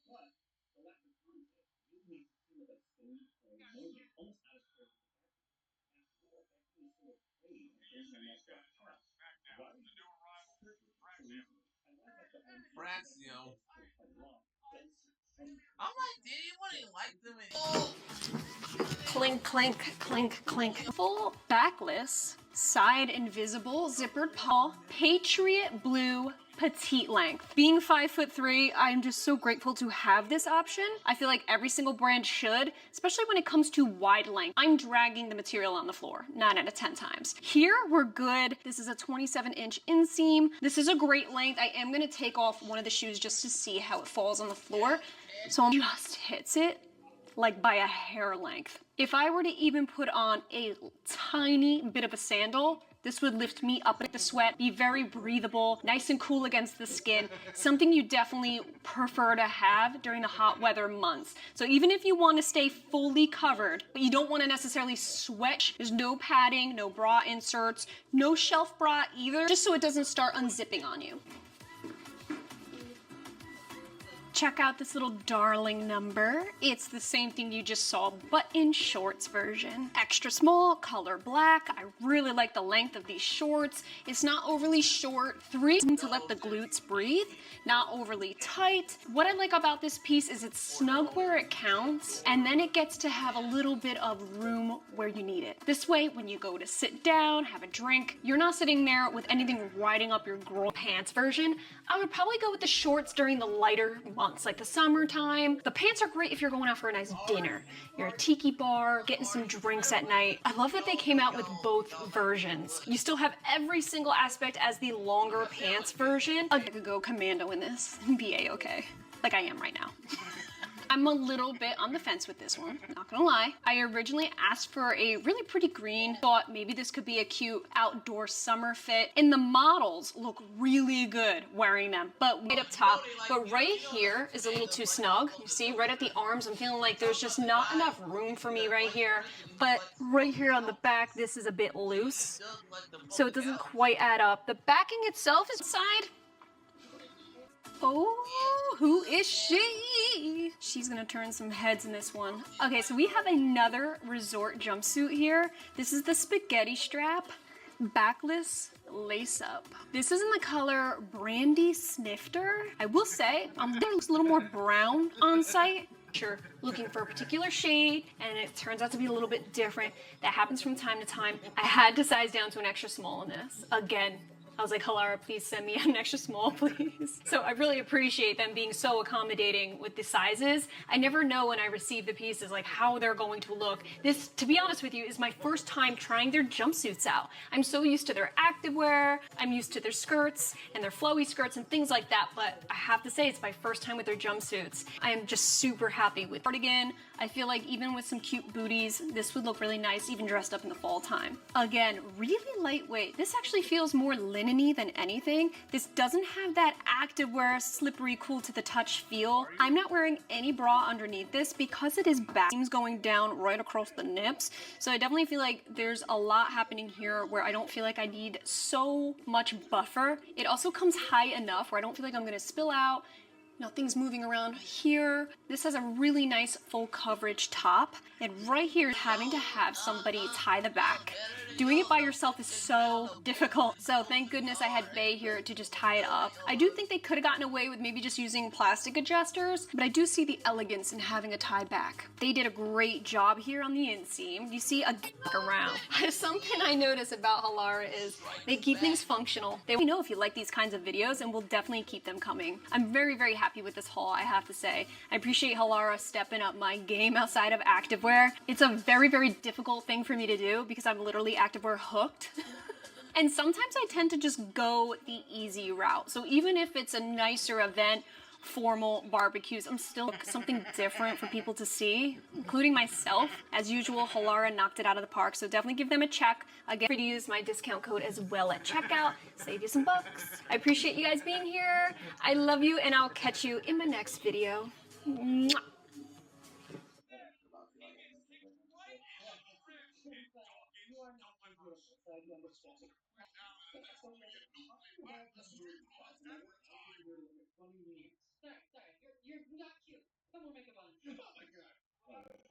But the lack of context really makes it seem like a silly play moment, almost out of character for Becky. After all, Becky is so afraid of going on that dark path. Why would you hurt her so easily? I like that the armchair Fraxium. gets pulled quite a lot. And I'm like, did anybody like them? Oh, Clink, clink, clink, clink. Full backless, side invisible, zippered paw, Patriot Blue petite length. Being 5'3", I'm just so grateful to have this option. I feel like every single brand should, especially when it comes to wide length. I'm dragging the material on the floor 9 out of 10 times. Here, we're good. This is a 27-inch inseam. This is a great length. I am gonna take off one of the shoes just to see how it falls on the floor. So it just hits it like by a hair length. If I were to even put on a tiny bit of a sandal, this would lift me up at the sweat, be very breathable, nice and cool against the skin, something you definitely prefer to have during the hot weather months. So even if you want to stay fully covered, but you don't want to necessarily sweat, there's no padding, no bra inserts, no shelf bra either, just so it doesn't start unzipping on you. Check out this little darling number. It's the same thing you just saw, but in shorts version. Extra small, color black. I really like the length of these shorts. It's not overly short. 3 to let the glutes breathe, not overly tight. What I like about this piece is it's snug where it counts, and then it gets to have a little bit of room where you need it. This way, when you go to sit down, have a drink, you're not sitting there with anything riding up your groin. Pants version, I would probably go with the shorts during the lighter months, like the summertime. The pants are great if you're going out for a nice dinner. You're at a tiki bar, getting some drinks at night. I love that they came out with both versions. You still have every single aspect as the longer pants version. I could go commando in this and be a-okay, like I am right now. I'm a little bit on the fence with this one, not gonna lie. I originally asked for a really pretty green, thought maybe this could be a cute outdoor summer fit, and the models look really good wearing them, but right up top. But right here is a little too snug. You see, right at the arms, I'm feeling like there's just not enough room for me right here. But right here on the back, this is a bit loose, so it doesn't quite add up. The backing itself is side. Oh, who is she? She's gonna turn some heads in this one. Okay, so we have another resort jumpsuit here. This is the spaghetti strap, backless lace up. This is in the color Brandy Snifter. I will say, it looks a little more brown on site. You're looking for a particular shade and it turns out to be a little bit different. That happens from time to time. I had to size down to an extra small in this. Again, I was like, Halara, please send me an extra small, please. So I really appreciate them being so accommodating with the sizes. I never know when I receive the pieces, like how they're going to look. This, to be honest with you, is my first time trying their jumpsuits out. I'm so used to their activewear, I'm used to their skirts and their flowy skirts and things like that, but I have to say it's my first time with their jumpsuits. I am just super happy with cardigan. I feel like even with some cute booties, this would look really nice, even dressed up in the fall time. Again, really lightweight. This actually feels more linen-y than anything. This doesn't have that activewear, slippery, cool to the touch feel. I'm not wearing any bra underneath this because it is back seams going down right across the nips. So I definitely feel like there's a lot happening here where I don't feel like I need so much buffer. It also comes high enough where I don't feel like I'm gonna spill out. Nothing's moving around here. This has a really nice full coverage top. And right here, having to have somebody tie the back. Doing it by yourself is so difficult. So thank goodness I had Bae here to just tie it up. I do think they could have gotten away with maybe just using plastic adjusters, but I do see the elegance in having a tie back. They did a great job here on the inseam. You see a around. Something I notice about Halara is they keep things functional. They know if you like these kinds of videos and will definitely keep them coming. I'm very, very happy with this haul, I have to say. I appreciate Halara stepping up my game outside of activewear. It's a very, very difficult thing for me to do because I'm literally activewear hooked. And sometimes I tend to just go the easy route. So even if it's a nicer event, formal barbecues, I'm still something different for people to see, including myself. As usual, Halara knocked it out of the park, so definitely give them a check. Again, free to use my discount code as well at checkout, save you some bucks. I appreciate you guys being here. I love you, and I'll catch you in my next video. Mwah. You are not beautiful, so I do understand. So, how can you imagine a movie fascinating? were to look at funny memes. Sorry, you're not cute. Put more makeup on. Oh my god. Oh, that's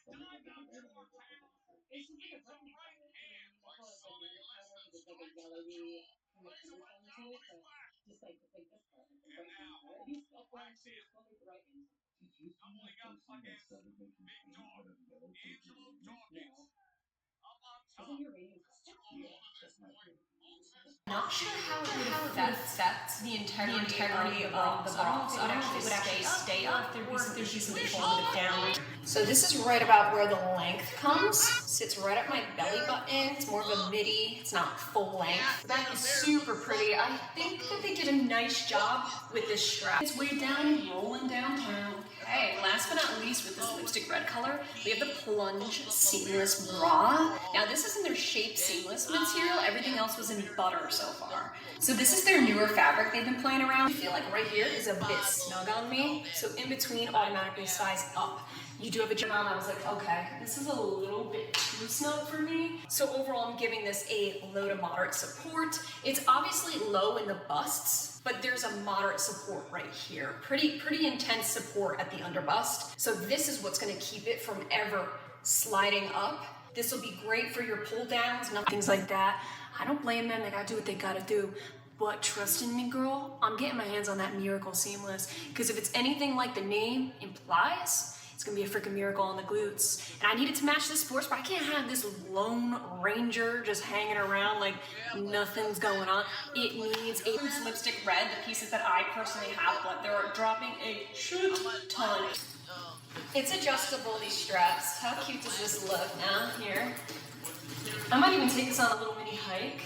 something like that, right? It's just like a button color, you know, you can call it like your color because it's like a yellowy kind of undertone to it, but just like this color, like a bright green color. These stuff going to fully brightened. Did you see that person that started making paint out of yellow tape uranium? No. Isn't your radium toxic? Yeah, that's my theory. Not sure how it would affect the integrity of the bra. So I don't know if it would actually stay up or if there'd be some formative damage. So this is right about where the length comes. Sits right at my belly button. It's more of a midi. It's not full length. That is super pretty. I think that they did a nice job with this strap. It's way down and rolling downtown. Okay, last but not least with this lipstick red color, we have the plunge seamless bra. Now this isn't their shape seamless material, everything else was in butter so far. So this is their newer fabric they've been playing around. I feel like right here is a bit snug on me, so in between automatically size up. You do have a gym on, I was like, okay, this is a little bit too snug for me. So overall I'm giving this a low to moderate support. It's obviously low in the busts, but there's a moderate support right here. Pretty intense support at the under bust. So this is what's gonna keep it from ever sliding up. This will be great for your pull downs, things like that. I don't blame them, they gotta do what they gotta do. But trust in me, girl, I'm getting my hands on that Miracle Seamless. Because if it's anything like the name implies, it's gonna be a freaking miracle on the glutes. And I need it to match this sports bra. I can't have this Lone Ranger just hanging around like nothing's going on. It needs a lipstick red, the pieces that I personally have, but they're dropping a shit ton. It's adjustable, these straps. How cute does this look now? Here. I might even take this on a little mini hike.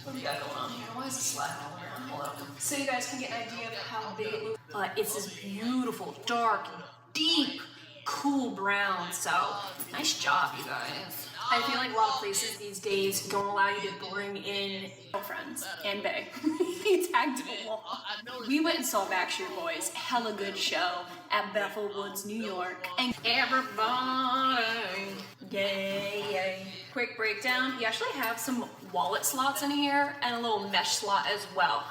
What do we got going on here? Why is this sliding all around? Hold up. So you guys can get an idea of how big it looks. But it's this beautiful, dark, deep, cool brown. So nice job, you guys. I feel like a lot of places these days don't allow you to bring in girlfriends and bae. He tagged it along. We went and saw Backstreet Boys, hella good show at Bethel Woods, New York. And everybody, yay. Quick breakdown, you actually have some wallet slots in here and a little mesh slot as well.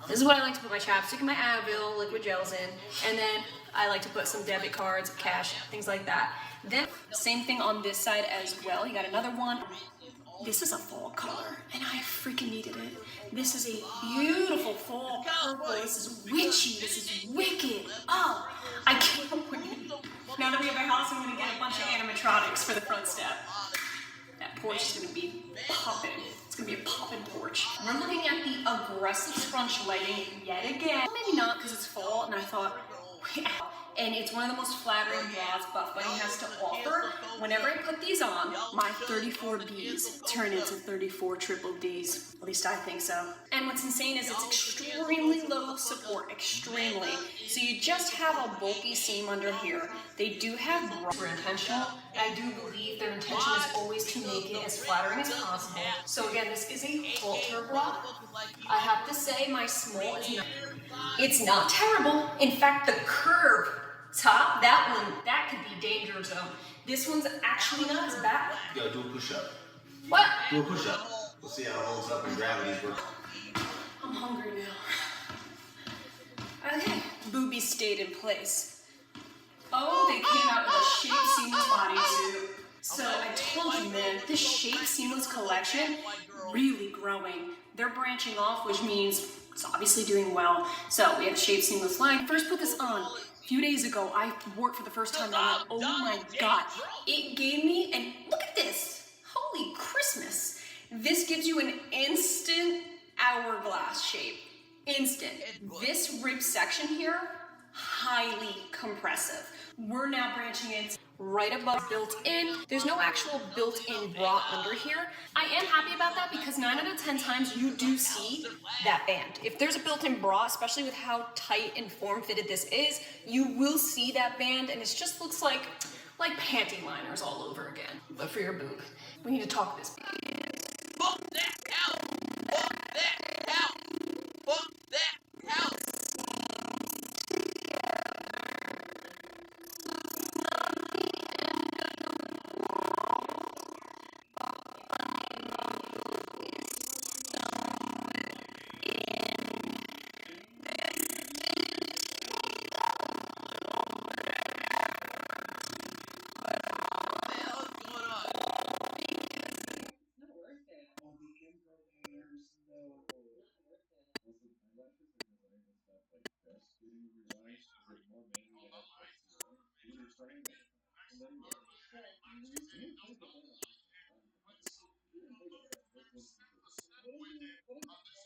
This is what I like to put my chapstick and my Advil, liquid gels in, and then I like to put some debit cards, cash, things like that. Then, same thing on this side as well. You got another one. This is a fall color, and I freaking needed it. This is a beautiful fall purple. This is witchy. This is wicked. Oh, I can't wait. Now that we have a house, I'm gonna get a bunch of animatronics for the front step. That porch is gonna be popping. It's gonna be a poppin' porch. We're looking at the aggressive scrunch lighting yet again. Maybe not because it's fall, and I thought, and it's one of the most flattering bras Buff Bunny has to offer. Whenever I put these on, my 34 Bs turn into 34 triple Ds. At least I think so. And what's insane is it's extremely low support, extremely. So you just have a bulky seam under here. They do have bras for intentional. I do believe their intention is always to make it as flattering as possible. So again, this is a halter bra. I have to say my small is not, it's not terrible. In fact, the curve top, that could be danger zone. This one's actually not as bad. Yo, do a push-up. What? Do a push-up. We'll see how it holds up in gravity's work. I'm hungry now. Okay, boobies stayed in place. Oh, they came out with a shape seamless bodysuit. So I told you, man, this shape seamless collection, really growing. They're branching off, which means it's obviously doing well. So we have a shape seamless line. First put this on. A few days ago, I wore it for the first time, and I'm like, oh my god. It gave me, and look at this. Holy Christmas. This gives you an instant hourglass shape. Instant. This rib section here, highly compressive. We're now branching into right above built-in. There's no actual built-in bra under here. I am happy about that because 9 out of 10 times you do see that band. If there's a built-in bra, especially with how tight and form-fitted this is, you will see that band, and it just looks like panty liners all over again, but for your boob. We need to talk this. Fuck that out! Fuck that out! Fuck that out! training. And then you get respect. And then you take it better. You didn't take it better. This was what did Jack say last time?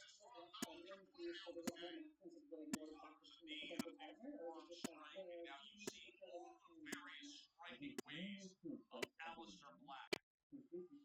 And then he said they got more napkins if you get more practice from the potential partner, or is it just like where he needs to prepare the napkins? I think Oner is proof that's better than them. Because this is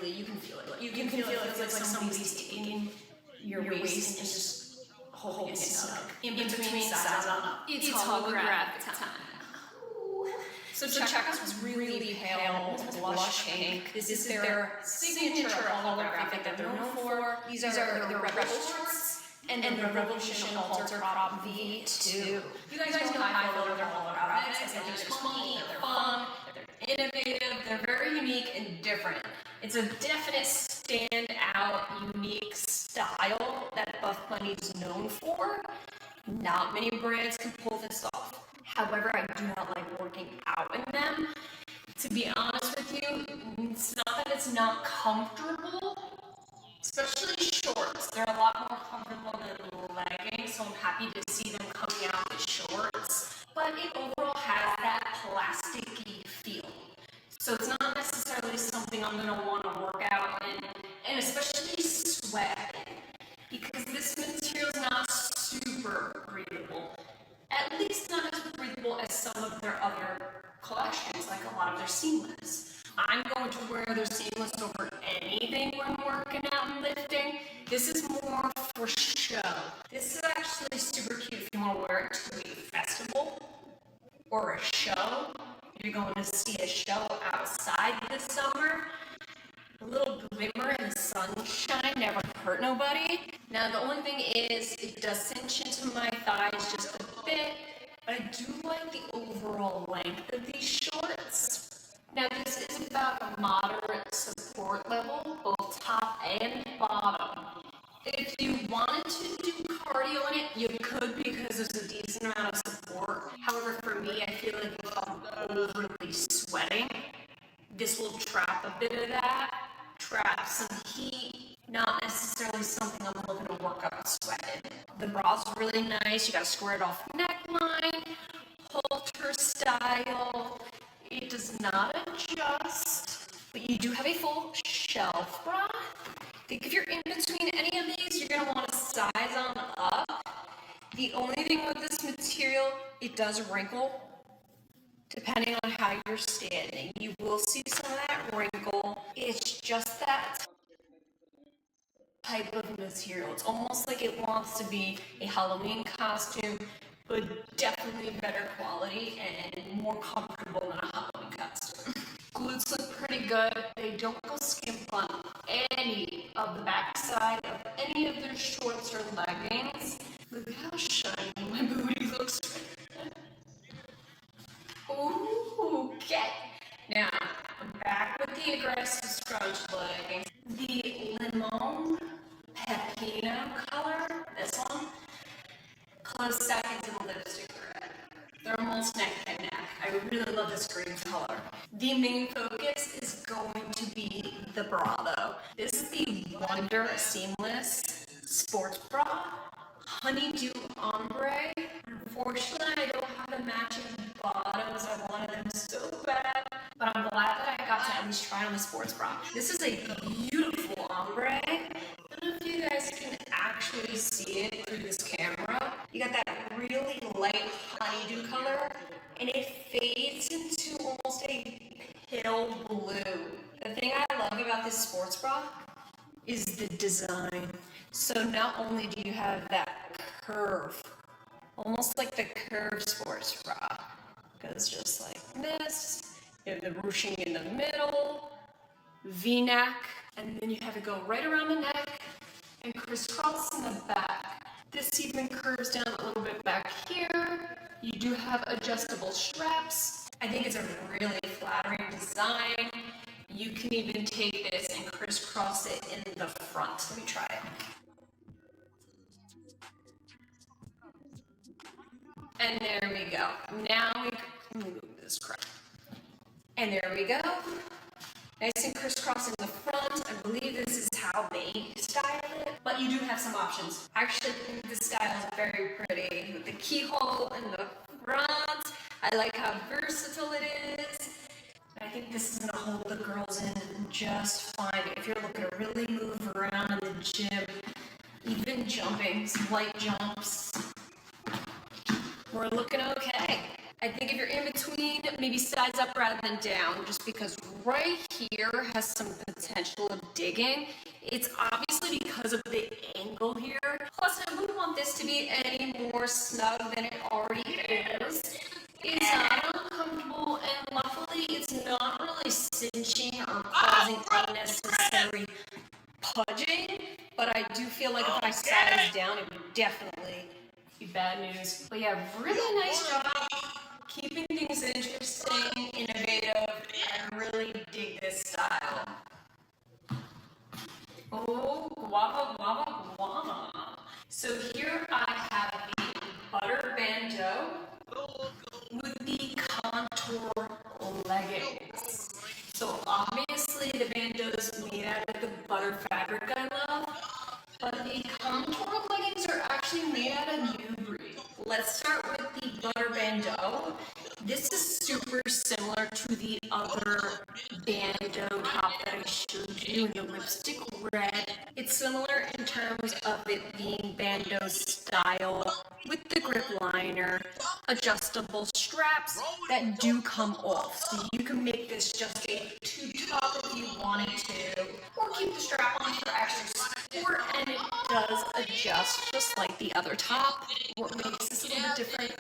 You can feel it. You can feel it. It's like somebody's taking your waist and just holding it snug. In between sides on up. It's holographic time. So check out this really pale, blush pink. This is their signature holographic that they're known for. These are the Rebel shorts and the Revolution Halter Crop V2. You guys know how I feel about their holographics. I think they're funny, they're fun, they're innovative, they're very unique and different. It's a definite standout, unique style that Buff Bunny is known for. Not many brands can pull this off. However, I do not like working out in them. To be honest with you, it's not that it's not comfortable, especially shorts. They're a lot more comfortable than leggings, so I'm happy to see them coming out with shorts. But it overall has that plasticky feel. So it's not necessarily something I'm going to want to work out in, and especially sweat, because this material is not super breathable. At least not as breathable as some of their other collections, like a lot of their seamless. I'm going to wear their seamless over anything when working out and lifting. This is more for show. This is actually super cute if you want to wear it to a festival or a show. You're going to see a show outside this summer. A little glimmer in the sunshine never hurt nobody. Now the only thing is, it does cinch into my thighs just a bit, but I do like the overall length of these shorts. Now this is about a moderate support level, both top and bottom. If you wanted to do cardio in it, you could, because there's a decent amount of support. However, for me, I feel like if I'm overly sweating, this will trap a bit of that, trap some heat, not necessarily something I'm looking to work up sweat in. The bra's really nice. You got a squared off neckline, halter style. It does not adjust, but you do have a full shelf bra. I think if you're in between any of these, you're going to want to size on up. The only thing with this material, it does wrinkle depending on how you're standing. You will see some of that wrinkle. It's just that type of material. It's almost like it wants to be a Halloween costume, but definitely better quality and more comfortable than a Halloween costume. Glutes look pretty good. They don't go skimp on any of the backside of any of their shorts or leggings. Look how shiny my booty looks. Ooh, okay. Now, I'm back with the aggressive scrunch leggings. The lemon pepino color, this one, close second to the lipstick red. They're almost neck and neck. I really love this green color. The main focus is going to be the bra though. This is the Wonder Seamless Sports Bra. Honeydew ombre. Unfortunately, I don't have the matching bottoms. I wanted them so bad, but I'm glad that I got to at least try on the sports bra. This is a beautiful ombre. I don't know if you guys can actually see it through this camera. You got that really light honeydew color, and it fades into almost a pale blue. The thing I love about this sports bra is the design. So not only do you have that curve, almost like the curved sports bra, goes just like this. You have the ruching in the middle, V-neck, and then you have it go right around the neck and crisscross in the back. This even curves down a little bit back here. You do have adjustable straps. I think it's a really flattering design. You can even take this and crisscross it in the front. Let me try it. And there we go. Now we can move this crap. And there we go. Nice and crisscross in the front. I believe this is how they style it. But you do have some options. I actually think this style is very pretty. With the keyhole in the I like how versatile it is. I think this is gonna hold the girls in just fine. If you're looking to really move around in the gym, even jumping, some light jumps, we're looking okay. I think if you're in between, maybe sides up rather than down, just because right here has some potential of digging. It's obviously because of the angle here. Plus, I wouldn't want this to be any more snug than it already is. It's not uncomfortable, and luckily it's not really cinching or causing unnecessary pudging, but I do feel like if I size down, it would definitely be bad news. But yeah, really nice job keeping things interesting, innovative. I really dig this style. Oh, guava, guava, guava. So here I have the butter bandeau with the contour leggings. So obviously the bandeau is made out of the butter fabric I love, but the contour leggings are actually made out of new breed. Let's start with the butter bandeau. This is super similar to the other bandeau top that I showed you in the lipstick red. It's similar in terms of it being bandeau style with the grip liner, adjustable straps that do come off. So you can make this just a tube top if you wanted to, or keep the strap on for extra support, and it does adjust just like the other top. What makes this a little bit different,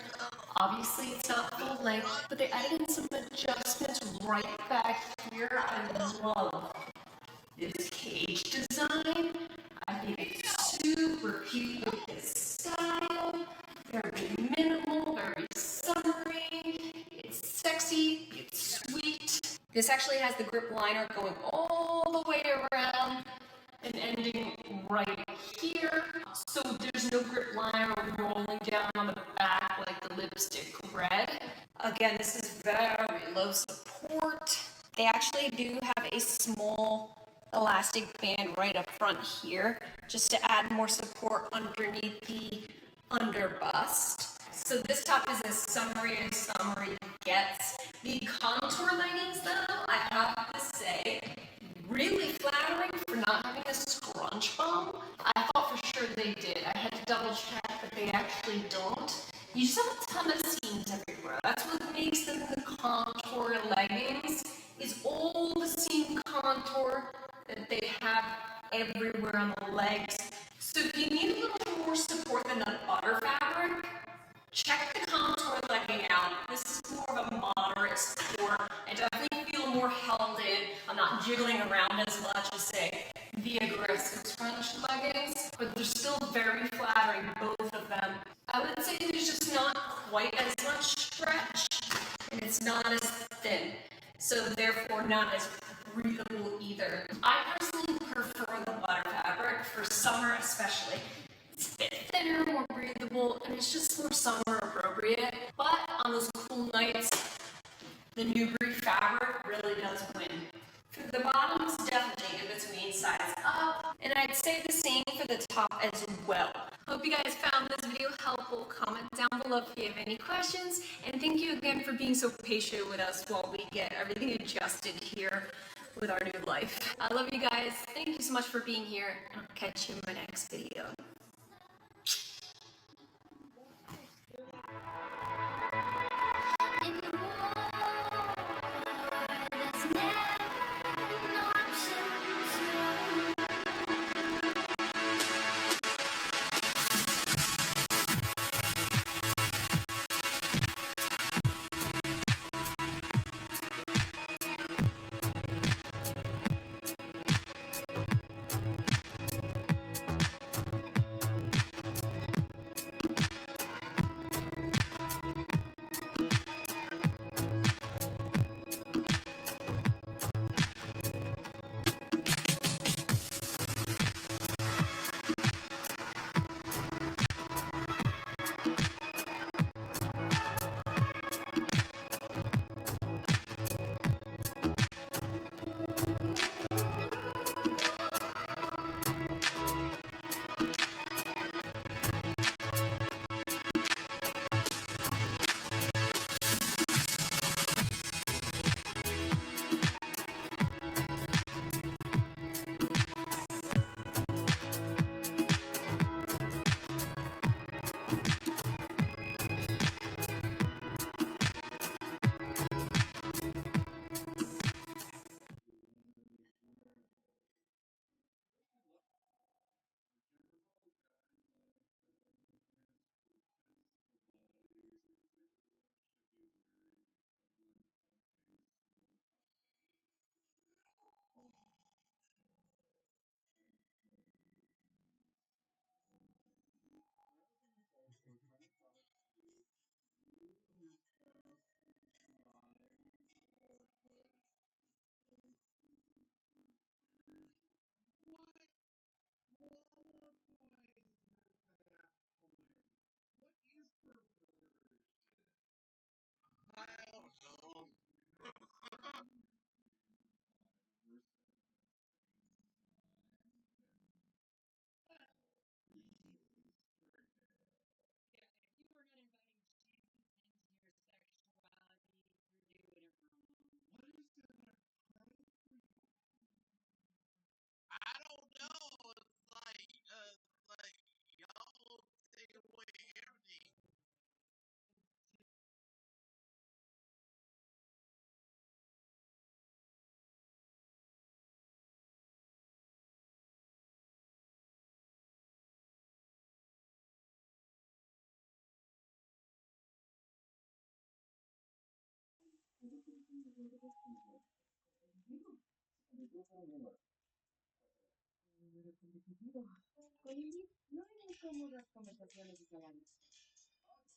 obviously it's not full length, but they added in some adjustments right back here. I love this cage design. I think it's super cute with this style. Very minimal, very summery. It's sexy, it's sweet. This actually has the grip liner going all the way around and ending right here. So there's no grip liner rolling down on the back like the lipstick red. Again, this is very low support. They actually do have a small elastic band right up front here, just to add more support underneath the under bust. So this top is as summery as summery gets. The contour leggings though, I have to say, really flattering for not having a scrunch bum. I thought for sure they did. I had to double check, but they actually don't. You just have a ton of seams everywhere. That's what makes them the contour leggings, is all the seam contour that they have everywhere on the legs. So if you need a little more support than the butter fabric, check the contour legging out. This is more of a moderate support. I definitely feel more held in. I'm not jiggling around as much as, say, the aggressive scrunch leggings, but they're still very flattering, both of them. I would say there's just not quite as much stretch, and it's not as thin, so therefore not as breathable either. I personally prefer the butter fabric for summer especially. It's a bit thinner, more breathable, and it's just more summer appropriate. But on those cool nights, the new breed fabric really does win. For the bottoms, definitely in between size up, and I'd say the same for the top as well. Hope you guys found this video helpful. Comment down below if you have any questions, and thank you again for being so patient with us while we get everything adjusted here with our new life. I love you guys. Thank you so much for being here, and I'll catch you in my next video.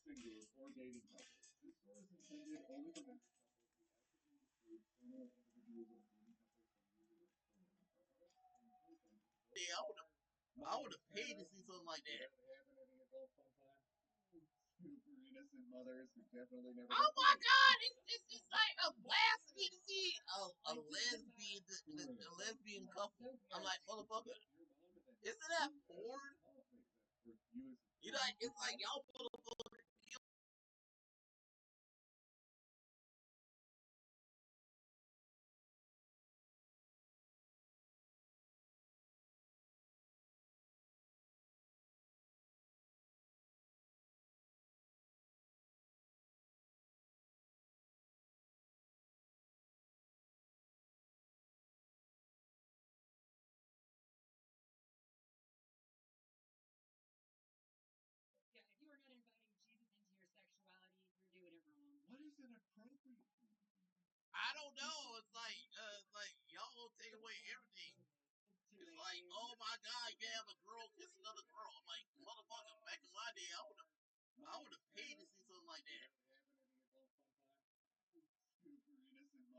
Singles or dating couples. This store is intended only for members couples who actively recruit single individuals or dating couples from users and place them to support Yeah, I would have paid to see something like that. having any adult fun time. Super innocent mothers who definitely never. Oh my God! It's like a blasphemy to see a lesbian couple. I'm like, motherfucker, isn't that porn? You know, it's like y'all motherfuckers. Yeah, if you are not inviting Jesus into your sexuality, you're doing it wrong. What is inappropriate? I don't know. It's like y'all will take away everything. It's like, oh my God, you can have a girl kiss another girl. I'm like, motherfucker, back in my day, I would have paid to see something like that.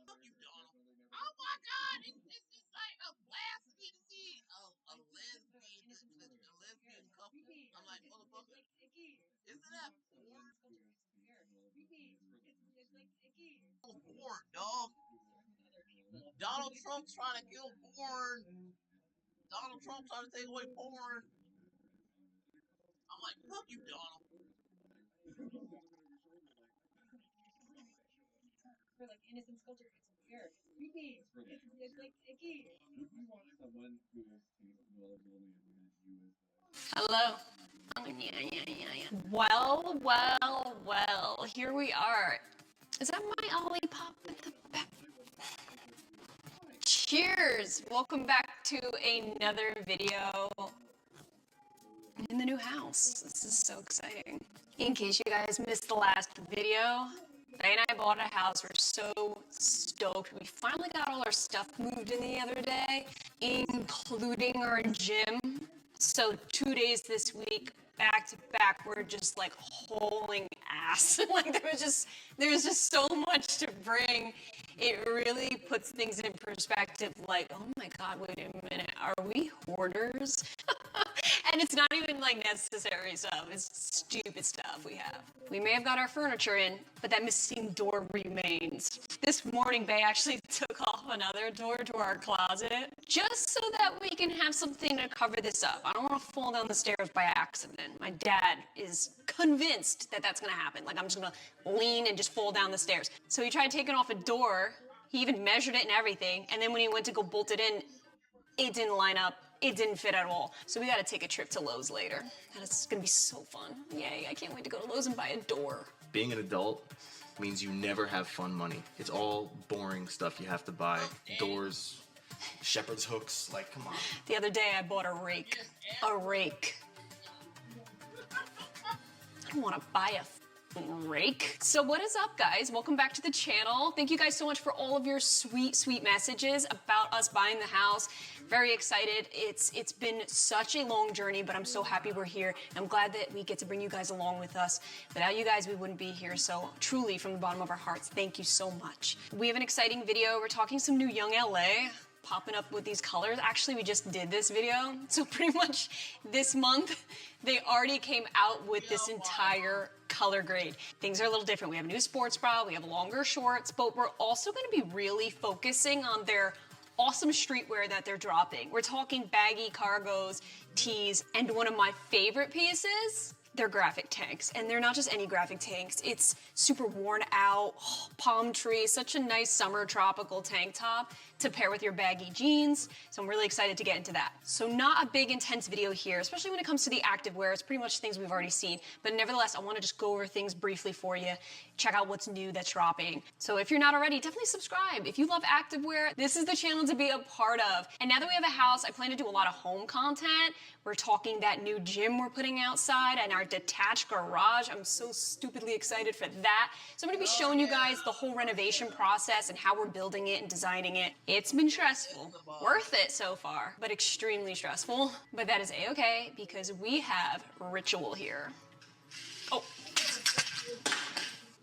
Fuck you, Donald. Oh my God, it's like a blasphemy to see a lesbian couple. I'm like, motherfucker, isn't that porn? Porn, dog. Donald Trump's trying to kill porn. Donald Trump trying to take away porn. I'm like, fuck you, Donald. For like innocence culture, it's weird. It's creepy. It's like icky. Would you want someone whose taste knowledge only admitted you as Hello. Oh, yeah. Well, here we are. Is that my Olipop at the back? Cheers! Welcome back to another video in the new house. This is so exciting. In case you guys missed the last video, Faye and I bought a house. We're so stoked. We finally got all our stuff moved in the other day, including our gym. So 2 days this week, back to back, we're just like hauling ass. Like there was just so much to bring. It really puts things in perspective. Like, oh my God, wait a minute, are we hoarders? And it's not even like necessary stuff, it's stupid stuff we have. We may have got our furniture in, but that missing door remains. This morning, Bay actually took off another door to our closet, just so that we can have something to cover this up. I don't want to fall down the stairs by accident. My dad is convinced that that's gonna happen. Like I'm just gonna lean and just fall down the stairs. So he tried taking off a door, he even measured it and everything, and then when he went to go bolt it in, it didn't line up. It didn't fit at all. So we gotta take a trip to Lowe's later. And it's gonna be so fun. Yay, I can't wait to go to Lowe's and buy a door. Being an adult means you never have fun money. It's all boring stuff you have to buy. Doors, shepherd's hooks, like, come on. The other day I bought a rake. A rake. I don't wanna buy a rake. So what is up, guys? Welcome back to the channel. Thank you guys so much for all of your sweet messages about us buying the house. Very excited. It's been such a long journey, but I'm so happy we're here. I'm glad that we get to bring you guys along with us. Without you guys, we wouldn't be here. So truly, from the bottom of our hearts, thank you so much. We have an exciting video. We're talking some new Young LA. Popping up with these colors. Actually, we just did this video, so pretty much this month they already came out with this entire color grade. Things are a little different. We have a new sports bra, we have longer shorts, but we're also going to be really focusing on their awesome streetwear that they're dropping. We're talking baggy cargos, tees, and one of my favorite pieces, they're graphic tanks. And they're not just any graphic tanks, it's super worn out, palm tree, such a nice summer tropical tank top to pair with your baggy jeans. So I'm really excited to get into that. So not a big intense video here, especially when it comes to the activewear. It's pretty much things we've already seen, but nevertheless, I wanna just go over things briefly for you, check out what's new that's dropping. So if you're not already, definitely subscribe. If you love activewear, this is the channel to be a part of. And now that we have a house, I plan to do a lot of home content. We're talking that new gym we're putting outside and our detached garage. I'm so stupidly excited for that. So I'm gonna be showing you guys the whole renovation process and how we're building it and designing it. It's been stressful, worth it so far, but extremely stressful. But that is a-okay because we have Ritual here. Oh.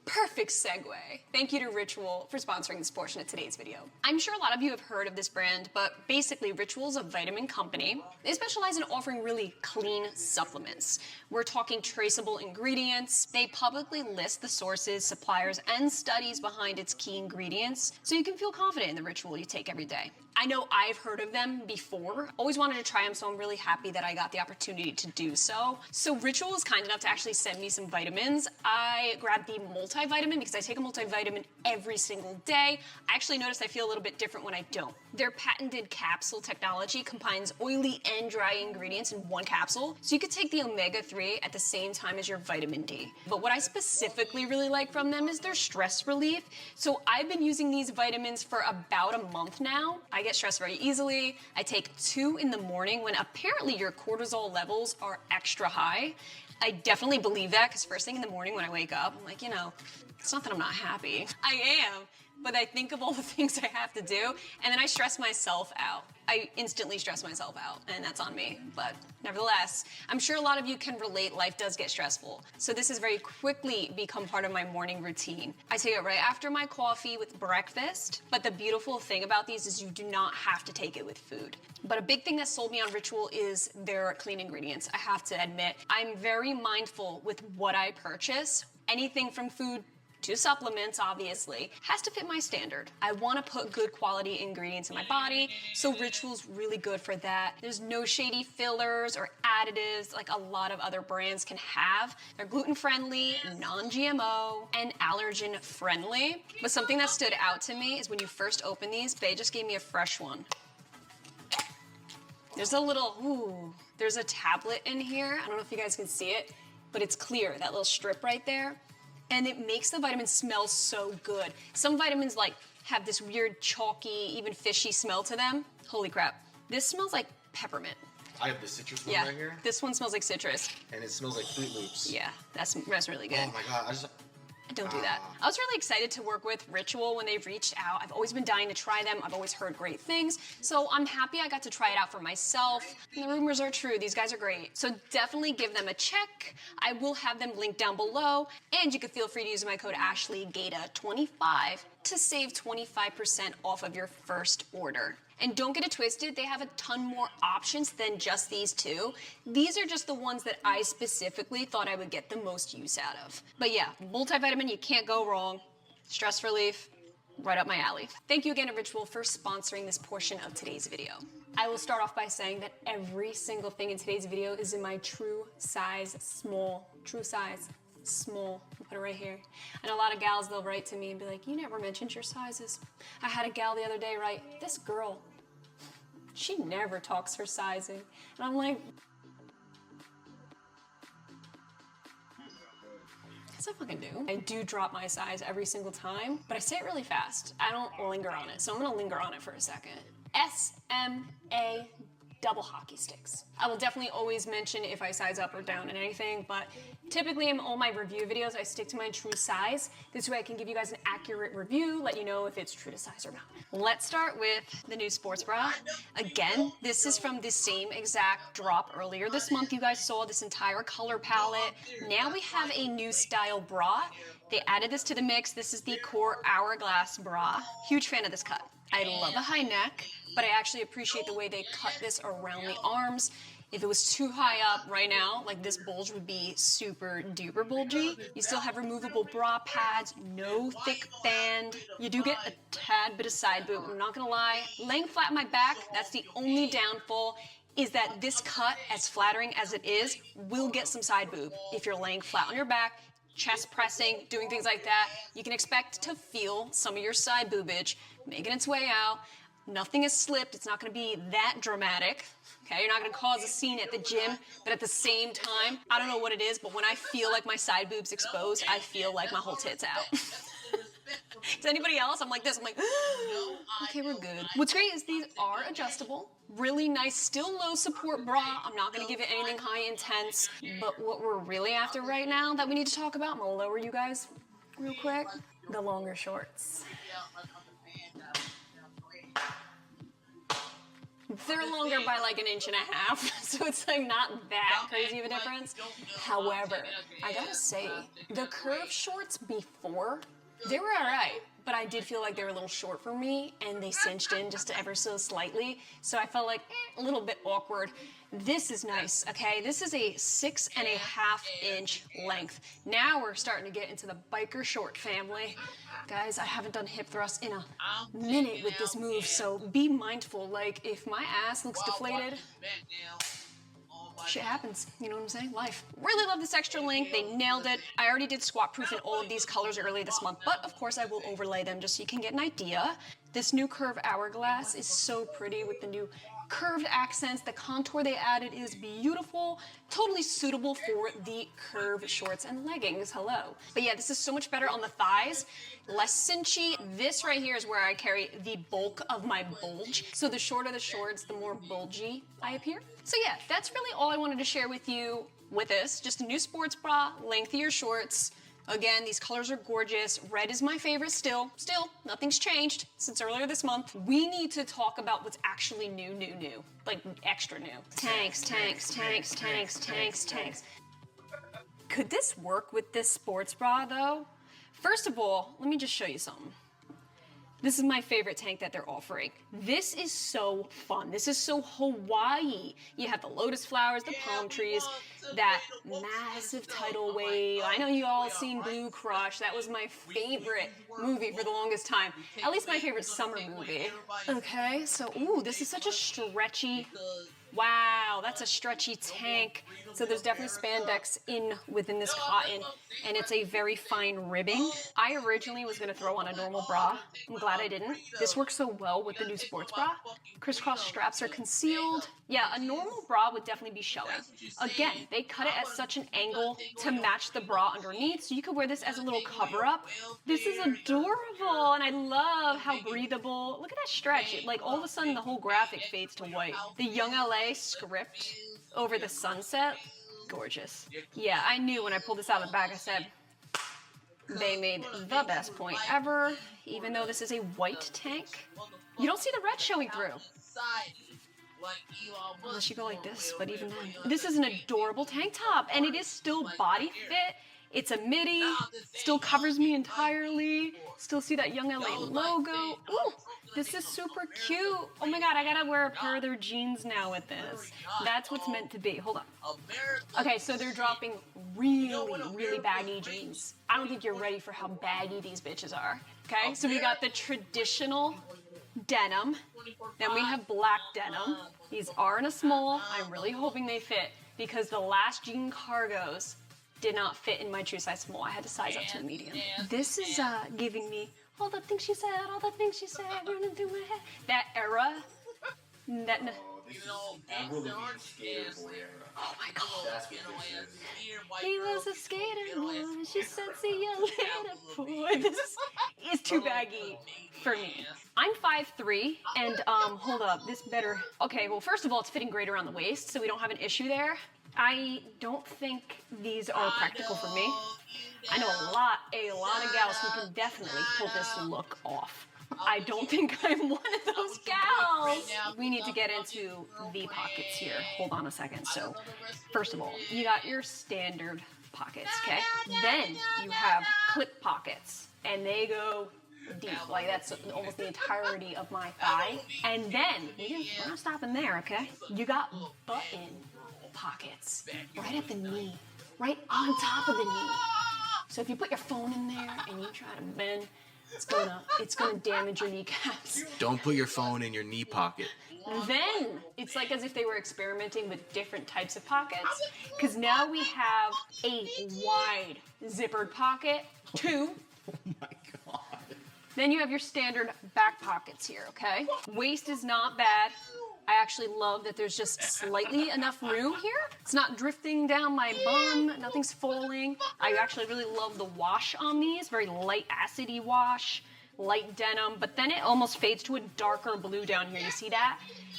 Perfect segue. Thank you to Ritual for sponsoring this portion of today's video. I'm sure a lot of you have heard of this brand, but basically Ritual is a vitamin company. They specialize in offering really clean supplements. We're talking traceable ingredients. They publicly list the sources, suppliers, and studies behind its key ingredients, so you can feel confident in the Ritual you take every day. I know I've heard of them before, always wanted to try them, so I'm really happy that I got the opportunity to do so. So Ritual was kind enough to actually send me some vitamins. I grabbed the multivitamin because I take a multivitamin every single day. I actually noticed I feel a little bit different when I don't. Their patented capsule technology combines oily and dry ingredients in one capsule, so you could take the omega-3 at the same time as your vitamin D. But what I specifically really like from them is their stress relief. So I've been using these vitamins for about a month now. I get stressed very easily. I take 2 in the morning when apparently your cortisol levels are extra high. I definitely believe that because first thing in the morning when I wake up, I'm like, you know, it's not that I'm not happy. I am, but I think of all the things I have to do and then I stress myself out. I instantly stress myself out and that's on me, but nevertheless, I'm sure a lot of you can relate, life does get stressful. So this has very quickly become part of my morning routine. I take it right after my coffee with breakfast, but the beautiful thing about these is you do not have to take it with food. But a big thing that sold me on Ritual is their clean ingredients. I have to admit, I'm very mindful with what I purchase. Anything from food to supplements, obviously, has to fit my standard. I want to put good quality ingredients in my body, so Ritual's really good for that. There's no shady fillers or additives like a lot of other brands can have. They're gluten-friendly, non-GMO, and allergen-friendly. But something that stood out to me is when you first open these, they just gave me a fresh one. There's a little, there's a tablet in here. I don't know if you guys can see it, but it's clear, that little strip right there. And it makes the vitamin smell so good. Some vitamins like have this weird chalky, even fishy smell to them. Holy crap. This smells like peppermint. I have the citrus one Yeah, right here. this one smells like citrus. And it smells like Fruit Loops. Yeah, that's really good. Oh my god, Don't do that. I was really excited to work with Ritual when they reached out. I've always been dying to try them. I've always heard great things. So I'm happy I got to try it out for myself. And the rumors are true. These guys are great. So definitely give them a check. I will have them linked down below. And you can feel free to use my code AshleyGaita25 to save 25% off of your first order. And don't get it twisted, they have a ton more options than just these two. These are just the ones that I specifically thought I would get the most use out of. But yeah, multivitamin, you can't go wrong. Stress relief, right up my alley. Thank you again to Ritual for sponsoring this portion of today's video. I will start off by saying that every single thing in today's video is in my true size small. True size small. I'll put it right here. And a lot of gals, they'll write to me and be like, you never mentioned your sizes. I had a gal the other day write, this girl, she never talks her sizing. And I'm like, yes, I fucking do. I do drop my size every single time, but I say it really fast. I don't linger on it, so I'm gonna linger on it for a second. SMA double hockey sticks. I will definitely always mention if I size up or down in anything, but typically in all my review videos, I stick to my true size. This way I can give you guys an accurate review, let you know if it's true to size or not. Let's start with the new sports bra. Again, this is from the same exact drop earlier this month. You guys saw this entire color palette. Now we have a new style bra. They added this to the mix. This is the Core Hourglass bra. Huge fan of this cut. I love the high neck, but I actually appreciate the way they cut this around the arms. If it was too high up right now, like this bulge would be super duper bulgy. You still have removable bra pads, no thick band. You do get a tad bit of side boob, I'm not gonna lie. Laying flat on my back, that's the only downfall, is that this cut, as flattering as it is, will get some side boob. If you're laying flat on your back, chest pressing, doing things like that, you can expect to feel some of your side boobage making its way out. Nothing is slipped, it's not gonna be that dramatic. Okay, you're not gonna cause a scene at the gym, but at the same time, I don't know what it is, but when I feel like my side boob's exposed, I feel like my whole tit's out. To anybody else, I'm like this. I'm like, okay, we're good. What's great is these are adjustable. Really nice, still low support bra. I'm not gonna give it anything high intense. But what we're really after right now that we need to talk about, I'm gonna lower you guys real quick. The longer shorts. They're longer by like 1.5 inches, so it's like not that crazy of a difference. However, I gotta say, the curved shorts before, they were all right, but I did feel like they were a little short for me, and they cinched in just ever so slightly, so I felt like a little bit awkward. This is nice, okay? This is a 6.5 inch length. Now we're starting to get into the biker short family. Guys, I haven't done hip thrusts in a minute with this move, so be mindful. Like, if my ass looks deflated, shit happens, you know what I'm saying? Life. Really love this extra length, they nailed it. I already did squat proof in all of these colors earlier this month, but of course I will overlay them just so you can get an idea. This new curve hourglass is so pretty with the new curved accents. The contour they added is beautiful, totally suitable for the curved shorts and leggings, hello. But yeah, this is so much better on the thighs, less cinchy. This right here is where I carry the bulk of my bulge. So the shorter the shorts, the more bulgy I appear. So yeah, that's really all I wanted to share with you with this. Just a new sports bra, lengthier shorts. Again, these colors are gorgeous. Red is my favorite still. Still, nothing's changed since earlier this month. We need to talk about what's actually new. Like extra new. Tanks. Could this work with this sports bra though? First of all, let me just show you something. This is my favorite tank that they're offering. This is so fun. This is so Hawaii. You have the lotus flowers, the palm trees, that massive tidal wave. I know you all seen Blue Crush. That was my favorite movie for the longest time. At least my favorite summer movie. Okay, so, ooh, this is such a stretchy, wow, that's a stretchy tank. So there's definitely spandex within this cotton, and it's a very fine ribbing. I originally was gonna throw on a normal bra. I'm glad I didn't. This works so well with the new sports bra. Crisscross straps are concealed. Yeah, a normal bra would definitely be showing. Again, they cut it at such an angle to match the bra underneath, so you could wear this as a little cover up. This is adorable, and I love how breathable. Look at that stretch. Like all of a sudden the whole graphic fades to white. The Young LA script over the sunset, gorgeous. Yeah, I knew when I pulled this out of the bag, I said, they made the best point ever, even though this is a white tank. You don't see the red showing through. Unless you go like this, but even then. This is an adorable tank top, and it is still body fit. It's a midi, still covers me entirely. Still see that Young LA logo. Ooh, this is super cute. Oh my God, I gotta wear a pair of their jeans now with this. That's what's meant to be. Hold on. Okay, so they're dropping really baggy jeans. I don't think you're ready for how baggy these bitches are. Okay, so we got the traditional denim. Then we have black denim. These are in a small. I'm really hoping they fit because the last jean cargos did not fit in my true size small. I had to size up to a medium. This is giving me all the things she said, running through my head. That era, that. Oh my God. That's what this is. He was a skater boy. She said, see you later, boy. This is too baggy for me. I'm 5'3", and hold up, this better. Okay, well, first of all, it's fitting great around the waist, so we don't have an issue there. I don't think these are practical for me. I know a lot of gals who can definitely pull this look off. I don't think I'm one of those gals. We need to get into the pockets here. Hold on a second. So, first of all, you got your standard pockets, okay? Then you have clip pockets, and they go deep. Like that's almost the entirety of my thigh. And then, we're not stopping there, okay? You got button pockets right at the knee, right on top of the knee. So if you put your phone in there and you try to bend, it's gonna damage your kneecaps. Don't put your phone in your knee pocket. Then it's like as if they were experimenting with different types of pockets, because now we have a wide zippered pocket, two. Oh my God. Then you have your standard back pockets here, okay? Waist is not bad. I actually love that there's just slightly enough room here. It's not drifting down my bum, nothing's falling. I actually really love the wash on these, very light acidy wash. light denim, but then it almost fades to a darker blue down here. You see that?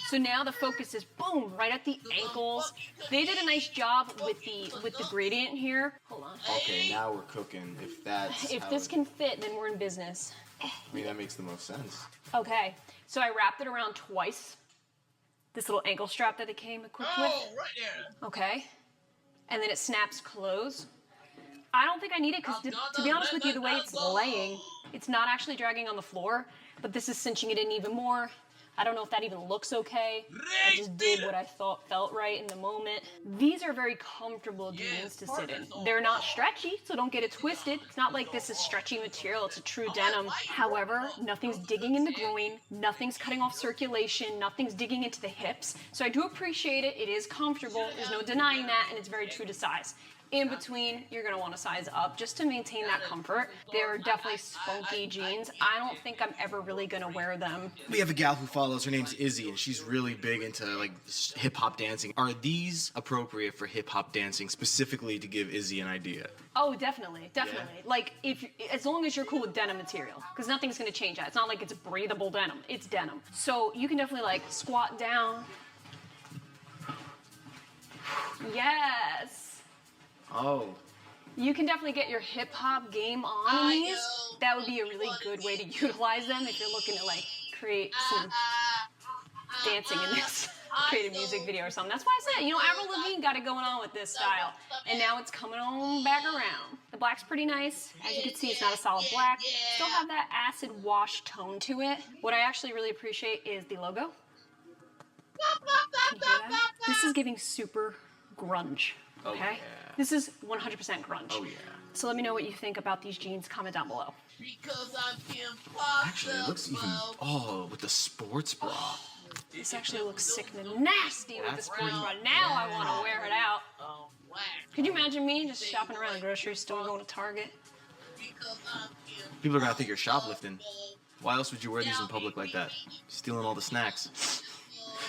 So now the focus is boom, right at the ankles. They did a nice job with the gradient here. Hold on. Okay, now we're cooking. If this can fit, then we're in business. I mean, that makes the most sense. Okay, so I wrapped it around twice. This little ankle strap that they came equipped with. Oh, right there. Okay. And then it snaps close. I don't think I need it because to be honest with you, the way it's laying, it's not actually dragging on the floor, but this is cinching it in even more. I don't know if that even looks okay. I just did what I thought felt right in the moment. These are very comfortable jeans to sit in. They're not stretchy, so don't get it twisted. It's not like this is stretchy material, it's a true denim. However, nothing's digging in the groin, nothing's cutting off circulation, nothing's digging into the hips. So I do appreciate it, it is comfortable, there's no denying that, and it's very true to size. In between, you're gonna wanna size up just to maintain that comfort. They're definitely spunky jeans. I don't think I'm ever really gonna wear them. We have a gal who follows, her name's Izzy, and she's really big into like hip hop dancing. Are these appropriate for hip hop dancing, specifically to give Izzy an idea? Oh, definitely, definitely. Yeah. Like, as long as you're cool with denim material, because nothing's gonna change that. It's not like it's breathable denim, it's denim. So you can definitely like squat down. Yes. Oh. You can definitely get your hip hop game on in these. That would be a really good way to utilize them if you're looking to like create some dancing in this, create a music video or something. That's why I said, you know, Avril Lavigne got it going on with this style. And now it's coming on back around. The black's pretty nice. As you can see, it's not a solid black. Still have that acid wash tone to it. What I actually really appreciate is the logo. Can you hear that? This is giving super grunge, okay? Oh, yeah. This is 100% grunge. Oh, yeah. So let me know what you think about these jeans. Comment down below. Because I'm impossible. Actually, it looks even, with the sports bra. This actually looks sick and nasty with the sports bra. Now I want to wear it out. Could you imagine me just shopping around the grocery store, going to Target? People are gonna think you're shoplifting. Why else would you wear these in public like that? Stealing all the snacks.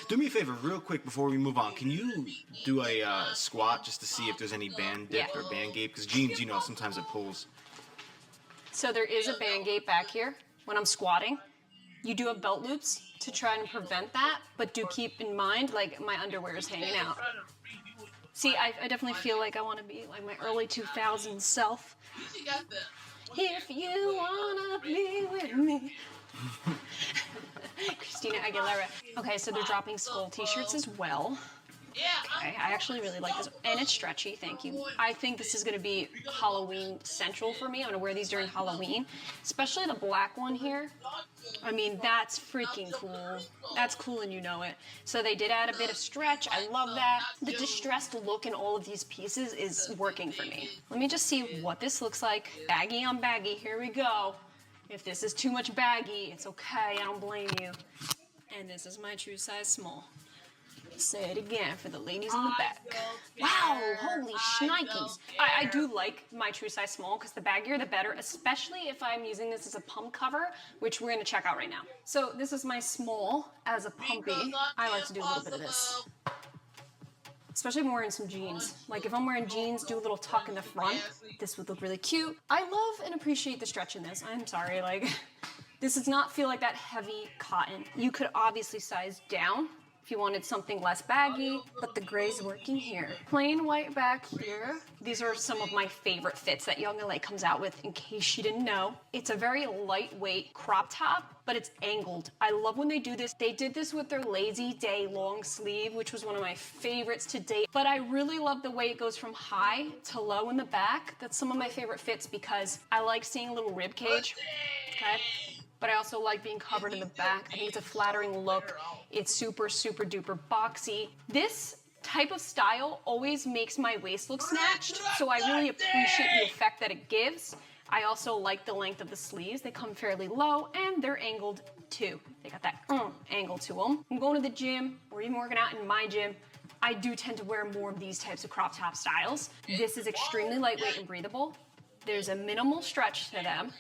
Do me a favor, real quick, before we move on. Can you do a squat just to see if there's any band dip or band gape? Because jeans, you know, sometimes it pulls. So there is a band gate back here when I'm squatting. You do have belt loops to try and prevent that, but do keep in mind, like, my underwear is hanging out. See, I definitely feel like I want to be like my early 2000s self. If you wanna be with me. Christina Aguilera. Okay, so they're dropping skull t-shirts as well. Okay, I actually really like this. And it's stretchy, thank you. I think this is gonna be Halloween central for me. I'm gonna wear these during Halloween, especially the black one here. I mean, that's freaking cool. That's cool and you know it. So they did add a bit of stretch. I love that. The distressed look in all of these pieces is working for me. Let me just see what this looks like. Baggy on baggy, here we go. If this is too much baggy, it's okay, I don't blame you. And this is my true size small. Say it again for the ladies in the back. Wow, holy shnikes. I do like my true size small because the baggier the better, especially if I'm using this as a pump cover, which we're gonna check out right now. So this is my small as a pumpy. I like to do a little bit of this. Especially if I'm wearing some jeans. Like if I'm wearing jeans, do a little tuck in the front. This would look really cute. I love and appreciate the stretch in this. I'm sorry, like, this does not feel like that heavy cotton. You could obviously size down if you wanted something less baggy, but the gray's working here. Plain white back here. These are some of my favorite fits that Young LA comes out with, in case you didn't know. It's a very lightweight crop top, but it's angled. I love when they do this. They did this with their Lazy Day long sleeve, which was one of my favorites to date. But I really love the way it goes from high to low in the back. That's some of my favorite fits because I like seeing a little rib cage, okay? But I also like being covered in the back. I think it's a flattering look. It's super, super duper boxy. This type of style always makes my waist look snatched, so I really appreciate the effect that it gives. I also like the length of the sleeves. They come fairly low, and they're angled too. They got that angle to them. I'm going to the gym, or even working out in my gym. I do tend to wear more of these types of crop top styles. This is extremely lightweight and breathable. There's a minimal stretch to them.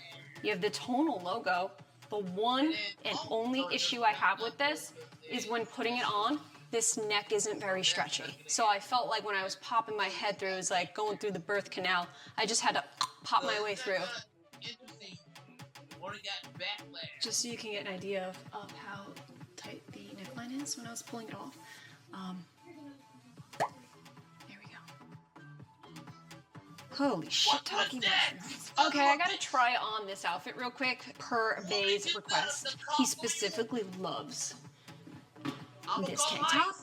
You have the tonal logo. The one and only issue I have with this is when putting it on, this neck isn't very stretchy. So I felt like when I was popping my head through, it was like going through the birth canal. I just had to pop my way through. Already got backlash. Just so you can get an idea of how tight the neckline is when I was pulling it off. There we go. Holy shit, talking mushrooms. Okay, I gotta try on this outfit real quick per Bay's request. He specifically loves this tank top.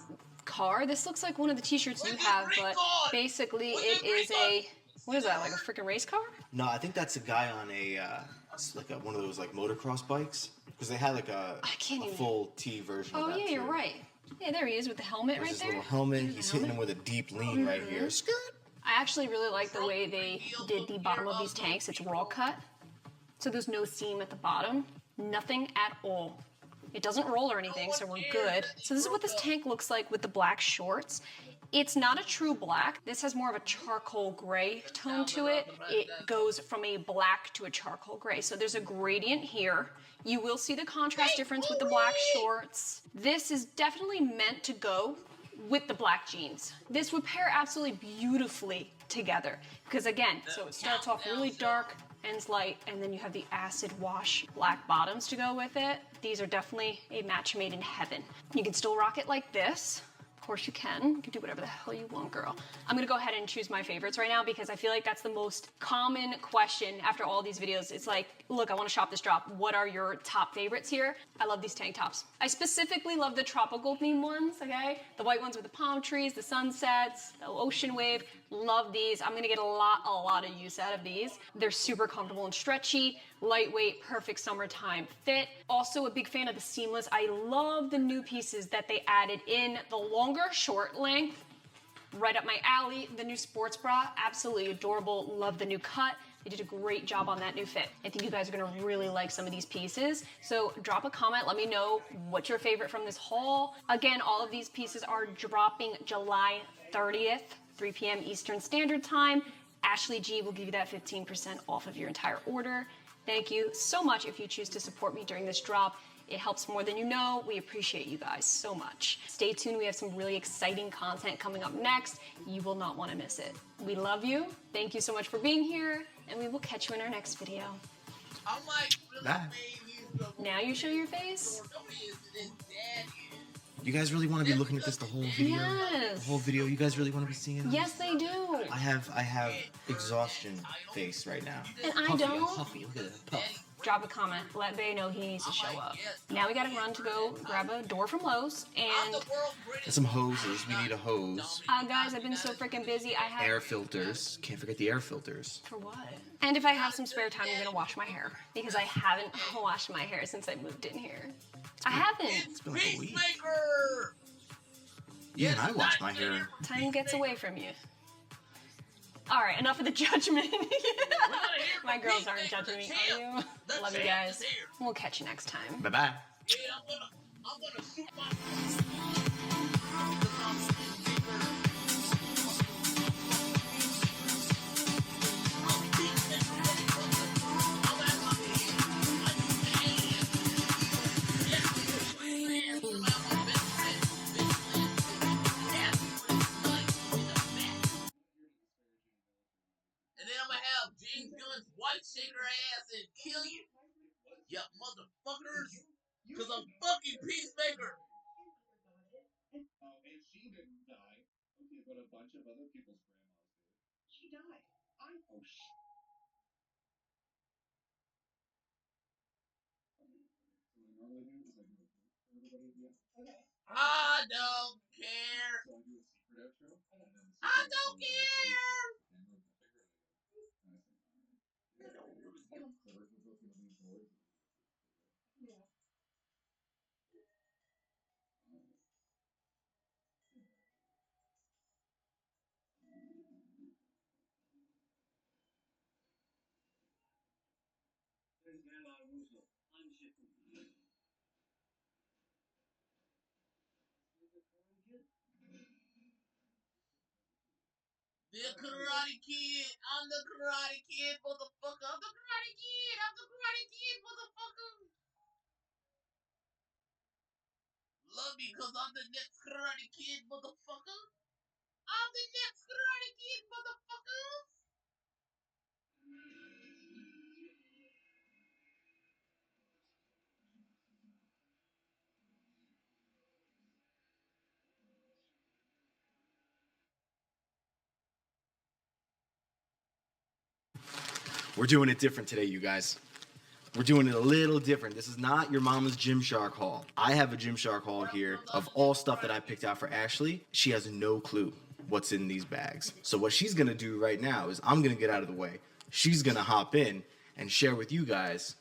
Car, this looks like one of the t-shirts you have, but basically it is a, what is that, like a freaking race car? No, I think that's a guy on a, like one of those like motocross bikes. Because they had like a full T version of that. Oh yeah, you're right. Yeah, there he is with the helmet right his there. Little helmet. He's hitting him with a deep lean right here. I actually really like the way they did the bottom of these tanks. It's raw cut, so there's no seam at the bottom. Nothing at all. It doesn't roll or anything, so we're good. So this is what this tank looks like with the black shorts. It's not a true black. This has more of a charcoal gray tone to it. It goes from a black to a charcoal gray. So there's a gradient here. You will see the contrast difference with the black shorts. This is definitely meant to go with the black jeans. This would pair absolutely beautifully together. Because again, so it starts off really dark, ends light, and then you have the acid wash black bottoms to go with it. These are definitely a match made in heaven. You can still rock it like this. Of course you can. You can do whatever the hell you want, girl. I'm gonna go ahead and choose my favorites right now because I feel like that's the most common question after all these videos. It's like, look, I wanna shop this drop. What are your top favorites here? I love these tank tops. I specifically love the tropical theme ones, okay? The white ones with the palm trees, the sunsets, the ocean wave. Love these. I'm gonna get a lot of use out of these. They're super comfortable and stretchy, lightweight, perfect summertime fit. Also a big fan of the seamless. I love the new pieces that they added in the longer short length. Right up my alley. The new sports bra, absolutely adorable. Love the new cut. They did a great job on that new fit. I think you guys are gonna really like some of these pieces. So drop a comment, let me know what's your favorite from this haul. Again, all of these pieces are dropping July 30th, 3 p.m. Eastern Standard Time. Ashley G will give you that 15% off of your entire order. Thank you so much if you choose to support me during this drop. It helps more than you know. We appreciate you guys so much. Stay tuned. We have some really exciting content coming up next. You will not want to miss it. We love you. Thank you so much for being here, and we will catch you in our next video. I'm like, Bye. Now you show your face? You guys really want to be looking at this the whole video? Yes. The whole video? You guys really want to be seeing it? Yes, they do. I have exhaustion face right now. And I Puffy, don't. I'm puffy. Look at that puff. Drop a comment. Let Bay know he needs to show up. Now we gotta run to go grab a door from Lowe's and And some hoses. We need a hose. guys, I've been so freaking busy. I have Air filters. Can't forget the air filters. For what? And if I have some spare time, I'm gonna wash my hair because I haven't washed my hair since I moved in here. I haven't. It's been like a week. Yeah, and I wash my hair. Time gets away from you. All right, enough of the judgment. My girls aren't judging me, are you? Love you guys. We'll catch you next time. Bye-bye. I'm gonna shoot my... And then I'm gonna have James Gunn's wife shake her ass and kill you. You motherfuckers. Cause I'm fucking Peacemaker. And she didn't die. Okay, but a bunch of other people's grandmas did. She died. Oh shit. So what I normally do is I do a group for everybody at the end. Okay. I don't care. So I do a secret outro. And then the I secret don't outro care. and move the finger and I say, alright. So we're both gonna lean forward. Yeah. The Karate Kid. I'm the Karate Kid, motherfucker. I'm the Karate Kid. I'm the Karate Kid, motherfucker. Love me cause I'm the next Karate Kid, motherfucker. I'm the next Karate Kid, motherfucker. We're doing it different today, you guys. We're doing it a little different. This is not your mama's Gymshark haul. I have a Gymshark haul here of all stuff that I picked out for Ashley. She has no clue what's in these bags. So what she's gonna do right now is I'm gonna get out of the way. She's gonna hop in and share with you guys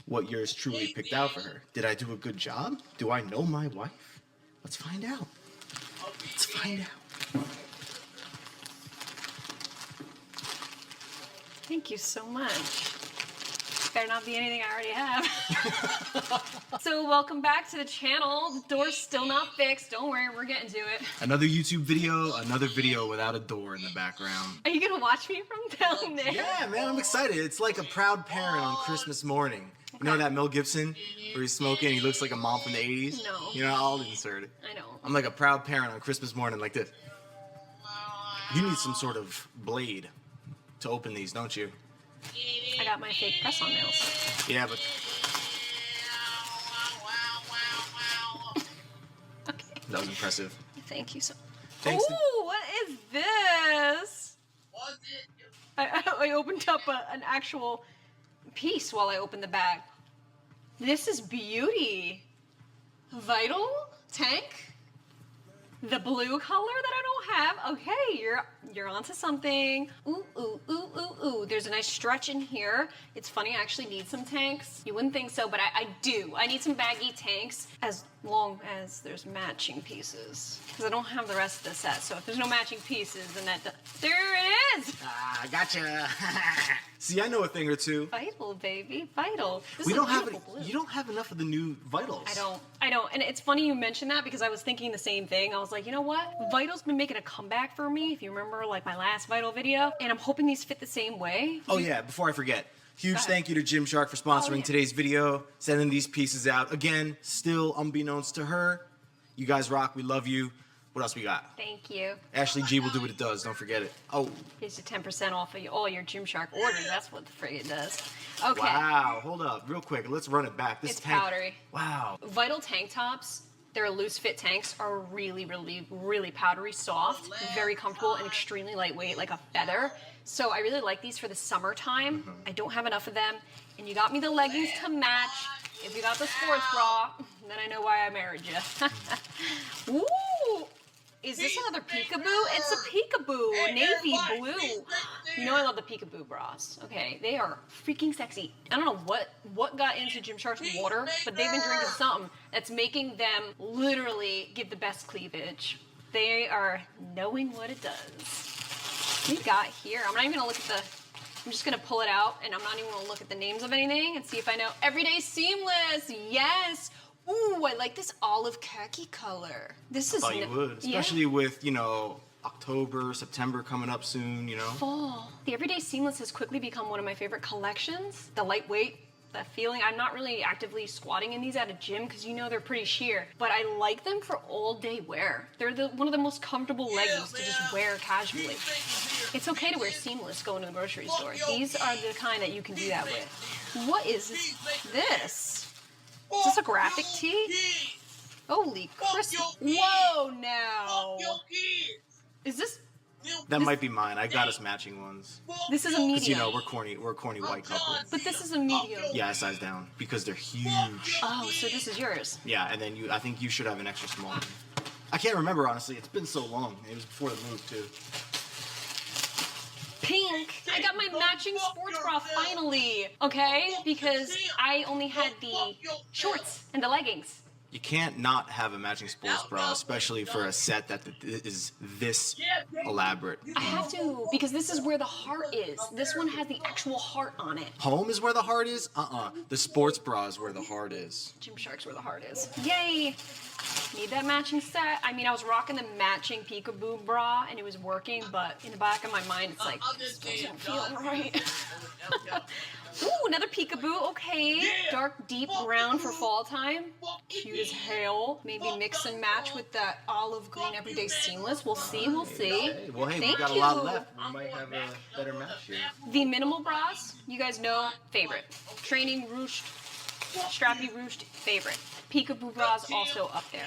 what yours truly picked out for her. Did I do a good job? Do I know my wife? Let's find out. Let's find out. Thank you so much. Better not be anything I already have. So welcome back to the channel. The door's still not fixed. Don't worry, we're getting to it. Another YouTube video, another video without a door in the background. Are you gonna watch me from down there? Yeah, man, I'm excited. It's like a proud parent on Christmas morning. You know that Mel Gibson where he's smoking and he looks like a mom from the 80s? No. You know, I'll insert it. I know. I'm like a proud parent on Christmas morning like this. You need some sort of blade to open these, don't you? I got my fake press-on nails. Yeah, but... Okay. That was impressive. Thank you so much. Thanks. Ooh, what is this? I opened up an actual piece while I opened the bag. This is beauty. Vital tank. The blue color that I don't have. Okay, you're onto something. Ooh, ooh, ooh, ooh, ooh. There's a nice stretch in here. It's funny, I actually need some tanks. You wouldn't think so, but I do. I need some baggy tanks as long as there's matching pieces. Because I don't have the rest of the set, so if there's no matching pieces, then there it is! Ah, gotcha. See, I know a thing or two. Vital, baby, Vital. This We is don't a have beautiful it. blue. You don't have enough of the new Vitals. I don't. And it's funny you mentioned that because I was thinking the same thing. I was like, you know what? Vital's been making a comeback for me, if you remember like my last Vital video, and I'm hoping these fit the same way. Oh yeah, before I forget. Huge ahead. thank you to Gymshark for sponsoring yeah. today's video, sending these pieces out. Again, still unbeknownst to her. You guys rock, we love you. What else we got? Thank you. Ashley G will do what it does, don't forget it. Oh. Here's your 10% off of all your Gymshark orders. That's what the frig it does. Okay. Wow, hold up, real quick, let's run it back. This It's tank, powdery. Wow. Vital tank tops, their loose fit tanks are really, really, really powdery soft, very comfortable and extremely lightweight, like a feather. So I really like these for the summertime. I don't have enough of them. And you got me the leggings to match. If you got the sports bra, then I know why I married you. Ooh! Is this another peekaboo? It's a peekaboo, navy blue. You know I love the peekaboo bras. Okay, they are freaking sexy. I don't know what got into Gymshark's water, but they've been drinking something that's making them literally give the best cleavage. They are knowing what it does. What we got here? I'm not even gonna look at the. I'm just gonna pull it out, and I'm not even gonna look at the names of anything and see if I know. Everyday Seamless. Yes. Ooh, I like this olive khaki color. This is Thought you would, especially with, you know, October, September coming up soon, you know? Fall. The Everyday Seamless has quickly become one of my favorite collections. The lightweight, that feeling. I'm not really actively squatting in these at a gym because you know they're pretty sheer, but I like them for all day wear. They're one of the most comfortable leggings to just wear casually. It's okay to wear seamless going to the grocery store. These are the kind that you can do that with. What is this? Is this a graphic tee? Holy Christ. Whoa, now. Is this? That might be mine. I got us matching ones. This is a medium. Because, you know, we're a corny white couple. But this is a medium. Yeah, I size down because they're huge. Oh, so this is yours. Yeah, and then I think you should have an extra small one. I can't remember, honestly. It's been so long. It was before the move, too. Pink. I got my matching sports bra finally. Okay? Because I only had the shorts and the leggings. You can't not have a matching sports bra, especially for a set that is this elaborate. I have to, because this is where the heart is. This one has the actual heart on it. Home is where the heart is? The sports bra is where the heart is. Gymshark's where the heart is. Yay! Need that matching set. I mean, I was rocking the matching peekaboo bra and it was working, but in the back of my mind, it's like, this doesn't feel right. Ooh, another peekaboo. Okay. Dark, deep brown for fall time. Cute as hell. Maybe mix and match with that olive green everyday seamless. We'll see. We'll see. Okay. Well, hey, Thank we got you. a lot left. We might have a better match here. The minimal bras, you guys know, favorite. Training ruched, strappy ruched, favorite. Peekaboo bras also up there.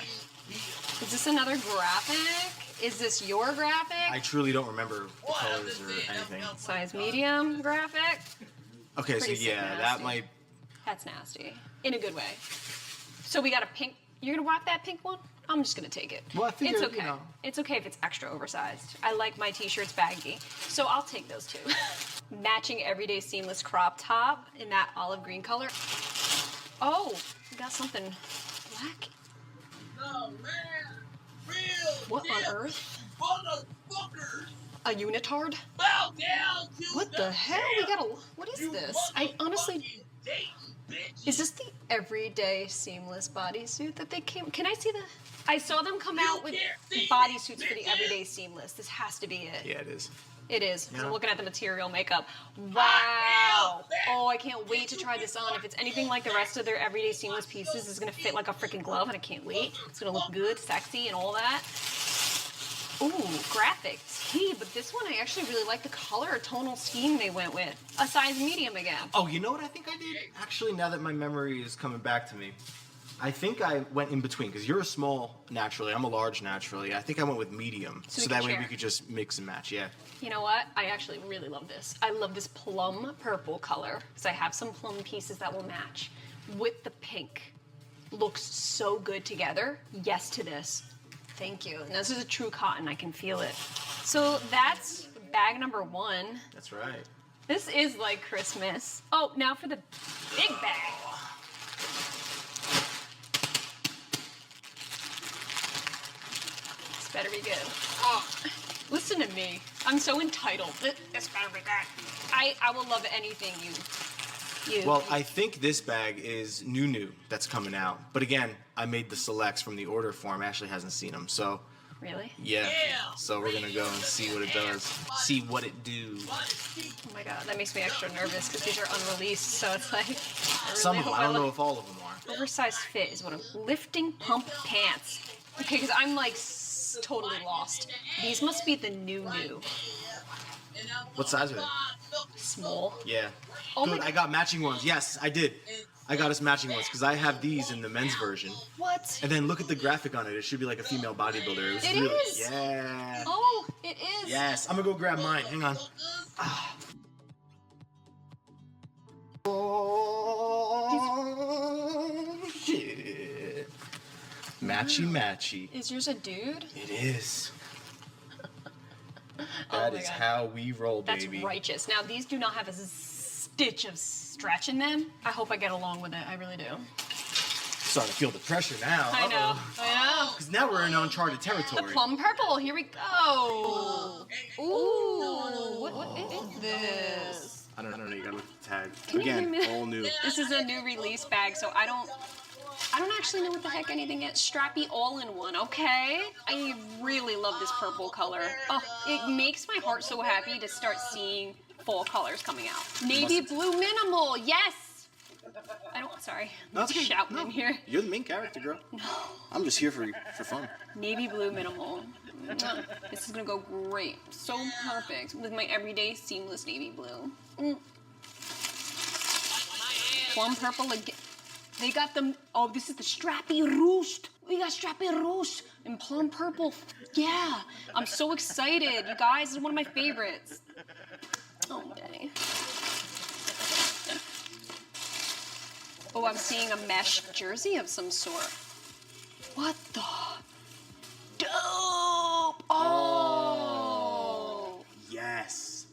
Is this another graphic? Is this your graphic? I truly don't remember the colors or anything. Size medium graphic. Okay, so Pretty sick yeah, nasty. that might. That's nasty. In a good way. So we got a pink. You're gonna rock that pink one? I'm just gonna take it. Well, I figured, it's okay. you know. It's okay if it's extra oversized. I like my t-shirts baggy, so I'll take those two. Matching everyday seamless crop top in that olive green color. Oh, we got something black. No, man. Real. What on earth? Motherfuckers. A unitard? Bow down to What the hell? We got a. What is this? I honestly. Is this the everyday seamless bodysuit that they came? Can I see the? I saw them come out with bodysuits for the everyday seamless. This has to be it. Yeah, it is. It is. Yeah. I'm looking at the material makeup. Wow. Oh, I can't wait to try this on. If it's anything like the rest of their everyday seamless pieces, it's gonna fit like a freaking glove, and I can't wait. It's gonna look good, sexy, and all that. Ooh, graphic tee, but this one I actually really like the color tonal scheme they went with. A size medium again. Oh, you know what I think I did? Actually, now that my memory is coming back to me, I think I went in between, because you're a small naturally, I'm a large naturally. I think I went with medium, so that way share. we could just mix and match, yeah. You know what? I actually really love this. I love this plum purple color, because I have some plum pieces that will match with the pink. Looks so good together. Yes to this. Thank you. And this is a true cotton. I can feel it. So that's bag number 1. That's right. This is like Christmas. Oh, now for the big bag. This better be good. Oh, listen to me. I'm so entitled. This better be good. I will love anything you. Well, I think this bag is new that's coming out. But again, I made the selects from the order form. Ashley hasn't seen them, so. Really? Yeah. So we're gonna go and see what it does. See what it do. Oh my god, that makes me extra nervous because these are unreleased, so it's like. Some of them. I don't know if all of them are. Oversized fit is what I'm. Lifting pump pants. Okay, because I'm like totally lost. These must be the new. What size are they? Small. Yeah. Oh Good, my I got matching ones. Yes, I did. I got us matching ones because I have these in the men's version. What? And then look at the graphic on it. It should be like a female bodybuilder. It was It really, is. Yeah. Oh, it is. Yes. I'm gonna go grab mine. Hang on. Oh shit. Matchy. Is yours a dude? It is. That is how we roll, That's baby. righteous. Now, these do not have a stitch of stretch in them. I hope I get along with it. I really do. Starting to feel the pressure now. I know. Because now we're in uncharted territory. The plum purple. Here we go. Ooh. What is this? I don't know. You gotta look at the tag. Can you Again, hear me? all new. This is a new release bag, so I don't actually know what the heck anything is. Strappy all-in-one, okay? I really love this purple color. Oh, it makes my heart so happy to start seeing fall colors coming out. Navy blue minimal, yes! Sorry. No, that's okay. Shouting in here. You're the main character, girl. No. I'm just here for fun. Navy blue minimal. This is gonna go great. So perfect with my everyday seamless navy blue. Plum purple again. They got them. Oh, this is the Strappy Roost. We got Strappy Roost in plum purple. Yeah, I'm so excited. You guys, this is one of my favorites. Oh, dang. Oh, I'm seeing a mesh jersey of some sort. What the? Dope! Oh! Yes.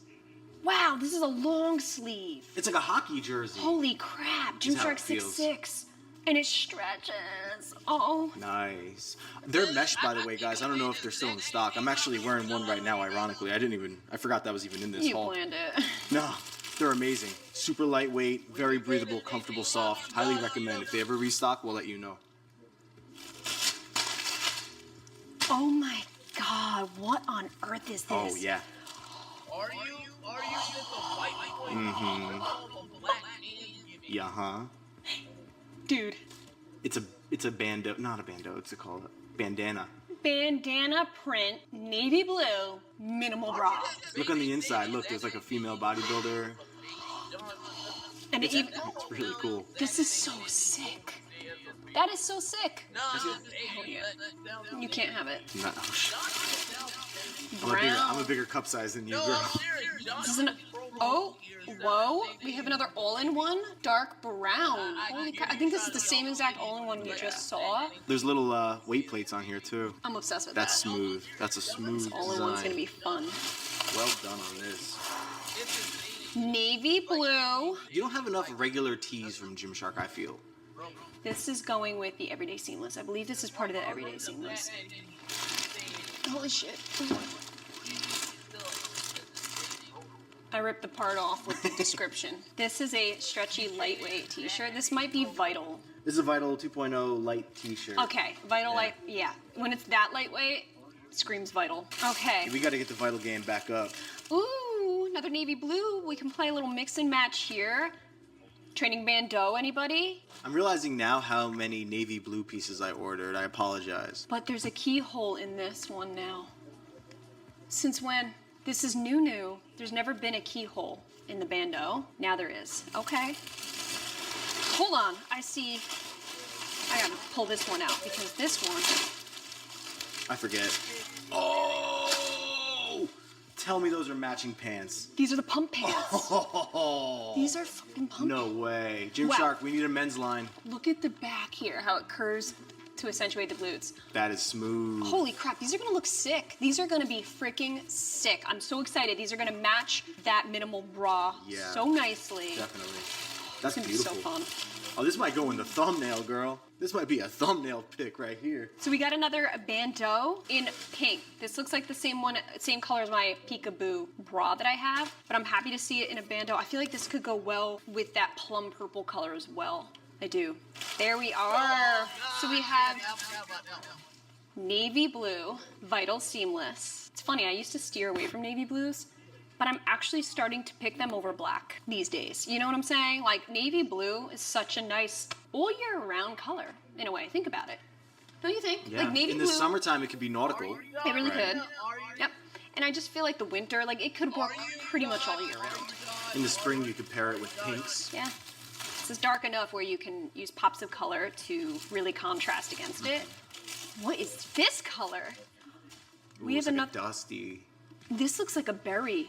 Wow, this is a long sleeve. It's like a hockey jersey. Holy crap, Gymshark 6'6". And it stretches. Oh. Nice. They're mesh, by the way, guys. I don't know if they're still in stock. I'm actually wearing one right now, ironically. I forgot that was even in this haul. You planned it. No, they're amazing. Super lightweight, very breathable, comfortable, soft. Highly recommend. If they ever restock, we'll let you know. Oh my god, what on earth is this? Oh, yeah. Are you just a white boy? Mm-hmm. Yeah, huh? Dude. It's a bando, not a bando, what's it called? Bandana. Bandana print, navy blue, minimal bra. Look on the inside, look, there's like a female bodybuilder. And It's really cool. This is so sick. That is so sick. No, you can't have it. No. Brown. I'm a bigger cup size than you, girl. This is an, oh, Whoa, we have another all-in-one dark brown. Holy crap, I think this is the same exact all-in-one we just saw. There's little weight plates on here too. I'm obsessed with That's that. smooth. That's a smooth All-in-one's design. gonna be fun. Well done on this. Navy blue. You don't have enough regular tees from Gymshark, I feel. This is going with the Everyday Seamless. I believe this is part of the Everyday Seamless. Holy shit. I ripped the part off with the description. This is a stretchy, lightweight t-shirt. This might be Vital. This is a Vital 2.0 light t-shirt. Okay, Vital light, yeah. When it's that lightweight, it screams Vital. Okay. We gotta get the Vital game back up. Ooh, another navy blue. We can play a little mix and match here. Training bandeau, anybody? I'm realizing now how many navy blue pieces I ordered. I apologize. But there's a keyhole in this one now. Since when? This is new. There's never been a keyhole in the bandeau. Now there is. Okay. Hold on. I see. I gotta pull this one out because this one. I forget. Oh! Tell me those are matching pants. These are the pump pants. Oh, These are fucking pump no pants. way. Gymshark, Wow. we need a men's line. Look at the back here, how it curves to accentuate the glutes. That is smooth. Holy crap, these are gonna look sick. These are gonna be freaking sick. I'm so excited. These are gonna match that minimal bra Yeah. so nicely. Definitely. That's It's gonna beautiful. be so fun. Oh, this might go in the thumbnail, girl. This might be a thumbnail pic right here. So we got another bandeau in pink. This looks like the same color as my peekaboo bra that I have, but I'm happy to see it in a bandeau. I feel like this could go well with that plum purple color as well. I do. There we are. So we have navy blue, Vital Seamless. It's funny, I used to steer away from navy blues, but I'm actually starting to pick them over black these days. You know what I'm saying? Like, navy blue is such a nice all year round color, in a way. Think about it. Don't you think? Yeah. Like, navy in blue. the summertime, it could be nautical. It really could. Yep. And I just feel like the winter, like, it could work pretty much all year round. In the spring, you could pair it with pinks. Yeah. This is dark enough where you can use pops of color to really contrast against it. What is this color? We have like enough. a dusty. This looks like a berry.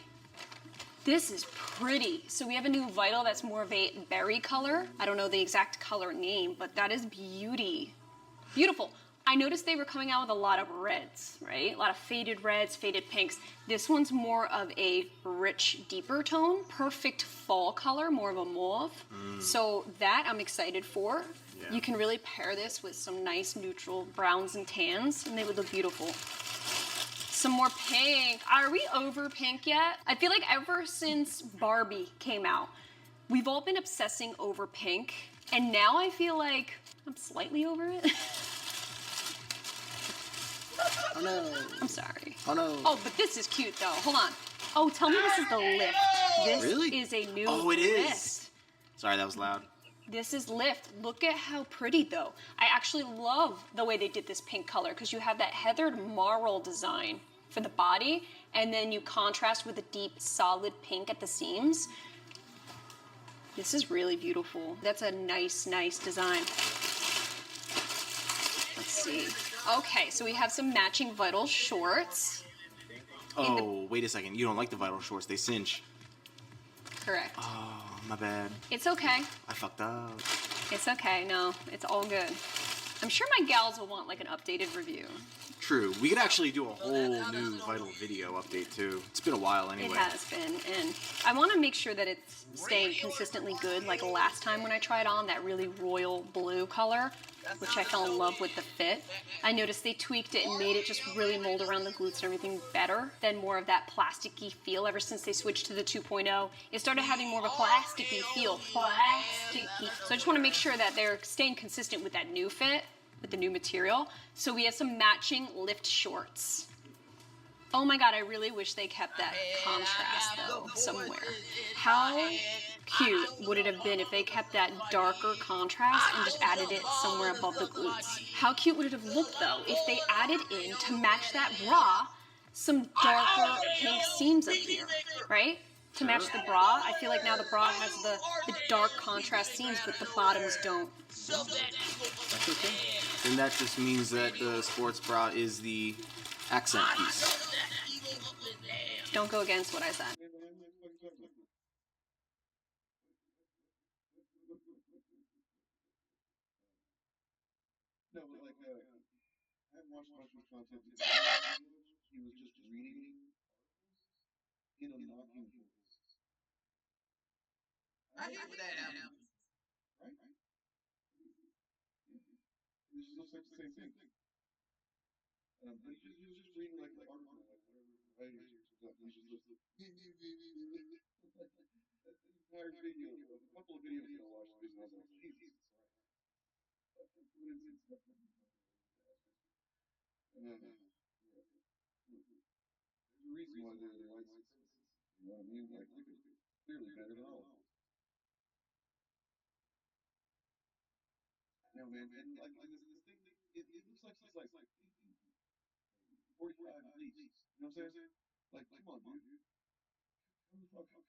This is pretty. So we have a new Vital that's more of a berry color. I don't know the exact color name, but that is beauty. Beautiful. I noticed they were coming out with a lot of reds, right? A lot of faded reds, faded pinks. This one's more of a rich, deeper tone. Perfect fall color, more of a mauve. So that I'm excited for. Yeah. You can really pair this with some nice neutral browns and tans, and they would look beautiful. Some more pink. Are we over pink yet? I feel like ever since Barbie came out, we've all been obsessing over pink, and now I feel like I'm slightly over it. Oh no. I'm sorry. Oh no. Oh, but this is cute though. Hold on. Oh, tell me this is the lift. This Really? is a new Oh, it is. lift. Sorry, that was loud. This is lift. Look at how pretty though. I actually love the way they did this pink color because you have that heathered marl design for the body and then you contrast with a deep solid pink at the seams. This is really beautiful. That's a nice design. Let's see. Okay, so we have some matching Vital shorts. Oh, wait a second. You don't like the Vital shorts. They cinch. Correct. Oh, my bad. It's okay. I fucked up. It's okay. No, it's all good. I'm sure my gals will want like an updated review. True. We could actually do a whole new Vital video update, too. It's been a while anyway. It has been, and I want to make sure that it's staying consistently good like last time when I tried on that really royal blue color, which I fell in love with the fit. I noticed they tweaked it and made it just really mold around the glutes and everything better than more of that plasticky feel. Ever since they switched to the 2.0, it started having more of a plasticky feel. Plasticky. So I just want to make sure that they're staying consistent with that new fit, with the new material. So we have some matching lift shorts. Oh my god, I really wish they kept that contrast though somewhere. How cute would it have been if they kept that darker contrast and just added it somewhere above the glutes? How cute would it have looked though if they added in, to match that bra, some darker pink seams up here, right? To match the bra. I feel like now the bra has the dark contrast seams, but the bottoms don't. That's okay. Then that just means that the sports bra is the accent piece. Don't go against what I said. No, but like, I watched much of his content. He was just reading in a non-human voice. I hate when that happens. Right? It just looks like the same thing. But he was just reading like an article, like whatever writers or something. He just looks like that's the entire video. A couple of videos that I watched, and I was like, Jesus Christ. Yeah. There's a reason why they're the white supremacists. You know what I mean? Like, look at clearly better than all of us. No, man, and like this thing, it looks like it's like 45 degrees. You know what I'm saying? Like, come on, dude. Come the fuck up.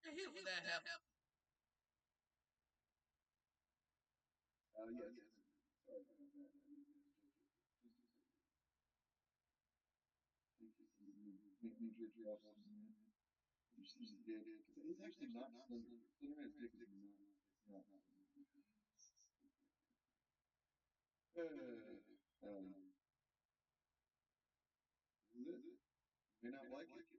I hate when that happens. Yes. Sorry about that. Make me jerk you off, man. Your dick. It's actually not slender. Slenderman's dick is not. It's not. This is it. You may not like it.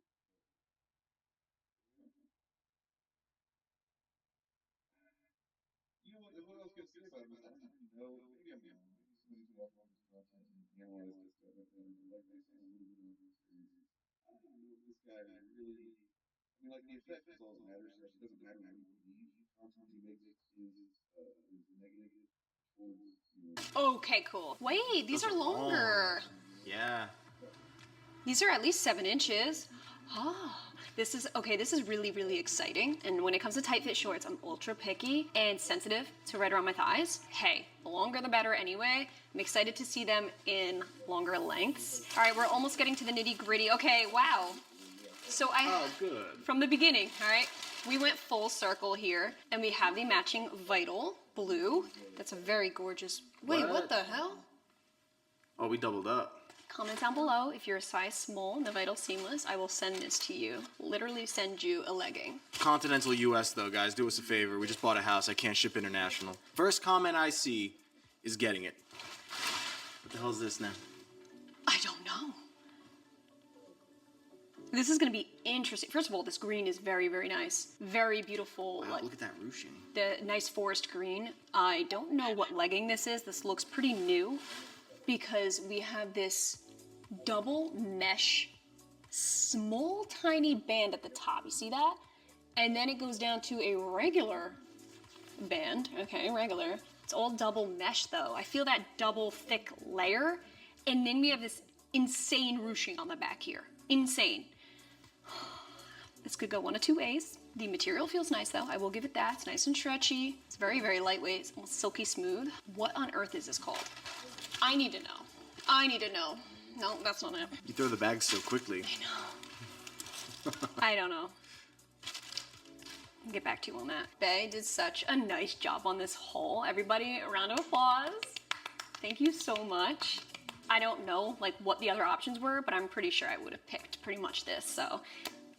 You know what I was going to say about him is I don't even know. Maybe I'm wrong. Maybe somebody's watching this content and analyzed this stuff and like they say a little bit of this. I don't even know if this guy is really. I mean, like the effect is all that matters. It actually doesn't matter what you believe. Content he makes is negative towards Okay, cool. Wait, these are longer. Yeah. These are at least 7 inches. Oh, this is really, really exciting. And when it comes to tight fit shorts, I'm ultra picky and sensitive to right around my thighs. Hey, the longer the better anyway. I'm excited to see them in longer lengths. All right, we're almost getting to the nitty gritty. Okay, wow. So good. From the beginning, all right, we went full circle here and we have the matching Vital blue. That's a very gorgeous, wait, what the hell? Oh, we doubled up. Comment down below if you're a size small in the Vital Seamless. I will send this to you. Literally send you a legging. Continental US though, guys, do us a favor. We just bought a house. I can't ship international. First comment I see is getting it. What the hell is this now? I don't know. This is gonna be interesting. First of all, this green is very, very nice. Very beautiful. Wow, look at that ruching. The nice forest green. I don't know what legging this is. This looks pretty new because we have this double mesh, small, tiny band at the top. You see that? And then it goes down to a regular band. Okay, regular. It's all double mesh though. I feel that double thick layer. And then we have this insane ruching on the back here. Insane. This could go one of two ways. The material feels nice though, I will give it that. It's nice and stretchy. It's very, very lightweight. It's almost silky smooth. What on earth is this called? I need to know. I need to know. No, that's not it. You throw the bags so quickly. I know. I don't know. I'll get back to you on that. Bae did such a nice job on this haul. Everybody, a round of applause. Thank you so much. I don't know like what the other options were, but I'm pretty sure I would have picked pretty much this, so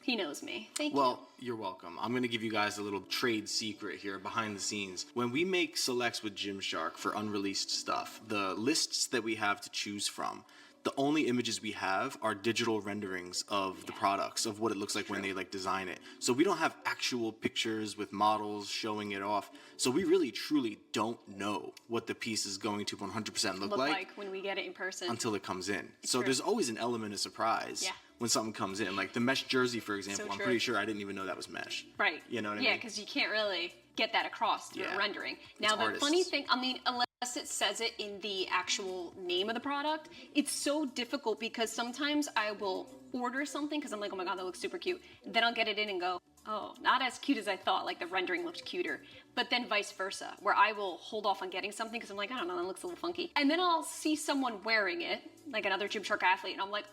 he knows me. Thank you. Well, you're welcome. I'm gonna give you guys a little trade secret here behind the scenes. When we make selects with Gymshark for unreleased stuff, the lists that we have to choose from, the only images we have are digital renderings of the products, of what it looks like when they like design it. So we don't have actual pictures with models showing it off. So we really truly don't know what the piece is going to 100% look like when we get it in person. Until it comes in. So there's always an element of surprise when something comes in. Like the mesh jersey, for example, I'm pretty sure I didn't even know that was mesh. Right. You know what I mean? Yeah, because you can't really get that across through rendering. Now, the funny thing, I mean, unless it says it in the actual name of the product, it's so difficult because sometimes I will order something because I'm like, oh my God, that looks super cute. Then I'll get it in and go, oh, not as cute as I thought, like the rendering looked cuter. But then vice versa, where I will hold off on getting something because I'm like, I don't know, that looks a little funky. And then I'll see someone wearing it, like another Gymshark athlete, and I'm like,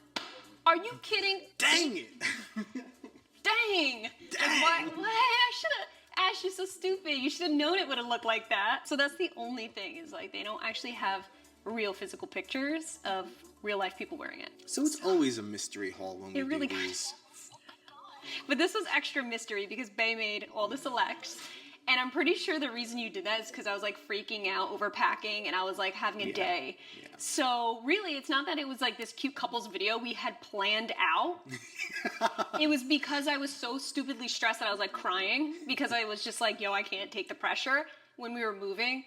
are you kidding? Dang it! Dang! Like, why? I should have. Ash, you're so stupid. You should have known it would have looked like that. So that's the only thing, is like they don't actually have real physical pictures of real life people wearing it. So it's always a mystery haul when we do these. But this was extra mystery because Bae made all the selects And I'm pretty sure the reason you did that is because I was like freaking out over packing and I was like having a day. Yeah. So really, it's not that it was like this cute couples video we had planned out. It was because I was so stupidly stressed that I was like crying because I was just like, yo, I can't take the pressure. When we were moving,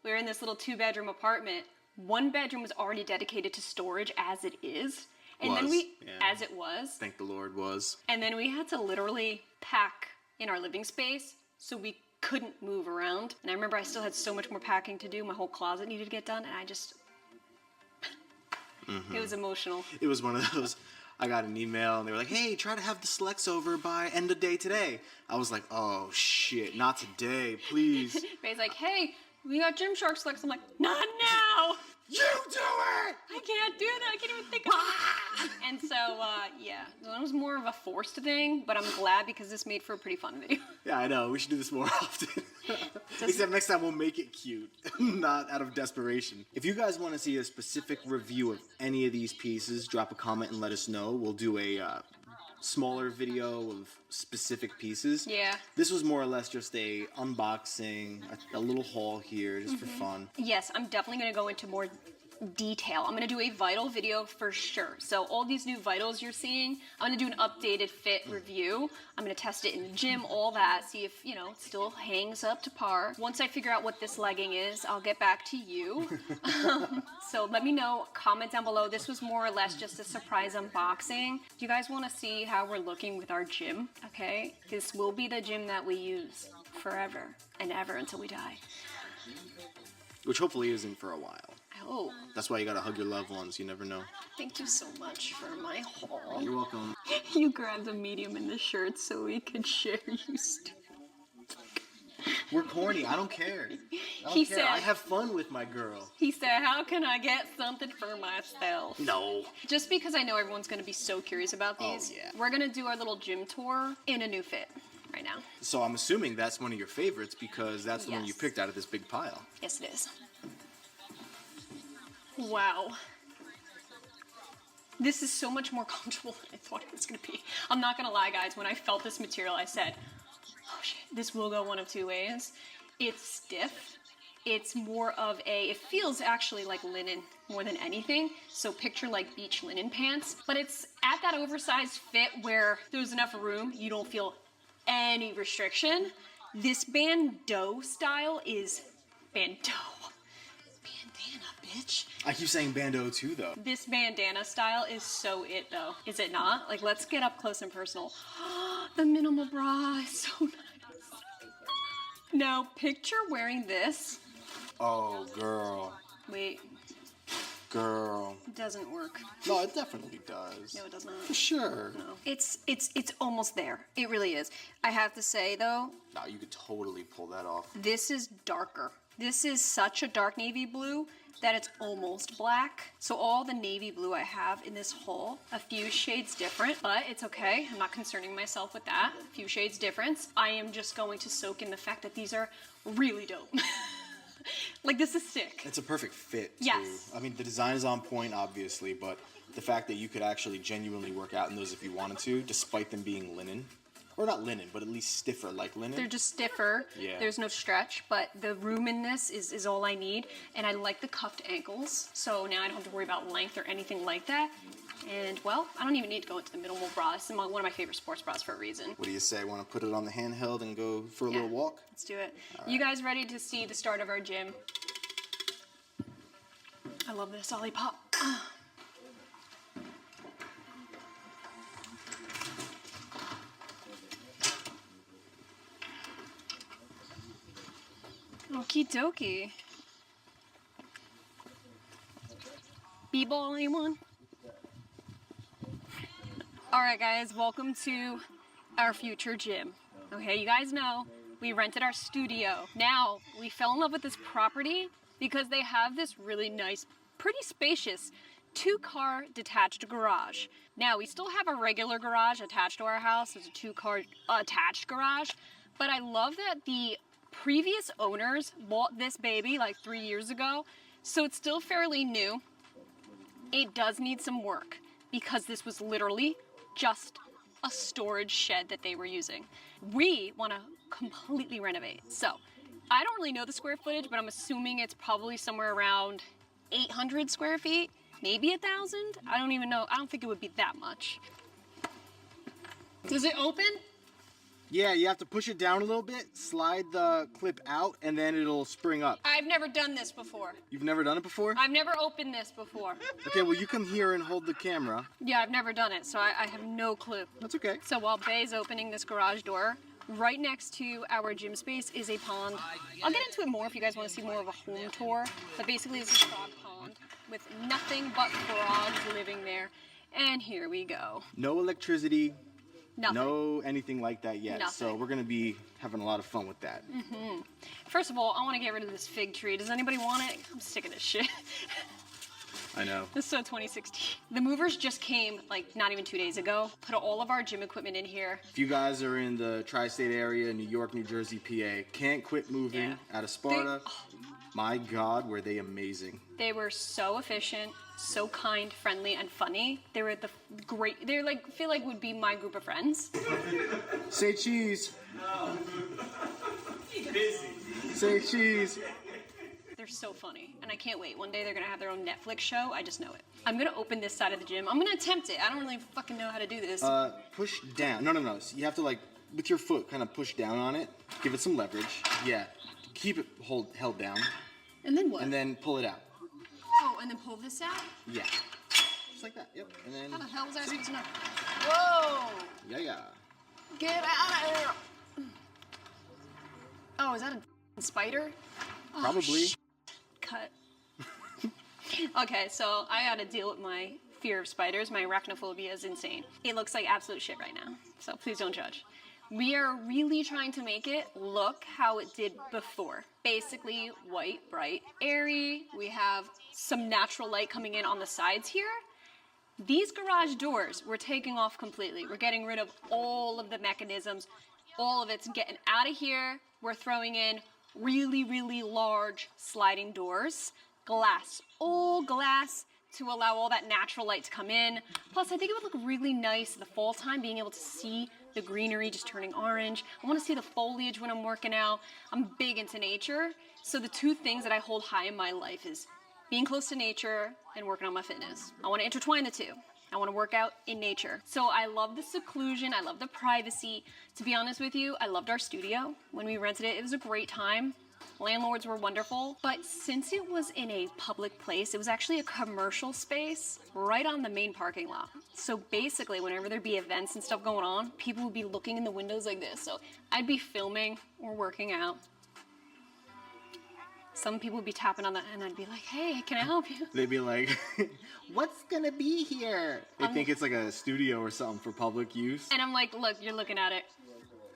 we were in this little 2-bedroom apartment. One bedroom was already dedicated to storage as it is. And then as it was. Thank the Lord was. And then we had to literally pack in our living space so we couldn't move around. And I remember I still had so much more packing to do. My whole closet needed to get done, and I just... It was emotional. It was one of those, I got an email, and they were like, hey, try to have the selects over by end of day today. I was like, oh, shit, not today, please. Faye's like, hey, we got Gymshark selects. I'm like, not now! You do it! I can't do that. I can't even think of it. And so, yeah, it was more of a forced thing, but I'm glad because this made for a pretty fun video. Yeah, I know. We should do this more often. Except next time we'll make it cute, not out of desperation. If you guys want to see a specific review of any of these pieces, drop a comment and let us know. We'll do a smaller video of specific pieces. Yeah. This was more or less just a unboxing, a little haul here just for fun. Yes, I'm definitely going to go into more detail. I'm going to do a vital video for sure. So all these new vitals you're seeing, I'm going to do an updated fit review. I'm going to test it in the gym, all that, see if, you know, it still hangs up to par. Once I figure out what this legging is, I'll get back to you. So let me know, comment down below. This was more or less just a surprise unboxing. Do you guys want to see how we're looking with our gym? Okay, this will be the gym that we use forever and ever until we die. Which hopefully isn't for a while. Oh. That's why you gotta hug your loved ones. You never know. Thank you so much for my haul. You're welcome. You grabbed a medium in the shirt so we could share you. We're corny. I don't care. He said, I have fun with my girl. He said, how can I get something for myself? No. Just because I know everyone's going to be so curious about these, we're going to do our little gym tour in a new fit right now. So I'm assuming that's one of your favorites because that's the one you picked out of this big pile. Yes, it is. Wow. This is so much more comfortable than I thought it was going to be. I'm not going to lie, guys. When I felt this material, I said, oh shit, this will go one of two ways. It's stiff. It's more of it feels actually like linen more than anything. So picture like beach linen pants. But it's at that oversized fit where there's enough room, you don't feel any restriction. This bandeau style is bandana, bitch. I keep saying bandeau too, though. This bandana style is so it, though. Is it not? Like, let's get up close and personal. The minimal bra is so nice. Now, picture wearing this. Oh, girl. Wait. Girl. It doesn't work. No, it definitely does. No, it does not. For sure. No. It's almost there. It really is. I have to say, though. No, you could totally pull that off. This is darker. This is such a dark navy blue that it's almost black. So all the navy blue I have in this haul, a few shades different, but it's okay. I'm not concerning myself with that. A few shades difference. I am just going to soak in the fact that these are really dope. Like, this is sick. It's a perfect fit, too. Yes. I mean, the design is on point, obviously, but the fact that you could actually genuinely work out in those if you wanted to, despite them being linen. Or not linen, but at least stiffer like linen. They're just stiffer. Yeah. There's no stretch, but the room in this is all I need. And I like the cuffed ankles, so now I don't have to worry about length or anything like that. And, well, I don't even need to go into the minimal bra. This is one of my favorite sports bras for a reason. What do you say? Want to put it on the handheld and go for a little walk? Let's do it. All right. You guys ready to see the start of our gym? I love this Olipop. Okie dokie. B-ball, anyone? Alright guys, welcome to our future gym. Okay, you guys know we rented our studio. Now, we fell in love with this property because they have this really nice, pretty spacious 2-car detached garage. Now, we still have a regular garage attached to our house. There's a 2-car attached garage. But I love that the previous owners bought this baby like 3 years ago, so it's still fairly new. It does need some work because this was literally just a storage shed that they were using. We want to completely renovate. So I don't really know the square footage, but I'm assuming it's probably somewhere around 800 square feet, maybe 1,000. I don't even know. I don't think it would be that much. Does it open? Yeah, you have to push it down a little bit, slide the clip out, and then it'll spring up. I've never done this before. You've never done it before? I've never opened this before. Okay, well, you come here and hold the camera. Yeah, I've never done it, so I have no clue. That's okay. So while Bay's opening this garage door, right next to our gym space is a pond. I'll get into it more if you guys want to see more of a home tour, but basically it's a frog pond with nothing but frogs living there. And here we go. No electricity. Nothing. No anything like that yet. Nothing. So we're going to be having a lot of fun with that. First of all, I want to get rid of this fig tree. Does anybody want it? I'm sick of this shit. I know. This is so 2016. The movers just came like not even 2 days ago. Put all of our gym equipment in here. If you guys are in the tri-state area, New York, New Jersey, PA, can't quit moving out of Sparta. My God, were they amazing. They were so efficient, so kind, friendly, and funny. They were the great, they're like, feel like would be my group of friends. Say cheese. Say cheese. They're so funny, and I can't wait. One day they're gonna have their own Netflix show. I just know it. I'm gonna open this side of the gym. I'm gonna attempt it. I don't really fucking know how to do this. Push down. No. So you have to like, with your foot, kind of push down on it. Give it some leverage. Yeah. Keep it held down. And then what? And then pull it out. Oh, and then pull this out? Yeah. Just like that. Yep. And then. How the hell was I supposed to know? Whoa! Yeah. Get out of here! Oh, is that a spider? Probably. Cut. Okay, so I gotta deal with my fear of spiders. My arachnophobia is insane. It looks like absolute shit right now, so please don't judge. We are really trying to make it look how it did before. Basically, white, bright, airy. We have some natural light coming in on the sides here. These garage doors, we're taking off completely. We're getting rid of all of the mechanisms. All of it's getting out of here. We're throwing in really, really large sliding doors. Glass, all glass, to allow all that natural light to come in. Plus, I think it would look really nice in the fall time, being able to see the greenery just turning orange. I want to see the foliage when I'm working out. I'm big into nature. So the two things that I hold high in my life is being close to nature and working on my fitness. I want to intertwine the two. I want to work out in nature. So I love the seclusion. I love the privacy. To be honest with you, I loved our studio. When we rented it, it was a great time. Landlords were wonderful, but since it was in a public place, it was actually a commercial space right on the main parking lot. So basically, whenever there'd be events and stuff going on, people would be looking in the windows like this. So I'd be filming or working out. Some people would be tapping on that, and I'd be like, hey, can I help you? They'd be like, what's gonna be here? They think it's like a studio or something for public use. And I'm like, look, you're looking at it.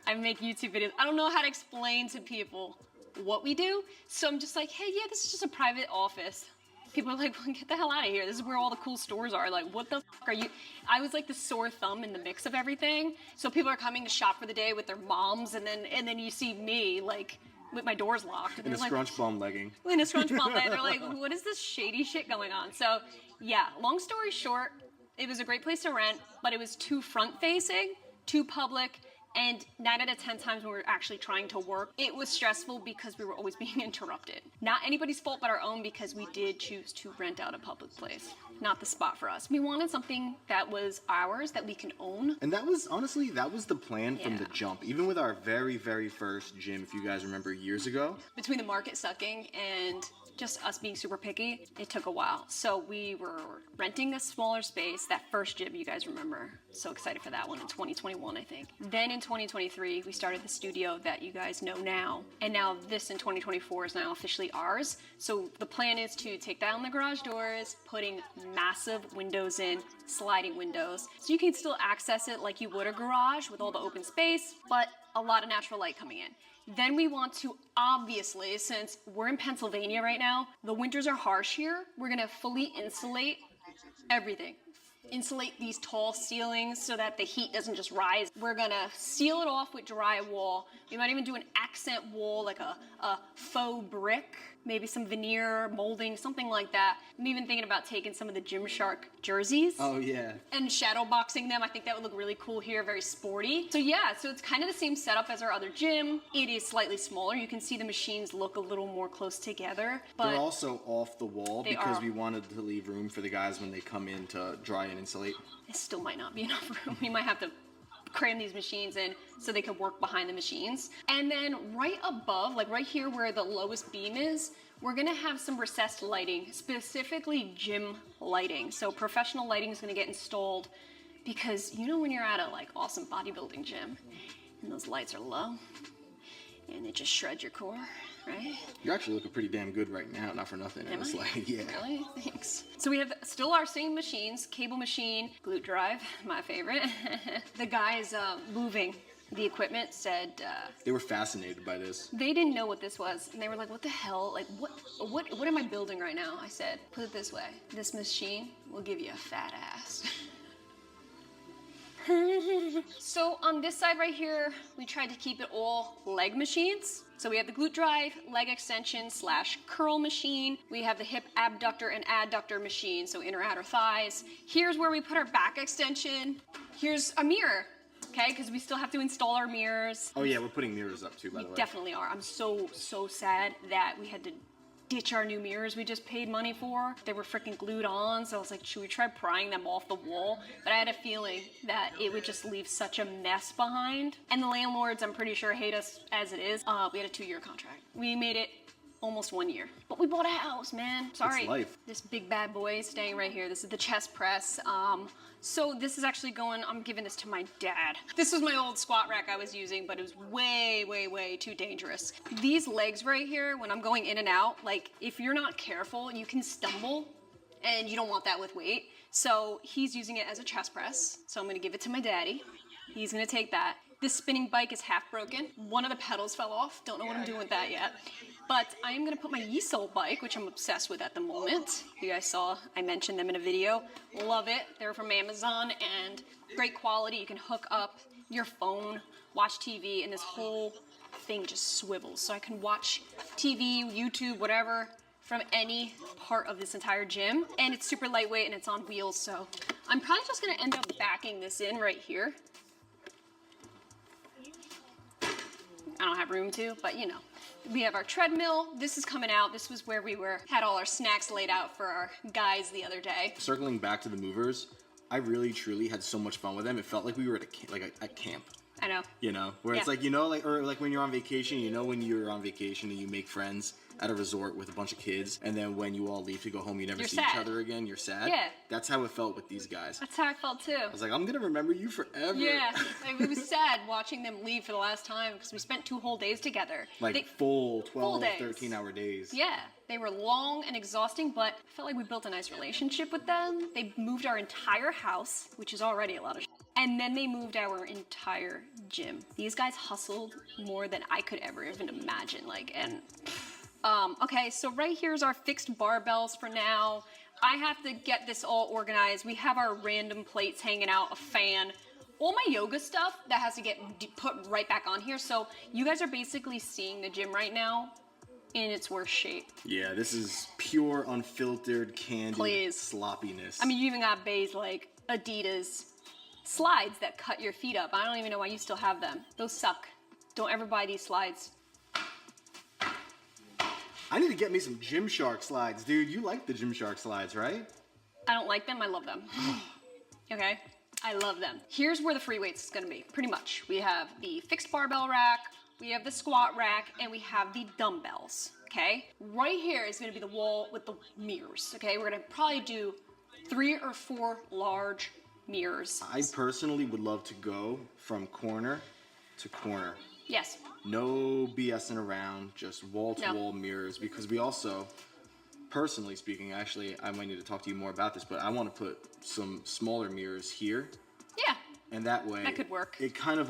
I make YouTube videos. I don't know how to explain to people what we do, so I'm just like, hey, yeah, this is just a private office. People are like, well, get the hell out of here. This is where all the cool stores are. Like, what the fuck are you? I was like the sore thumb in the mix of everything. So people are coming to shop for the day with their moms, and then you see me like with my doors locked. And in a like, scrunch bum legging. In a scrunch bum legging. They're like, what is this shady shit going on? So yeah, long story short, it was a great place to rent, but it was too front facing, too public. And 9 out of 10 times when we were actually trying to work, it was stressful because we were always being interrupted. Not anybody's fault but our own, because we did choose to rent out a public place. Not the spot for us. We wanted something that was ours, that we can own. And that was, honestly, that was the plan from the jump. Even with our very, very first gym, if you guys remember years ago. Between the market sucking and just us being super picky, it took a while. So we were renting this smaller space, that first gym you guys remember. So excited for that one in 2021, I think. Then in 2023, we started the studio that you guys know now. And now this in 2024 is now officially ours. So the plan is to take down the garage doors, putting massive windows in, sliding windows. So you can still access it like you would a garage with all the open space, but a lot of natural light coming in. Then we want to, obviously, since we're in Pennsylvania right now, the winters are harsh here, we're gonna fully insulate everything. insulate these tall ceilings so that the heat doesn't just rise. We're gonna seal it off with drywall. We might even do an accent wall, like a faux brick, maybe some veneer, molding, something like that. I'm even thinking about taking some of the Gymshark jerseys. Oh yeah. And shadow boxing them. I think that would look really cool here, very sporty. So yeah, so it's kind of the same setup as our other gym. It is slightly smaller. You can see the machines look a little more close together. But they're also off the wall because are. we wanted to leave room for the guys when they come in to dry and insulate. It still might not be enough room. We might have to cram these machines in so they can work behind the machines. And then right above, like right here where the lowest beam is, we're gonna have some recessed lighting, specifically gym lighting. So professional lighting is gonna get installed because you know when you're at a like awesome bodybuilding gym and those lights are low and it just shreds your core, right? You're actually looking pretty damn good right now, not for nothing. Am It's I? like, yeah. Really? Thanks. So we have still our same machines, cable machine, glute drive, my favorite. The guys moving the equipment said They were fascinated by this. they didn't know what this was, and they were like, "What the hell? Like, what am I building right now?" I said, "Put it this way: this machine will give you a fat ass." So on this side right here, we tried to keep it all leg machines. So we have the glute drive, leg extension / curl machine. We have the hip abductor and adductor machine, so inner outer thighs. Here's where we put our back extension. Here's a mirror, okay? Because we still have to install our mirrors. Oh yeah, we're putting mirrors up too, by the way. Definitely are. I'm so sad that we had to ditch our new mirrors we just paid money for. They were freaking glued on, so I was like, should we try prying them off the wall? But I had a feeling that it would just leave such a mess behind. And the landlords, I'm pretty sure, hate us as it is. We had a 2-year contract. We made it almost 1 year. But we bought a house, man. Sorry. It's life. This big bad boy is staying right here. This is the chest press. So this is actually going, I'm giving this to my dad. This was my old squat rack I was using, but it was way too dangerous. These legs right here, when I'm going in and out, like if you're not careful, you can stumble and you don't want that with weight. So he's using it as a chest press. So I'm gonna give it to my daddy. He's gonna take that. This spinning bike is half broken. One of the pedals fell off. Don't know what I'm doing with that yet. But I am gonna put my xoxo bike, which I'm obsessed with at the moment. You guys saw, I mentioned them in a video. Love it. They're from Amazon and great quality. You can hook up your phone, watch TV, and this whole thing just swivels. So I can watch TV, YouTube, whatever, from any part of this entire gym. And it's super lightweight and it's on wheels, so I'm probably just gonna end up backing this in right here. I don't have room to, but you know. We have our treadmill. This is coming out. This was where we had all our snacks laid out for our guys the other day. Circling back to the movers, I really truly had so much fun with them. It felt like we were at camp. I know. You know, where it's like, you know, like, or like when you're on vacation, you know, when you're on vacation and you make friends at a resort with a bunch of kids, and then when you all leave to go home, you never see each other again, you're sad. Yeah. That's how it felt with these guys. That's how I felt too. I was like, I'm gonna remember you forever. Yeah, like, it was sad watching them leave for the last time because we spent 2 whole days together. Like full 12, full days. 13-hour days. Yeah, they were long and exhausting, but I felt like we built a nice relationship with them. They moved our entire house, which is already a lot of shit. And then they moved our entire gym. These guys hustled more than I could ever even imagine. Okay, so right here's our fixed barbells for now. I have to get this all organized. We have our random plates hanging out, a fan, all my yoga stuff that has to get put right back on here. So you guys are basically seeing the gym right now in its worst shape. Yeah, this is pure, unfiltered, candy sloppiness. I mean, you even got Bay's like Adidas slides that cut your feet up. I don't even know why you still have them. Those suck. Don't ever buy these slides. I need to get me some Gymshark slides, dude. You like the Gymshark slides, right? I don't like them, I love them. Okay, I love them. Here's where the free weights is gonna be, pretty much. We have the fixed barbell rack, we have the squat rack, and we have the dumbbells, okay? Right here is gonna be the wall with the mirrors, okay? We're gonna probably do 3 or 4 large mirrors. I personally would love to go from corner to corner. Yes. No BSing around, just wall-to-wall mirrors, because we also, personally speaking, actually, I might need to talk to you more about this, but I want to put some smaller mirrors here. Yeah. And that way, that could work. It kind of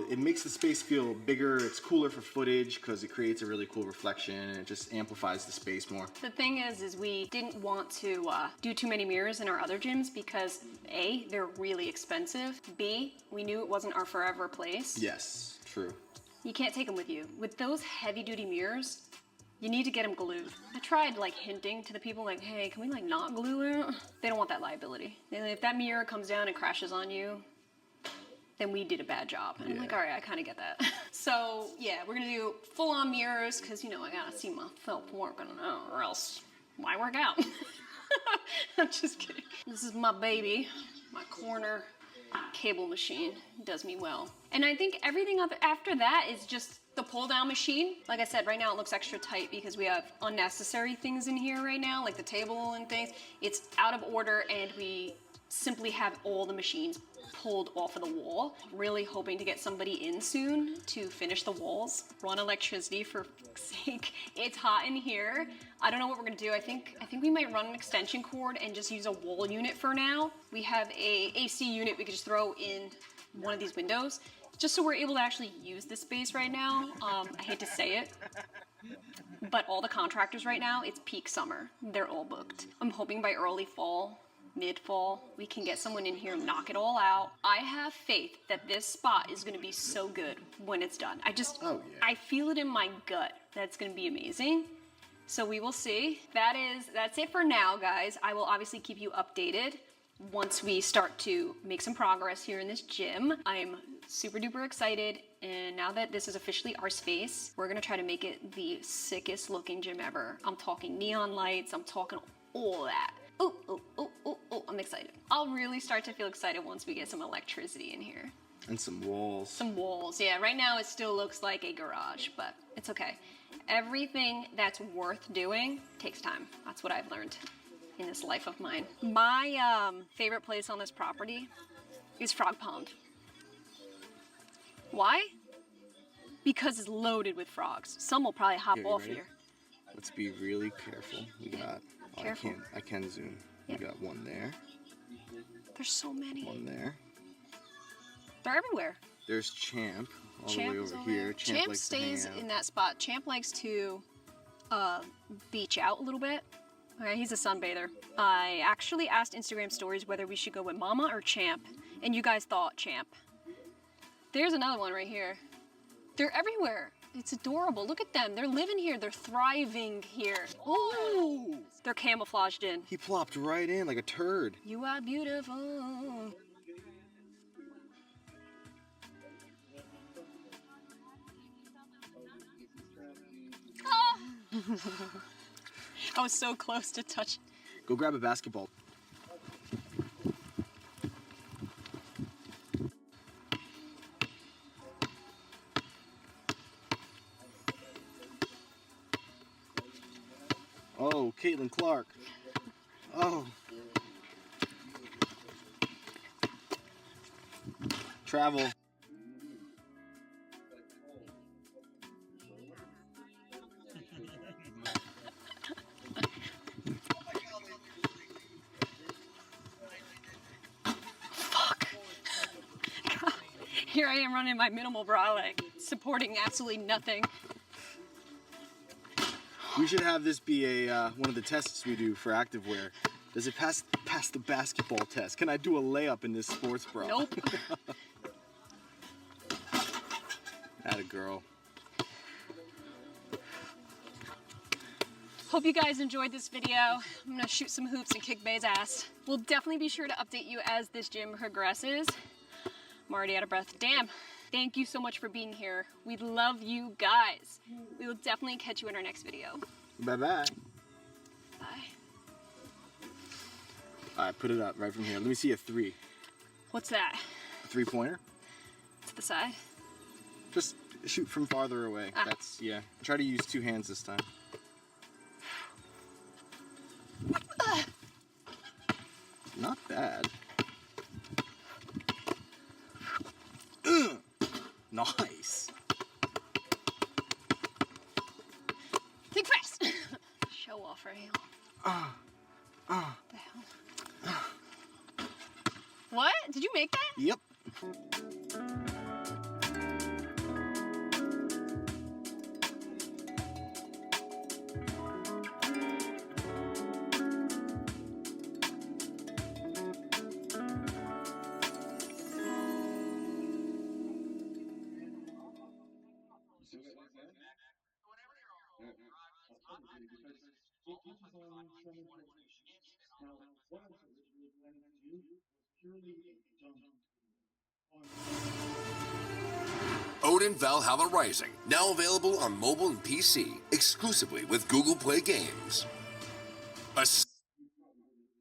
it makes the space feel bigger. It's cooler for footage because it creates a really cool reflection and it just amplifies the space more. The thing is we didn't want to do too many mirrors in our other gyms because A, they're really expensive. B, we knew it wasn't our forever place. Yes, true. You can't take them with you. With those heavy-duty mirrors, you need to get them glued. I tried like hinting to the people like, hey, can we like not glue it? They don't want that liability. If that mirror comes down and crashes on you, then we did a bad job. And I'm like, all right, I kind of get that. So yeah, we're gonna do full-on mirrors because, you know, I gotta see myself working out or else why work out? I'm just kidding. This is my baby, my corner cable machine. It does me well. And I think everything after that is just the pull-down machine. Like I said, right now it looks extra tight because we have unnecessary things in here right now, like the table and things. It's out of order and we simply have all the machines pulled off of the wall. Really hoping to get somebody in soon to finish the walls, run electricity for fuck's sake. It's hot in here. I don't know what we're gonna do. I think we might run an extension cord and just use a wall unit for now. We have a AC unit we could just throw in one of these windows, just so we're able to actually use this space right now. I hate to say it, but all the contractors right now, it's peak summer. They're all booked. I'm hoping by early fall, mid-fall, we can get someone in here and knock it all out. I have faith that this spot is gonna be so good when it's done. I feel it in my gut that it's gonna be amazing. So we will see. That's it for now, guys. I will obviously keep you updated once we start to make some progress here in this gym. I'm super duper excited, and now that this is officially our space, we're gonna try to make it the sickest looking gym ever. I'm talking neon lights, I'm talking all that. Oh, I'm excited. I'll really start to feel excited once we get some electricity in here. And some walls. Some walls, yeah. Right now it still looks like a garage, but it's okay. Everything that's worth doing takes time. That's what I've learned in this life of mine. My favorite place on this property is Frog Pond. Why? Because it's loaded with frogs. Some will probably hop off here. Let's be really careful. We got, Careful. I can zoom. Yep. We got one there. There's so many. One there. They're everywhere. There's Champ all Champ the way over here. Champ likes stays to hang out. in that spot. Champ likes to beach out a little bit. Okay, he's a sunbather. I actually asked Instagram stories whether we should go with Mama or Champ, and you guys thought Champ. There's another one right here. They're everywhere. It's adorable. Look at them. They're living here. They're thriving here. Ooh! They're camouflaged in. He plopped right in like a turd. You are beautiful. Ah! I was so close to touch. Go grab a basketball. Oh, Caitlin Clark. Oh. Travel. Fuck. Here I am running my minimal bra leg, supporting absolutely nothing. We should have this be a one of the tests we do for activewear. Does it pass the basketball test? Can I do a layup in this sports bra? Nope. Atta girl. Hope you guys enjoyed this video. I'm gonna shoot some hoops and kick Bay's ass. We'll definitely be sure to update you as this gym progresses. I'm already out of breath. Damn. Thank you so much for being here. We love you guys. We will definitely catch you in our next video. Bye-bye. Bye. All right, put it up right from here. Let me see a 3. What's that? A 3-pointer? To the side? Just shoot from farther away. Ah. That's, yeah. Try to use 2 hands this time. Not bad. Nice. Think fast. Show off right here. The hell? What? Did you make that? Yep. You see what I said? Yeah. I'll start with you because it touches on some important issues. Now, what I was originally planning to do was purely a dump on Odin Valhalla Rising, now available on mobile and PC, exclusively with Google Play Games.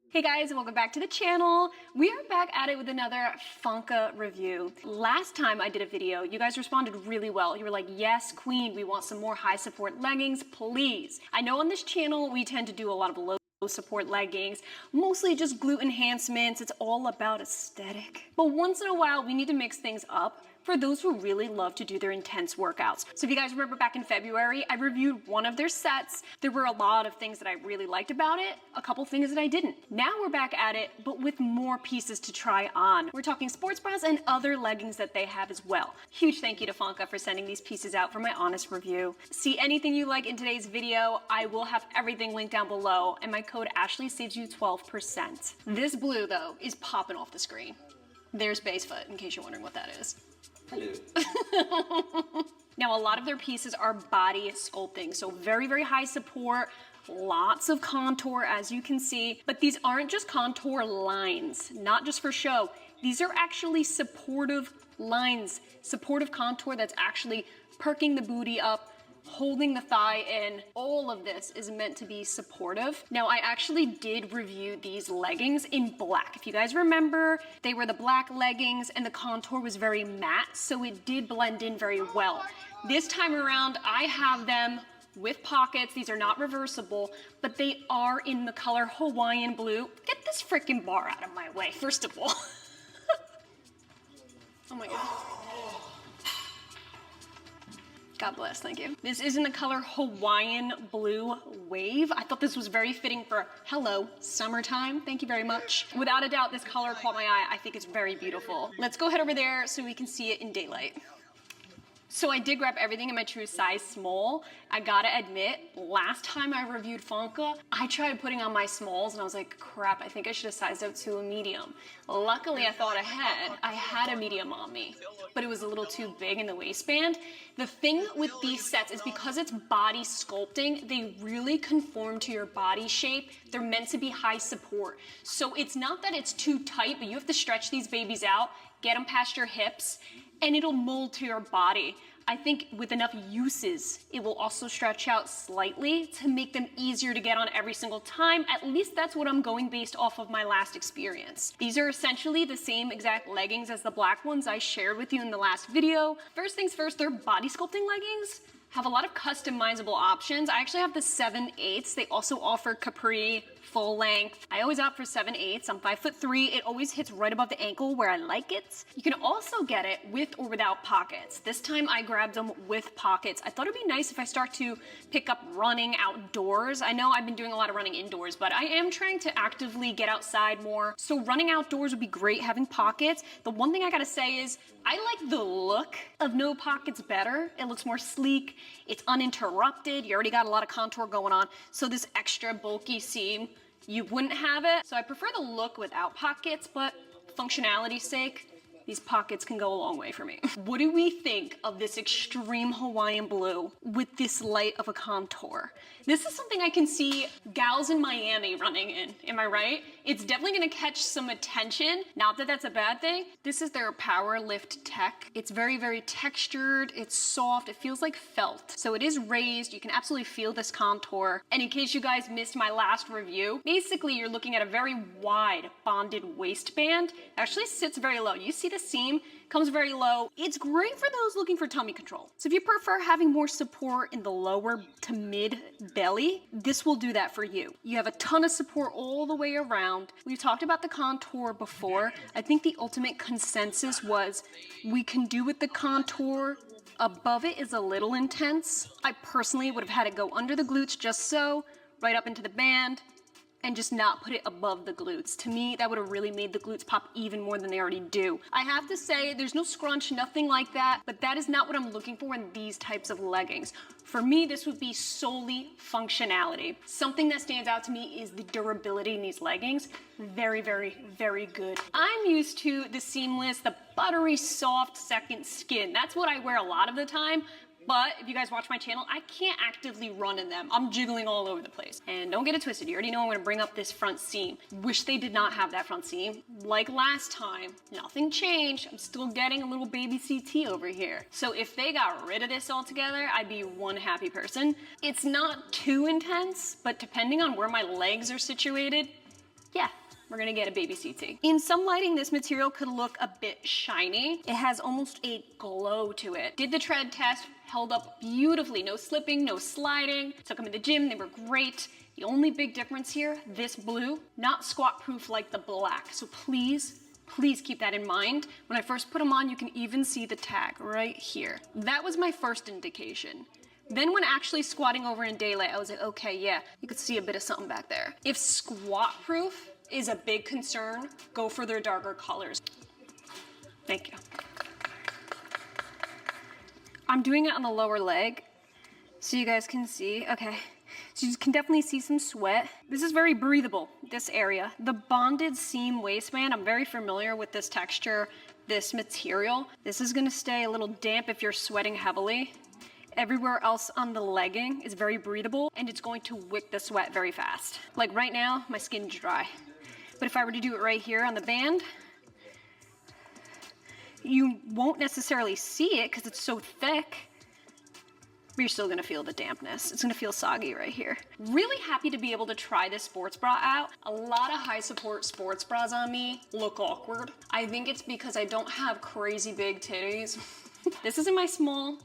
Hey guys, and welcome back to the channel. We are back at it with another Funka review. Last time I did a video, you guys responded really well. You were like, yes, queen, we want some more high support leggings, please. I know on this channel, we tend to do a lot of low support leggings, mostly just glute enhancements. It's all about aesthetic. But once in a while, we need to mix things up for those who really love to do their intense workouts. So if you guys remember back in February, I reviewed one of their sets. There were a lot of things that I really liked about it, a couple things that I didn't. Now we're back at it, but with more pieces to try on. We're talking sports bras and other leggings that they have as well. Huge thank you to Funka for sending these pieces out for my honest review. See anything you like in today's video, I will have everything linked down below, and my code Ashley saves you 12%. This blue though is popping off the screen. There's base foot, in case you're wondering what that is. Now, a lot of their pieces are body sculpting, so very, very high support, lots of contour, as you can see. But these aren't just contour lines, not just for show. These are actually supportive lines, supportive contour that's actually perking the booty up, holding the thigh in. All of this is meant to be supportive. Now, I actually did review these leggings in black. If you guys remember, they were the black leggings and the contour was very matte, so it did blend in very well. This time around, I have them with pockets. These are not reversible, but they are in the color Hawaiian blue. Get this freaking bar out of my way, first of all. Oh my God. God bless, thank you. This is in the color Hawaiian Blue Wave. I thought this was very fitting for, hello, summertime. Thank you very much. Without a doubt, this color caught my eye. I think it's very beautiful. Let's go head over there so we can see it in daylight. So I did grab everything in my true size small. I gotta admit, last time I reviewed Funka, I tried putting on my smalls and I was like, crap, I think I should have sized up to a medium. Luckily, I thought ahead. I had a medium on me, but it was a little too big in the waistband. The thing with these sets is because it's body sculpting, they really conform to your body shape. They're meant to be high support. So it's not that it's too tight, but you have to stretch these babies out, get them past your hips, and it'll mold to your body. I think with enough uses, it will also stretch out slightly to make them easier to get on every single time. At least that's what I'm going based off of my last experience. These are essentially the same exact leggings as the black ones I shared with you in the last video. First things first, they're body sculpting leggings. Have a lot of customizable options. I actually have the 7/8. They also offer capri, full length. I always opt for 7/8. I'm 5'3". It always hits right above the ankle where I like it. You can also get it with or without pockets. This time I grabbed them with pockets. I thought it'd be nice if I start to pick up running outdoors. I know I've been doing a lot of running indoors, but I am trying to actively get outside more. So running outdoors would be great having pockets. The one thing I gotta say is I like the look of no pockets better. It looks more sleek. It's uninterrupted. You already got a lot of contour going on. So this extra bulky seam, you wouldn't have it. So I prefer the look without pockets, but functionality's sake, these pockets can go a long way for me. What do we think of this extreme Hawaiian blue with this light of a contour? This is something I can see gals in Miami running in, am I right? It's definitely gonna catch some attention. Not that that's a bad thing. This is their Power Lift Tech. It's very, very textured, it's soft, it feels like felt. So it is raised, you can absolutely feel this contour. And in case you guys missed my last review, basically you're looking at a very wide bonded waistband. It actually sits very low. You see the seam comes very low. It's great for those looking for tummy control. So if you prefer having more support in the lower to mid belly, this will do that for you. You have a ton of support all the way around. We've talked about the contour before. I think the ultimate consensus was we can do with the contour. Above it is a little intense. I personally would have had it go under the glutes just so, right up into the band, and just not put it above the glutes. To me, that would have really made the glutes pop even more than they already do. I have to say, there's no scrunch, nothing like that, but that is not what I'm looking for in these types of leggings. For me, this would be solely functionality. Something that stands out to me is the durability in these leggings. Very, very, very good. I'm used to the seamless, the buttery, soft second skin. That's what I wear a lot of the time. But if you guys watch my channel, I can't actively run in them. I'm jiggling all over the place. And don't get it twisted, you already know I'm gonna bring up this front seam. Wish they did not have that front seam. Like last time, nothing changed. I'm still getting a little baby CT over here. So if they got rid of this altogether, I'd be one happy person. It's not too intense, but depending on where my legs are situated, yeah, we're gonna get a baby CT. In some lighting, this material could look a bit shiny. It has almost a glow to it. Did the tread test, held up beautifully. No slipping, no sliding. Took them in the gym, they were great. The only big difference here, this blue, not squat proof like the black. So please, please keep that in mind. When I first put them on, you can even see the tag right here. That was my first indication. Then when actually squatting over in daylight, I was like, okay, yeah, you could see a bit of something back there. If squat proof is a big concern, go for their darker colors. Thank you. I'm doing it on the lower leg so you guys can see. Okay, so you can definitely see some sweat. This is very breathable, this area. The bonded seam waistband, I'm very familiar with this texture, this material. This is gonna stay a little damp if you're sweating heavily. Everywhere else on the legging is very breathable and it's going to wick the sweat very fast. Like right now, my skin's dry. But if I were to do it right here on the band, you won't necessarily see it because it's so thick, but you're still gonna feel the dampness. It's gonna feel soggy right here. Really happy to be able to try this sports bra out. A lot of high support sports bras on me look awkward. I think it's because I don't have crazy big titties. This isn't my small.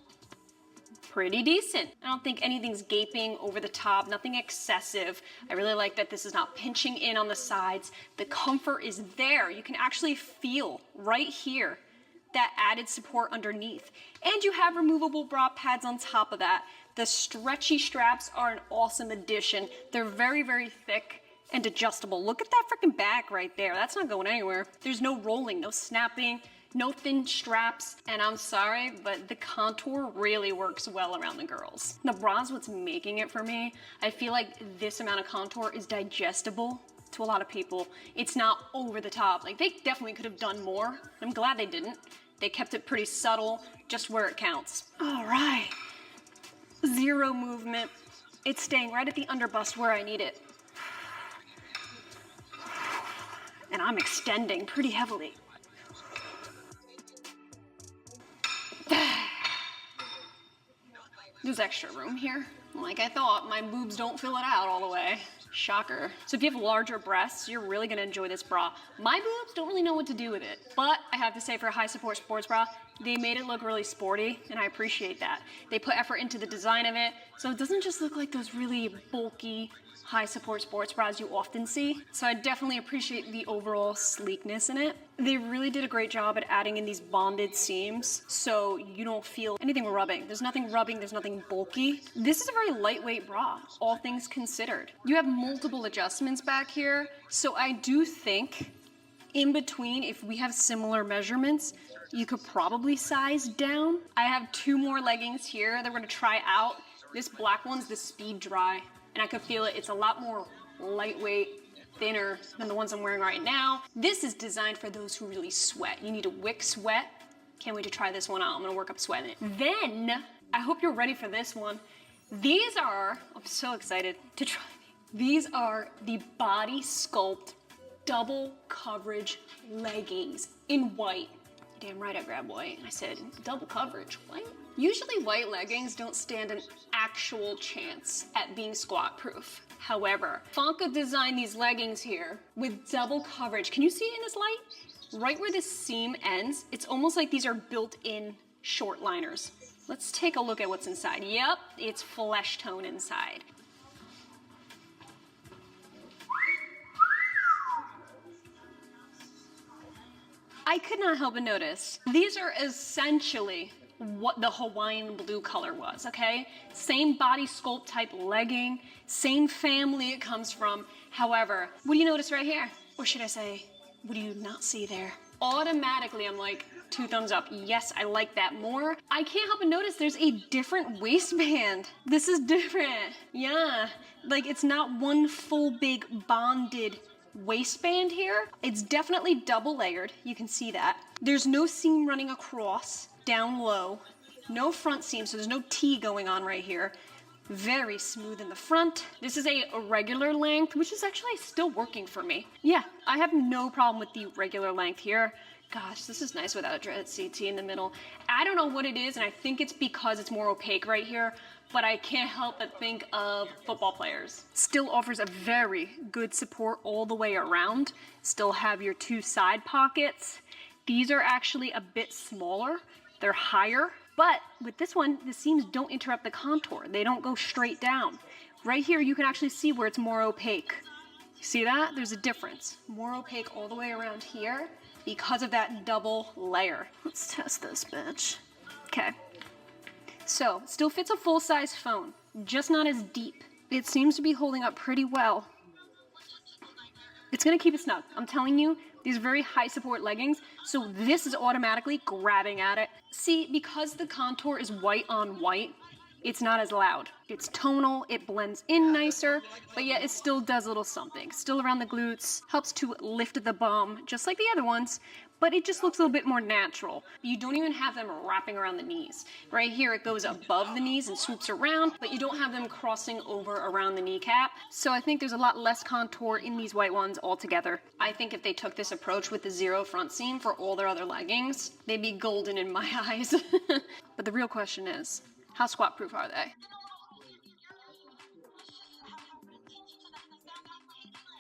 Pretty decent. I don't think anything's gaping over the top, nothing excessive. I really like that this is not pinching in on the sides. The comfort is there. You can actually feel right here that added support underneath. And you have removable bra pads on top of that. The stretchy straps are an awesome addition. They're very, very thick and adjustable. Look at that freaking back right there. That's not going anywhere. There's no rolling, no snapping, no thin straps, and I'm sorry, but the contour really works well around the girls. The bra's what's making it for me. I feel like this amount of contour is digestible to a lot of people. It's not over the top. Like, they definitely could have done more. I'm glad they didn't. They kept it pretty subtle, just where it counts. All right, zero movement. It's staying right at the underbust where I need it. And I'm extending pretty heavily. There's extra room here. Like I thought, my boobs don't fill it out all the way. Shocker. So if you have larger breasts, you're really gonna enjoy this bra. My boobs don't really know what to do with it, but I have to say for a high support sports bra, they made it look really sporty, and I appreciate that. They put effort into the design of it, so it doesn't just look like those really bulky, high support sports bras you often see. So I definitely appreciate the overall sleekness in it. They really did a great job at adding in these bonded seams so you don't feel anything rubbing. There's nothing rubbing, there's nothing bulky. This is a very lightweight bra, all things considered. You have multiple adjustments back here, so I do think in between, if we have similar measurements, you could probably size down. I have two more leggings here that we're gonna try out. This black one's the speed dry, and I could feel it. It's a lot more lightweight, thinner than the ones I'm wearing right now. This is designed for those who really sweat. You need to wick sweat. Can't wait to try this one out. I'm gonna work up sweat in it. Then, I hope you're ready for this one. These are, I'm so excited to try these. These are the Body Sculpt double coverage leggings in white. Damn right I grabbed white. I said, double coverage, what? Usually white leggings don't stand an actual chance at being squat proof. However, Fonka designed these leggings here with double coverage. Can you see it in this light? Right where this seam ends, it's almost like these are built-in short liners. Let's take a look at what's inside. Yep, it's flesh tone inside. I could not help but notice, these are essentially what the Hawaiian blue color was, okay? Same body sculpt type legging, same family it comes from. However, what do you notice right here? Or should I say, what do you not see there? Automatically, I'm like, 2 thumbs up. Yes, I like that more. I can't help but notice there's a different waistband. This is different. Yeah, like it's not one full big bonded waistband here. It's definitely double layered. You can see that. There's no seam running across, down low. No front seam, so there's no T going on right here. Very smooth in the front. This is a regular length, which is actually still working for me. Yeah, I have no problem with the regular length here. Gosh, this is nice without a dread CT in the middle. I don't know what it is, and I think it's because it's more opaque right here, but I can't help but think of football players. Still offers a very good support all the way around. Still have your 2 side pockets. These are actually a bit smaller. They're higher, but with this one, the seams don't interrupt the contour. They don't go straight down. Right here, you can actually see where it's more opaque. See that? There's a difference. More opaque all the way around here because of that double layer. Let's test this bitch. Okay. So, still fits a full-size phone, just not as deep. It seems to be holding up pretty well. It's gonna keep it snug. I'm telling you, these are very high support leggings, so this is automatically grabbing at it. See, because the contour is white on white, it's not as loud. It's tonal, it blends in nicer, but yet it still does a little something. Still around the glutes, helps to lift the bum, just like the other ones, but it just looks a little bit more natural. You don't even have them wrapping around the knees. Right here, it goes above the knees and swoops around, but you don't have them crossing over around the kneecap. So I think there's a lot less contour in these white ones altogether. I think if they took this approach with the 0 front seam for all their other leggings, they'd be golden in my eyes. But the real question is, how squat proof are they?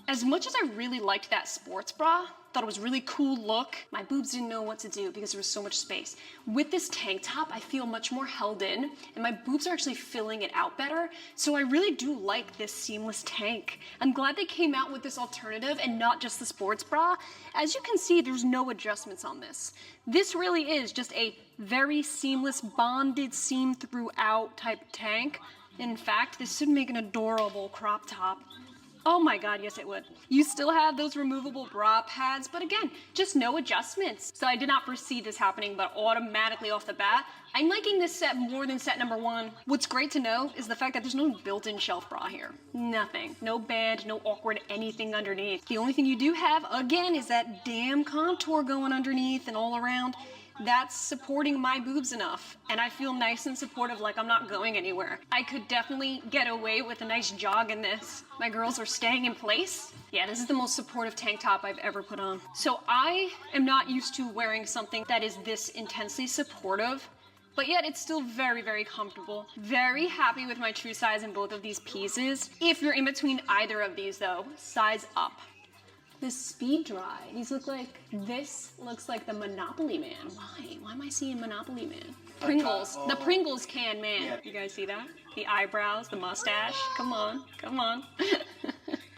As much as I really liked that sports bra, thought it was a really cool look, my boobs didn't know what to do because there was so much space. With this tank top, I feel much more held in, and my boobs are actually filling it out better, so I really do like this seamless tank. I'm glad they came out with this alternative and not just the sports bra. As you can see, there's no adjustments on this. This really is just a very seamless, bonded, seam throughout type tank. In fact, this should make an adorable crop top. Oh my god, yes it would. You still have those removable bra pads, but again, just no adjustments. So I did not foresee this happening, but automatically off the bat, I'm liking this set more than set number 1. What's great to know is the fact that there's no built-in shelf bra here. Nothing. No band, no awkward anything underneath. The only thing you do have, again, is that damn contour going underneath and all around. That's supporting my boobs enough, and I feel nice and supportive, like I'm not going anywhere. I could definitely get away with a nice jog in this. My girls are staying in place. Yeah, this is the most supportive tank top I've ever put on. So I am not used to wearing something that is this intensely supportive, but yet it's still very, very comfortable. Very happy with my true size in both of these pieces. If you're in between either of these though, size up. This speed dry, this looks like the Monopoly Man. Why? Why am I seeing Monopoly Man? Pringles, the Pringles can man. Yeah. You guys see that? The eyebrows, the mustache, come on, come on.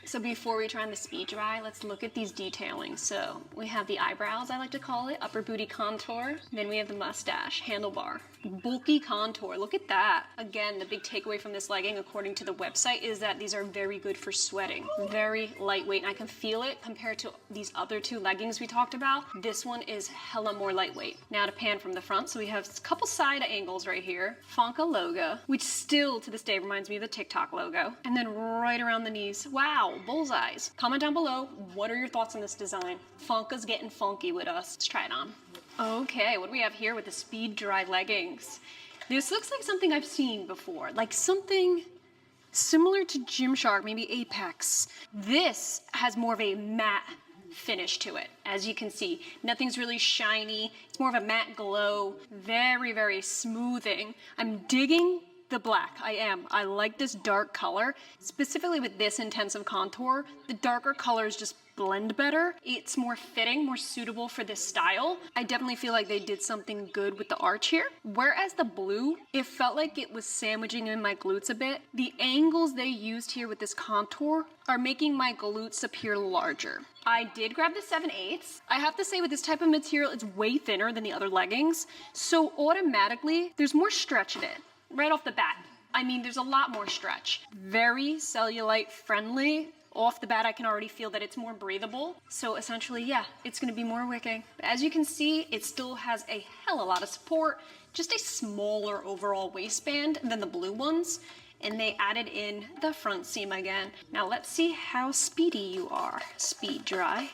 So before we try on the speed dry, let's look at these detailings. So we have the eyebrows, I like to call it, upper booty contour. Then we have the mustache, handlebar. Bulky contour, look at that. Again, the big takeaway from this legging, according to the website, is that these are very good for sweating. Very lightweight, and I can feel it compared to these other 2 leggings we talked about. This one is hella more lightweight. Now to pan from the front, so we have a couple side angles right here. Fonka logo, which still to this day reminds me of the TikTok logo. And then right around the knees, wow, bullseyes. Comment down below, what are your thoughts on this design? Fonka's getting funky with us. Let's try it on. Okay, what do we have here with the speed dry leggings? This looks like something I've seen before, like something similar to Gymshark, maybe Apex. This has more of a matte finish to it, as you can see. Nothing's really shiny. It's more of a matte glow. Very, very smoothing. I'm digging The black, I am. I like this dark color, specifically with this intensive contour. The darker colors just blend better. It's more fitting, more suitable for this style. I definitely feel like they did something good with the arch here. Whereas the blue, it felt like it was sandwiching in my glutes a bit. The angles they used here with this contour are making my glutes appear larger. I did grab the 7/8. I have to say with this type of material, it's way thinner than the other leggings. So automatically, there's more stretch in it. Right off the bat. I mean, there's a lot more stretch. Very cellulite friendly. Off the bat, I can already feel that it's more breathable. So essentially, yeah, it's gonna be more wicking. But as you can see, it still has a hell of a lot of support, just a smaller overall waistband than the blue ones. And they added in the front seam again. Now let's see how speedy you are. Speed dry.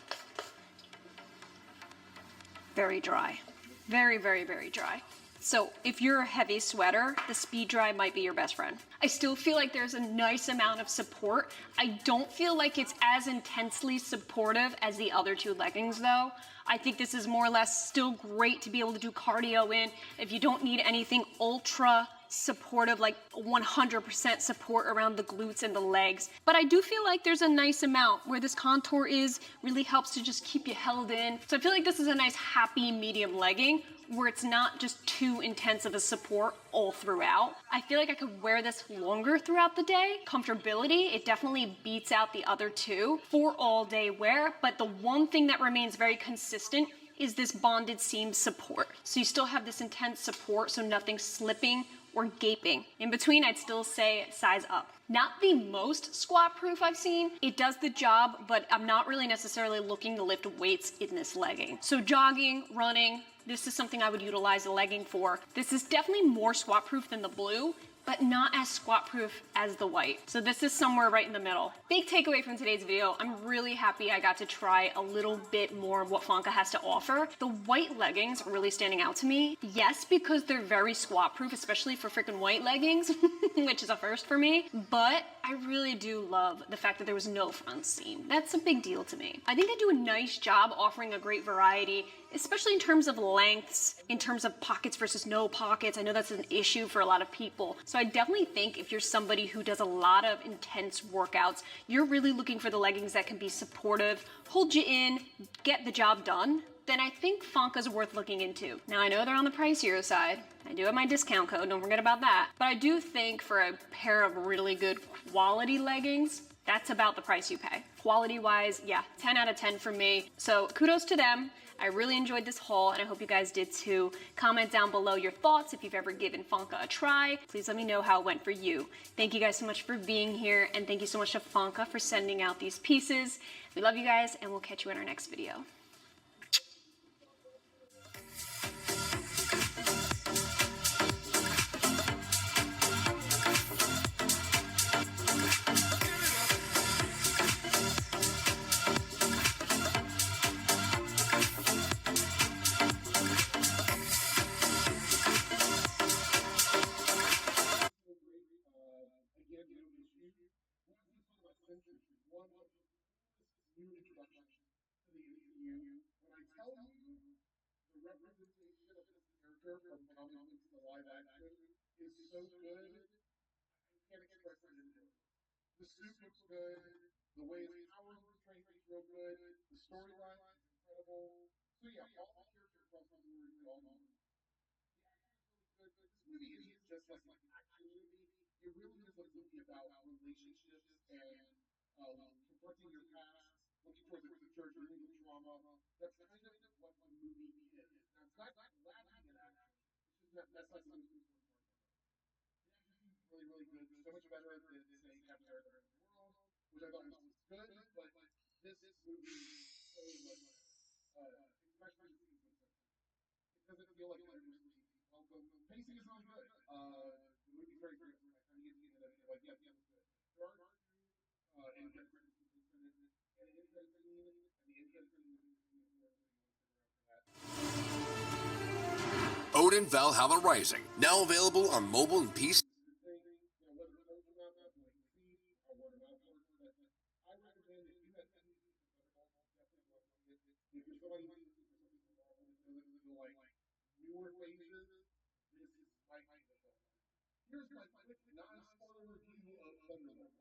Very dry. Very, very, very dry. So if you're a heavy sweater, the speed dry might be your best friend. I still feel like there's a nice amount of support. I don't feel like it's as intensely supportive as the other two leggings though. I think this is more or less still great to be able to do cardio in if you don't need anything ultra supportive, like 100% support around the glutes and the legs. But I do feel like there's a nice amount where this contour is really helps to just keep you held in. So I feel like this is a nice happy medium legging where it's not just too intense of a support all throughout. I feel like I could wear this longer throughout the day. Comfortability, it definitely beats out the other two for all day wear, but the one thing that remains very consistent is this bonded seam support. So you still have this intense support, so nothing slipping or gaping. In between, I'd still say size up. Not the most squat proof I've seen. It does the job, but I'm not really necessarily looking to lift weights in this legging. So jogging, running, this is something I would utilize a legging for. This is definitely more squat proof than the blue, but not as squat proof as the white. So this is somewhere right in the middle. Big takeaway from today's video, I'm really happy I got to try a little bit more of what Fonka has to offer. The white leggings are really standing out to me. Yes, because they're very squat proof, especially for freaking white leggings, which is a first for me. But I really do love the fact that there was no front seam. That's a big deal to me. I think they do a nice job offering a great variety, especially in terms of lengths, in terms of pockets versus no pockets. I know that's an issue for a lot of people. So I definitely think if you're somebody who does a lot of intense workouts, you're really looking for the leggings that can be supportive, hold you in, get the job done, then I think Fonka's worth looking into. Now I know they're on the pricier side. I do have my discount code, don't forget about that. But I do think for a pair of really good quality leggings, that's about the price you pay. Quality wise, yeah, 10 out of 10 for me. So kudos to them. I really enjoyed this haul and I hope you guys did too. Comment down below your thoughts if you've ever given Fonka a try. Please let me know how it went for you. Thank you guys so much for being here and thank you so much to Fonka for sending out these pieces. We love you guys and we'll catch you in our next video. Again, no issue. One, let's talk about censorship. One, this is new introduction to the MCU. When I tell you the representation of this character from comic books to live action is so good, I can't express it in words. The suit looks good. The way his powers are portrayed is real good. The storyline is incredible. So yeah, all the characters across the board is awesome. The action is really good, but this movie isn't just like an action movie. It really is a movie about relationships and confronting your past, looking toward the future, dealing with trauma. That's kind of what the movie is. Now, it's not lacking in action. It's just not, that's not the most important part of the movie. The action is really, really good. So much better than, say, Captain America in the World, which I thought was good, but this movie is so much better. Especially the sequences. It doesn't feel like an endless pacing. Well, the pacing is really good. The movie's very crisp. By the time you get to the end of it, you're like, yep, this is good. There are two inconsistencies in it. And the incest scene, and the incest scene is extremely important, so you want to stick around for that. Odin Valhalla Rising, now available on mobile and PC. Thing, whether it works or not, we'll have to wait and see how word of mouth works. But I recommend if you have any interest in Thunderbolts, definitely go and see it. If you're somebody who's looking for something from Marvel that doesn't feel like newer phases, this might be the film. here's my quick non-spoiler review of Thunderbolt.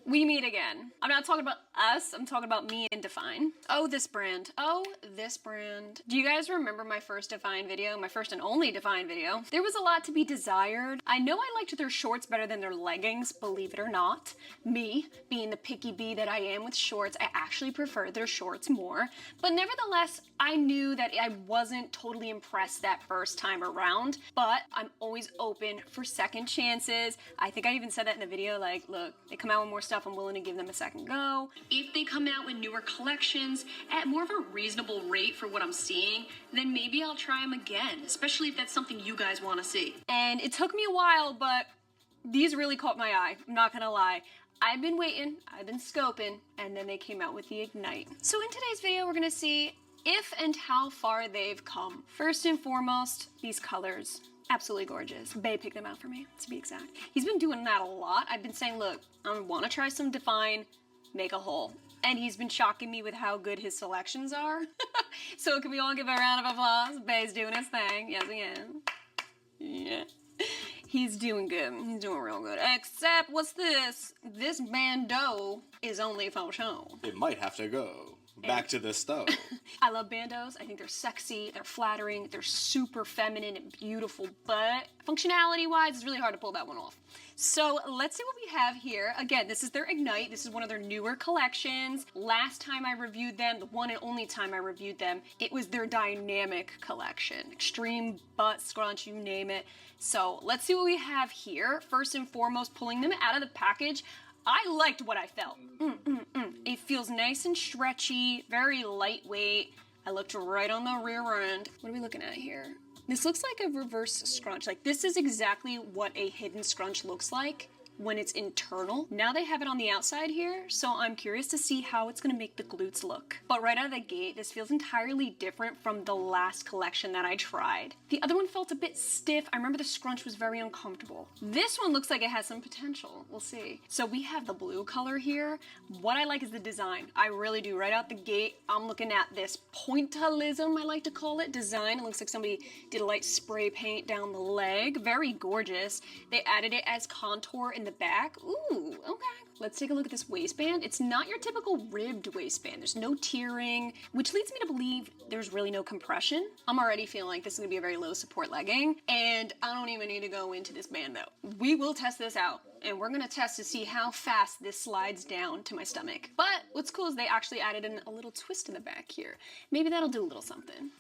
We meet again. I'm not talking about us, I'm talking about me and Define. Oh, this brand. Oh, this brand. Do you guys remember my first Define video? My first and only Define video? There was a lot to be desired. I know I liked their shorts better than their leggings, believe it or not. Me, being the picky bee that I am with shorts, I actually prefer their shorts more. But nevertheless, I knew that I wasn't totally impressed that first time around, but I'm always open for second chances. I think I even said that in the video, like, look, they come out with more stuff, I'm willing to give them a second go. If they come out with newer collections at more of a reasonable rate for what I'm seeing, then maybe I'll try them again, especially if that's something you guys want to see. And it took me a while, but these really caught my eye, I'm not gonna lie. I've been waiting, I've been scoping, and then they came out with the Ignite. So in today's video, we're gonna see if and how far they've come. First and foremost, these colors. Absolutely gorgeous. Bae picked them out for me, to be exact. He's been doing that a lot. I've been saying, look, I want to try some Define, make a hole. And he's been shocking me with how good his selections are. So can we all give a round of applause? Bae's doing his thing. Yes, he is. Yeah. He's doing good. He's doing real good. Except, what's this? This bandeau is only for show. It might have to go back to the stove. I love bandos. I think they're sexy, they're flattering, they're super feminine and beautiful, but functionality-wise, it's really hard to pull that one off. So let's see what we have here. Again, this is their Ignite. This is one of their newer collections. Last time I reviewed them, the one and only time I reviewed them, it was their Dynamic collection. Extreme butt scrunch, you name it. So let's see what we have here. First and foremost, pulling them out of the package, I liked what I felt. It feels nice and stretchy, very lightweight. I looked right on the rear end. What are we looking at here? This looks like a reverse scrunch. Like, this is exactly what a hidden scrunch looks like when it's internal. Now they have it on the outside here, so I'm curious to see how it's gonna make the glutes look. But right out of the gate, this feels entirely different from the last collection that I tried. The other one felt a bit stiff. I remember the scrunch was very uncomfortable. This one looks like it has some potential. We'll see. So we have the blue color here. What I like is the design. I really do. Right out the gate, I'm looking at this pointillism, I like to call it, design. It looks like somebody did a light spray paint down the leg. Very gorgeous. They added it as contour in the back. Ooh, okay. Let's take a look at this waistband. It's not your typical ribbed waistband. There's no tearing, which leads me to believe there's really no compression. I'm already feeling like this is gonna be a very low support legging, and I don't even need to go into this band though. We will test this out, and we're gonna test to see how fast this slides down to my stomach. But what's cool is they actually added in a little twist in the back here. Maybe that'll do a little something.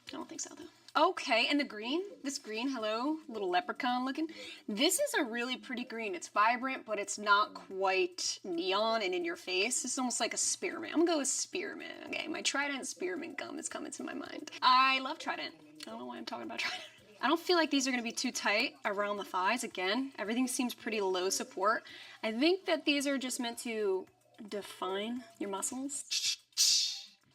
I don't think so though. Okay, and the green, this green, hello, little leprechaun looking. This is a really pretty green. It's vibrant, but it's not quite neon and in your face. It's almost like a spearmint. I'm gonna go with spearmint. Okay, my Trident spearmint gum is coming to my mind. I love Trident. I don't know why I'm talking about Trident. I don't feel like these are gonna be too tight around the thighs. Again, everything seems pretty low support. I think that these are just meant to define your muscles.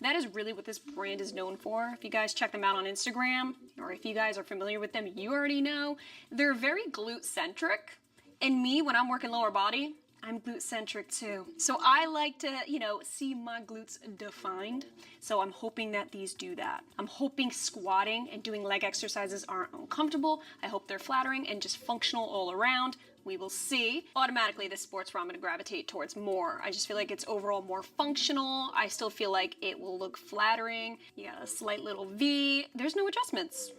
That is really what this brand is known for. If you guys check them out on Instagram, or if you guys are familiar with them, you already know. They're very glute-centric. And me, when I'm working lower body, I'm glute-centric too. So I like to, you know, see my glutes defined. So I'm hoping that these do that. I'm hoping squatting and doing leg exercises aren't uncomfortable. I hope they're flattering and just functional all around. We will see. Automatically, this sports bra I'm gonna gravitate towards more. I just feel like it's overall more functional. I still feel like it will look flattering. You got a slight little V. There's no adjustments.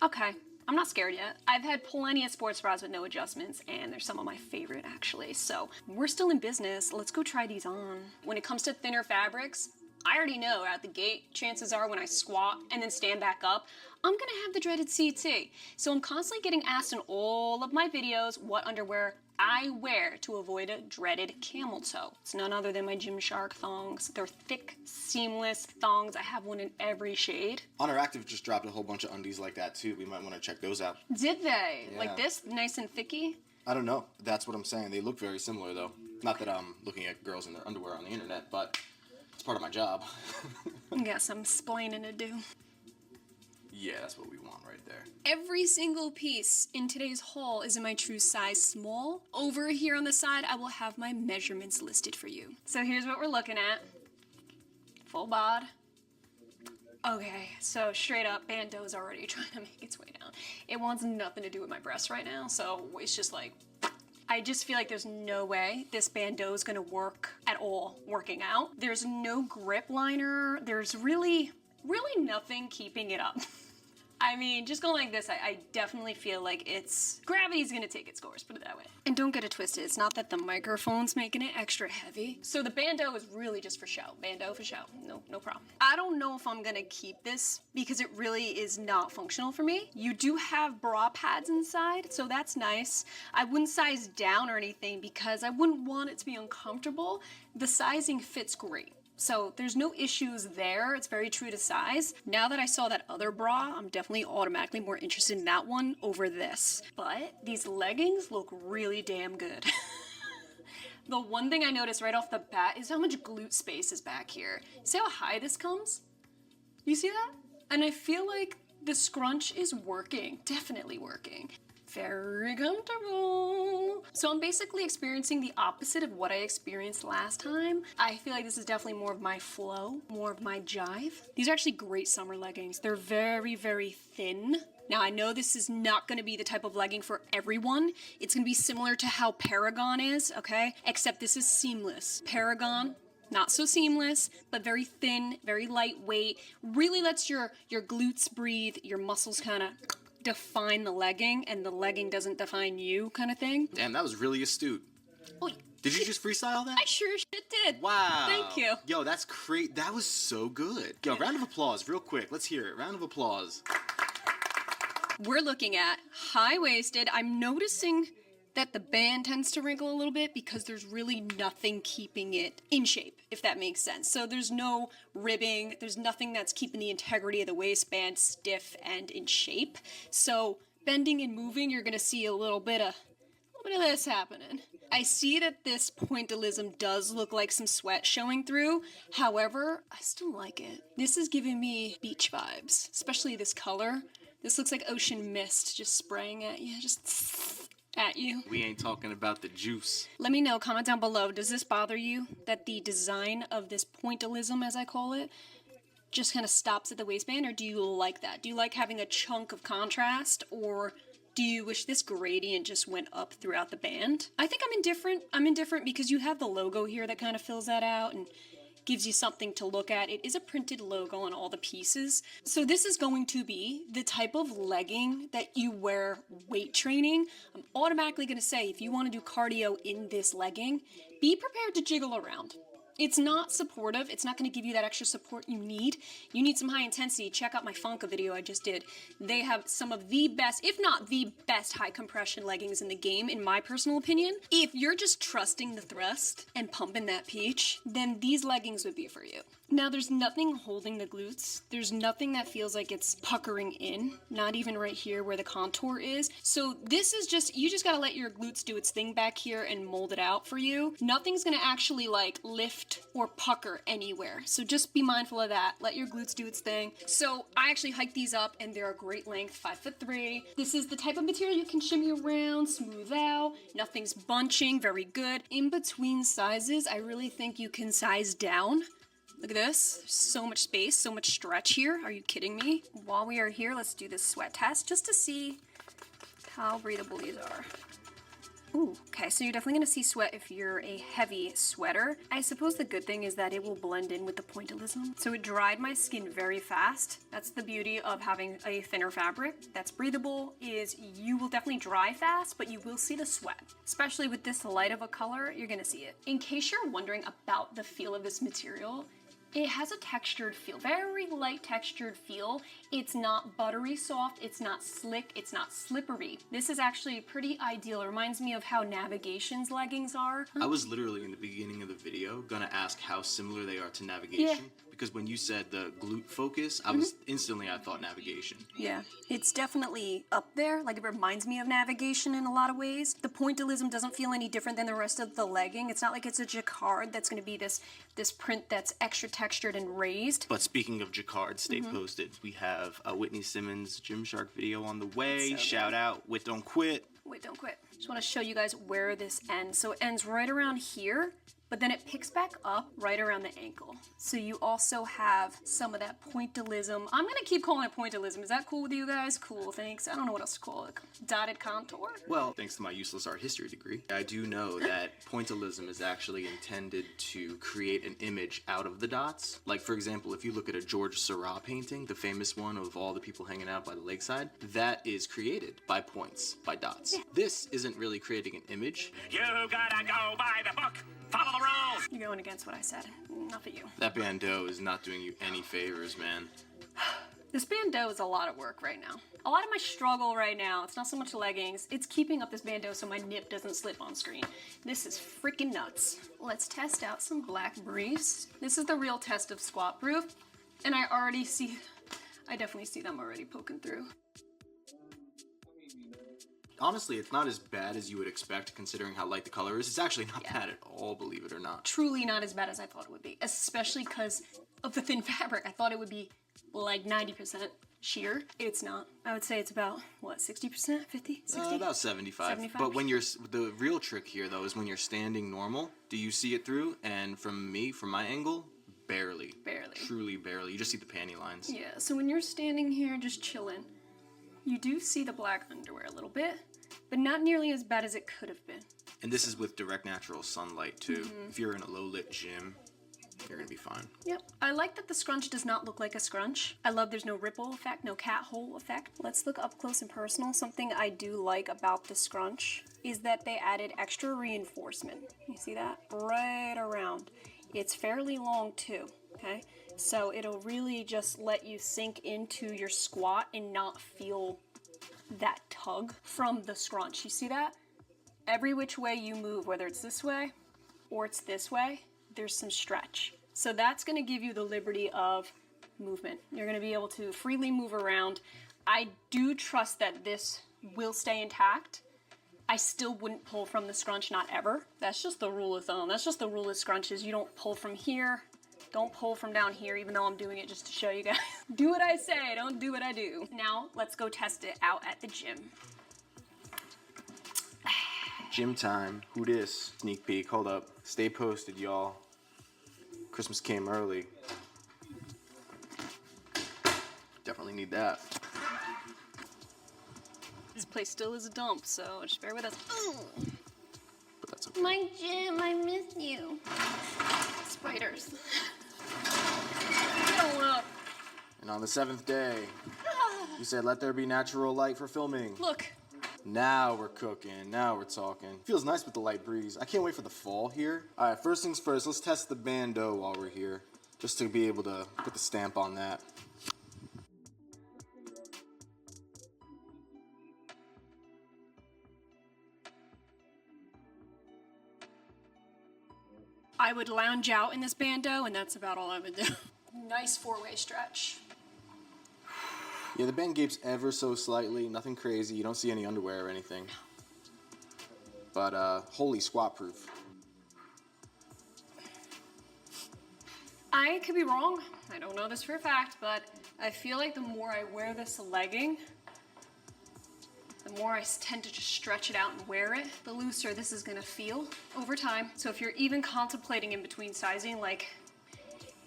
Okay. I'm not scared yet. I've had plenty of sports bras with no adjustments, and they're some of my favorite actually. So we're still in business. Let's go try these on. When it comes to thinner fabrics, I already know out the gate, chances are when I squat and then stand back up, I'm gonna have the dreaded CT. So I'm constantly getting asked in all of my videos what underwear I wear to avoid a dreaded camel toe. It's none other than my Gymshark thongs. They're thick, seamless thongs. I have one in every shade. Oner Active just dropped a whole bunch of undies like that too. We might want to check those out. Did they? Yeah. Like this, nice and thicky? I don't know. That's what I'm saying. They look very similar though. Not that I'm looking at girls in their underwear on the internet, but it's part of my job. Got some splaining to do. Yeah, that's what we want right there. Every single piece in today's haul is in my true size small. Over here on the side, I will have my measurements listed for you. So here's what we're looking at. Full bod. Okay, so straight up, bandeau's already trying to make its way down. It wants nothing to do with my breasts right now, so it's just like, I just feel like there's no way this bandeau is gonna work at all working out. There's no grip liner. There's really nothing keeping it up. I mean, just going like this, I definitely feel like gravity's gonna take its course, put it that way. And don't get it twisted, it's not that the microphone's making it extra heavy. So the bandeau is really just for show. Bandeau for show, no problem. I don't know if I'm gonna keep this because it really is not functional for me. You do have bra pads inside, so that's nice. I wouldn't size down or anything because I wouldn't want it to be uncomfortable. The sizing fits great. So there's no issues there. It's very true to size. Now that I saw that other bra, I'm definitely automatically more interested in that one over this. But these leggings look really damn good. The one thing I noticed right off the bat is how much glute space is back here. See how high this comes? You see that? And I feel like the scrunch is working, definitely working. Very comfortable. So I'm basically experiencing the opposite of what I experienced last time. I feel like this is definitely more of my flow, more of my jive. These are actually great summer leggings. They're very, very thin. Now I know this is not gonna be the type of legging for everyone. It's gonna be similar to how Paragon is, okay? Except this is seamless. Paragon, not so seamless, but very thin, very lightweight. Really lets your glutes breathe, your muscles kind of define the legging, and the legging doesn't define you, kind of thing. Damn, that was really astute. Oh, did you just freestyle that? I sure shit did. Wow. Thank you. Yo, that's great. That was so good. Yo, round of applause, real quick. Let's hear it. Round of applause. We're looking at high-waisted. I'm noticing that the band tends to wrinkle a little bit because there's really nothing keeping it in shape, if that makes sense. So there's no ribbing, there's nothing that's keeping the integrity of the waistband stiff and in shape. So bending and moving, you're gonna see a little bit of this happening. I see that this pointillism does look like some sweat showing through. However, I still like it. This is giving me beach vibes, especially this color. This looks like ocean mist just spraying at you, just at you. We ain't talking about the juice. Let me know, comment down below, does this bother you that the design of this pointillism, as I call it, just kind of stops at the waistband, or do you like that? Do you like having a chunk of contrast, or do you wish this gradient just went up throughout the band? I think I'm indifferent. I'm indifferent because you have the logo here that kind of fills that out and gives you something to look at. It is a printed logo on all the pieces. So this is going to be the type of legging that you wear weight training. I'm automatically gonna say, if you wanna do cardio in this legging, be prepared to jiggle around. It's not supportive. It's not going to give you that extra support you need. You need some high intensity. Check out my Funka video I just did. They have some of the best, if not the best, high compression leggings in the game, in my personal opinion. If you're just trusting the thrust and pumping that peach, then these leggings would be for you. Now, there's nothing holding the glutes. There's nothing that feels like it's puckering in, not even right here where the contour is. So this is just, you just gotta let your glutes do its thing back here and mold it out for you. Nothing's gonna actually like lift or pucker anywhere. So just be mindful of that. Let your glutes do its thing. So I actually hiked these up and they're a great length, 5'3". This is the type of material you can shimmy around, smooth out. Nothing's bunching, very good. In between sizes, I really think you can size down. Look at this, there's so much space, so much stretch here. Are you kidding me? While we are here, let's do this sweat test just to see how breathable these are. Ooh, okay, so you're definitely gonna see sweat if you're a heavy sweater. I suppose the good thing is that it will blend in with the pointillism. So it dried my skin very fast. That's the beauty of having a thinner fabric that's breathable, is you will definitely dry fast, but you will see the sweat. Especially with this light of a color, you're gonna see it. In case you're wondering about the feel of this material, it has a textured feel, very light textured feel. It's not buttery soft, it's not slick, it's not slippery. This is actually pretty ideal. It reminds me of how Navigation's leggings are. I was literally in the beginning of the video gonna ask how similar they are to Navigation. Yeah. Because when you said the glute focus, I was instantly, I thought Navigation. Yeah, it's definitely up there. Like, it reminds me of Navigation in a lot of ways. The pointillism doesn't feel any different than the rest of the legging. It's not like it's a jacquard that's gonna be this print that's extra textured and raised. But speaking of jacquard, stay posted. We have a Whitney Simmons Gymshark video on the way. So Shout out, Wit Don't Quit. Wait, don't quit. Just want to show you guys where this ends. So it ends right around here, but then it picks back up right around the ankle. So you also have some of that pointillism. I'm gonna keep calling it pointillism. Is that cool with you guys? Cool, thanks. I don't know what else to call it. Dotted contour? Well, thanks to my useless art history degree, I do know that pointillism is actually intended to create an image out of the dots. Like, for example, if you look at a George Seurat painting, the famous one of all the people hanging out by the lakeside, that is created by points, by dots. Yeah. This isn't really creating an image. You gotta go by the book. Follow the rules. You're going against what I said. Enough of you. That bandeau is not doing you any favors, man. This bandeau is a lot of work right now. A lot of my struggle right now, it's not so much leggings, it's keeping up this bandeau so my nip doesn't slip on screen. This is freaking nuts. Let's test out some black briefs. This is the real test of squat proof, and I definitely see them already poking through. Honestly, it's not as bad as you would expect considering how light the color is. It's actually not bad at all, believe it or not. Truly not as bad as I thought it would be, especially because of the thin fabric. I thought it would be like 90% sheer. It's not. I would say it's about, what, 60%? 50? 60? About 75. But when the real trick here though is when you're standing normal, do you see it through? And from my angle, barely. Barely. Truly barely. You just see the panty lines. Yeah, so when you're standing here just chilling, you do see the black underwear a little bit, but not nearly as bad as it could have been. And this is with direct natural sunlight too. If you're in a low lit gym, you're gonna be fine. Yep. I like that the scrunch does not look like a scrunch. I love there's no ripple effect, no cat hole effect. Let's look up close and personal. Something I do like about the scrunch is that they added extra reinforcement. You see that? Right around. It's fairly long too, okay? So it'll really just let you sink into your squat and not feel that tug from the scrunch. You see that? Every which way you move, whether it's this way or it's this way, there's some stretch. So that's gonna give you the liberty of movement. You're gonna be able to freely move around. I do trust that this will stay intact. I still wouldn't pull from the scrunch, not ever. That's just the rule of thumb. That's just the rule of scrunches. You don't pull from here. Don't pull from down here, even though I'm doing it just to show you guys. Do what I say, don't do what I do. Now, let's go test it out at the gym. Gym time. Who dis? Sneak peek. Hold up. Stay posted, y'all. Christmas came early. Definitely need that. This place still is a dump, so just bear with us. But that's okay. My gym, I miss you. Spiders. Get on up. And on the 7th day, you said, let there be natural light for filming. Look. Now we're cooking. Now we're talking. Feels nice with the light breeze. I can't wait for the fall here. All right, first things first, let's test the bandeau while we're here, just to be able to put the stamp on that. I would lounge out in this bandeau, and that's about all I would do. Nice four-way stretch. Yeah, the band gapes ever so slightly, nothing crazy. You don't see any underwear or anything. But holy squat proof. I could be wrong. I don't know this for a fact, but I feel like the more I wear this legging, the more I tend to just stretch it out and wear it, the looser this is gonna feel over time. So if you're even contemplating in between sizing, like,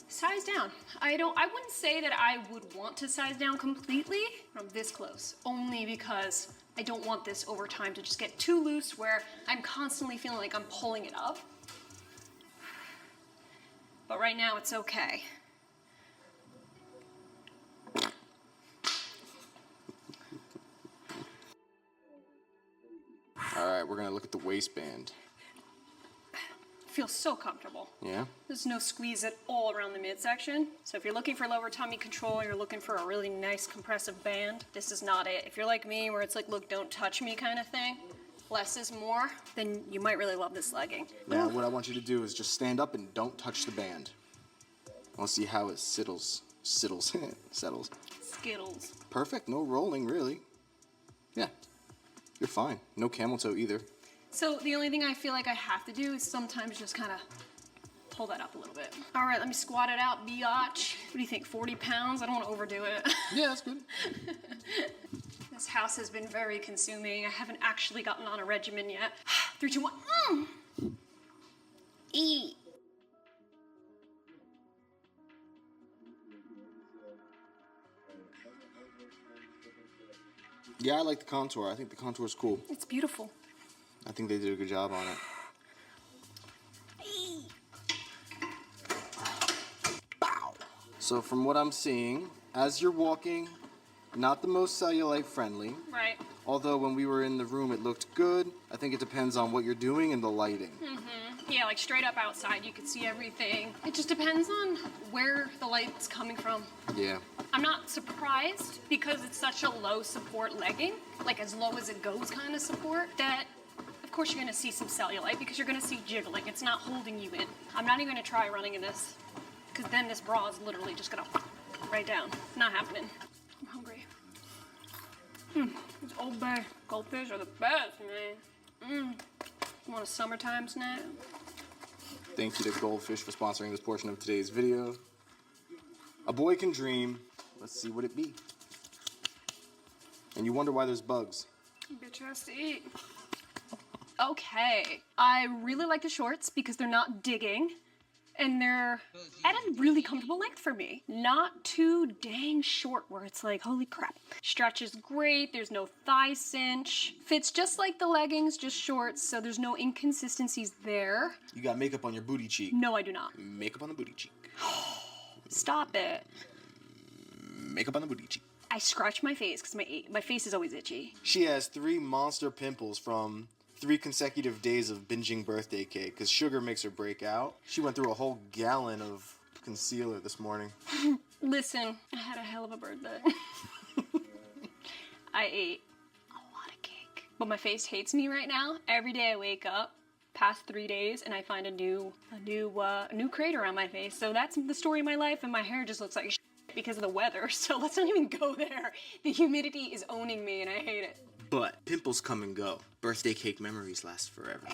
size down. I wouldn't say that I would want to size down completely from this close, only because I don't want this over time to just get too loose where I'm constantly feeling like I'm pulling it up. But right now it's okay. All right, we're gonna look at the waistband. Feels so comfortable. Yeah? There's no squeeze at all around the midsection. So if you're looking for lower tummy control, you're looking for a really nice compressive band, this is not it. If you're like me, where it's like, look, don't touch me kind of thing, less is more, then you might really love this legging. Now, what I want you to do is just stand up and don't touch the band. I'll see how it settles. Settles. Skittles. Perfect, no rolling, really. Yeah, you're fine. No camel toe either. So the only thing I feel like I have to do is sometimes just kind of pull that up a little bit. All right, let me squat it out, biatch. What do you think, 40 pounds? I don't want to overdo it. Yeah, that's good. This house has been very consuming. I haven't actually gotten on a regimen yet. 3, 2, 1. Eat. Yeah, I like the contour. I think the contour is cool. It's beautiful. I think they did a good job on it. Bow. So from what I'm seeing, as you're walking, not the most cellulite friendly. Right. Although when we were in the room, it looked good. I think it depends on what you're doing and the lighting. Yeah, like straight up outside, you could see everything. It just depends on where the light's coming from. Yeah. I'm not surprised because it's such a low support legging, like as low as it goes kind of support, that of course you're gonna see some cellulite because you're gonna see jiggling. It's not holding you in. I'm not even gonna try running in this because then this bra is literally just gonna right down. Not happening. I'm hungry. These Old Bay goldfish are the best, man. You want a summertime snack? Thank you to Goldfish for sponsoring this portion of today's video. A boy can dream. Let's see what it be. And you wonder why there's bugs. Bitch has to eat. Okay, I really like the shorts because they're not digging and they're at a really comfortable length for me. Not too dang short where it's like, holy crap. Stretch is great, there's no thigh cinch. Fits just like the leggings, just shorts, so there's no inconsistencies there. You got makeup on your booty cheek. No, I do not. Makeup on the booty cheek. Stop it. Makeup on the booty cheek. I scratch my face because my face is always itchy. She has 3 monster pimples from 3 consecutive days of binging birthday cake because sugar makes her break out. She went through a whole gallon of concealer this morning. Listen, I had a hell of a birthday. I ate a lot of cake. But my face hates me right now. Every day I wake up, past 3 days, and I find a new crater on my face. So that's the story of my life, and my hair just looks like shit because of the weather. So let's not even go there. The humidity is owning me, and I hate it. But pimples come and go. Birthday cake memories last forever.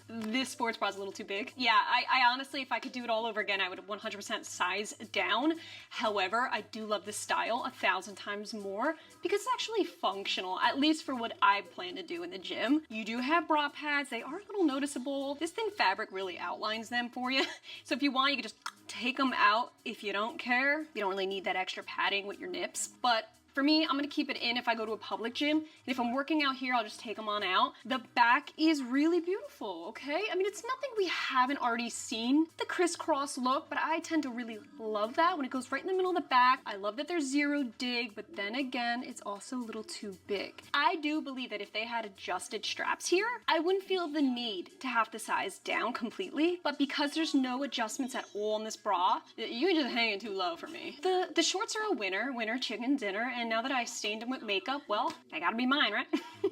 This sports bra is a little too big. Yeah, I honestly, if I could do it all over again, I would 100% size down. However, I do love this style 1,000 times more because it's actually functional, at least for what I plan to do in the gym. You do have bra pads. They are a little noticeable. This thin fabric really outlines them for you. So if you want, you can just take them out if you don't care. You don't really need that extra padding with your nips. But for me, I'm gonna keep it in if I go to a public gym. And if I'm working out here, I'll just take them on out. The back is really beautiful, okay? I mean, it's nothing we haven't already seen, the crisscross look, but I tend to really love that when it goes right in the middle of the back. I love that there's 0 dig, but then again, it's also a little too big. I do believe that if they had adjusted straps here, I wouldn't feel the need to have to size down completely, but because there's no adjustments at all in this bra, you're just hanging too low for me. The shorts are a winner chicken dinner, and now that I stained them with makeup, well, they gotta be mine, right?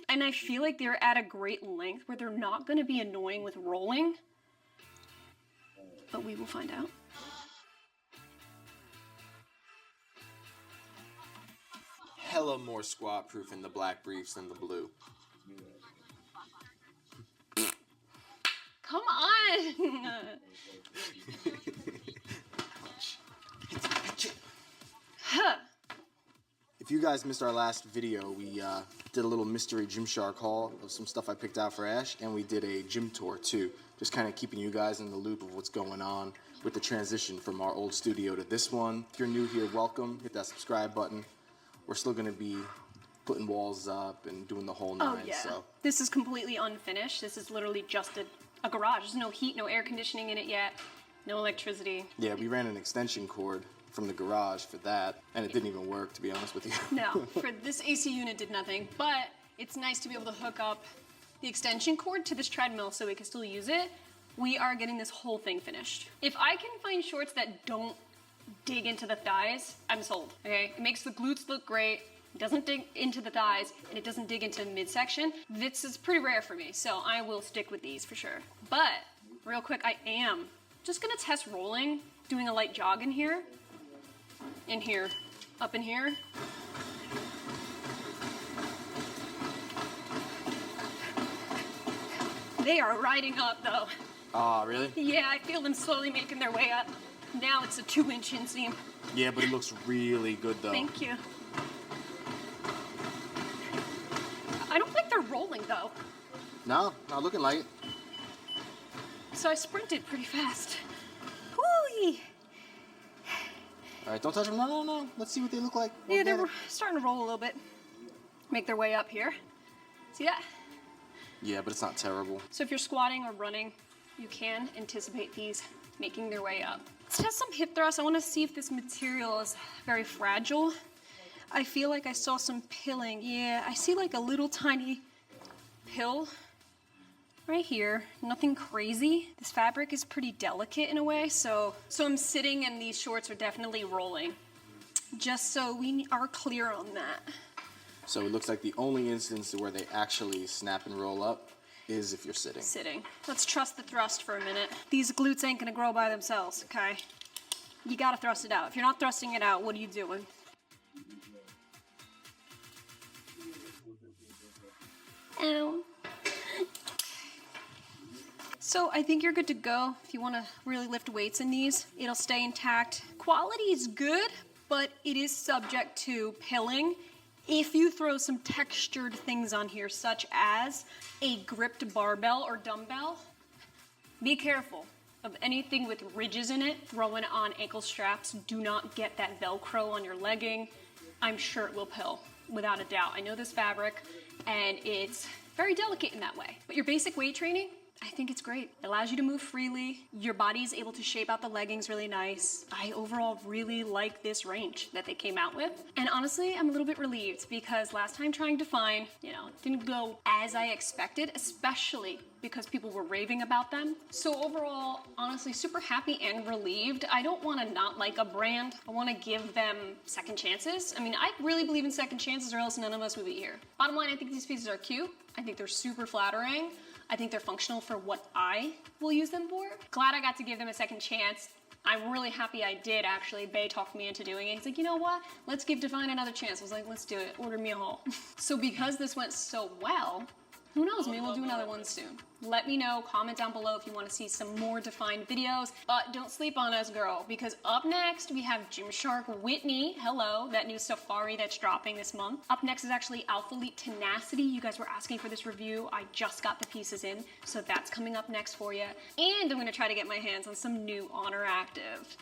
And I feel like they're at a great length where they're not gonna be annoying with rolling. But we will find out. Hella more squat proof in the black briefs than the blue. Come on! Huh. If you guys missed our last video, we did a little mystery Gymshark haul of some stuff I picked out for Ash, and we did a gym tour too. Just kind of keeping you guys in the loop of what's going on with the transition from our old studio to this one. If you're new here, welcome. Hit that subscribe button. We're still going to be putting walls up and doing the whole 9. Oh yeah. So. This is completely unfinished. This is literally just a garage. There's no heat, no air conditioning in it yet, no electricity. Yeah, we ran an extension cord from the garage for that, and it didn't even work, to be honest with you. No, for this AC unit did nothing, but it's nice to be able to hook up the extension cord to this treadmill so we can still use it. We are getting this whole thing finished. If I can find shorts that don't dig into the thighs, I'm sold, okay? It makes the glutes look great, it doesn't dig into the thighs, and it doesn't dig into the midsection. This is pretty rare for me, so I will stick with these for sure. But, real quick, I am just gonna test rolling, doing a light jog in here, up in here. They are riding up though. Ah, really? Yeah, I feel them slowly making their way up. Now it's a 2-inch inseam. Yeah, but it looks really good though. Thank you. I don't think they're rolling though. No, not looking like it. So I sprinted pretty fast. Whoo-wee. All right, don't touch them. No. Let's see what they look like. Yeah, they're starting to roll a little bit. make their way up here. See that? Yeah, but it's not terrible. So if you're squatting or running, you can anticipate these making their way up. Let's test some hip thrusts. I want to see if this material is very fragile. I feel like I saw some pilling. Yeah, I see like a little tiny pill right here. Nothing crazy. This fabric is pretty delicate in a way, so I'm sitting and these shorts are definitely rolling. Just so we are clear on that. So it looks like the only instance where they actually snap and roll up is if you're sitting. Sitting. Let's trust the thrust for a minute. These glutes ain't gonna grow by themselves, okay? You gotta thrust it out. If you're not thrusting it out, what are you doing? Ow. So I think you're good to go if you want to really lift weights in these. It'll stay intact. Quality is good, but it is subject to pilling. If you throw some textured things on here, such as a gripped barbell or dumbbell, be careful of anything with ridges in it. Throwing on ankle straps, do not get that Velcro on your legging. I'm sure it will pill, without a doubt. I know this fabric, and it's very delicate in that way. But your basic weight training, I think it's great. It allows you to move freely. Your body's able to shape out the leggings really nice. I overall really like this range that they came out with. And honestly, I'm a little bit relieved because last time trying to find, it didn't go as I expected, especially because people were raving about them. So overall, honestly, super happy and relieved. I don't want to not like a brand. I want to give them second chances. I mean, I really believe in second chances or else none of us would be here. Bottom line, I think these pieces are cute. I think they're super flattering. I think they're functional for what I will use them for. Glad I got to give them a second chance. I'm really happy I did, actually. Bae talked me into doing it. He's like, you know what? Let's give Define another chance. I was like, let's do it. Order me a haul. So because this went so well, who knows, maybe we'll do another one soon. Let me know, comment down below if you want to see some more Define videos. But don't sleep on us, girl, because up next we have Gymshark Whitney. Hello, that new safari that's dropping this month. Up next is actually Alpha Elite Tenacity. You guys were asking for this review. I just got the pieces in, so that's coming up next for you. And I'm gonna try to get my hands on some new Oner Active.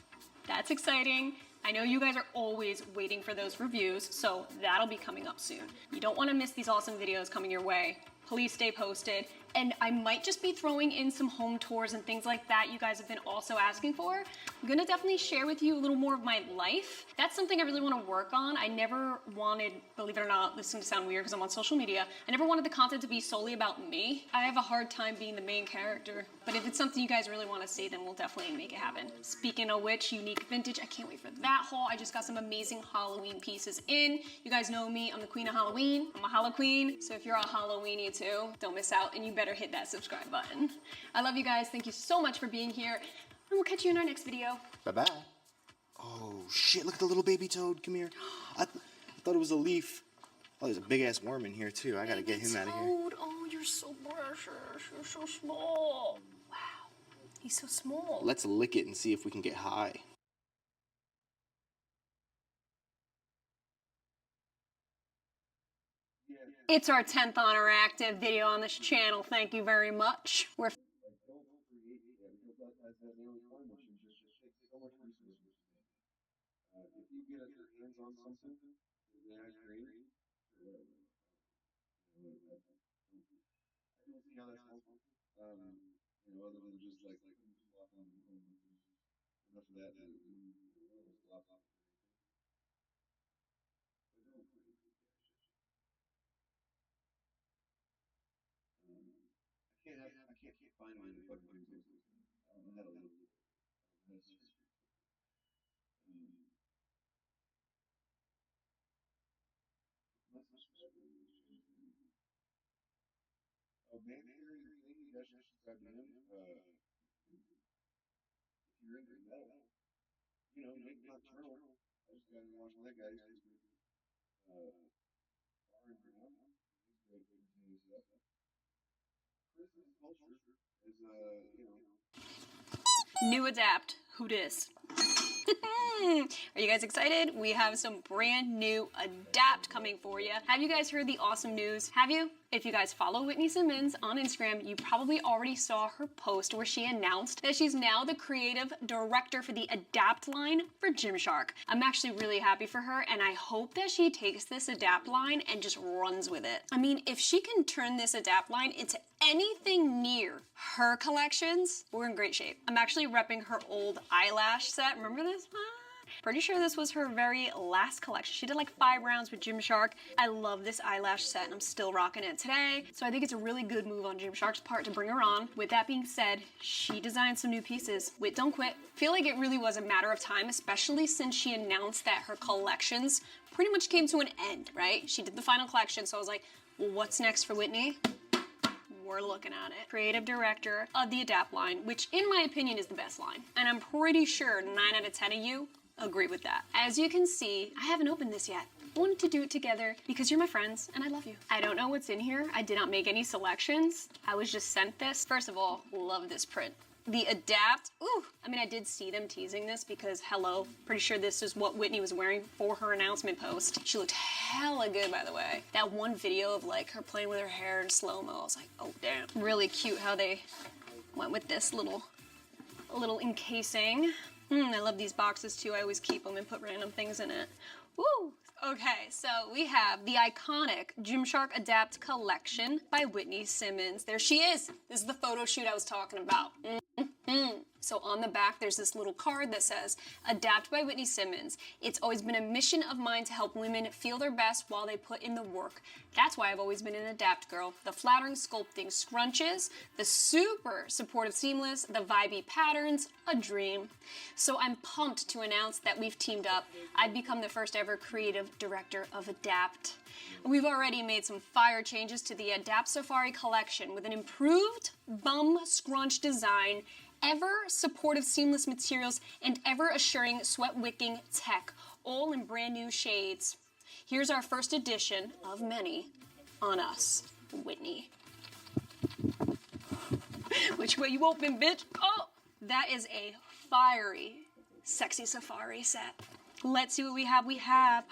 That's exciting. I know you guys are always waiting for those reviews, so that'll be coming up soon. You don't want to miss these awesome videos coming your way. Please stay posted. And I might just be throwing in some home tours and things like that you guys have been also asking for. I'm gonna definitely share with you a little more of my life. That's something I really want to work on. I never wanted, believe it or not, this is gonna sound weird because I'm on social media, I never wanted the content to be solely about me. I have a hard time being the main character. But if it's something you guys really want to see, then we'll definitely make it happen. Speaking of which, Unique Vintage, I can't wait for that haul. I just got some amazing Halloween pieces in. You guys know me, I'm the queen of Halloween. I'm a Hallow queen, so if you're a Halloweenie too, don't miss out, and you better hit that subscribe button. I love you guys. Thank you so much for being here, and we'll catch you in our next video. Bye-bye. Oh, shit, look at the little baby toad. Come here. I thought it was a leaf. Oh, there's a big-ass worm in here, too. I gotta get him out of here. Oh, you're so precious. You're so small. Wow. He's so small. Let's lick it and see if we can get high. It's our 10th Oner Active video on this channel. Thank you very much. We're Don't create, because as the toy machine just takes so much resources. If you get your hands on something that I create, I don't see how that's helpful. Other than just like flop on enough of that flop on. I can't find my fucking things. I don't know how to look. Mandatory thing you guys should subscribe to him. If you're into metal, Nick Nocturnal. I just got to watch that guy. He's far and ground. He's great at new stuff. Christmas culture is new adapt. Who dis? Are you guys excited? We have some brand new adapt coming for you. Have you guys heard the awesome news? Have you? If you guys follow Whitney Simmons on Instagram, you probably already saw her post where she announced that she's now the creative director for the Adapt line for Gymshark. I'm actually really happy for her, and I hope that she takes this Adapt line and just runs with it. I mean, if she can turn this Adapt line into anything near her collections, we're in great shape. I'm actually repping her old eyelash set. Remember this one? Pretty sure this was her very last collection. She did like 5 rounds with Gymshark. I love this eyelash set and I'm still rocking it today. So I think it's a really good move on Gymshark's part to bring her on. With that being said, she designed some new pieces. Wit don't quit. Feel like it really was a matter of time, especially since she announced that her collections pretty much came to an end, right? She did the final collection, so I was like, well, what's next for Whitney? We're looking at it. Creative director of the Adapt line, which in my opinion is the best line. And I'm pretty sure 9 out of 10 of you agree with that. As you can see, I haven't opened this yet. I wanted to do it together because you're my friends and I love you. I don't know what's in here. I did not make any selections. I was just sent this. First of all, love this print. The Adapt, ooh, I mean, I did see them teasing this because, hello, pretty sure this is what Whitney was wearing for her announcement post. She looked hella good, by the way. That one video of like her playing with her hair in slow-mo, I was like, oh damn. Really cute how they went with this little encasing. I love these boxes too. I always keep them and put random things in it. Woo! Okay, so we have the iconic Gymshark Adapt collection by Whitney Simmons. There she is. This is the photo shoot I was talking about. So on the back, there's this little card that says, Adapt by Whitney Simmons. It's always been a mission of mine to help women feel their best while they put in the work. That's why I've always been an Adapt girl. The flattering sculpting scrunches, the super supportive seamless, the vibey patterns, a dream. So I'm pumped to announce that we've teamed up. I've become the first ever creative director of Adapt. We've already made some fire changes to the Adapt Safari collection with an improved bum scrunch design, ever supportive seamless materials, and ever assuring sweat wicking tech, all in brand new shades. Here's our first edition of many on us, Whitney. Which way you open, bitch? Oh, that is a fiery, sexy safari set. Let's see what we have. We have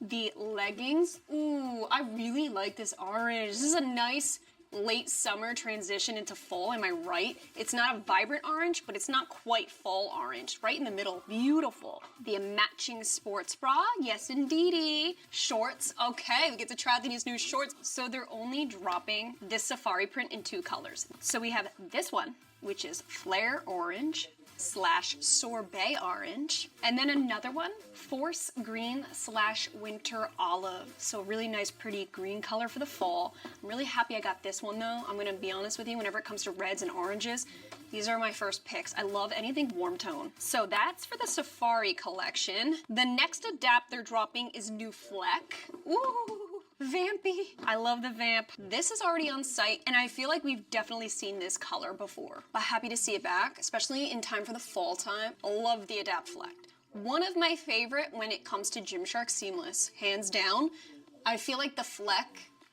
the leggings. Ooh, I really like this orange. This is a nice late summer transition into fall, am I right? It's not a vibrant orange, but it's not quite fall orange. Right in the middle, beautiful. The matching sports bra, yes indeedy. Shorts, okay, we get to try these new shorts. So they're only dropping this safari print in 2 colors. So we have this one, which is flare orange / sorbet orange, and then another one, force green / winter olive. So really nice, pretty green color for the fall. I'm really happy I got this one though. I'm gonna be honest with you, whenever it comes to reds and oranges, these are my first picks. I love anything warm tone. So that's for the Safari collection. The next Adapt they're dropping is new Fleck. Ooh. Vampy. I love the vamp. This is already on site, and I feel like we've definitely seen this color before. But happy to see it back, especially in time for the fall time. I love the Adapt Fleck. One of my favorite when it comes to Gymshark Seamless, hands down. I feel like the Fleck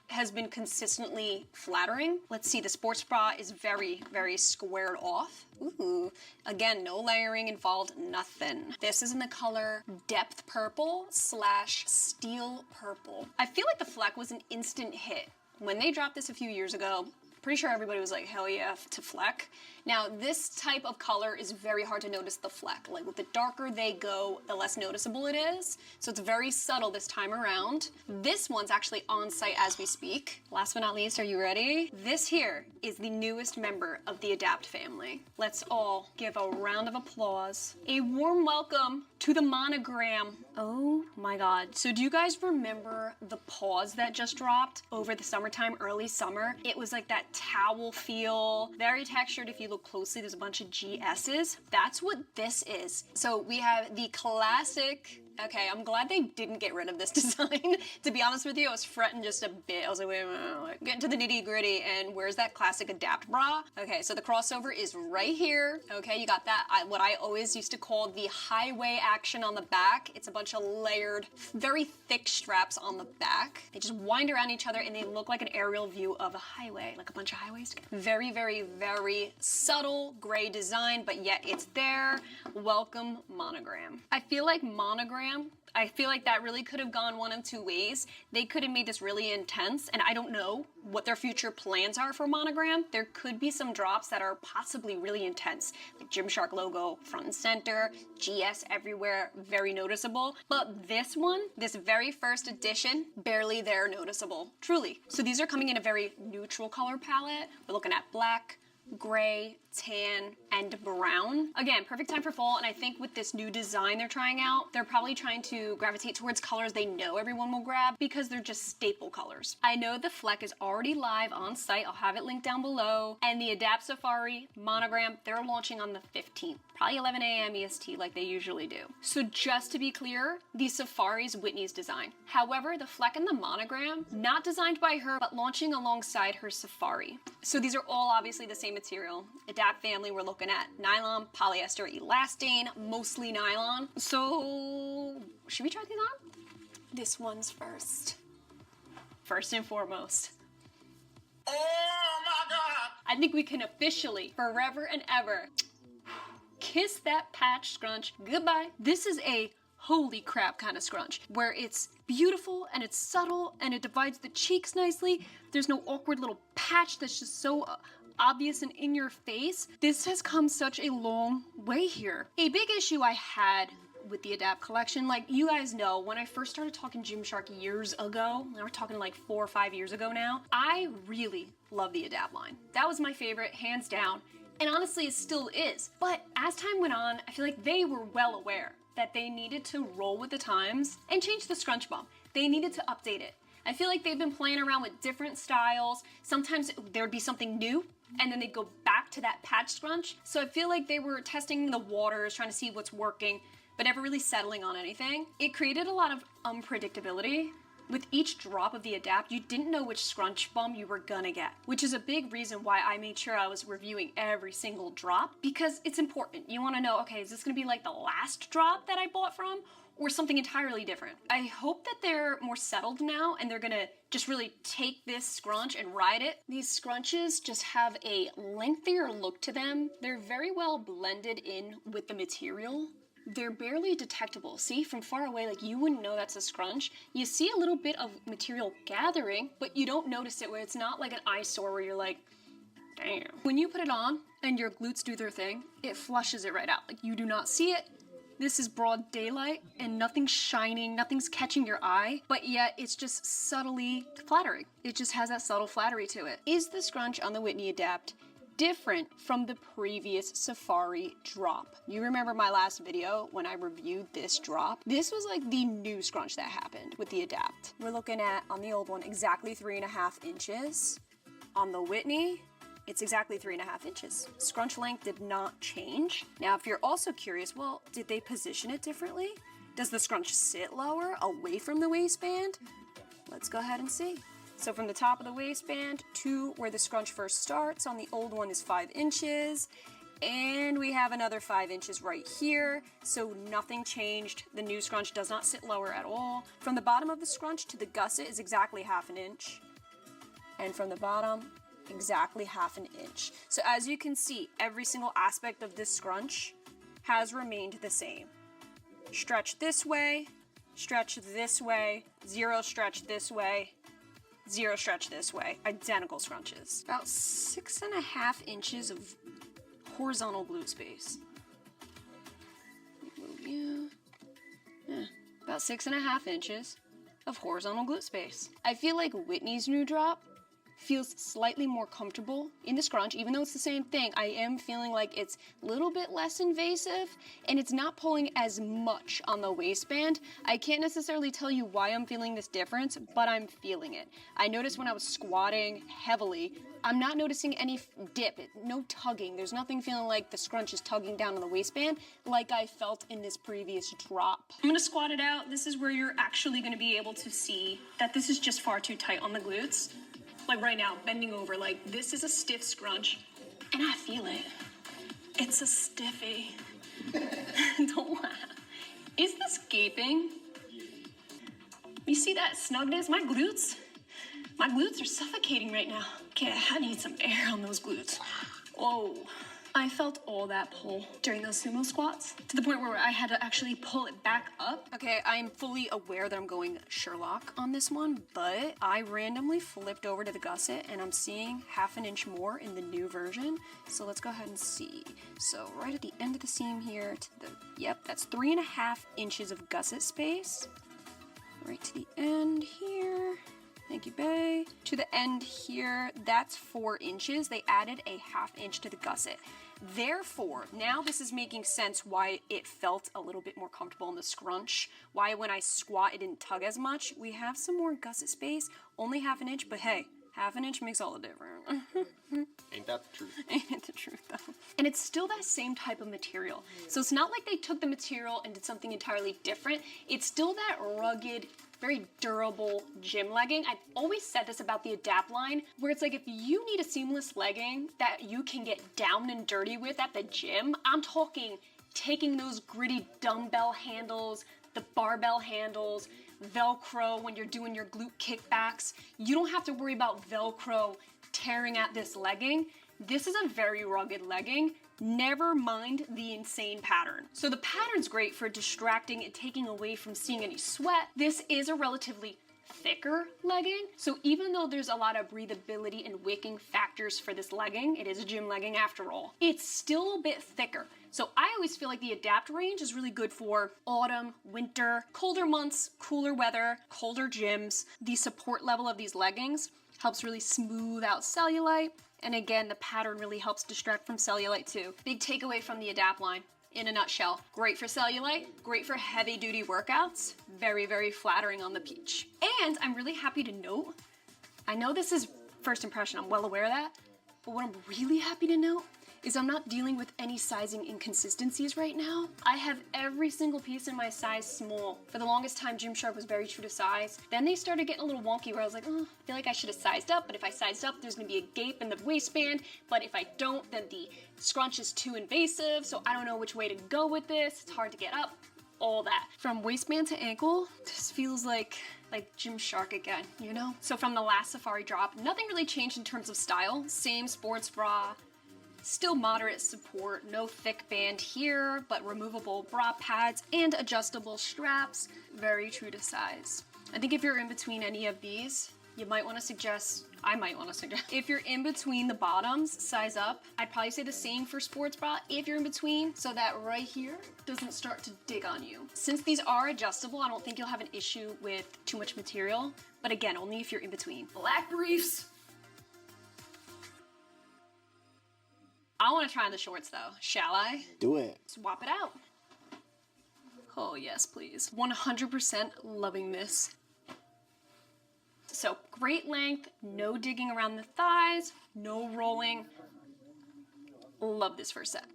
has been consistently flattering. Let's see, the sports bra is very, very squared off. Ooh, again, no layering involved, nothing. This is in the color Depth Purple / Steel Purple. I feel like the Fleck was an instant hit. When they dropped this a few years ago, pretty sure everybody was like, hell yeah, to Fleck. Now, this type of color is very hard to notice the Fleck. Like, with the darker they go, the less noticeable it is. So it's very subtle this time around. This one's actually on site as we speak. Last but not least, are you ready? This here is the newest member of the Adapt family. Let's all give a round of applause. A warm welcome to the monogram. Oh my God. So do you guys remember the pause that just dropped over the summertime, early summer? It was like that towel feel, very textured. If you look closely, there's a bunch of GS's. That's what this is. So we have the classic. Okay, I'm glad they didn't get rid of this design. To be honest with you, I was fretting just a bit. I was like, wait a minute, getting to the nitty gritty, and where's that classic Adapt bra? Okay, so the crossover is right here. Okay, you got that, what I always used to call the highway action on the back. It's a bunch of layered, very thick straps on the back. They just wind around each other and they look like an aerial view of a highway, like a bunch of highways together. Very, very, very subtle gray design, but yet it's there. Welcome monogram. I feel like monogram monogram. I feel like that really could have gone one of two ways. They could have made this really intense, and I don't know what their future plans are for monogram. There could be some drops that are possibly really intense, like Gymshark logo front and center, GS everywhere, very noticeable. But this one, this very first edition, barely there noticeable, truly. So these are coming in a very neutral color palette. We're looking at black, gray, tan, and brown. Again, perfect time for fall, and I think with this new design they're trying out, they're probably trying to gravitate towards colors they know everyone will grab because they're just staple colors. I know the Fleck is already live on site. I'll have it linked down below. And the Adapt Safari monogram, they're launching on the 15th, probably 11 a.m. EST like they usually do. So just to be clear, the Safari's Whitney's design. However, the Fleck and the monogram, not designed by her, but launching alongside her Safari. So these are all obviously the same material. Adapt family, we're looking at nylon, polyester, elastane, mostly nylon. So should we try these on? This one's first. First and foremost. Oh my God! I think we can officially, forever and ever, kiss that patch scrunch goodbye. This is a holy crap kind of scrunch where it's beautiful and it's subtle and it divides the cheeks nicely. There's no awkward little patch that's just so obvious and in your face. This has come such a long way here. A big issue I had with the Adapt collection, like you guys know, when I first started talking Gymshark years ago, we're talking like 4 or 5 years ago now, I really love the Adapt line. That was my favorite, hands down, and honestly it still is. But as time went on, I feel like they were well aware that they needed to roll with the times and change the scrunch bump. They needed to update it. I feel like they've been playing around with different styles. Sometimes there would be something new and then they'd go back to that patch scrunch. So I feel like they were testing the waters, trying to see what's working, but never really settling on anything. It created a lot of unpredictability. With each drop of the Adapt, you didn't know which scrunch bump you were gonna get, which is a big reason why I made sure I was reviewing every single drop, because it's important. You wanna know, okay, is this gonna be like the last drop that I bought from, or something entirely different? I hope that they're more settled now and they're gonna just really take this scrunch and ride it. These scrunches just have a lengthier look to them. They're very well blended in with the material. They're barely detectable. See, from far away, like you wouldn't know that's a scrunch. You see a little bit of material gathering, but you don't notice it where it's not like an eyesore where you're like, damn. When you put it on and your glutes do their thing, it flushes it right out. Like you do not see it. This is broad daylight and nothing's shining, nothing's catching your eye, but yet it's just subtly flattering. It just has that subtle flattery to it. Is the scrunch on the Whitney Adapt different from the previous Safari drop? You remember my last video when I reviewed this drop? This was like the new scrunch that happened with the Adapt. We're looking at, on the old one, exactly 3.5 inches. On the Whitney, it's exactly 3.5 inches. Scrunch length did not change. Now, if you're also curious, well, did they position it differently? Does the scrunch sit lower, away from the waistband? Let's go ahead and see. So from the top of the waistband to where the scrunch first starts, on the old one is 5 inches. And we have another 5 inches right here. So nothing changed. The new scrunch does not sit lower at all. From the bottom of the scrunch to the gusset is exactly 1/2 inch. And from the bottom, exactly 1/2 inch. So as you can see, every single aspect of this scrunch has remained the same. Stretch this way, stretch this way, zero stretch this way, zero stretch this way. Identical scrunches. About 6.5 inches of horizontal glute space. Move you. Yeah, about 6.5 inches of horizontal glute space. I feel like Whitney's new drop feels slightly more comfortable in the scrunch. Even though it's the same thing, I am feeling like it's a little bit less invasive and it's not pulling as much on the waistband. I can't necessarily tell you why I'm feeling this difference, but I'm feeling it. I noticed when I was squatting heavily, I'm not noticing any dip, no tugging. There's nothing feeling like the scrunch is tugging down on the waistband like I felt in this previous drop. I'm gonna squat it out. This is where you're actually gonna be able to see that this is just far too tight on the glutes. Like right now, bending over, like this is a stiff scrunch, and I feel it. It's a stiffy. Don't laugh. Is this gaping? You see that snugness? My glutes are suffocating right now. Okay, I need some air on those glutes. Whoa, I felt all that pull during those sumo squats to the point where I had to actually pull it back up. Okay, I'm fully aware that I'm going Sherlock on this one, but I randomly flipped over to the gusset and I'm seeing ½ an inch more in the new version. So let's go ahead and see. So right at the end of the seam here to the, yep, that's 3.5 inches of gusset space. Right to the end here. Thank you, Bae. To the end here, that's 4 inches. They added a ½ inch to the gusset. Therefore, now this is making sense why it felt a little bit more comfortable in the scrunch, why when I squat it didn't tug as much. We have some more gusset space, only ½ an inch, but hey, ½ an inch makes all the difference. Ain't that the truth? Ain't the truth though. And it's still that same type of material. So it's not like they took the material and did something entirely different. It's still that rugged, very durable gym legging. I've always said this about the Adapt line, where it's like if you need a seamless legging that you can get down and dirty with at the gym, I'm talking taking those gritty dumbbell handles, the barbell handles, Velcro when you're doing your glute kickbacks. You don't have to worry about Velcro tearing at this legging. This is a very rugged legging. Never mind the insane pattern. So the pattern's great for distracting and taking away from seeing any sweat. This is a relatively thicker legging. So even though there's a lot of breathability and wicking factors for this legging, it is a gym legging after all, it's still a bit thicker. So I always feel like the Adapt range is really good for autumn, winter, colder months, cooler weather, colder gyms. The support level of these leggings helps really smooth out cellulite. And again, the pattern really helps distract from cellulite too. Big takeaway from the Adapt line, in a nutshell. Great for cellulite, great for heavy duty workouts, very, very flattering on the peach. And I'm really happy to note, I know this is first impression, I'm well aware of that, but what I'm really happy to note is I'm not dealing with any sizing inconsistencies right now. I have every single piece in my size small. For the longest time, Gymshark was very true to size. Then they started getting a little wonky where I was like, oh, I feel like I should have sized up, but if I sized up, there's gonna be a gape in the waistband, but if I don't, then the scrunch is too invasive, so I don't know which way to go with this. It's hard to get up, all that. From waistband to ankle, this feels like Gymshark again, you know? So from the last Safari drop, nothing really changed in terms of style. Same sports bra, still moderate support, no thick band here, but removable bra pads and adjustable straps, very true to size. I think if you're in between any of these, you might want to suggest, I might want to suggest, if you're in between the bottoms, size up. I'd probably say the same for sports bra if you're in between, so that right here doesn't start to dig on you. Since these are adjustable, I don't think you'll have an issue with too much material, but again, only if you're in between. Black briefs. I want to try on the shorts though. Shall I? Do it. Swap it out. Oh yes, please. 100% loving this. So great length, no digging around the thighs, no rolling. Love this first set.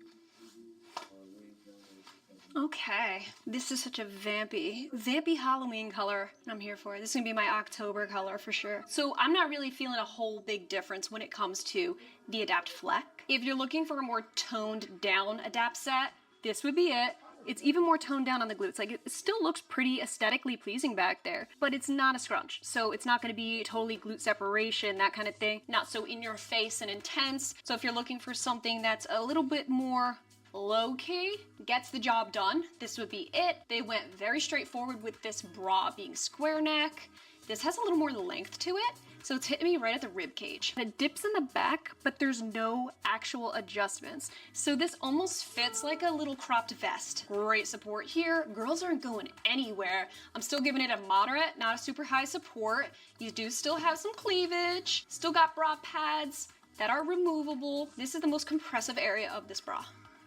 Okay, this is such a vampy Halloween color. I'm here for it. This is gonna be my October color for sure. So I'm not really feeling a whole big difference when it comes to the Adapt Fleck. If you're looking for a more toned down Adapt set, this would be it. It's even more toned down on the glutes. Like, it still looks pretty aesthetically pleasing back there, but it's not a scrunch. So it's not gonna be totally glute separation, that kind of thing. Not so in your face and intense. So if you're looking for something that's a little bit more low-key, gets the job done, this would be it. They went very straightforward with this bra being square neck. This has a little more length to it, so it's hitting me right at the rib cage. It dips in the back, but there's no actual adjustments. So this almost fits like a little cropped vest. Great support here. Girls aren't going anywhere. I'm still giving it a moderate, not a super high support. You do still have some cleavage. Still got bra pads that are removable. This is the most compressive area of this bra.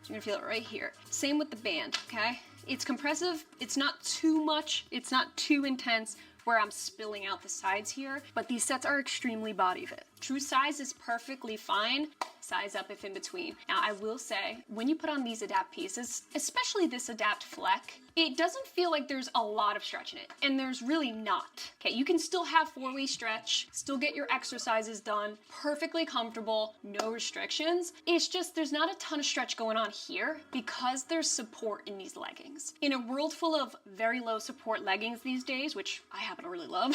You're gonna feel it right here. Same with the band, okay? It's compressive, it's not too much, it's not too intense where I'm spilling out the sides here, but these sets are extremely body fit. True size is perfectly fine. Size up if in between. Now I will say, when you put on these Adapt pieces, especially this Adapt Fleck, It doesn't feel like there's a lot of stretch in it, and there's really not. Okay, you can still have 4-way stretch, still get your exercises done, perfectly comfortable, no restrictions. It's just there's not a ton of stretch going on here because there's support in these leggings. In a world full of very low support leggings these days, which I happen to really love,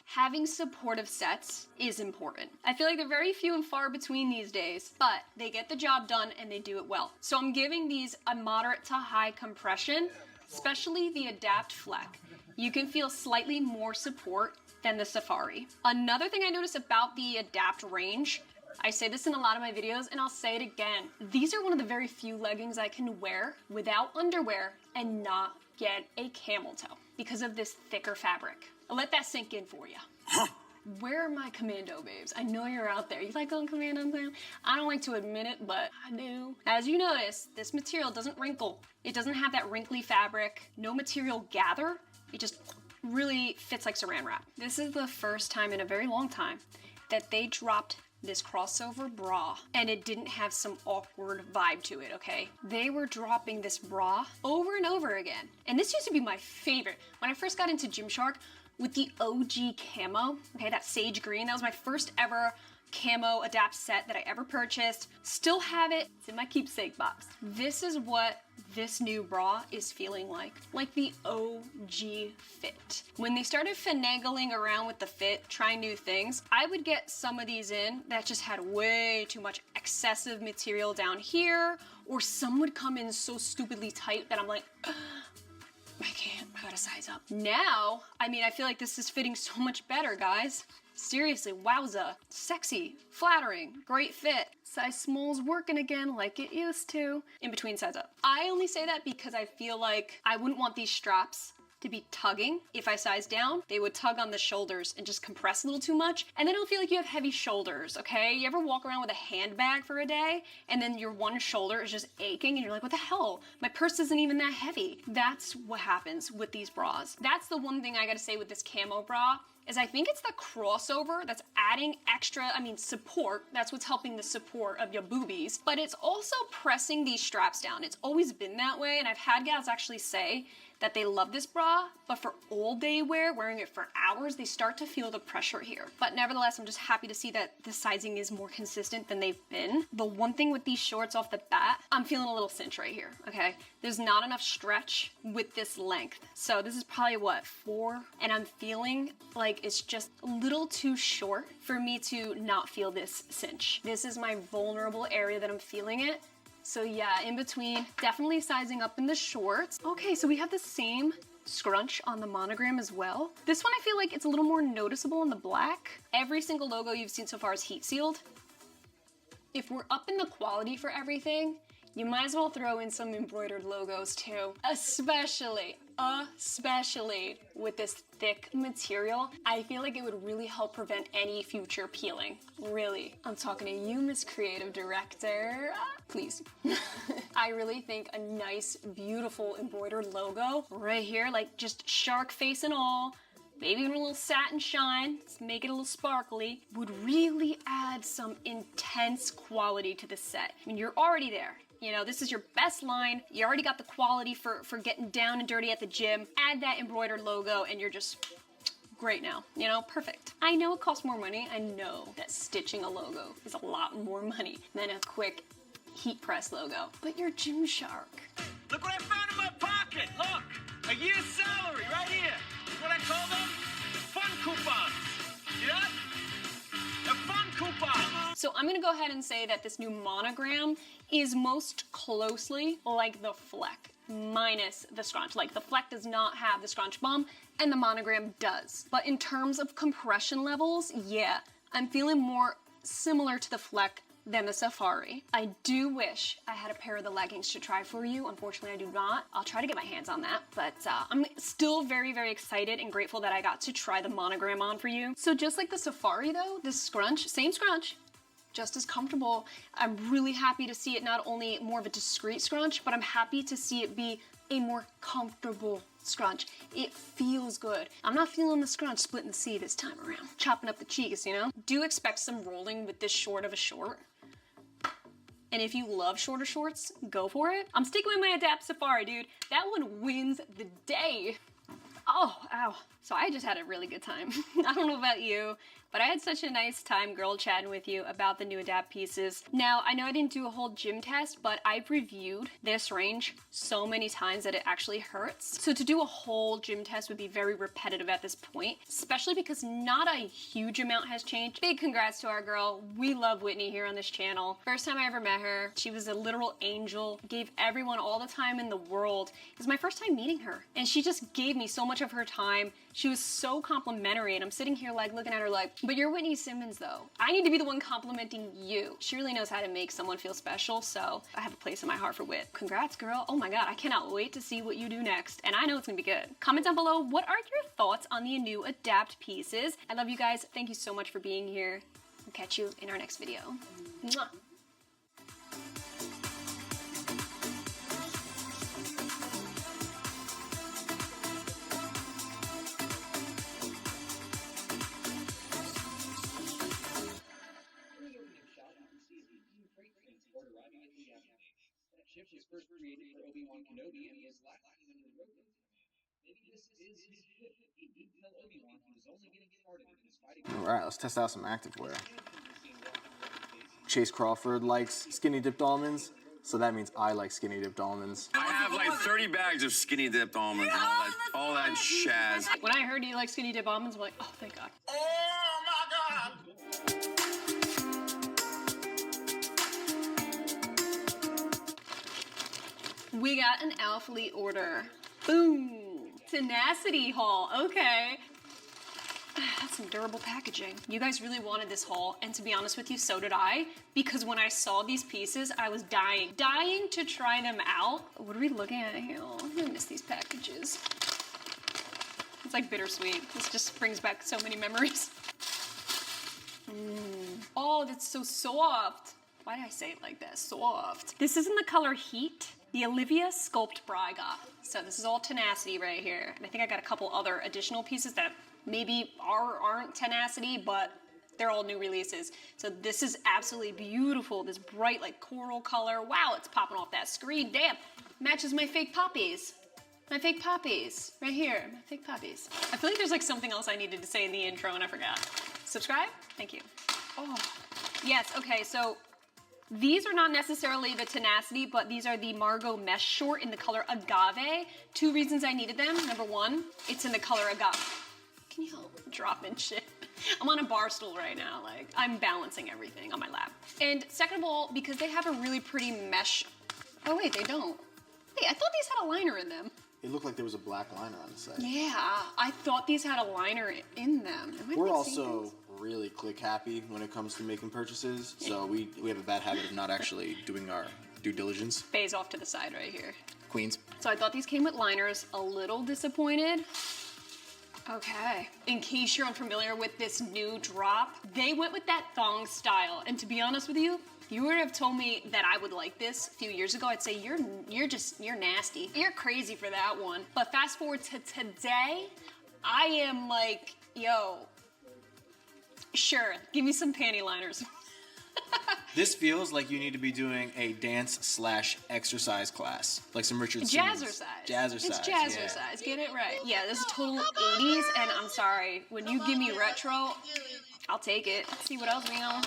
having supportive sets is important. I feel like they're very few and far between these days, but they get the job done and they do it well. So I'm giving these a moderate to high compression, especially the Adapt Fleck. You can feel slightly more support than the Safari. Another thing I noticed about the Adapt range, I say this in a lot of my videos and I'll say it again, these are one of the very few leggings I can wear without underwear and not get a camel toe because of this thicker fabric. I'll let that sink in for you. Where are my commando babes? I know you're out there. You like going commando? I don't like to admit it, but I do. As you notice, this material doesn't wrinkle. It doesn't have that wrinkly fabric, no material gather. It just really fits like saran wrap. This is the first time in a very long time that they dropped this crossover bra and it didn't have some awkward vibe to it, okay? They were dropping this bra over and over again. And this used to be my favorite. When I first got into Gymshark, with the OG camo, okay, that sage green, that was my first ever camo Adapt set that I ever purchased. Still have it, it's in my keepsake box. This is what this new bra is feeling like the OG fit. When they started finagling around with the fit, trying new things, I would get some of these in that just had way too much excessive material down here, or some would come in so stupidly tight that I'm like, I can't, I gotta size up. Now, I mean, I feel like this is fitting so much better, guys. Seriously, wowza. Sexy, flattering, great fit. Size small's working again like it used to. In between size up. I only say that because I feel like I wouldn't want these straps to be tugging. If I size down, they would tug on the shoulders and just compress a little too much, and then it'll feel like you have heavy shoulders, okay? You ever walk around with a handbag for a day, and then your one shoulder is just aching, and you're like, what the hell? My purse isn't even that heavy. That's what happens with these bras. That's the one thing I gotta say with this camo bra, is I think it's the crossover that's adding extra, support. That's what's helping the support of your boobies, but it's also pressing these straps down. It's always been that way, and I've had gals actually say that they love this bra, but for all day wear, wearing it for hours, they start to feel the pressure here. But nevertheless, I'm just happy to see that the sizing is more consistent than they've been. The one thing with these shorts off the bat, I'm feeling a little cinch right here, okay? There's not enough stretch with this length. So this is probably what, 4? And I'm feeling like it's just a little too short for me to not feel this cinch. This is my vulnerable area that I'm feeling it. So yeah, in between, definitely sizing up in the shorts. Okay, so we have the same scrunch on the monogram as well. This one I feel like it's a little more noticeable in the black. Every single logo you've seen so far is heat sealed. If we're up in the quality for everything, you might as well throw in some embroidered logos too. Especially with this thick material, I feel like it would really help prevent any future peeling. Really. I'm talking to you, Miss Creative Director. Please. I really think a nice, beautiful embroidered logo right here, like just shark face and all, maybe even a little satin shine, let's make it a little sparkly, would really add some intense quality to the set. I mean, you're already there. You know, this is your best line. You already got the quality for getting down and dirty at the gym. Add that embroidered logo and you're just great now. You know, perfect. I know it costs more money. I know that stitching a logo is a lot more money than a quick heat press logo. But you're Gymshark. Look what I found in my pocket. Look, a year's salary right here. What I call them? Fun coupons. Yeah? A fun coupon. So I'm gonna go ahead and say that this new monogram is most closely like the Fleck, minus the scrunch. Like the Fleck does not have the scrunch bump and the monogram does. But in terms of compression levels, yeah, I'm feeling more similar to the Fleck than the Safari. I do wish I had a pair of the leggings to try for you. Unfortunately, I do not. I'll try to get my hands on that, but I'm still very, very excited and grateful that I got to try the monogram on for you. So just like the Safari though, this scrunch, same scrunch, just as comfortable. I'm really happy to see it not only more of a discreet scrunch, but I'm happy to see it be a more comfortable scrunch. It feels good. I'm not feeling the scrunch splitting the sea this time around. Chopping up the cheeks, you know? Do expect some rolling with this short of a short. And if you love shorter shorts, go for it. I'm sticking with my Adapt Safari, dude. That one wins the day. Oh, ow. So I just had a really good time. I don't know about you, but I had such a nice time girl chatting with you about the new Adapt pieces. Now, I know I didn't do a whole gym test, but I've reviewed this range so many times that it actually hurts. So to do a whole gym test would be very repetitive at this point, especially because not a huge amount has changed. Big congrats to our girl. We love Whitney here on this channel. First time I ever met her, she was a literal angel, gave everyone all the time in the world. It was my first time meeting her, and she just gave me so much of her time. She was so complimentary, and I'm sitting here like looking at her like, but you're Whitney Simmons though. I need to be the one complimenting you. She really knows how to make someone feel special, so I have a place in my heart for Whit. Congrats, girl. Oh my God, I cannot wait to see what you do next, and I know it's gonna be good. Comment down below, what are your thoughts on the new Adapt pieces? I love you guys. Thank you so much for being here. I'll catch you in our next video. Mwah. Arriving at the That ship was first created for Obi-Wan Kenobi and was last seen under road command. Maybe this is his ship. He did tell Obi-Wan he was only getting started in his fighting. All right, let's test out some activewear. Chase Crawford likes skinny dipped almonds, so that means I like skinny dipped almonds. I have like 30 bags of skinny dipped almonds and all that shaz. When I heard you like skinny dip almonds, I'm like, oh, thank God. Oh my God! We got an Alphalete order. Boom. Tenacity haul. Okay. That's some durable packaging. You guys really wanted this haul, and to be honest with you, so did I, because when I saw these pieces, I was dying to try them out. What are we looking at here? Oh, I'm gonna miss these packages. It's like bittersweet. This just brings back so many memories. Oh, that's so soft. Why did I say it like that? Soft. This is in the color Heat. The Olivia Sculpt Bra I got. So this is all Tenacity right here. And I think I got a couple other additional pieces that maybe aren't Tenacity, but they're all new releases. So this is absolutely beautiful. This bright like coral color. Wow, it's popping off that screen. Damn, matches my fake poppies. My fake poppies, right here, my fake poppies. I feel like there's like something else I needed to say in the intro and I forgot. Subscribe? Thank you. Oh, yes, okay, so these are not necessarily the Tenacity, but these are the Margot Mesh Short in the color Agave. Two reasons I needed them. Number one, it's in the color Agave. Can you help dropping shit? I'm on a bar stool right now, like I'm balancing everything on my lap. And second of all, because they have a really pretty mesh. Oh wait, they don't. Wait, I thought these had a liner in them. It looked like there was a black liner on the side. Yeah, I thought these had a liner in them. We're also really click happy when it comes to making purchases, so we have a bad habit of not actually doing our due diligence. Phase off to the side right here. Queens. So I thought these came with liners. A little disappointed. Okay. In case you're unfamiliar with this new drop, they went with that thong style. And to be honest with you, if you would have told me that I would like this a few years ago, I'd say you're nasty. You're crazy for that one. But fast forward to today, I am like, yo, sure, give me some panty liners. This feels like you need to be doing a dance/exercise class, like some Richard Simmons. Jazzercise. Jazzercise. It's jazzercise. Get it right. Yeah, this is total 80s, and I'm sorry, when you give me retro, I'll take it. Let's see what else we know.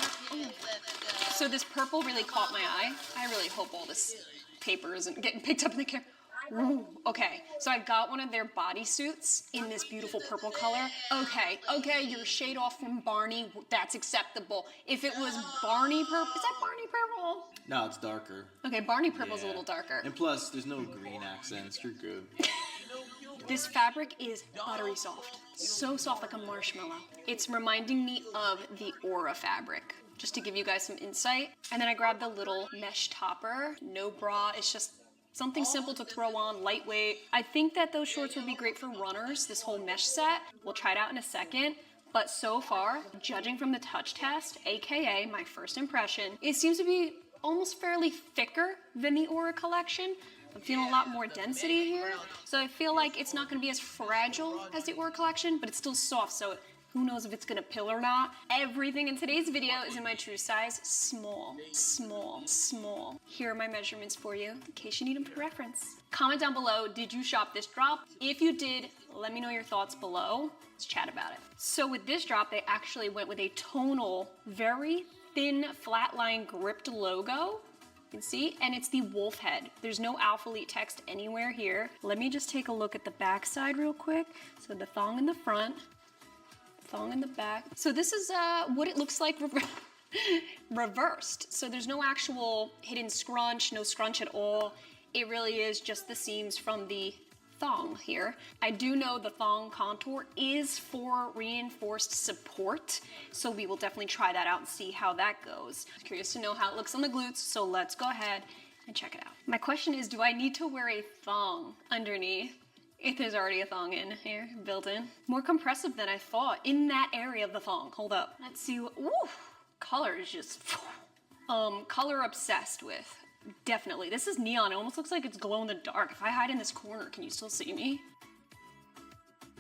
So this purple really caught my eye. I really hope all this paper isn't getting picked up in the camera. Ooh, okay, so I got one of their bodysuits in this beautiful purple color. Okay, you're a shade off from Barney. That's acceptable. If it was Barney purple, is that Barney purple? No, it's darker. Okay, Barney purple's a little darker. And plus, there's no green accents. You're good. This fabric is buttery soft. So soft like a marshmallow. It's reminding me of the Aura fabric, just to give you guys some insight. And then I grabbed the little mesh topper. No bra, it's just something simple to throw on, lightweight. I think that those shorts would be great for runners, this whole mesh set. We'll try it out in a second. But so far, judging from the touch test, AKA my first impression, it seems to be almost fairly thicker than the Aura collection. I'm feeling a lot more density here. So I feel like it's not gonna be as fragile as the Aura collection, but it's still soft, so Who knows if it's gonna pill or not? Everything in today's video is in my true size, small, small, small. Here are my measurements for you, in case you need them for reference. Comment down below, did you shop this drop? If you did, let me know your thoughts below. Let's chat about it. So with this drop, they actually went with a tonal, very thin, flatline gripped logo. You can see, and it's the wolf head. There's no Alpha Elite text anywhere here. Let me just take a look at the back side real quick. So the thong in the front, thong in the back. So this is what it looks like reversed. So there's no actual hidden scrunch, no scrunch at all. It really is just the seams from the thong here. I do know the thong contour is for reinforced support, so we will definitely try that out and see how that goes. I'm curious to know how it looks on the glutes, so let's go ahead and check it out. My question is, do I need to wear a thong underneath? If there's already a thong in here, built in. More compressive than I thought in that area of the thong. Hold up. Let's see what, ooh, color is just, color obsessed with. Definitely. This is neon. It almost looks like it's glow in the dark. If I hide in this corner, can you still see me?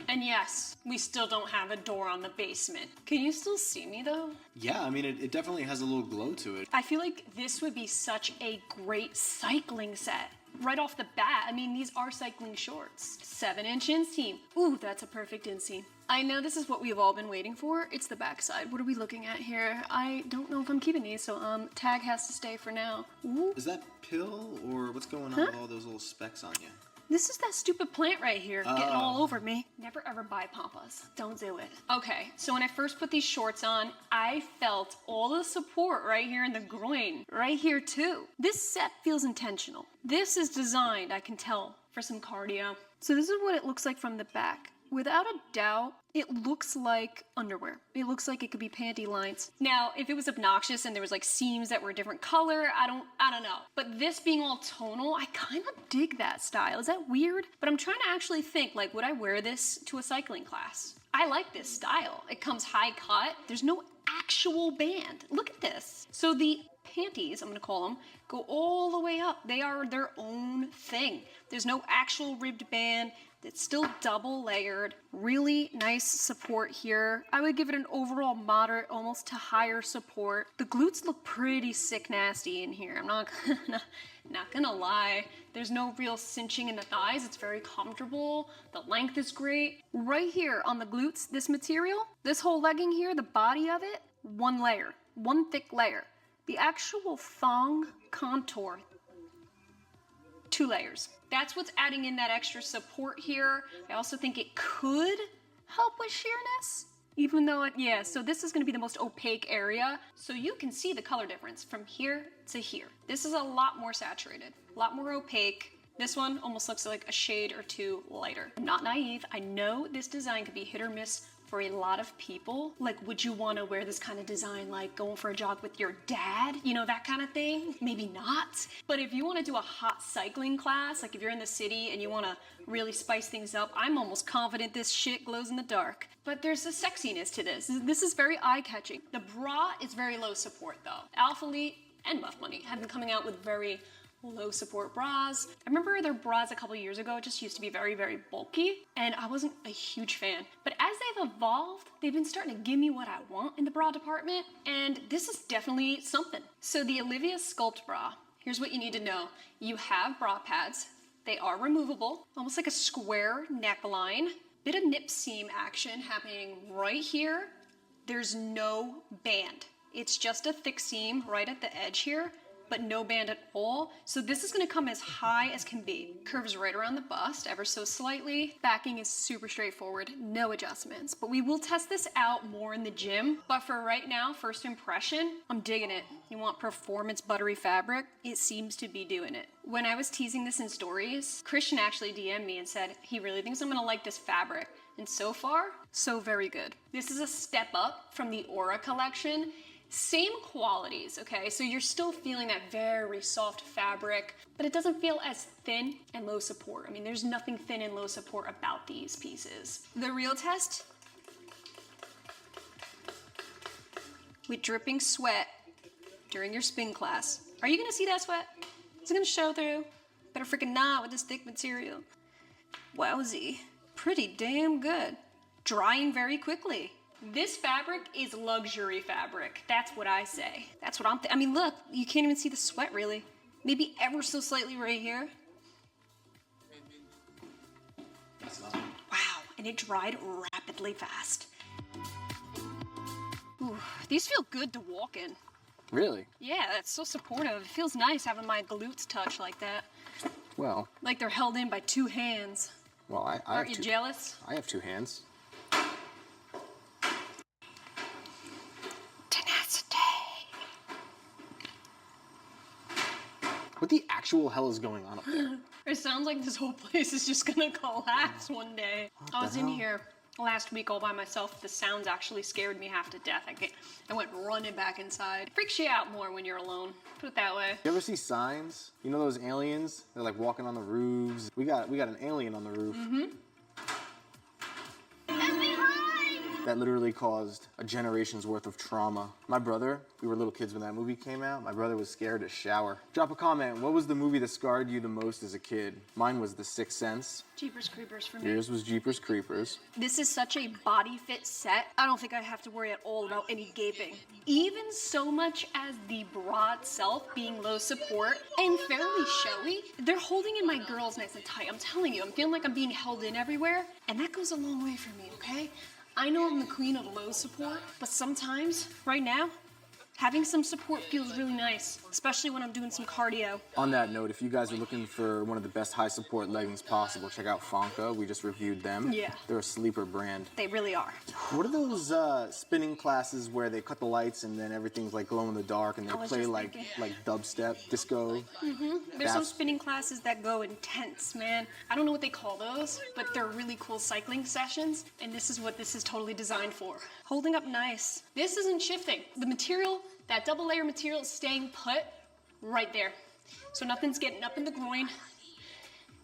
And yes, we still don't have a door on the basement. Can you still see me though? Yeah, I mean, it definitely has a little glow to it. I feel like this would be such a great cycling set. Right off the bat, I mean, these are cycling shorts. 7-inch inseam. Ooh, that's a perfect inseam. I know this is what we've all been waiting for. It's the backside. What are we looking at here? I don't know if I'm keeping these, so tag has to stay for now. Ooh. Is that pill, or what's going on with all those little specks on you? This is that stupid plant right here, getting all over me. Never ever buy pampas. Don't do it. Okay, so when I first put these shorts on, I felt all the support right here in the groin, right here too. This set feels intentional. This is designed, I can tell, for some cardio. So this is what it looks like from the back. Without a doubt, it looks like underwear. It looks like it could be panty lines. Now, if it was obnoxious and there was like seams that were a different color, I don't know. But this being all tonal, I kind of dig that style. Is that weird? But I'm trying to actually think, like, would I wear this to a cycling class? I like this style. It comes high cut. There's no actual band. Look at this. So the panties, I'm gonna call them, go all the way up. They are their own thing. There's no actual ribbed band. It's still double layered, really nice support here. I would give it an overall moderate, almost to higher support. The glutes look pretty sick nasty in here. I'm not gonna lie. There's no real cinching in the thighs. It's very comfortable. The length is great. Right here on the glutes, this material, this whole legging here, the body of it, one layer, one thick layer. The actual thong contour, 2 layers. That's what's adding in that extra support here. I also think it could help with sheerness, even though, yeah, so this is gonna be the most opaque area. So you can see the color difference from here to here. This is a lot more saturated, a lot more opaque. This one almost looks like a shade or 2 lighter. I'm not naive. I know this design could be hit or miss for a lot of people. Like, would you want to wear this kind of design, like going for a jog with your dad? You know, that kind of thing? Maybe not. But if you want to do a hot cycling class, like if you're in the city and you want to really spice things up, I'm almost confident this shit glows in the dark. But there's a sexiness to this. This is very eye-catching. The bra is very low support though. Alpha Elite and Buff Money have been coming out with very low support bras. I remember their bras a couple years ago, it just used to be very, very bulky, and I wasn't a huge fan. But as they've evolved, they've been starting to give me what I want in the bra department, and this is definitely something. So the Olivia Sculpt bra, here's what you need to know. You have bra pads. They are removable, almost like a square neckline. Bit of nip seam action happening right here. There's no band. It's just a thick seam right at the edge here, but no band at all. So this is gonna come as high as can be. Curves right around the bust, ever so slightly. Backing is super straightforward, no adjustments. But we will test this out more in the gym. But for right now, first impression, I'm digging it. You want performance buttery fabric? It seems to be doing it. When I was teasing this in stories, Christian actually DM'd me and said he really thinks I'm gonna like this fabric. And so far, so very good. This is a step up from the Aura collection. Same qualities, okay? So you're still feeling that very soft fabric, but it doesn't feel as thin and low support. I mean, there's nothing thin and low support about these pieces. The real test, with dripping sweat during your spin class. Are you gonna see that sweat? Is it gonna show through? Better freaking not with this thick material. Wowzy, pretty damn good. Drying very quickly. This fabric is luxury fabric. That's what I say. That's what I mean, look, you can't even see the sweat really. Maybe ever so slightly right here. Wow, and it dried rapidly fast. Ooh, these feel good to walk in. Really? Yeah, that's so supportive. It feels nice having my glutes touch like that. Well. Like they're held in by 2 hands. Well, I Aren't you jealous? I have 2 hands. Tenacity. What the actual hell is going on up there? It sounds like this whole place is just gonna collapse one day. I was in here last week all by myself. The sounds actually scared me half to death. I went running back inside. It freaks you out more when you're alone. Put it that way. You ever see Signs? You know those aliens? They're like walking on the roofs. We got an alien on the roof. Mm-hmm. That literally caused a generation's worth of trauma. My brother, we were little kids when that movie came out. My brother was scared to shower. Drop a comment. What was the movie that scarred you the most as a kid? Mine was The Sixth Sense. Jeepers Creepers for me. Yours was Jeepers Creepers. This is such a body fit set. I don't think I have to worry at all about any gaping. Even so much as the bra itself being low support and fairly showy, they're holding in my girls nice and tight. I'm telling you, I'm feeling like I'm being held in everywhere, and that goes a long way for me, okay? I know I'm the queen of low support, but sometimes, right now, having some support feels really nice, especially when I'm doing some cardio. On that note, if you guys are looking for one of the best high support leggings possible, check out Fonka. We just reviewed them. Yeah. They're a sleeper brand. They really are. What are those spinning classes where they cut the lights and then everything's like glow in the dark and they play like dubstep, disco? Mm-hmm. There's some spinning classes that go intense, man. I don't know what they call those, but they're really cool cycling sessions, and this is what this is totally designed for. Holding up nice. This isn't shifting. The material, that double layer material, is staying put right there. So nothing's getting up in the groin,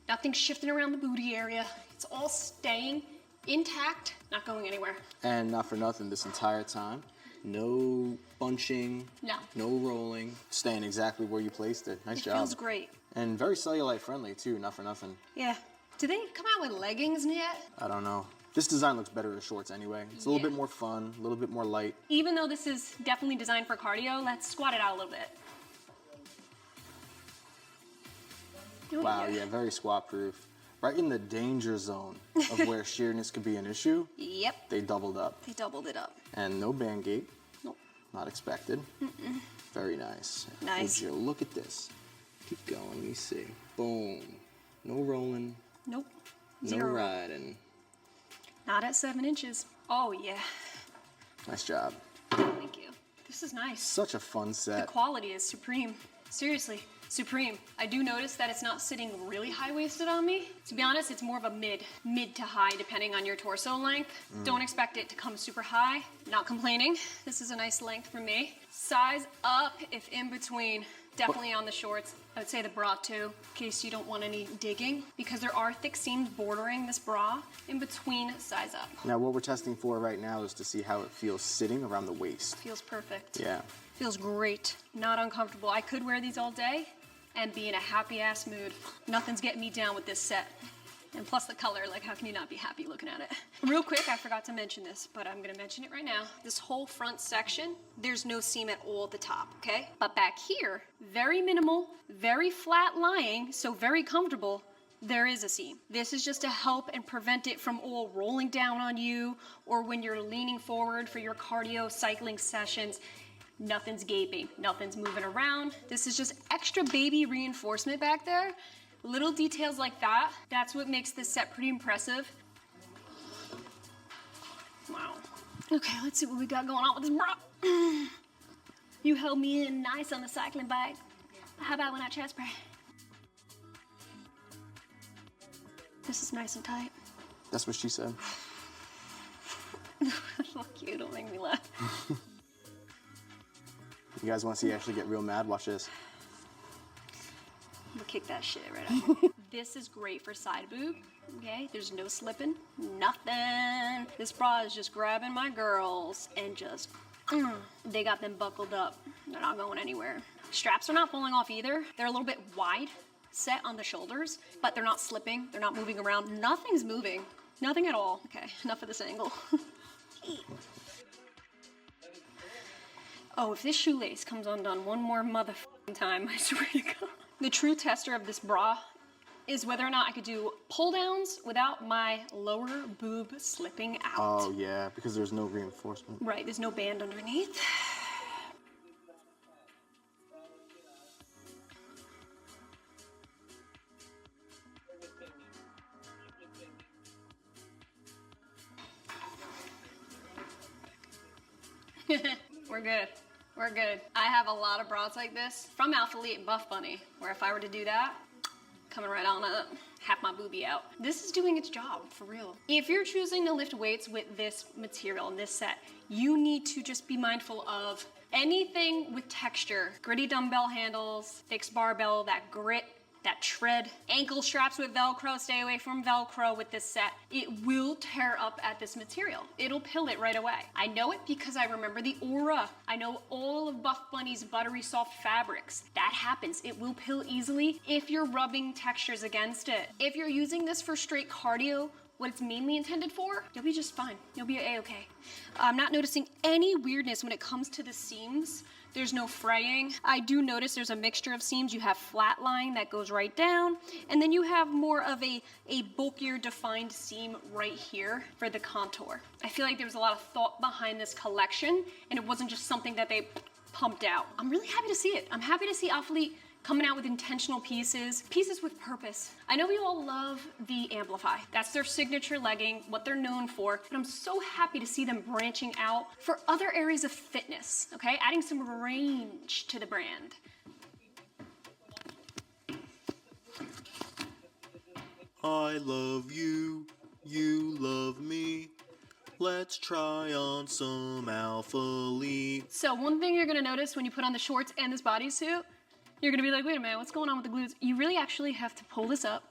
nothing's shifting around the booty area. It's all staying intact, not going anywhere. And not for nothing, this entire time, no bunching, no rolling, staying exactly where you placed it. Nice job. It feels great. And very cellulite friendly too, not for nothing. Yeah. Do they come out with leggings yet? I don't know. This design looks better as shorts anyway. It's a little bit more fun, a little bit more light. Even though this is definitely designed for cardio, let's squat it out a little bit. Oh, wow, yeah, very squat proof. Right in the danger zone of where sheerness could be an issue. Yep. They doubled up. They doubled it up. And no band gate. Nope. Not expected. Mm-mm. Very nice. Nice. Would you look at this? Keep going, let me see. Boom. No rolling. Nope. No Zero. riding. Not at 7 inches. Oh, yeah. Nice job. Thank you. This is nice. Such a fun set. The quality is supreme. Seriously, supreme. I do notice that it's not sitting really high-waisted on me. To be honest, it's more of a mid to high, depending on your torso length. Don't expect it to come super high. Not complaining. This is a nice length for me. Size up if in between. Definitely on the shorts. I would say the bra too, in case you don't want any digging, because there are thick seams bordering this bra. In between, size up. Now what we're testing for right now is to see how it feels sitting around the waist. Feels perfect. Yeah. Feels great. Not uncomfortable. I could wear these all day and be in a happy ass mood. Nothing's getting me down with this set. And plus the color, like how can you not be happy looking at it? Real quick, I forgot to mention this, but I'm gonna mention it right now. This whole front section, there's no seam at all at the top, okay? But back here, very minimal, very flat lying, so very comfortable, there is a seam. This is just to help and prevent it from all rolling down on you, or when you're leaning forward for your cardio cycling sessions, nothing's gaping, nothing's moving around. This is just extra baby reinforcement back there. Little details like that, that's what makes this set pretty impressive. Wow. Okay, let's see what we got going on with this bra. You held me in nice on the cycling bike. How about when I chest spray? This is nice and tight. That's what she said. Fuck you, don't make me laugh. You guys want to see actually get real mad? Watch this. I'm gonna kick that shit right out. This is great for side boob, okay? There's no slipping, nothing. This bra is just grabbing my girls and just, they got them buckled up. They're not going anywhere. Straps are not falling off either. They're a little bit wide set on the shoulders, but they're not slipping. They're not moving around. Nothing's moving. Nothing at all. Okay, enough of this angle. Oh, if this shoelace comes undone one more motherfucking time, I swear to God. The true tester of this bra is whether or not I could do pull downs without my lower boob slipping out. Oh yeah, because there's no reinforcement. Right, there's no band underneath. We're good. We're good. I have a lot of bras like this from Alpha Elite and Buff Bunny, where if I were to do that, coming right on up, half my boobie out. This is doing its job, for real. If you're choosing to lift weights with this material and this set, you need to just be mindful of anything with texture. Gritty dumbbell handles, fixed barbell, that grit, that tread, ankle straps with Velcro, stay away from Velcro with this set. It will tear up at this material. It'll pill it right away. I know it because I remember the aura. I know all of Buff Bunny's buttery soft fabrics. That happens. It will pill easily if you're rubbing textures against it. If you're using this for straight cardio, what it's mainly intended for, you'll be just fine. You'll be a-okay. I'm not noticing any weirdness when it comes to the seams. There's no fraying. I do notice there's a mixture of seams. You have flat line that goes right down, and then you have more of a bulkier defined seam right here for the contour. I feel like there was a lot of thought behind this collection, and it wasn't just something that they pumped out. I'm really happy to see it. I'm happy to see Alpha Elite coming out with intentional pieces, pieces with purpose. I know we all love the Amplify. That's their signature legging, what they're known for, but I'm so happy to see them branching out for other areas of fitness, okay? Adding some range to the brand. I love you, you love me. Let's try on some Alpha Elite. So one thing you're gonna notice when you put on the shorts and this bodysuit, you're gonna be like, wait a minute, what's going on with the glutes? You really actually have to pull this up.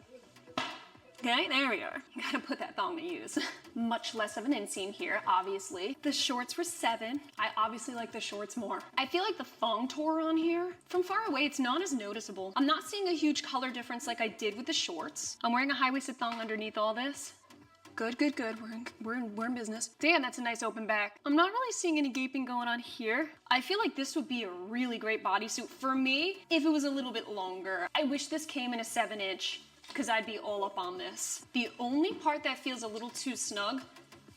Okay, there we are. You gotta put that thong to use. Much less of an inseam here, obviously. The shorts were $7. I obviously like the shorts more. I feel like the thong tore on here. From far away, it's not as noticeable. I'm not seeing a huge color difference like I did with the shorts. I'm wearing a high-waisted thong underneath all this. Good, good, good. We're in business. Damn, that's a nice open back. I'm not really seeing any gaping going on here. I feel like this would be a really great bodysuit for me if it was a little bit longer. I wish this came in a 7-inch because I'd be all up on this. The only part that feels a little too snug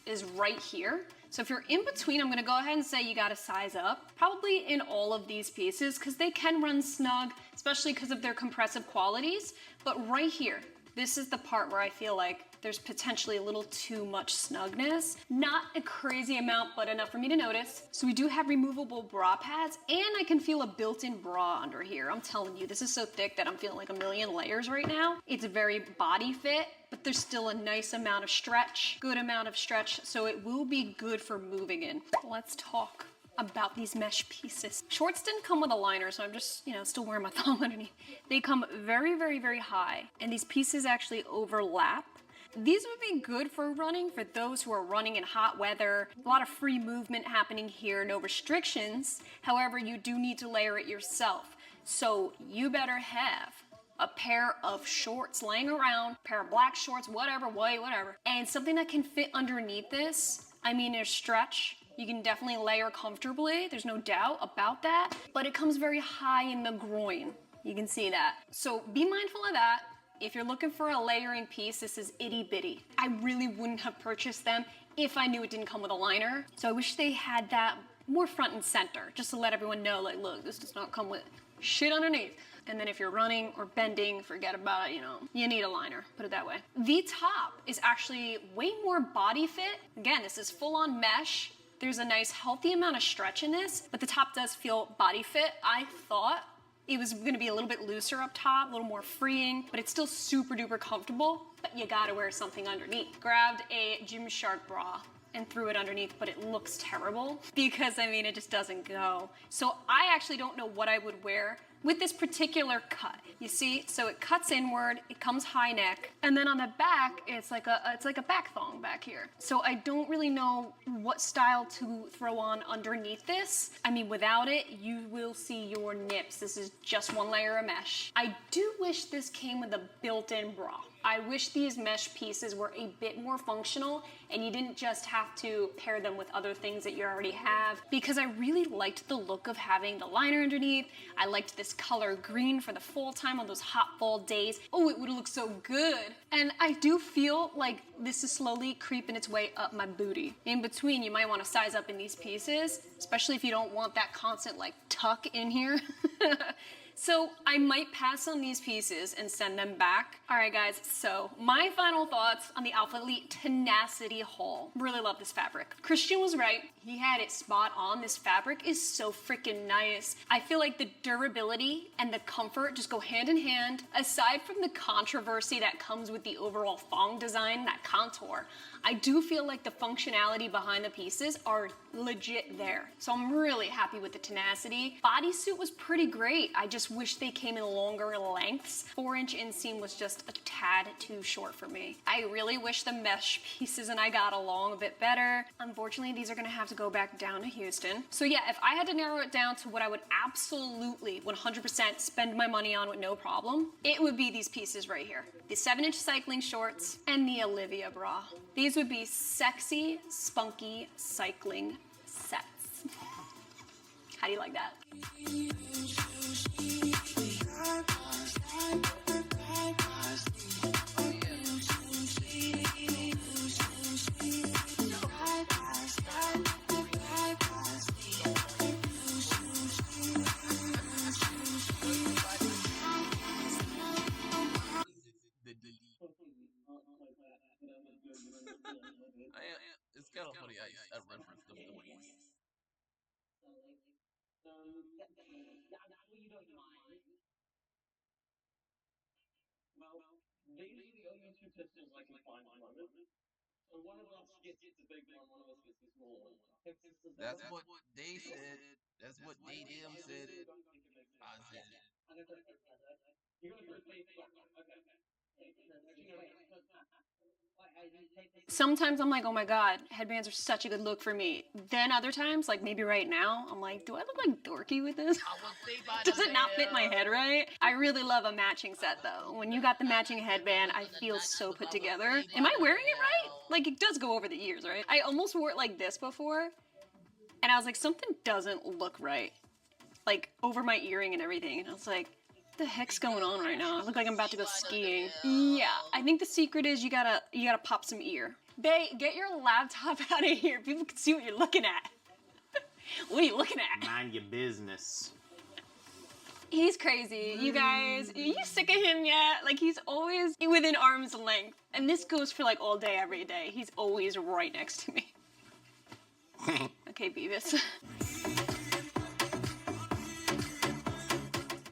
is right here. So if you're in between, I'm gonna go ahead and say you gotta size up. Probably in all of these pieces because they can run snug, especially because of their compressive qualities. But right here, this is the part where I feel like there's potentially a little too much snugness. Not a crazy amount, but enough for me to notice. So we do have removable bra pads, and I can feel a built-in bra under here. I'm telling you, this is so thick that I'm feeling like a million layers right now. It's very body fit, but there's still a nice amount of stretch, good amount of stretch, so it will be good for moving in. Let's talk about these mesh pieces. Shorts didn't come with a liner, so I'm just, still wearing my thong underneath. They come very, very, very high, and these pieces actually overlap. These would be good for running for those who are running in hot weather. A lot of free movement happening here, no restrictions. However, you do need to layer it yourself. So you better have a pair of shorts laying around, pair of black shorts, whatever, white, whatever, and something that can fit underneath this. I mean, there's stretch. You can definitely layer comfortably. There's no doubt about that, but it comes very high in the groin. You can see that. So be mindful of that. If you're looking for a layering piece, this is itty bitty. I really wouldn't have purchased them if I knew it didn't come with a liner. So I wish they had that more front and center, just to let everyone know, like, look, this does not come with shit underneath. And then if you're running or bending, forget about it, you need a liner, put it that way. The top is actually way more body fit. Again, this is full on mesh. There's a nice healthy amount of stretch in this, but the top does feel body fit. I thought it was gonna be a little bit looser up top, a little more freeing, but it's still super duper comfortable, but you gotta wear something underneath. Grabbed a Gymshark bra and threw it underneath, but it looks terrible because, it just doesn't go. So I actually don't know what I would wear with this particular cut. You see, so it cuts inward, it comes high neck, and then on the back, it's like a back thong back here. So I don't really know what style to throw on underneath this. I mean, without it, you will see your nips. This is just one layer of mesh. I do wish this came with a built-in bra. I wish these mesh pieces were a bit more functional and you didn't just have to pair them with other things that you already have, because I really liked the look of having the liner underneath. I liked this color green for the fall time on those hot fall days. Oh, it would look so good. And I do feel like this is slowly creeping its way up my booty. In between, you might want to size up in these pieces, especially if you don't want that constant like tuck in here. So I might pass on these pieces and send them back. All right, guys, so my final thoughts on the Alpha Elite Tenacity haul. Really love this fabric. Christian was right. He had it spot on. This fabric is so freaking nice. I feel like the durability and the comfort just go hand in hand. Aside from the controversy that comes with the overall thong design, that contour, I do feel like the functionality behind the pieces are legit there. So I'm really happy with the tenacity. Bodysuit was pretty great. I just wish they came in longer lengths. 4-inch inseam was just a tad too short for me. I really wish the mesh pieces and I got along a bit better. Unfortunately, these are gonna have to go back down to Houston. So yeah, if I had to narrow it down to what I would absolutely 100% spend my money on with no problem, it would be these pieces right here. The 7-inch cycling shorts and the Olivia bra. These would be sexy, spunky cycling sets. How do you like that? It's kind of funny I referenced them twice. Well, they usually only two pistols I can find in London. So one of us gets the big one, one of us gets the small one. That's what they said. That's what they them said. I said it. You're gonna put face flat. Okay. Sometimes I'm like, oh my god, headbands are such a good look for me. Then other times, like maybe right now, I'm like, do I look like dorky with this? Does it not fit my head right? I really love a matching set though. When you got the matching headband, I feel so put together. Am I wearing it right? Like it does go over the ears, right? I almost wore it like this before, and I was like, something doesn't look right. Like over my earring and everything, and I was like, what the heck's going on right now? I look like I'm about to go skiing. Yeah, I think the secret is you gotta pop some ear. Bae, get your laptop out of here. People can see what you're looking at. What are you looking at? Mind your business. He's crazy, you guys. Are you sick of him yet? Like he's always within arm's length. And this goes for like all day, every day. He's always right next to me. Okay, Beavis.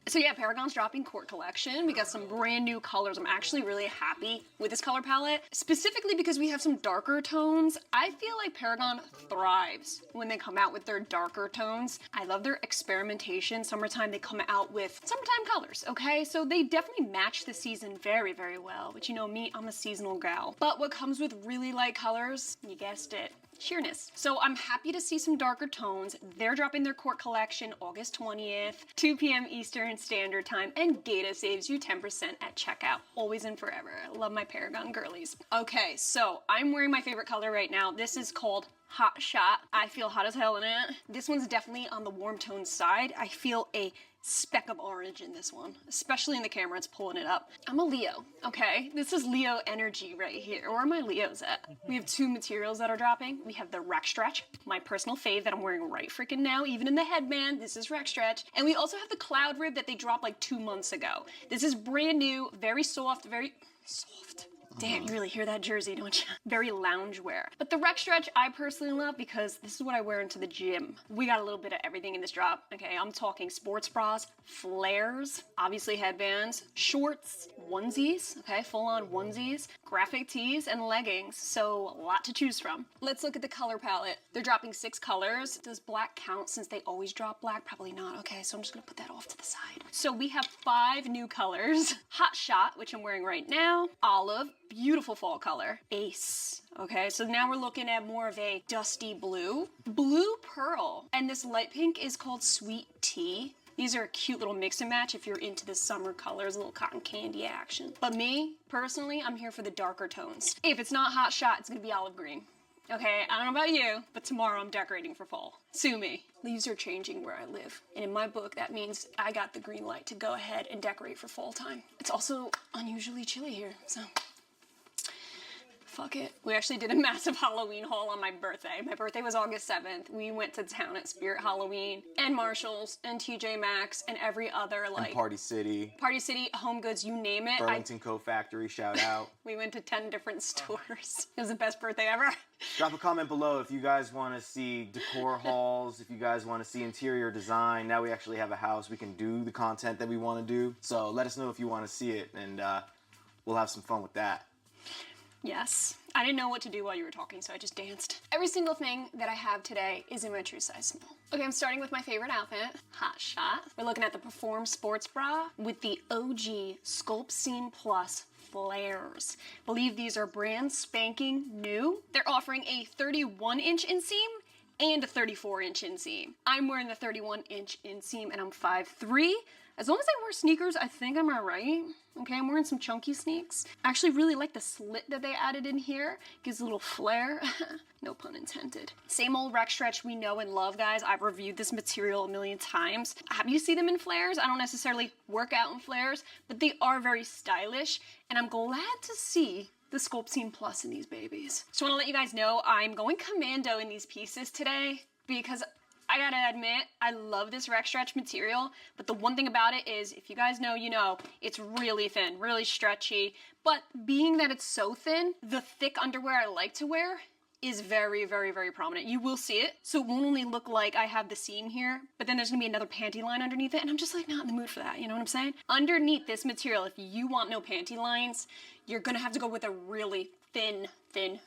So yeah, Paragon's dropping court collection. We got some brand new colors. I'm actually really happy with this color palette, specifically because we have some darker tones. I feel like Paragon thrives when they come out with their darker tones. I love their experimentation. Summertime, they come out with summertime colors, okay? So they definitely match the season very, very well. But you know me, I'm a seasonal gal. But what comes with really light colors, you guessed it, sheerness. So I'm happy to see some darker tones. They're dropping their court collection August 20th, 2 p.m. Eastern Standard Time, and Gaita saves you 10% at checkout, always and forever. I love my Paragon girlies. Okay, so I'm wearing my favorite color right now. This is called Hot Shot. I feel hot as hell in it. This one's definitely on the warm tone side. I feel a speck of orange in this one, especially in the camera, it's pulling it up. I'm a Leo, okay? This is Leo energy right here. Where are my Leos at? We have two materials that are dropping. We have the Rec Stretch, my personal fave that I'm wearing right freaking now, even in the headband, this is Rec Stretch. And we also have the Cloud Rib that they dropped like 2 months ago. This is brand new, very soft, very Soft. Damn, you really hear that jersey, don't you? Very loungewear. But the rec stretch I personally love because this is what I wear into the gym. We got a little bit of everything in this drop. Okay, I'm talking sports bras, flares, obviously headbands, shorts, onesies, okay, full-on onesies, graphic tees, and leggings. So a lot to choose from. Let's look at the color palette. They're dropping 6 colors. Does black count since they always drop black? Probably not. Okay, so I'm just gonna put that off to the side. So we have 5 new colors. Hot Shot, which I'm wearing right now. Olive, beautiful fall color. Ace. Okay, so now we're looking at more of a dusty blue. Blue Pearl. And this light pink is called Sweet Tea. These are a cute little mix and match if you're into the summer colors, a little cotton candy action. But me, personally, I'm here for the darker tones. If it's not Hot Shot, it's gonna be olive green. Okay, I don't know about you, but tomorrow I'm decorating for fall. Sue me. Leaves are changing where I live. And in my book, that means I got the green light to go ahead and decorate for fall time. It's also unusually chilly here, so fuck it. We actually did a massive Halloween haul on my birthday. My birthday was August 7th. We went to town at Spirit Halloween and Marshalls and TJ Maxx and every other like... And Party City, Home Goods, you name it. Burlington Coat Factory, shout out. We went to 10 different stores. It was the best birthday ever. Drop a comment below if you guys want to see decor hauls, if you guys want to see interior design. Now we actually have a house. We can do the content that we want to do. So let us know if you want to see it, and we'll have some fun with that. Yes. I didn't know what to do while you were talking, so I just danced. Every single thing that I have today is in my true size small. Okay, I'm starting with my favorite outfit, Hot Shot. We're looking at the Perform Sports Bra with the OG Sculpt Scene Plus flares. Believe these are brand spanking new. They're offering a 31-inch inseam and a 34-inch inseam. I'm wearing the 31-inch inseam and I'm 5'3". As long as I wear sneakers, I think I'm alright. Okay, I'm wearing some chunky sneaks. I actually really like the slit that they added in here. Gives a little flair. No pun intended. Same old rec stretch we know and love, guys. I've reviewed this material a million times. Happy to see them in flares. I don't necessarily work out in flares, but they are very stylish. And I'm glad to see the Sculpt Scene Plus in these babies. Just want to let you guys know I'm going commando in these pieces today because I gotta admit, I love this rec stretch material, but the one thing about it is, if you guys know, you know, it's really thin, really stretchy, but being that it's so thin, the thick underwear I like to wear is very, very, very prominent. You will see it, so it won't only look like I have the seam here, but then there's gonna be another panty line underneath it, and I'm just like not in the mood for that, you know what I'm saying? Underneath this material, if you want no panty lines, you're gonna have to go with a really thin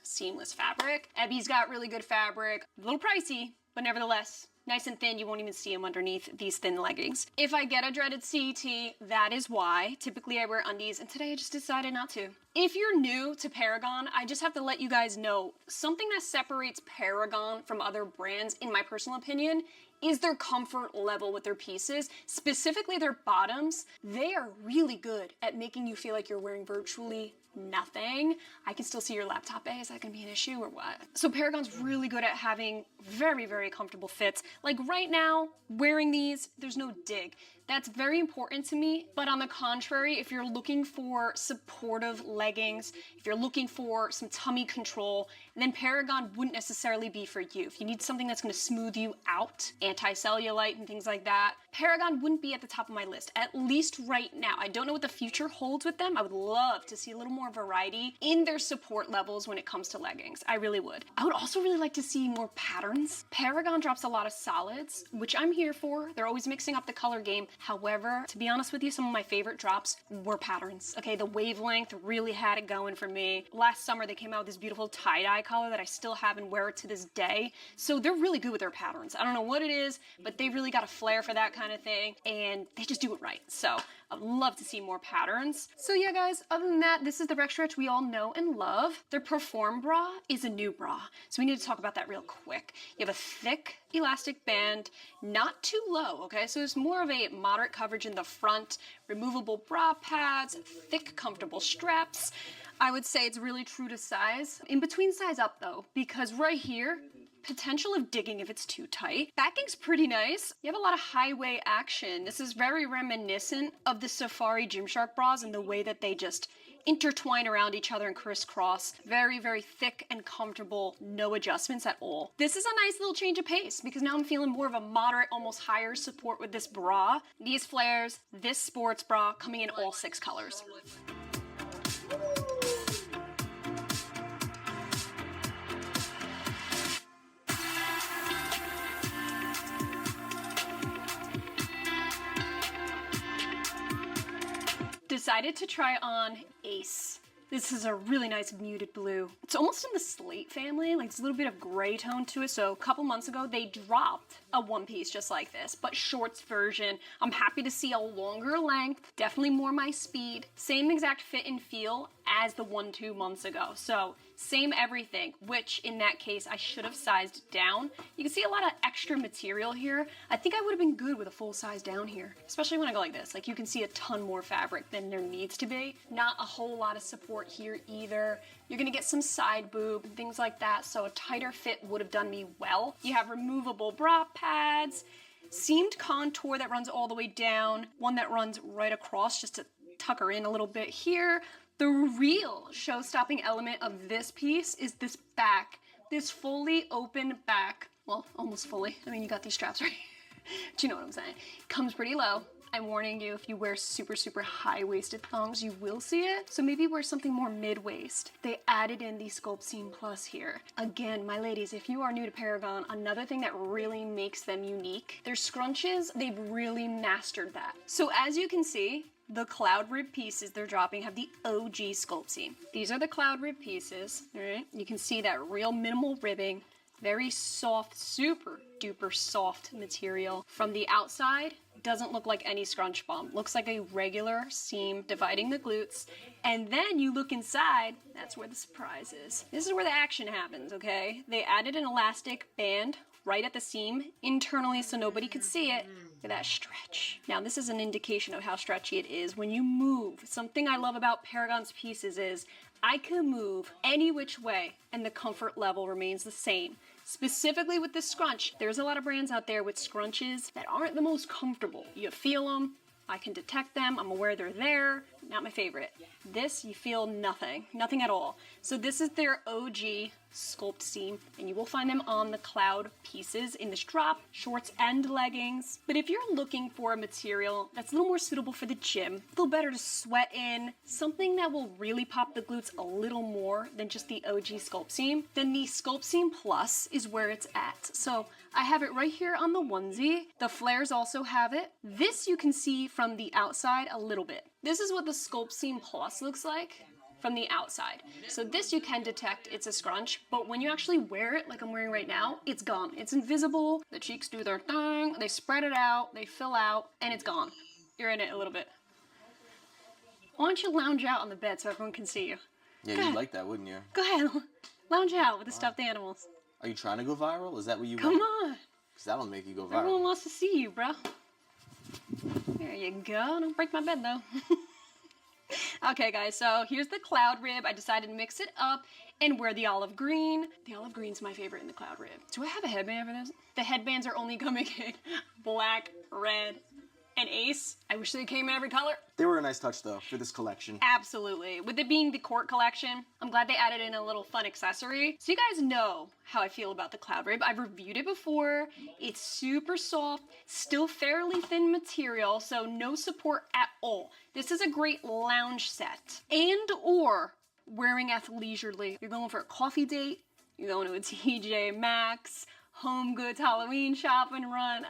seamless fabric. Ebby's got really good fabric, a little pricey, but nevertheless, nice and thin. You won't even see them underneath these thin leggings. If I get a dreaded CT, that is why. Typically I wear undies, and today I just decided not to. If you're new to Paragon, I just have to let you guys know, something that separates Paragon from other brands, in my personal opinion, is their comfort level with their pieces, specifically their bottoms. They are really good at making you feel like you're wearing virtually nothing. I can still see your laptop, eh? Is that gonna be an issue or what? So Paragon's really good at having very, very comfortable fits. Like right now, wearing these, there's no dig. That's very important to me, but on the contrary, if you're looking for supportive leggings, if you're looking for some tummy control, then Paragon wouldn't necessarily be for you. If you need something that's gonna smooth you out, anti-cellulite and things like that, Paragon wouldn't be at the top of my list, at least right now. I don't know what the future holds with them. I would love to see a little more variety in their support levels when it comes to leggings. I really would. I would also really like to see more patterns. Paragon drops a lot of solids, which I'm here for. They're always mixing up the color game. However, to be honest with you, some of my favorite drops were patterns. Okay, the wavelength really had it going for me. Last summer, they came out with this beautiful tie-dye color that I still have and wear it to this day. So they're really good with their patterns. I don't know what it is, but they really got a flair for that kind of thing, and they just do it right. So I'd love to see more patterns. So yeah, guys, other than that, this is the rec stretch we all know and love. Their Perform bra is a new bra, so we need to talk about that real quick. You have a thick elastic band, not too low, okay? So it's more of a moderate coverage in the front, removable bra pads, thick, comfortable straps. I would say it's really true to size. In between size up though, because right here, potential of digging if it's too tight. Backing's pretty nice. You have a lot of highway action. This is very reminiscent of the Safari Gymshark bras and the way that they just intertwine around each other and crisscross. Very, very thick and comfortable, no adjustments at all. This is a nice little change of pace because now I'm feeling more of a moderate, almost higher support with this bra. These flares, this sports bra coming in all 6 colors. decided to try on Ace. This is a really nice muted blue. It's almost in the slate family, like it's a little bit of gray tone to it. So a couple months ago, they dropped a one piece just like this, but shorts version. I'm happy to see a longer length, definitely more my speed. Same exact fit and feel as the one 2 months ago. So same everything, which in that case, I should have sized down. You can see a lot of extra material here. I think I would have been good with a full size down here, especially when I go like this. Like you can see a ton more fabric than there needs to be. Not a whole lot of support here either. You're gonna get some side boob and things like that, so a tighter fit would have done me well. You have removable bra pads, seamed contour that runs all the way down, one that runs right across just to tuck her in a little bit here. The real show-stopping element of this piece is this back, this fully open back. Well, almost fully. I mean, you got these straps right here. But you know what I'm saying. Comes pretty low. I'm warning you, if you wear super, super high-waisted thongs, you will see it. So maybe wear something more mid-waist. They added in the Sculpt Seam Plus here. Again, my ladies, if you are new to Paragon, another thing that really makes them unique, their scrunches, they've really mastered that. So as you can see, the cloud rib pieces they're dropping have the OG Sculpt Seam. These are the cloud rib pieces, all right? You can see that real minimal ribbing, very soft, super duper soft material. From the outside, doesn't look like any scrunch bomb. Looks like a regular seam dividing the glutes. And then you look inside, that's where the surprise is. This is where the action happens, okay? They added an elastic band right at the seam internally so nobody could see it. Look at that stretch. Now this is an indication of how stretchy it is. When you move, something I love about Paragon's pieces is I can move any which way and the comfort level remains the same. Specifically with this scrunch, there's a lot of brands out there with scrunches that aren't the most comfortable. You feel them, I can detect them, I'm aware they're there. Not my favorite. This, you feel nothing at all. So this is their OG Sculpt Seam, and you will find them on the cloud pieces in this drop, shorts and leggings. But if you're looking for a material that's a little more suitable for the gym, a little better to sweat in, something that will really pop the glutes a little more than just the OG Sculpt Seam, then the Sculpt Seam Plus is where it's at. So I have it right here on the onesie. The flares also have it. This you can see from the outside a little bit. This is what the Sculpt Seam Plus looks like from the outside. So this you can detect it's a scrunch, but when you actually wear it like I'm wearing right now, it's gone. It's invisible, the cheeks do their thing, they spread it out, they fill out, and it's gone. You're in it a little bit. Why don't you lounge out on the bed so everyone can see you? Yeah, you'd like that, wouldn't you? Go ahead, lounge out with the stuffed animals. Are you trying to go viral? Is that what you Come want? on. Because that'll make you go viral. Everyone wants to see you, bro. There you go. Don't break my bed, though. Okay, guys, so here's the cloud rib. I decided to mix it up and wear the olive green. The olive green's my favorite in the cloud rib. Do I have a headband for this? The headbands are only coming in black, red, and ace. I wish they came in every color. They were a nice touch, though, for this collection. Absolutely. With it being the court collection, I'm glad they added in a little fun accessory. So you guys know how I feel about the cloud rib. I've reviewed it before. It's super soft, still fairly thin material, so no support at all. This is a great lounge set. And or wearing athleisurely. You're going for a coffee date, you're going to a TJ Maxx, Home Goods Halloween shopping run.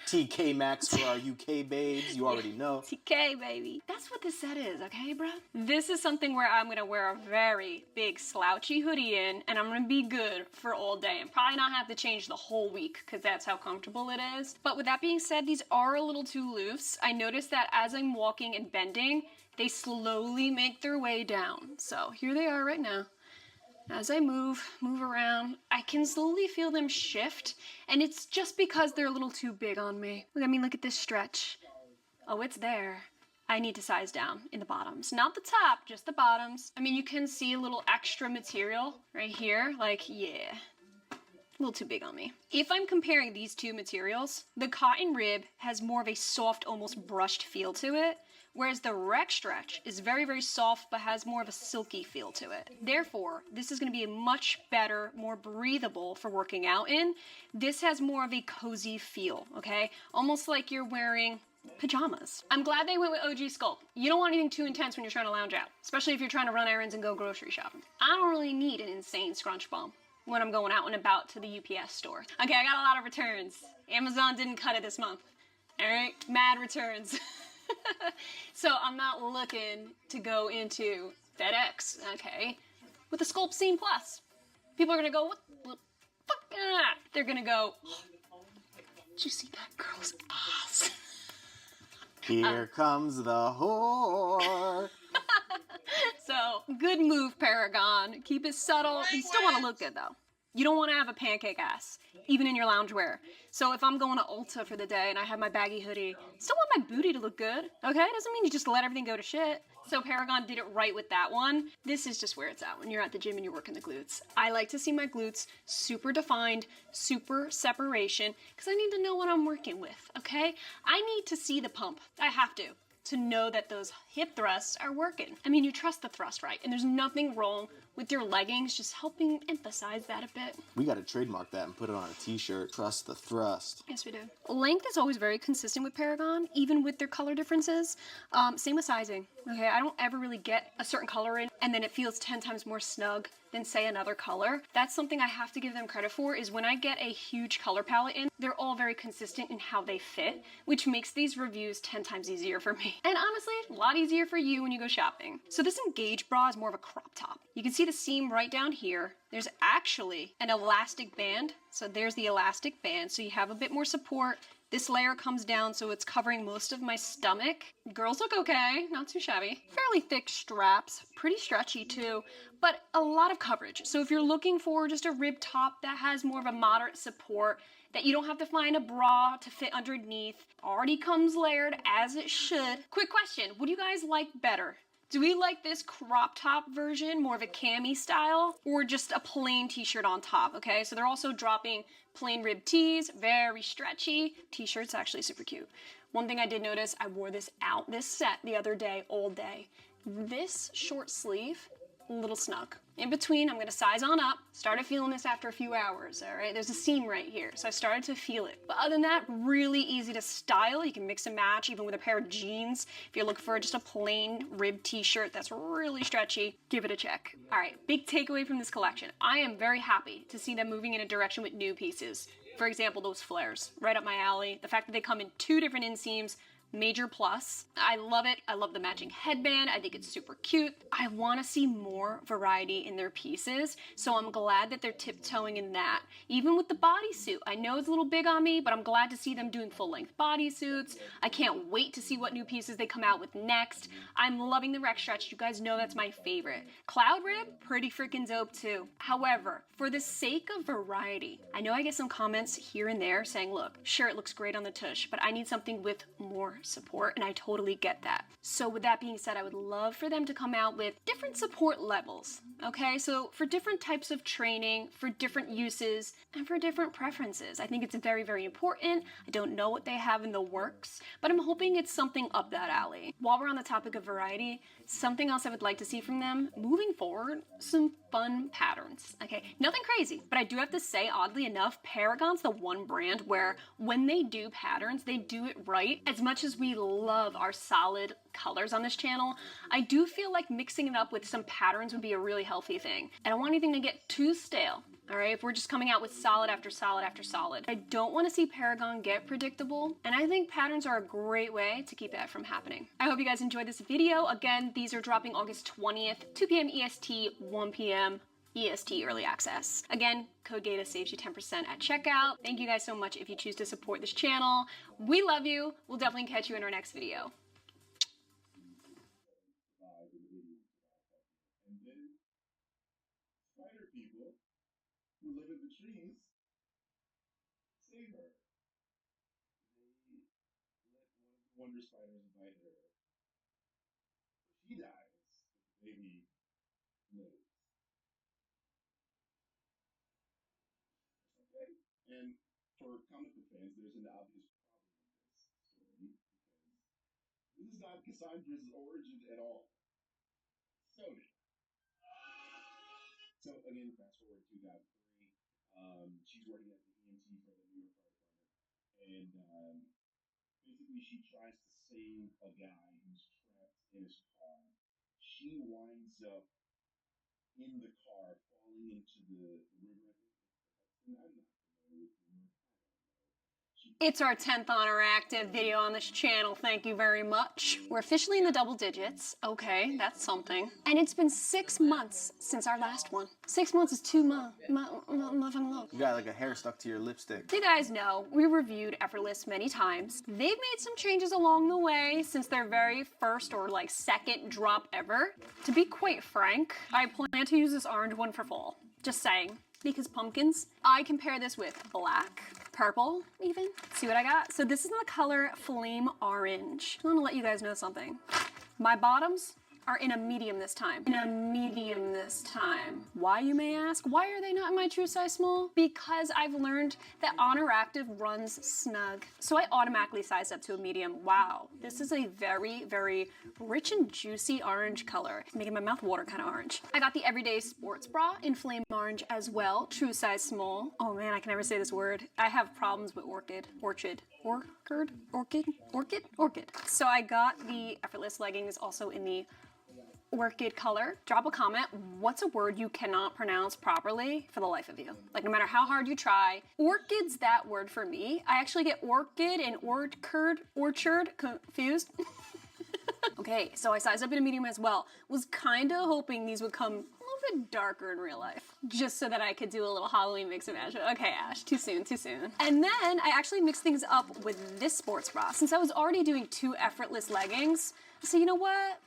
TK Maxx for our UK babes, you already know. TK, baby. That's what this set is, okay, bro? This is something where I'm gonna wear a very big slouchy hoodie in, and I'm gonna be good for all day, and probably not have to change the whole week, because that's how comfortable it is. But with that being said, these are a little too loose. I noticed that as I'm walking and bending, they slowly make their way down. So here they are right now. As I move around, I can slowly feel them shift, and it's just because they're a little too big on me. Look at this stretch. Oh, it's there. I need to size down in the bottoms. Not the top, just the bottoms. I mean, you can see a little extra material right here. Yeah, a little too big on me. If I'm comparing these two materials, the cotton rib has more of a soft, almost brushed feel to it, whereas the rec stretch is very, very soft but has more of a silky feel to it. Therefore, this is going to be a much better, more breathable for working out in. This has more of a cozy feel, okay? Almost like you're wearing pajamas. I'm glad they went with OG Sculpt. You don't want anything too intense when you're trying to lounge out, especially if you're trying to run errands and go grocery shopping. I don't really need an insane scrunch bomb when I'm going out and about to the UPS store. Okay, I got a lot of returns. Amazon didn't cut it this month. All right, mad returns. So I'm not looking to go into FedEx, okay, with a Sculpt Scene Plus. People are gonna go, what fuck? They're gonna go, oh, did you see that girl's ass? Here comes the whore. So, good move, Paragon. Keep it subtle. You still want to look good, though. You don't want to have a pancake ass, even in your loungewear. So if I'm going to Ulta for the day and I have my baggy hoodie, still want my booty to look good, okay? Doesn't mean you just let everything go to shit. So Paragon did it right with that one. This is just where it's at when you're at the gym and you're working the glutes. I like to see my glutes super defined, super separation, because I need to know what I'm working with, okay? I need to see the pump. I have to know that those hip thrusts are working. I mean, you trust the thrust, right? And there's nothing wrong with your leggings, just helping emphasize that a bit. We got to trademark that and put it on a t-shirt. Trust the thrust. Yes, we do. Length is always very consistent with Paragon, even with their color differences. Same with sizing, okay? I don't ever really get a certain color in, and then it feels 10 times more snug than, say, another color. That's something I have to give them credit for, is when I get a huge color palette in, they're all very consistent in how they fit, which makes these reviews 10 times easier for me. And honestly, a lot easier for you when you go shopping. So this Engage bra is more of a crop top. You can see the seam right down here. There's actually an elastic band. So there's the elastic band. So you have a bit more support. This layer comes down so it's covering most of my stomach. Girls look okay, not too shabby. Fairly thick straps, pretty stretchy too, but a lot of coverage. So if you're looking for just a rib top that has more of a moderate support, that you don't have to find a bra to fit underneath, already comes layered as it should. Quick question, what do you guys like better? Do we like this crop top version, more of a cami style, or just a plain t-shirt on top, okay? So they're also dropping plain rib tees, very stretchy. T-shirt's actually super cute. One thing I did notice, I wore this set the other day, all day. This short sleeve, a little snug. In between, I'm gonna size on up. Started feeling this after a few hours, all right? There's a seam right here, so I started to feel it. But other than that, really easy to style. You can mix and match, even with a pair of jeans. If you're looking for just a plain rib t-shirt that's really stretchy, give it a check. All right, big takeaway from this collection. I am very happy to see them moving in a direction with new pieces. For example, those flares, right up my alley. The fact that they come in 2 different inseams, major plus. I love it. I love the matching headband. I think it's super cute. I want to see more variety in their pieces, so I'm glad that they're tiptoeing in that. Even with the bodysuit, I know it's a little big on me, but I'm glad to see them doing full-length bodysuits. I can't wait to see what new pieces they come out with next. I'm loving the rec stretch. You guys know that's my favorite. Cloud rib, pretty freaking dope too. However, for the sake of variety, I know I get some comments here and there saying, look, sure, it looks great on the tush, but I need something with more support, and I totally get that. So with that being said, I would love for them to come out with different support levels, okay? So for different types of training, for different uses, and for different preferences. I think it's very, very important. I don't know what they have in the works, but I'm hoping it's something up that alley. While we're on the topic of variety, something else I would like to see from them, moving forward, some fun patterns, okay? Nothing crazy, but I do have to say, oddly enough, Paragon's the one brand where when they do patterns, they do it right. As much as we love our solid colors on this channel, I do feel like mixing it up with some patterns would be a really healthy thing. I don't want anything to get too stale. All right, if we're just coming out with solid after solid after solid. I don't want to see Paragon get predictable, and I think patterns are a great way to keep that from happening. I hope you guys enjoyed this video. Again, these are dropping August 20th, 2 p.m. EST, 1 p.m. EST early access. Again, code Gaita saves you 10% at checkout. Thank you guys so much if you choose to support this channel. We love you. We'll definitely catch you in our next video. And then spider people who live in the trees save her. They let one of the wonder spiders bite her. She dies, but the baby lives. Okay. And for comic book fans, there's an obvious problem with this story because this is not Cassandra's origin at all. Sony. So again, fast forward to 2003. She's working as the EMT for the New York Fire Department, and basically she tries to save a guy who's trapped in his car. She winds up in the car, falling into the river. I think it's the Hudson. I'm not familiar with the river. I don't know. She It's our 10th Oner Active video on this channel, thank you very much. We're officially in the double digits. Okay, that's something. And it's been 6 months since our last one. 6 months is 2 months. Motherfucking long. You got like a hair stuck to your lipstick. You guys know, we reviewed Effortless many times. They've made some changes along the way since their very first or like second drop ever. To be quite frank, I plan to use this orange one for fall. Just saying. Because pumpkins. I compare this with black, purple even. See what I got? So this is in the color Flame Orange. I want to let you guys know something. My bottoms are in a medium this time. In a medium this time. Why, you may ask? Why are they not in my true size small? Because I've learned that Oner Active runs snug. So I automatically sized up to a medium. Wow, this is a very, very rich and juicy orange color. It's making my mouth water kind of orange. I got the Everyday Sports Bra in Flame Orange as well, true size small. Oh man, I can never say this word. I have problems with orchid. So I got the Effortless leggings also in the orchid color. Drop a comment. What's a word you cannot pronounce properly for the life of you? Like no matter how hard you try. Orchid's that word for me. I actually get orchid and orchard confused. Okay, so I sized up in a medium as well. Was kind of hoping these would come a little bit darker in real life, just so that I could do a little Halloween mix and match. Okay, Ash, too soon, too soon. And then I actually mixed things up with this sports bra. Since I was already doing 2 Effortless leggings, so you know what?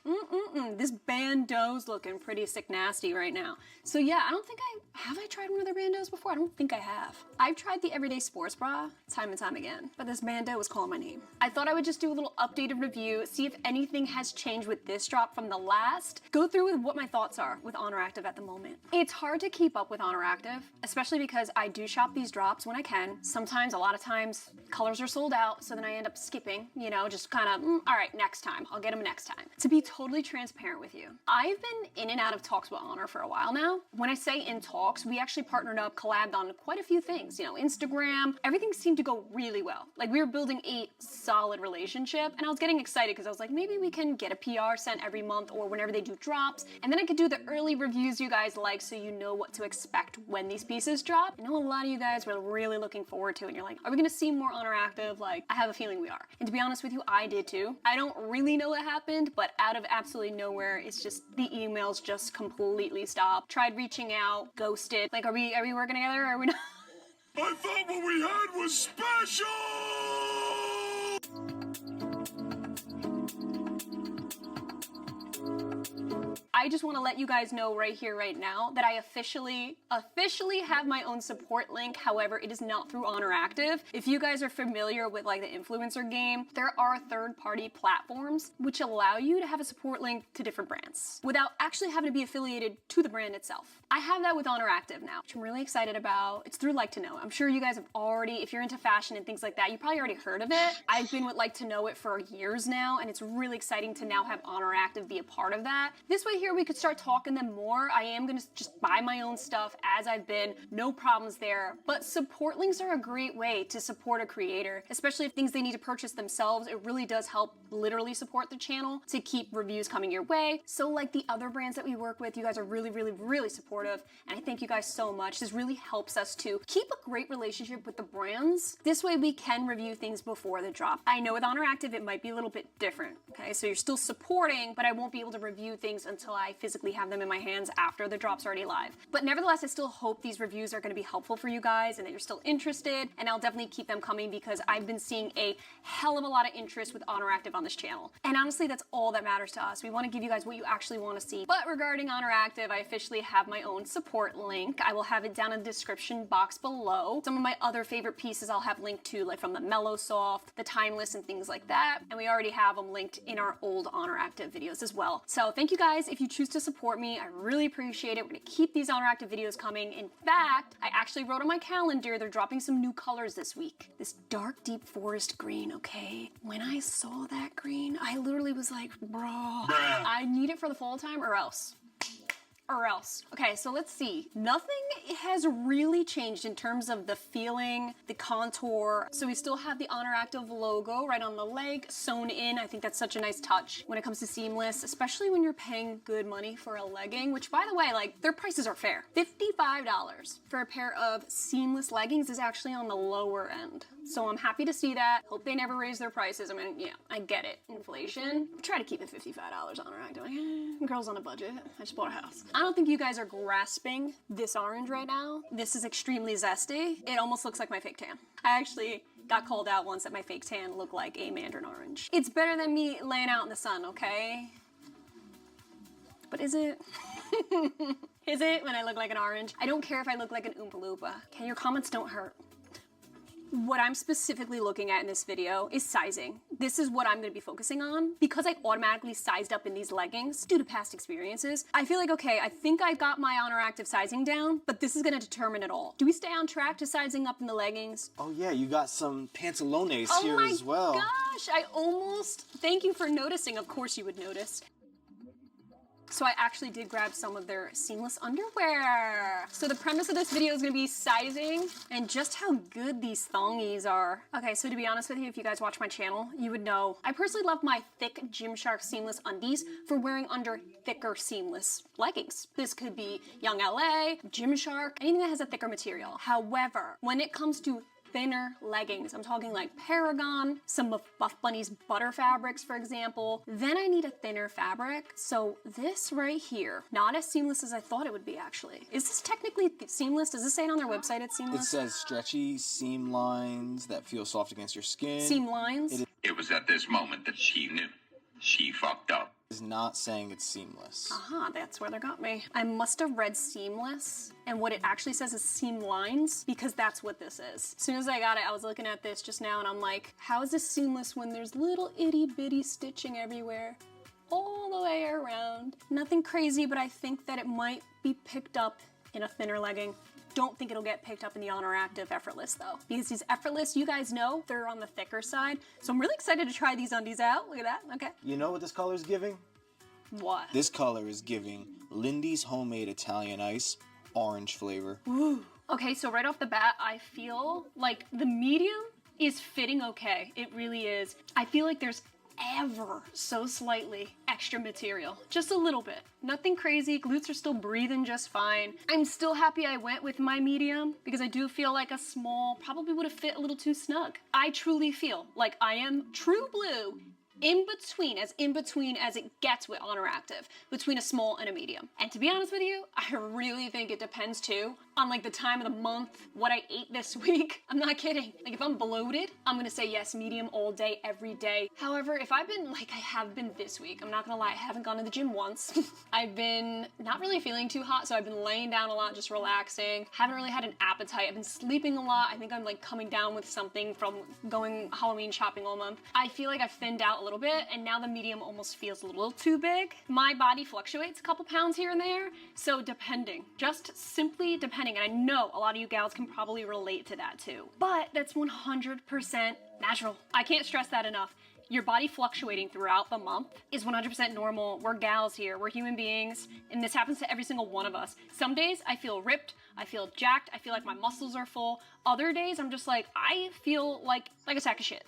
This bandeau's looking pretty sick nasty right now. So yeah, I don't think have I tried one of their bandeaus before? I don't think I have. I've tried the Everyday Sports Bra time and time again, but this bandeau was calling my name. I thought I would just do a little updated review, see if anything has changed with this drop from the last, go through with what my thoughts are with Oner Active at the moment. It's hard to keep up with Oner Active, especially because I do shop these drops when I can. Sometimes, a lot of times, colors are sold out, so then I end up skipping, you know, just kind of, all right, next time, I'll get them next time. To be totally transparent with you, I've been in and out of talks with Oner for a while now. When I say in talks, we actually partnered up, collabed on quite a few things, you know, Instagram, everything seemed to go really well. Like we were building a solid relationship and I was getting excited because I was like, maybe we can get a PR sent every month or whenever they do drops. And then I could do the early reviews you guys like so you know what to expect when these pieces drop. I know a lot of you guys were really looking forward to it and you're like, are we gonna see more Oner Active? Like, I have a feeling we are. And to be honest with you, I did too. I don't really know what happened, but out of absolutely nowhere, it's just the emails just completely stopped. Tried reaching out, ghosted. Like, are we working together or are we not? I thought what we had was special! I just want to let you guys know right here, right now, that I officially have my own support link. However, it is not through Oner Active. If you guys are familiar with like the influencer game, there are third-party platforms which allow you to have a support link to different brands without actually having to be affiliated to the brand itself. I have that with Oner Active now, which I'm really excited about. It's through Like to Know. I'm sure you guys have already, if you're into fashion and things like that, you probably already heard of it. I've been with Like to Know it for years now, and it's really exciting to now have Oner Active be a part of that. This way here, we could start talking them more. I am gonna just buy my own stuff as I've been, no problems there. But support links are a great way to support a creator, especially if things they need to purchase themselves. It really does help literally support the channel to keep reviews coming your way. So like the other brands that we work with, you guys are really, really, really supportive. And I thank you guys so much. This really helps us to keep a great relationship with the brands. This way we can review things before the drop. I know with Oner Active, it might be a little bit different. Okay, so you're still supporting, but I won't be able to review things until I physically have them in my hands after the drop's already live. But nevertheless, I still hope these reviews are going to be helpful for you guys and that you're still interested, and I'll definitely keep them coming because I've been seeing a hell of a lot of interest with Oner Active on this channel. And honestly, that's all that matters to us. We want to give you guys what you actually want to see. But regarding Oner Active, I officially have my own support link. I will have it down in the description box below. Some of my other favorite pieces I'll have linked to, like from the Mellow Soft, the Timeless, and things like that. And we already have them linked in our old Oner Active videos as well. So thank you guys if you choose to support me. I really appreciate it. We're gonna keep these Oner Active videos coming. In fact, I actually wrote on my calendar, they're dropping some new colors this week. This dark, deep forest green, okay? When I saw that green, I literally was like, bro, I need it for the fall time or else. or else. Okay, so let's see. Nothing has really changed in terms of the feeling, the contour. So we still have the Oner Active logo right on the leg, sewn in. I think that's such a nice touch when it comes to seamless, especially when you're paying good money for a legging, which by the way, like their prices are fair. $55 for a pair of seamless leggings is actually on the lower end. So I'm happy to see that. Hope they never raise their prices. I mean, yeah, I get it. Inflation. Try to keep it $55 Oner Active. Like, girls on a budget. I just bought a house. I don't think you guys are grasping this orange right now. This is extremely zesty. It almost looks like my fake tan. I actually got called out once that my fake tan looked like a mandarin orange. It's better than me laying out in the sun, okay? But is it? Is it when I look like an orange? I don't care if I look like an Oompa Loompa. Okay, your comments don't hurt. What I'm specifically looking at in this video is sizing. This is what I'm gonna be focusing on. Because I automatically sized up in these leggings due to past experiences, I feel like, okay, I think I got my Oner Active sizing down, but this is gonna determine it all. Do we stay on track to sizing up in the leggings? Oh yeah, you got some pantalones here as well. Oh my gosh, I almost, thank you for noticing. Of course you would notice. So I actually did grab some of their seamless underwear. So the premise of this video is gonna be sizing and just how good these thongies are. Okay, so to be honest with you, if you guys watch my channel, you would know I personally love my thick Gymshark seamless undies for wearing under thicker seamless leggings. This could be Young LA, Gymshark, anything that has a thicker material. However, when it comes to thinner leggings, I'm talking like Paragon, some of Buff Bunny's butter fabrics, for example, then I need a thinner fabric. So this right here, not as seamless as I thought it would be actually. Is this technically seamless? Does this say it on their website it's seamless? It says stretchy seam lines that feel soft against your skin. Seam lines? It was at this moment that she knew. She fucked up. Is not saying it's seamless. Aha, that's where they got me. I must have read seamless, and what it actually says is seam lines, because that's what this is. As soon as I got it, I was looking at this just now, and I'm like, how is this seamless when there's little itty bitty stitching everywhere? All the way around. Nothing crazy, but I think that it might be picked up in a thinner legging. Don't think it'll get picked up in the Oner Active Effortless though. Because these Effortless, you guys know, they're on the thicker side. So I'm really excited to try these undies out. Look at that, okay. You know what this color is giving? What? This color is giving Lindy's Homemade Italian Ice orange flavor. Ooh. Okay, so right off the bat, I feel like the medium is fitting okay. It really is. I feel like there's ever so slightly extra material, just a little bit. Nothing crazy, glutes are still breathing just fine. I'm still happy I went with my medium because I do feel like a small probably would have fit a little too snug. I truly feel like I am true blue in between as it gets with Oner Active, between a small and a medium. And to be honest with you, I really think it depends too on like the time of the month, what I ate this week. I'm not kidding. Like if I'm bloated, I'm gonna say yes, medium all day, every day. However, if I've been like I have been this week, I'm not gonna lie, I haven't gone to the gym once. I've been not really feeling too hot, so I've been laying down a lot, just relaxing. Haven't really had an appetite. I've been sleeping a lot. I think I'm like coming down with something from going Halloween shopping all month. I feel like I've thinned out a little bit, and now the medium almost feels a little too big. My body fluctuates a couple pounds here and there, so depending, just simply depending. And I know a lot of you gals can probably relate to that too, but that's 100% natural. I can't stress that enough. Your body fluctuating throughout the month is 100% normal. We're gals here, we're human beings, and this happens to every single one of us. Some days I feel ripped, I feel jacked, I feel like my muscles are full. Other days I'm just like, I feel like a sack of shit.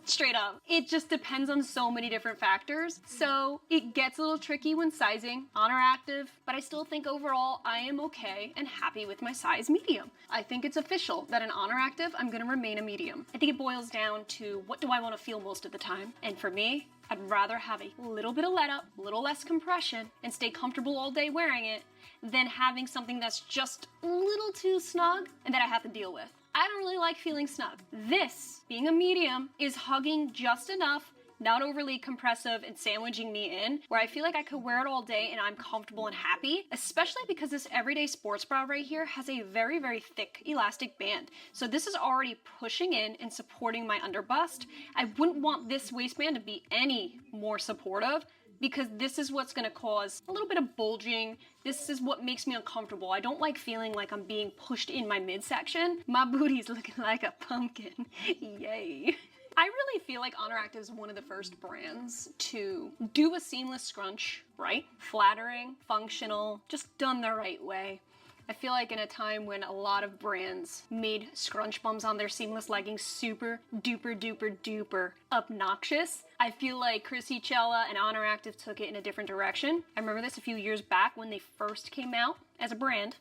Straight up. It just depends on so many different factors. So it gets a little tricky when sizing Oner Active, but I still think overall I am okay and happy with my size medium. I think it's official that in Oner Active, I'm gonna remain a medium. I think it boils down to what do I wanna feel most of the time? And for me, I'd rather have a little bit of let up, a little less compression, and stay comfortable all day wearing it than having something that's just a little too snug and that I have to deal with. I don't really like feeling snug. This, being a medium, is hugging just enough, not overly compressive and sandwiching me in, where I feel like I could wear it all day and I'm comfortable and happy, especially because this everyday sports bra right here has a very, very thick elastic band. So this is already pushing in and supporting my under bust. I wouldn't want this waistband to be any more supportive, because this is what's gonna cause a little bit of bulging. This is what makes me uncomfortable. I don't like feeling like I'm being pushed in my midsection. My booty's looking like a pumpkin. Yay. I really feel like Oner Active is one of the first brands to do a seamless scrunch right. Flattering, functional, just done the right way. I feel like in a time when a lot of brands made scrunch bums on their seamless leggings super duper duper duper obnoxious, I feel like Chrissy Chella and Oner Active took it in a different direction. I remember this a few years back when they first came out as a brand.